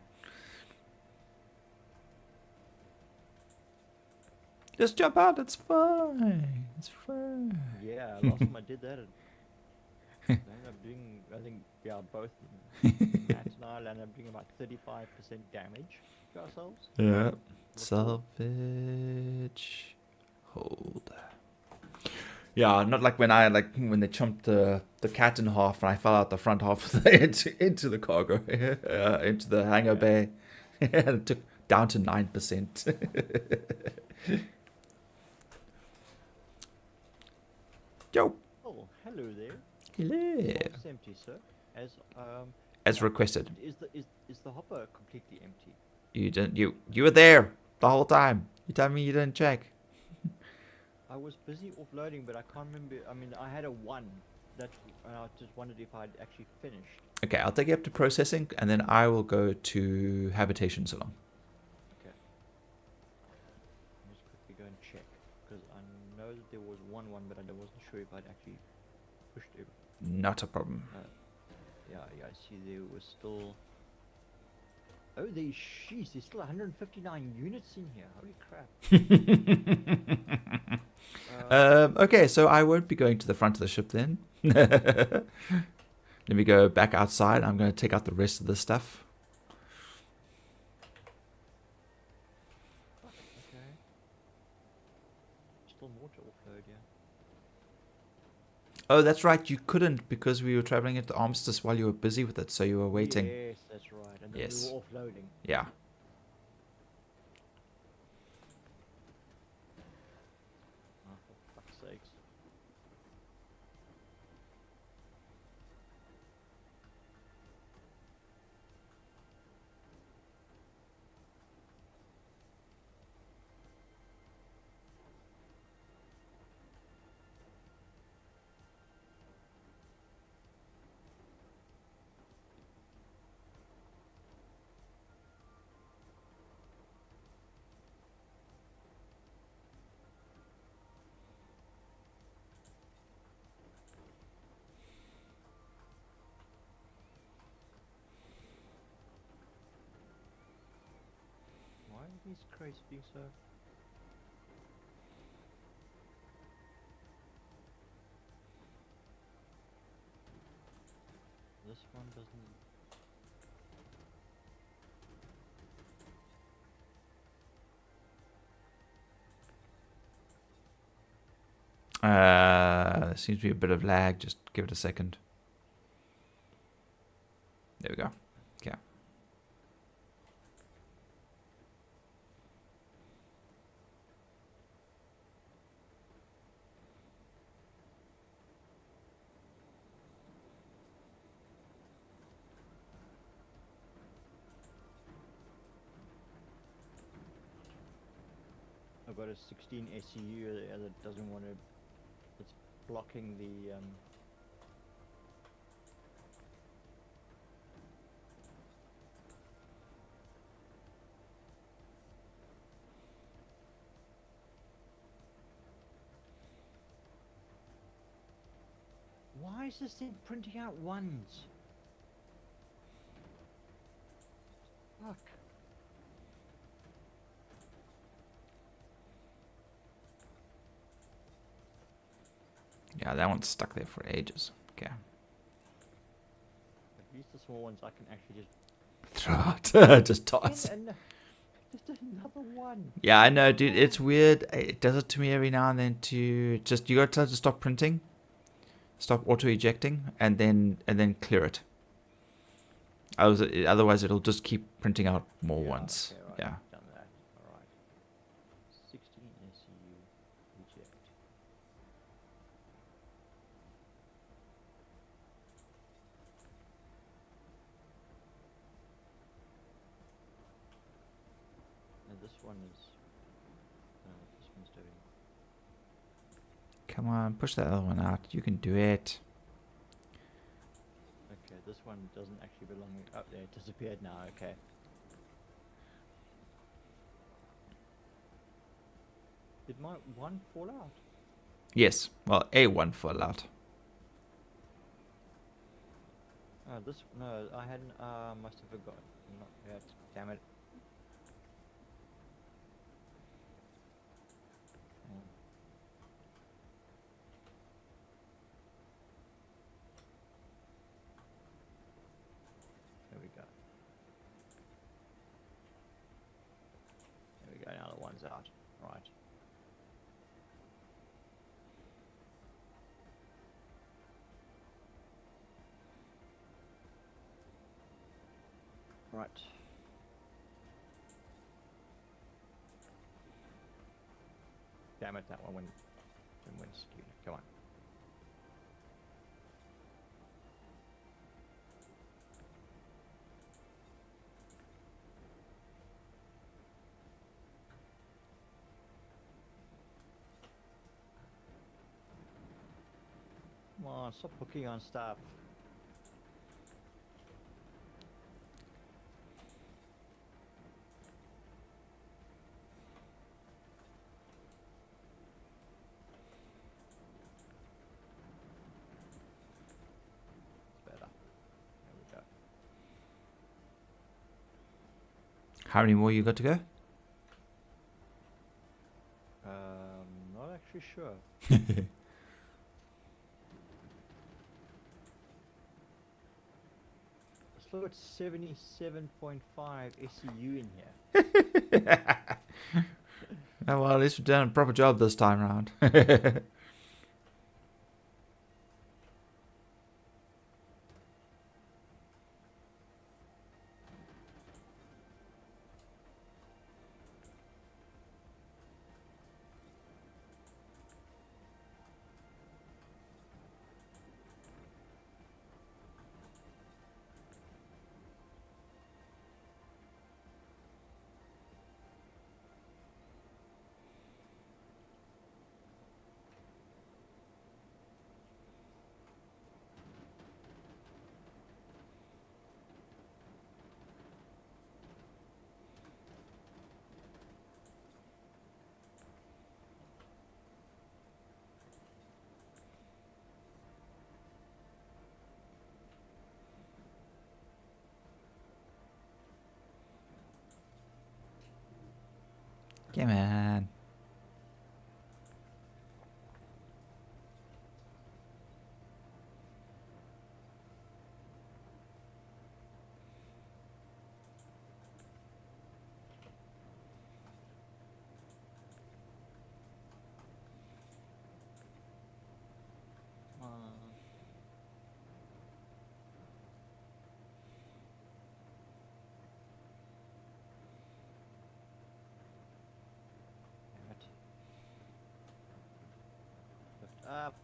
Just jump out. It's fine. It's fine. Yeah. Last time I did that, I ended up doing. I think both Matt and I ended up doing about 35% damage to ourselves. Yeah. Salvage. Hold. Yeah, not like when they chomped the cat in half and I fell out the front half of into the cargo, into the hangar bay. It took down to 9%. Yo. Oh, hello there. Hello. It's empty, sir. As requested. Is the hopper completely empty? You were there the whole time. You tell me you didn't check. I was busy offloading, but I can't remember. I mean, I had a 1. That I just wondered if I'd actually finished. Okay, I'll take you up to processing, and then I will go to habitation salon. Okay. I'll just quickly go and check, because I know that there was one, but I wasn't sure if I'd actually pushed it. Not a problem. Yeah, I see there was still... Oh, there's still 159 units in here. Holy crap. Okay, so I won't be going to the front of the ship then. Let me go back outside. I'm going to take out the rest of the stuff. still more to offload, yeah. Oh, that's right. You couldn't because we were traveling at the armistice while you were busy with it, so you were waiting. Yes, that's right. And then Yes. we were offloading. Yeah. Oh, for fuck's sakes. Why are these crates being so... This one doesn't... There seems to be a bit of lag. Just give it a second. There we go. Okay. I've got a 16 SCU that doesn't want to... It's blocking the... Why is this thing printing out ones? Fuck. Yeah, that one's stuck there for ages. Okay. At least the small ones I can actually just... Throw it. Just toss. Just another one. Yeah, I know, dude. It's weird. It does it to me every now and then. To just you got to tell it to stop printing, stop auto ejecting, and then clear it. Otherwise, it'll just keep printing out more ones. Okay, right. Yeah. Done that. Alright. 16 SCU eject. And this one is... this one's doing... Come on, push that other one out. You can do it. Okay, this one doesn't actually belong... Oh, there, it disappeared now, okay. Did my one fall out? Yes. Well, A1 fall out. Oh, this... No, I hadn't... must have forgotten. Not yet. Damn it. There we go. There we go, now the one's out. Right. Right. Damn it, that one didn't win skewed. Come on. Come on, stop hooking on stuff. It's better. There we go. How many more you got to go? Not actually sure. Let's look at 77.5 SCU in here. Oh, well, at least we've done a proper job this time round. Come on. Damn it. Lift up.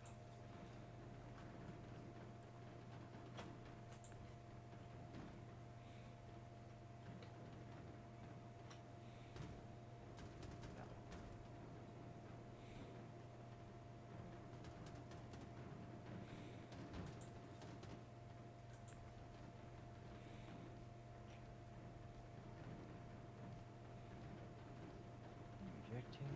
Ejecting.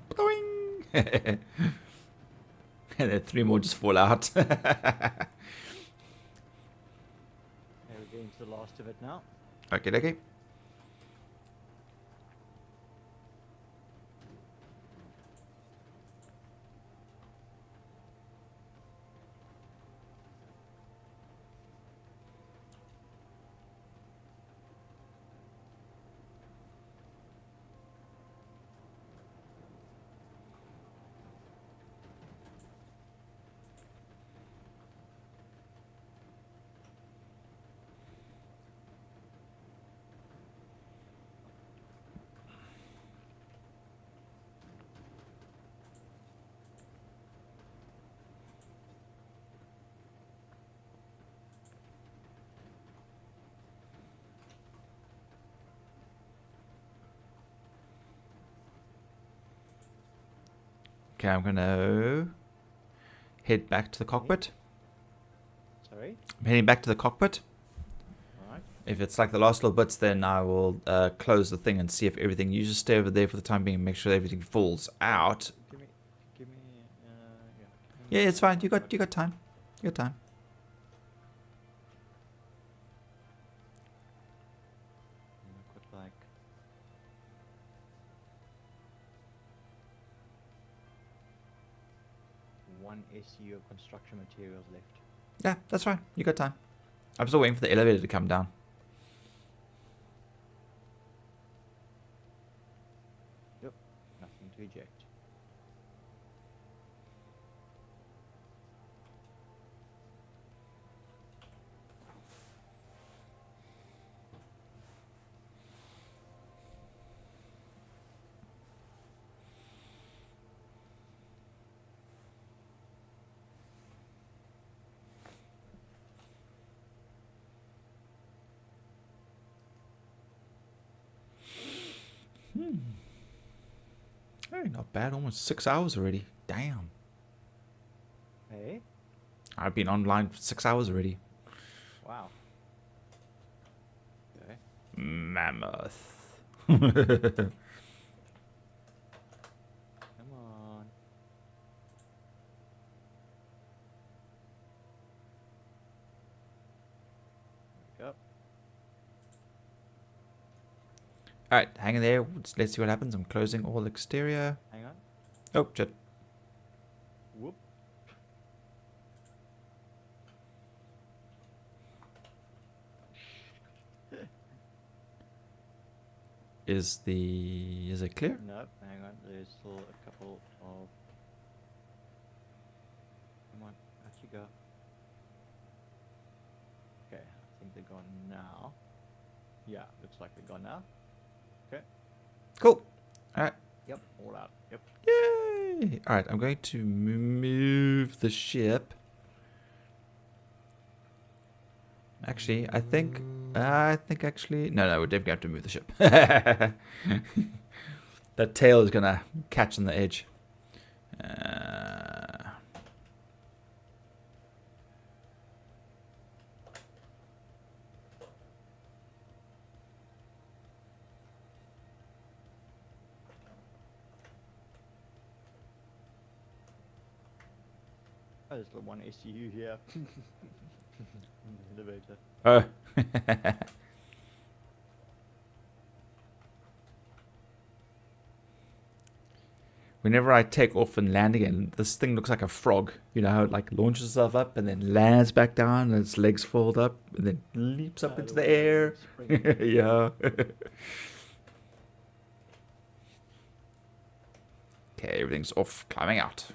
Boing. And then 3 more just fall out. Okay, we're getting to the last of it now. Okay. Okay, I'm gonna head back to the cockpit. Sorry? I'm heading back to the cockpit. Alright. If it's like the last little bits, then I will close the thing and see if everything. You just stay over there for the time being and make sure everything falls out. Give me, Yeah, it's fine. You got time. You got time. I've got like one SU of construction materials left. Yeah, that's fine. You got time. I'm still waiting for the elevator to come down. Yep, nothing to eject. Hey, not bad. Almost 6 hours already. Damn. Hey? I've been online for 6 hours already. Wow. Okay. Mammoth. Come on. There we go. Alright, hang in there. Let's see what happens. I'm closing all exterior. Hang on. Oh, shit. Whoop. Is it clear? Nope, hang on. There's still a couple of... Come on, out you go. Okay, I think they're gone now. Yeah, looks like they're gone now. Okay. Cool. Alright. Yep, all out. Yep. Yay! Alright, I'm going to move the ship. Actually, I think actually... No, we're definitely have to move the ship. That tail is going to catch on the edge. Oh, there's the one SU here. Elevator. Oh. Whenever I take off and land again, this thing looks like a frog. You know how it like launches itself up and then lands back down and its legs fold up and then leaps up into the air. Yeah. Okay, everything's off, climbing out.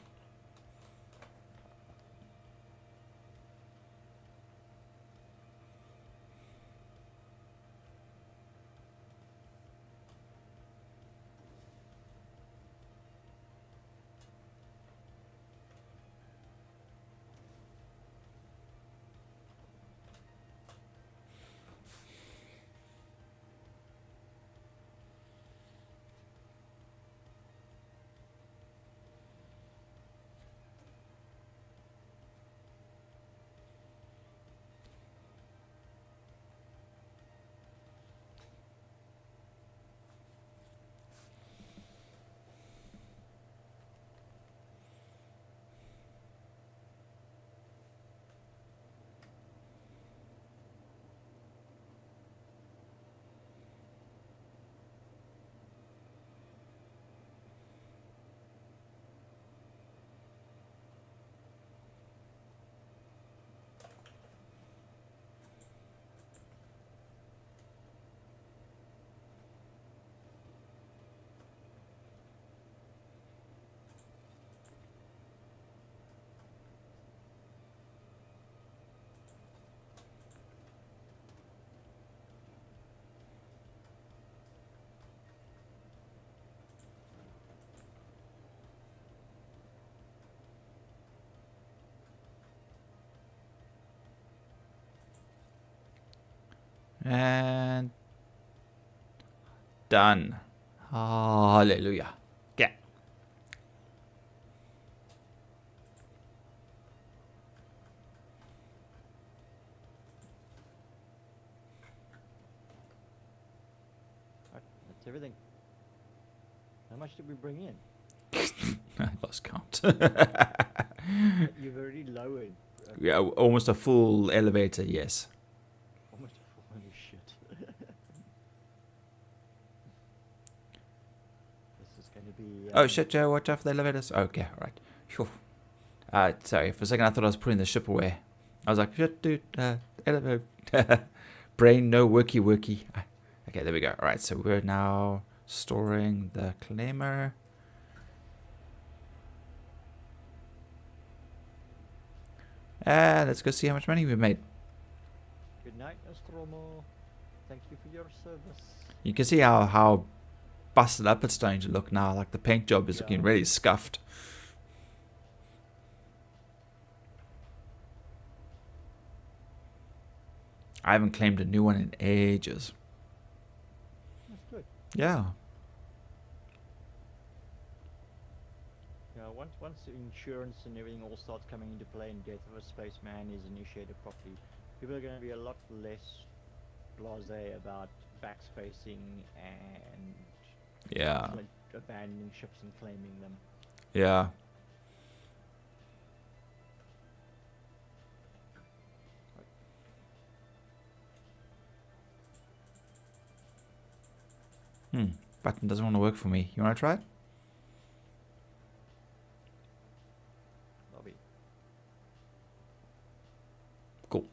And done. Hallelujah. Okay. Right, that's everything. How much did we bring in? I lost count. You've already lowered. Yeah, almost a full elevator, yes. Almost a full... Holy shit. This is going to be... Oh shit, Joe, watch out for the elevators. Okay, alright. Phew. Sorry, for a second I thought I was putting the ship away. I was like, shit, dude, elevator. Brain, no worky. Okay, there we go. Alright, so we're now storing the claimer. Let's go see how much money we made. Good night, Nostromo. Thank you for your service. You can see how busted up it's starting to look now. Like the paint job is looking really scuffed. I haven't claimed a new one in ages. That's good. Yeah. once the insurance and everything all starts coming into play and death of a spaceman is initiated properly, people are going to be a lot less blasé about backspacing and Yeah. like abandoning ships and claiming them. Yeah. Button doesn't want to work for me. You want to try it? Lobby. Cool.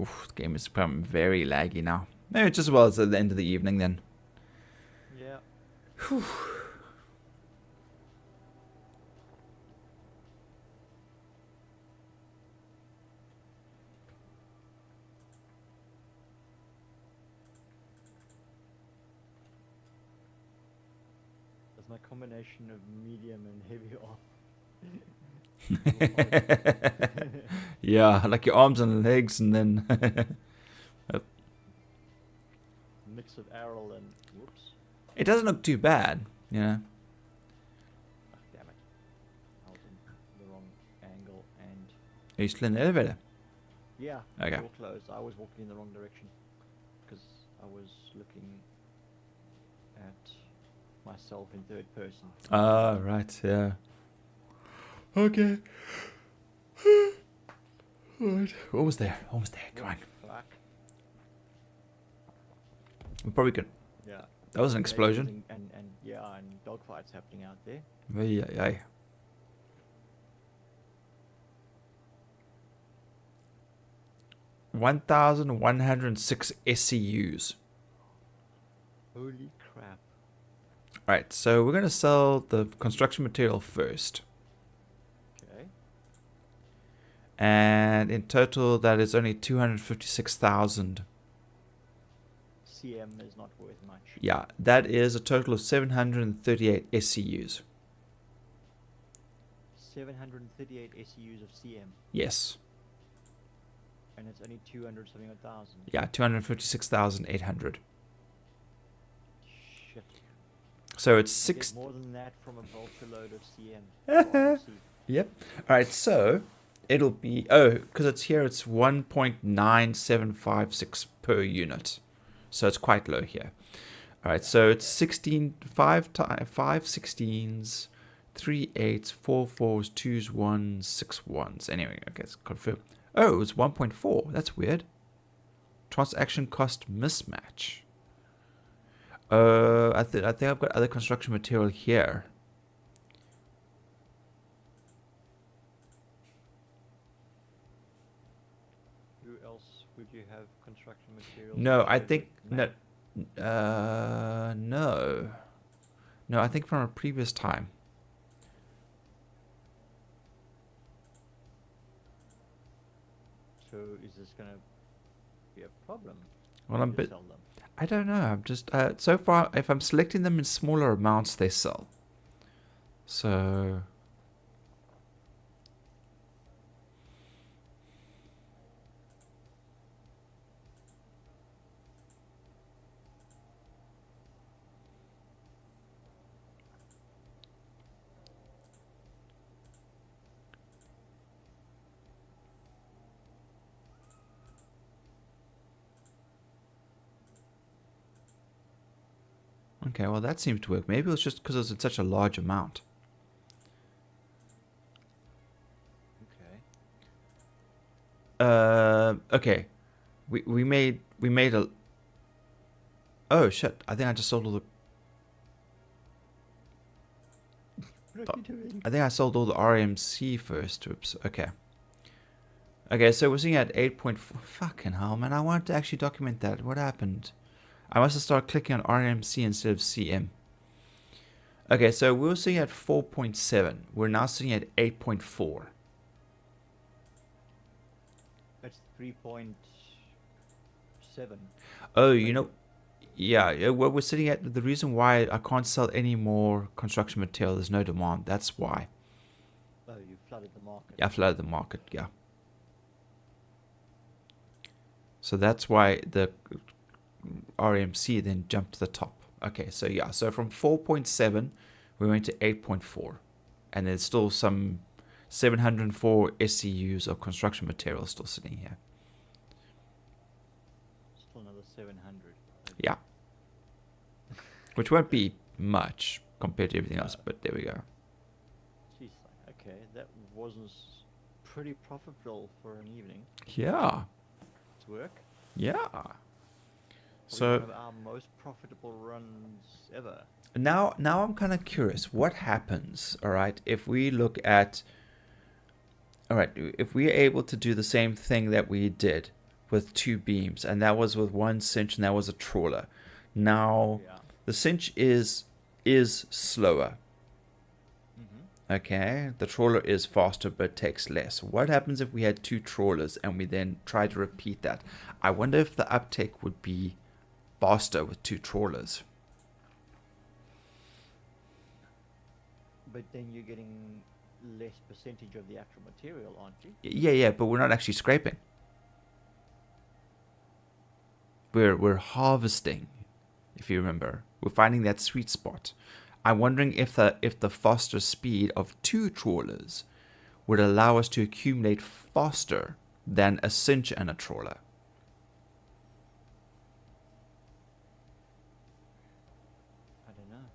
Oof, the game is becoming very laggy now. Maybe just as well as at the end of the evening then. Yeah. That's my combination of medium and heavy arm. Yeah, like your arms and legs and then... Mix of Arrow and whoops. It doesn't look too bad, you know. Ah, damn it. I was in the wrong angle and Are you still in the elevator? yeah, Okay. door closed. I was walking in the wrong direction because I was looking at myself in third person. Ah, right, yeah. Okay. Alright. Almost there, almost there. Come on. Fuck. We probably could... Yeah. That was an explosion. And yeah, and dogfights happening out there. Yeah, yeah. 1,106 SCUs. Holy crap. Right, so we're going to sell the construction material first. Okay. And in total, that is only 256,000. CM is not worth much. Yeah, that is a total of 738 SCUs. 738 SEUs of CM. Yes. And it's only 200 something odd thousand. Yeah, 256,800. Shit. So it's I get 6... more than that from a vulture load of CM. Yep. Alright, so it'll be... Oh, because it's here, it's 1.9756 per unit. So it's quite low here. Alright, so it's 5 16s, 3 8s, 4 4s, 2s, 1s, 6 1s. Anyway, okay, let's confirm. Oh, it's 1.4. That's weird. Transaction cost mismatch. I think I've got other construction material here. Who else would you have construction materials? No, I with? think Matt? no. No, I think from a previous time. So is this gonna be a problem? Well, I'm to bit. sell them? I don't know. I'm just so far. If I'm selecting them in smaller amounts, they sell. So. Okay, well that seems to work. Maybe it's just because it's in such a large amount. Okay. Okay. We made a. Oh shit! I think I just sold all the. What are you doing? I think I sold all the RMC first. Oops. Okay. Okay, so we're seeing at 8.4. Fucking hell, man! I wanted to actually document that. What happened? I must have started clicking on RMC instead of CM. Okay, so we were sitting at 4.7. We're now sitting at 8.4. That's 3.7. Oh, you know, yeah, well, we're sitting at the reason why I can't sell any more construction material. There's no demand. That's why. Oh, you flooded the market. Yeah, flooded the market, yeah. So that's why the RMC then jumped to the top. Okay, so yeah, so from 4.7 we went to 8.4, and there's still some 704 SCUs of construction material still sitting here. Still another 700. Yeah, which won't be much compared to everything else, but there we go. Jeez, okay, that wasn't pretty profitable for an evening. Yeah, To work. yeah. Probably So one of our most profitable runs ever. now I'm kind of curious what happens, all right, if we look at, all right, if we're able to do the same thing that we did with 2 beams, and that was with 1 cinch and that was a trawler. Now Yeah. the cinch is slower, okay, the trawler is faster but takes less. What happens if we had 2 trawlers and we then try to repeat that? I wonder if the uptake would be faster with 2 trawlers. But then you're getting less percentage of the actual material, aren't you? Yeah, but we're not actually scraping. We're harvesting, if you remember. We're finding that sweet spot. I'm wondering if the faster speed of 2 trawlers would allow us to accumulate faster than a cinch and a trawler. I don't know.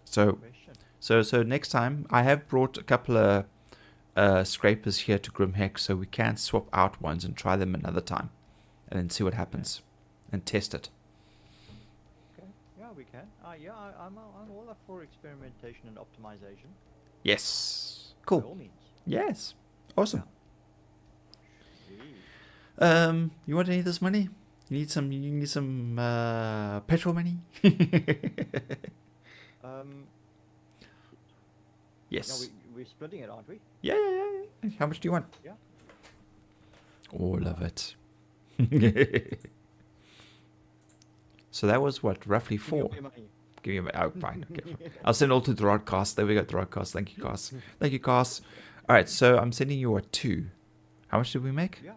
So Question. So next time, I have brought a couple of scrapers here to Grimheck, so we can swap out ones and try them another time, and then see what happens, and test it. Okay. Yeah, we can. Yeah, I'm all up for experimentation and optimization. Yes, By all cool. means. Yes, awesome. Sweet. You want any of this money? You need some petrol money? No, Yes. we're splitting it, aren't we? Yeah. How much do you want? Yeah. All of it. So that was what, roughly Give me all 4. your money. Give me a, oh, fine. Okay, fine. I'll send all to the Rodcast. There we go, the Rodcast. Thank you, Cast. Thank you, Cast. All right, so I'm sending you a 2. How much did we make? Yeah.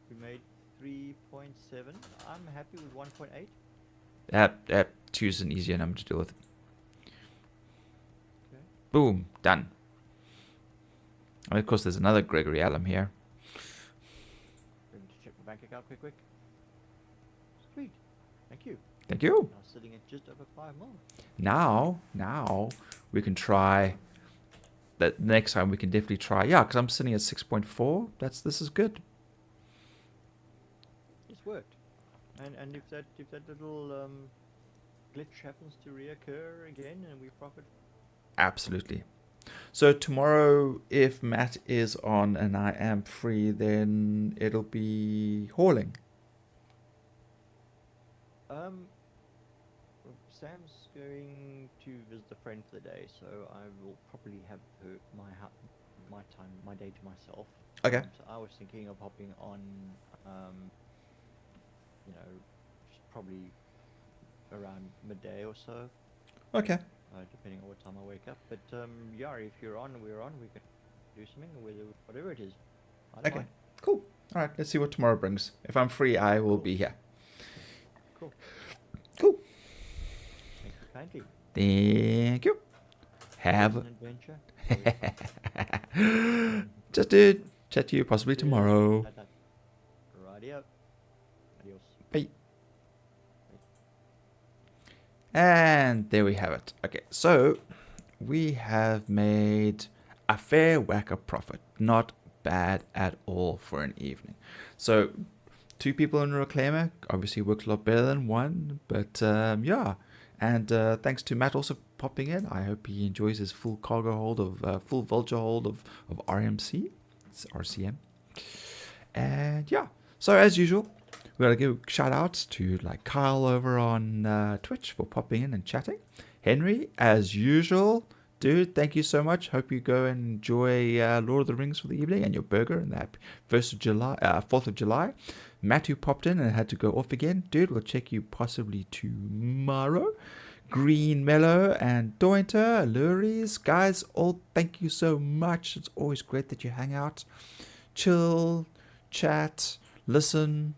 We made 3.7. I'm happy with 1.8. That 2 is an easier number to deal with. Okay. Boom, done. And of course, there's another Gregory Allen here. Let me just check my bank account quick. Sweet. Thank you. Thank you. Now sitting at just over 5 mil. Now we can try. That next time we can definitely try. Yeah, because I'm sitting at 6.4. This is good. It's worked. And if that little glitch happens to reoccur again and we profit. Absolutely. So tomorrow, if Matt is on and I am free, then it'll be hauling. Sam's going to visit a friend for the day, so I will probably have my day to myself. Okay. So I was thinking of hopping on, just probably around midday or so, Okay. depending on what time I wake up. But yeah, if you're on, we're on. We can do something, whatever it is. I don't Okay. mind. Cool. All right. Let's see what tomorrow brings. If I'm free, I will be here. Cool. Cool. Thank you kindly. Thank you. Have An adventure. just did chat to you possibly tomorrow. Rightio. Adios. Bye. And there we have it. Okay, so we have made a fair whack of profit. Not bad at all for an evening. So 2 people in a reclaimer obviously works a lot better than 1, but yeah. And thanks to Matt also popping in. I hope he enjoys his full cargo hold of full vulture hold of RMC. It's RCM. And yeah. So as usual, we gotta give shout outs to like Kyle over on Twitch for popping in and chatting. Henry, as usual, dude, thank you so much. Hope you go and enjoy Lord of the Rings for the evening and your burger and that 4th of July. Matt, who popped in and had to go off again, dude, we'll check you possibly tomorrow. Green Mellow, and Dointer, Luries. Guys, all thank you so much. It's always great that you hang out, chill, chat, listen,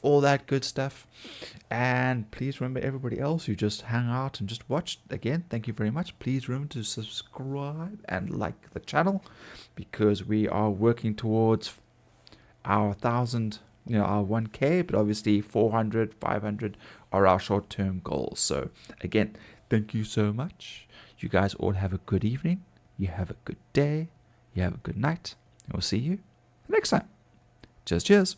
all that good stuff. And please remember, everybody else who just hang out and just watched, again, thank you very much. Please remember to subscribe and like the channel, because we are working towards our 1,000, our 1K, but obviously 400, 500 are our short-term goals. So again, thank you so much. You guys all have a good evening. You have a good day. You have a good night. And we'll see you next time. Cheers, cheers.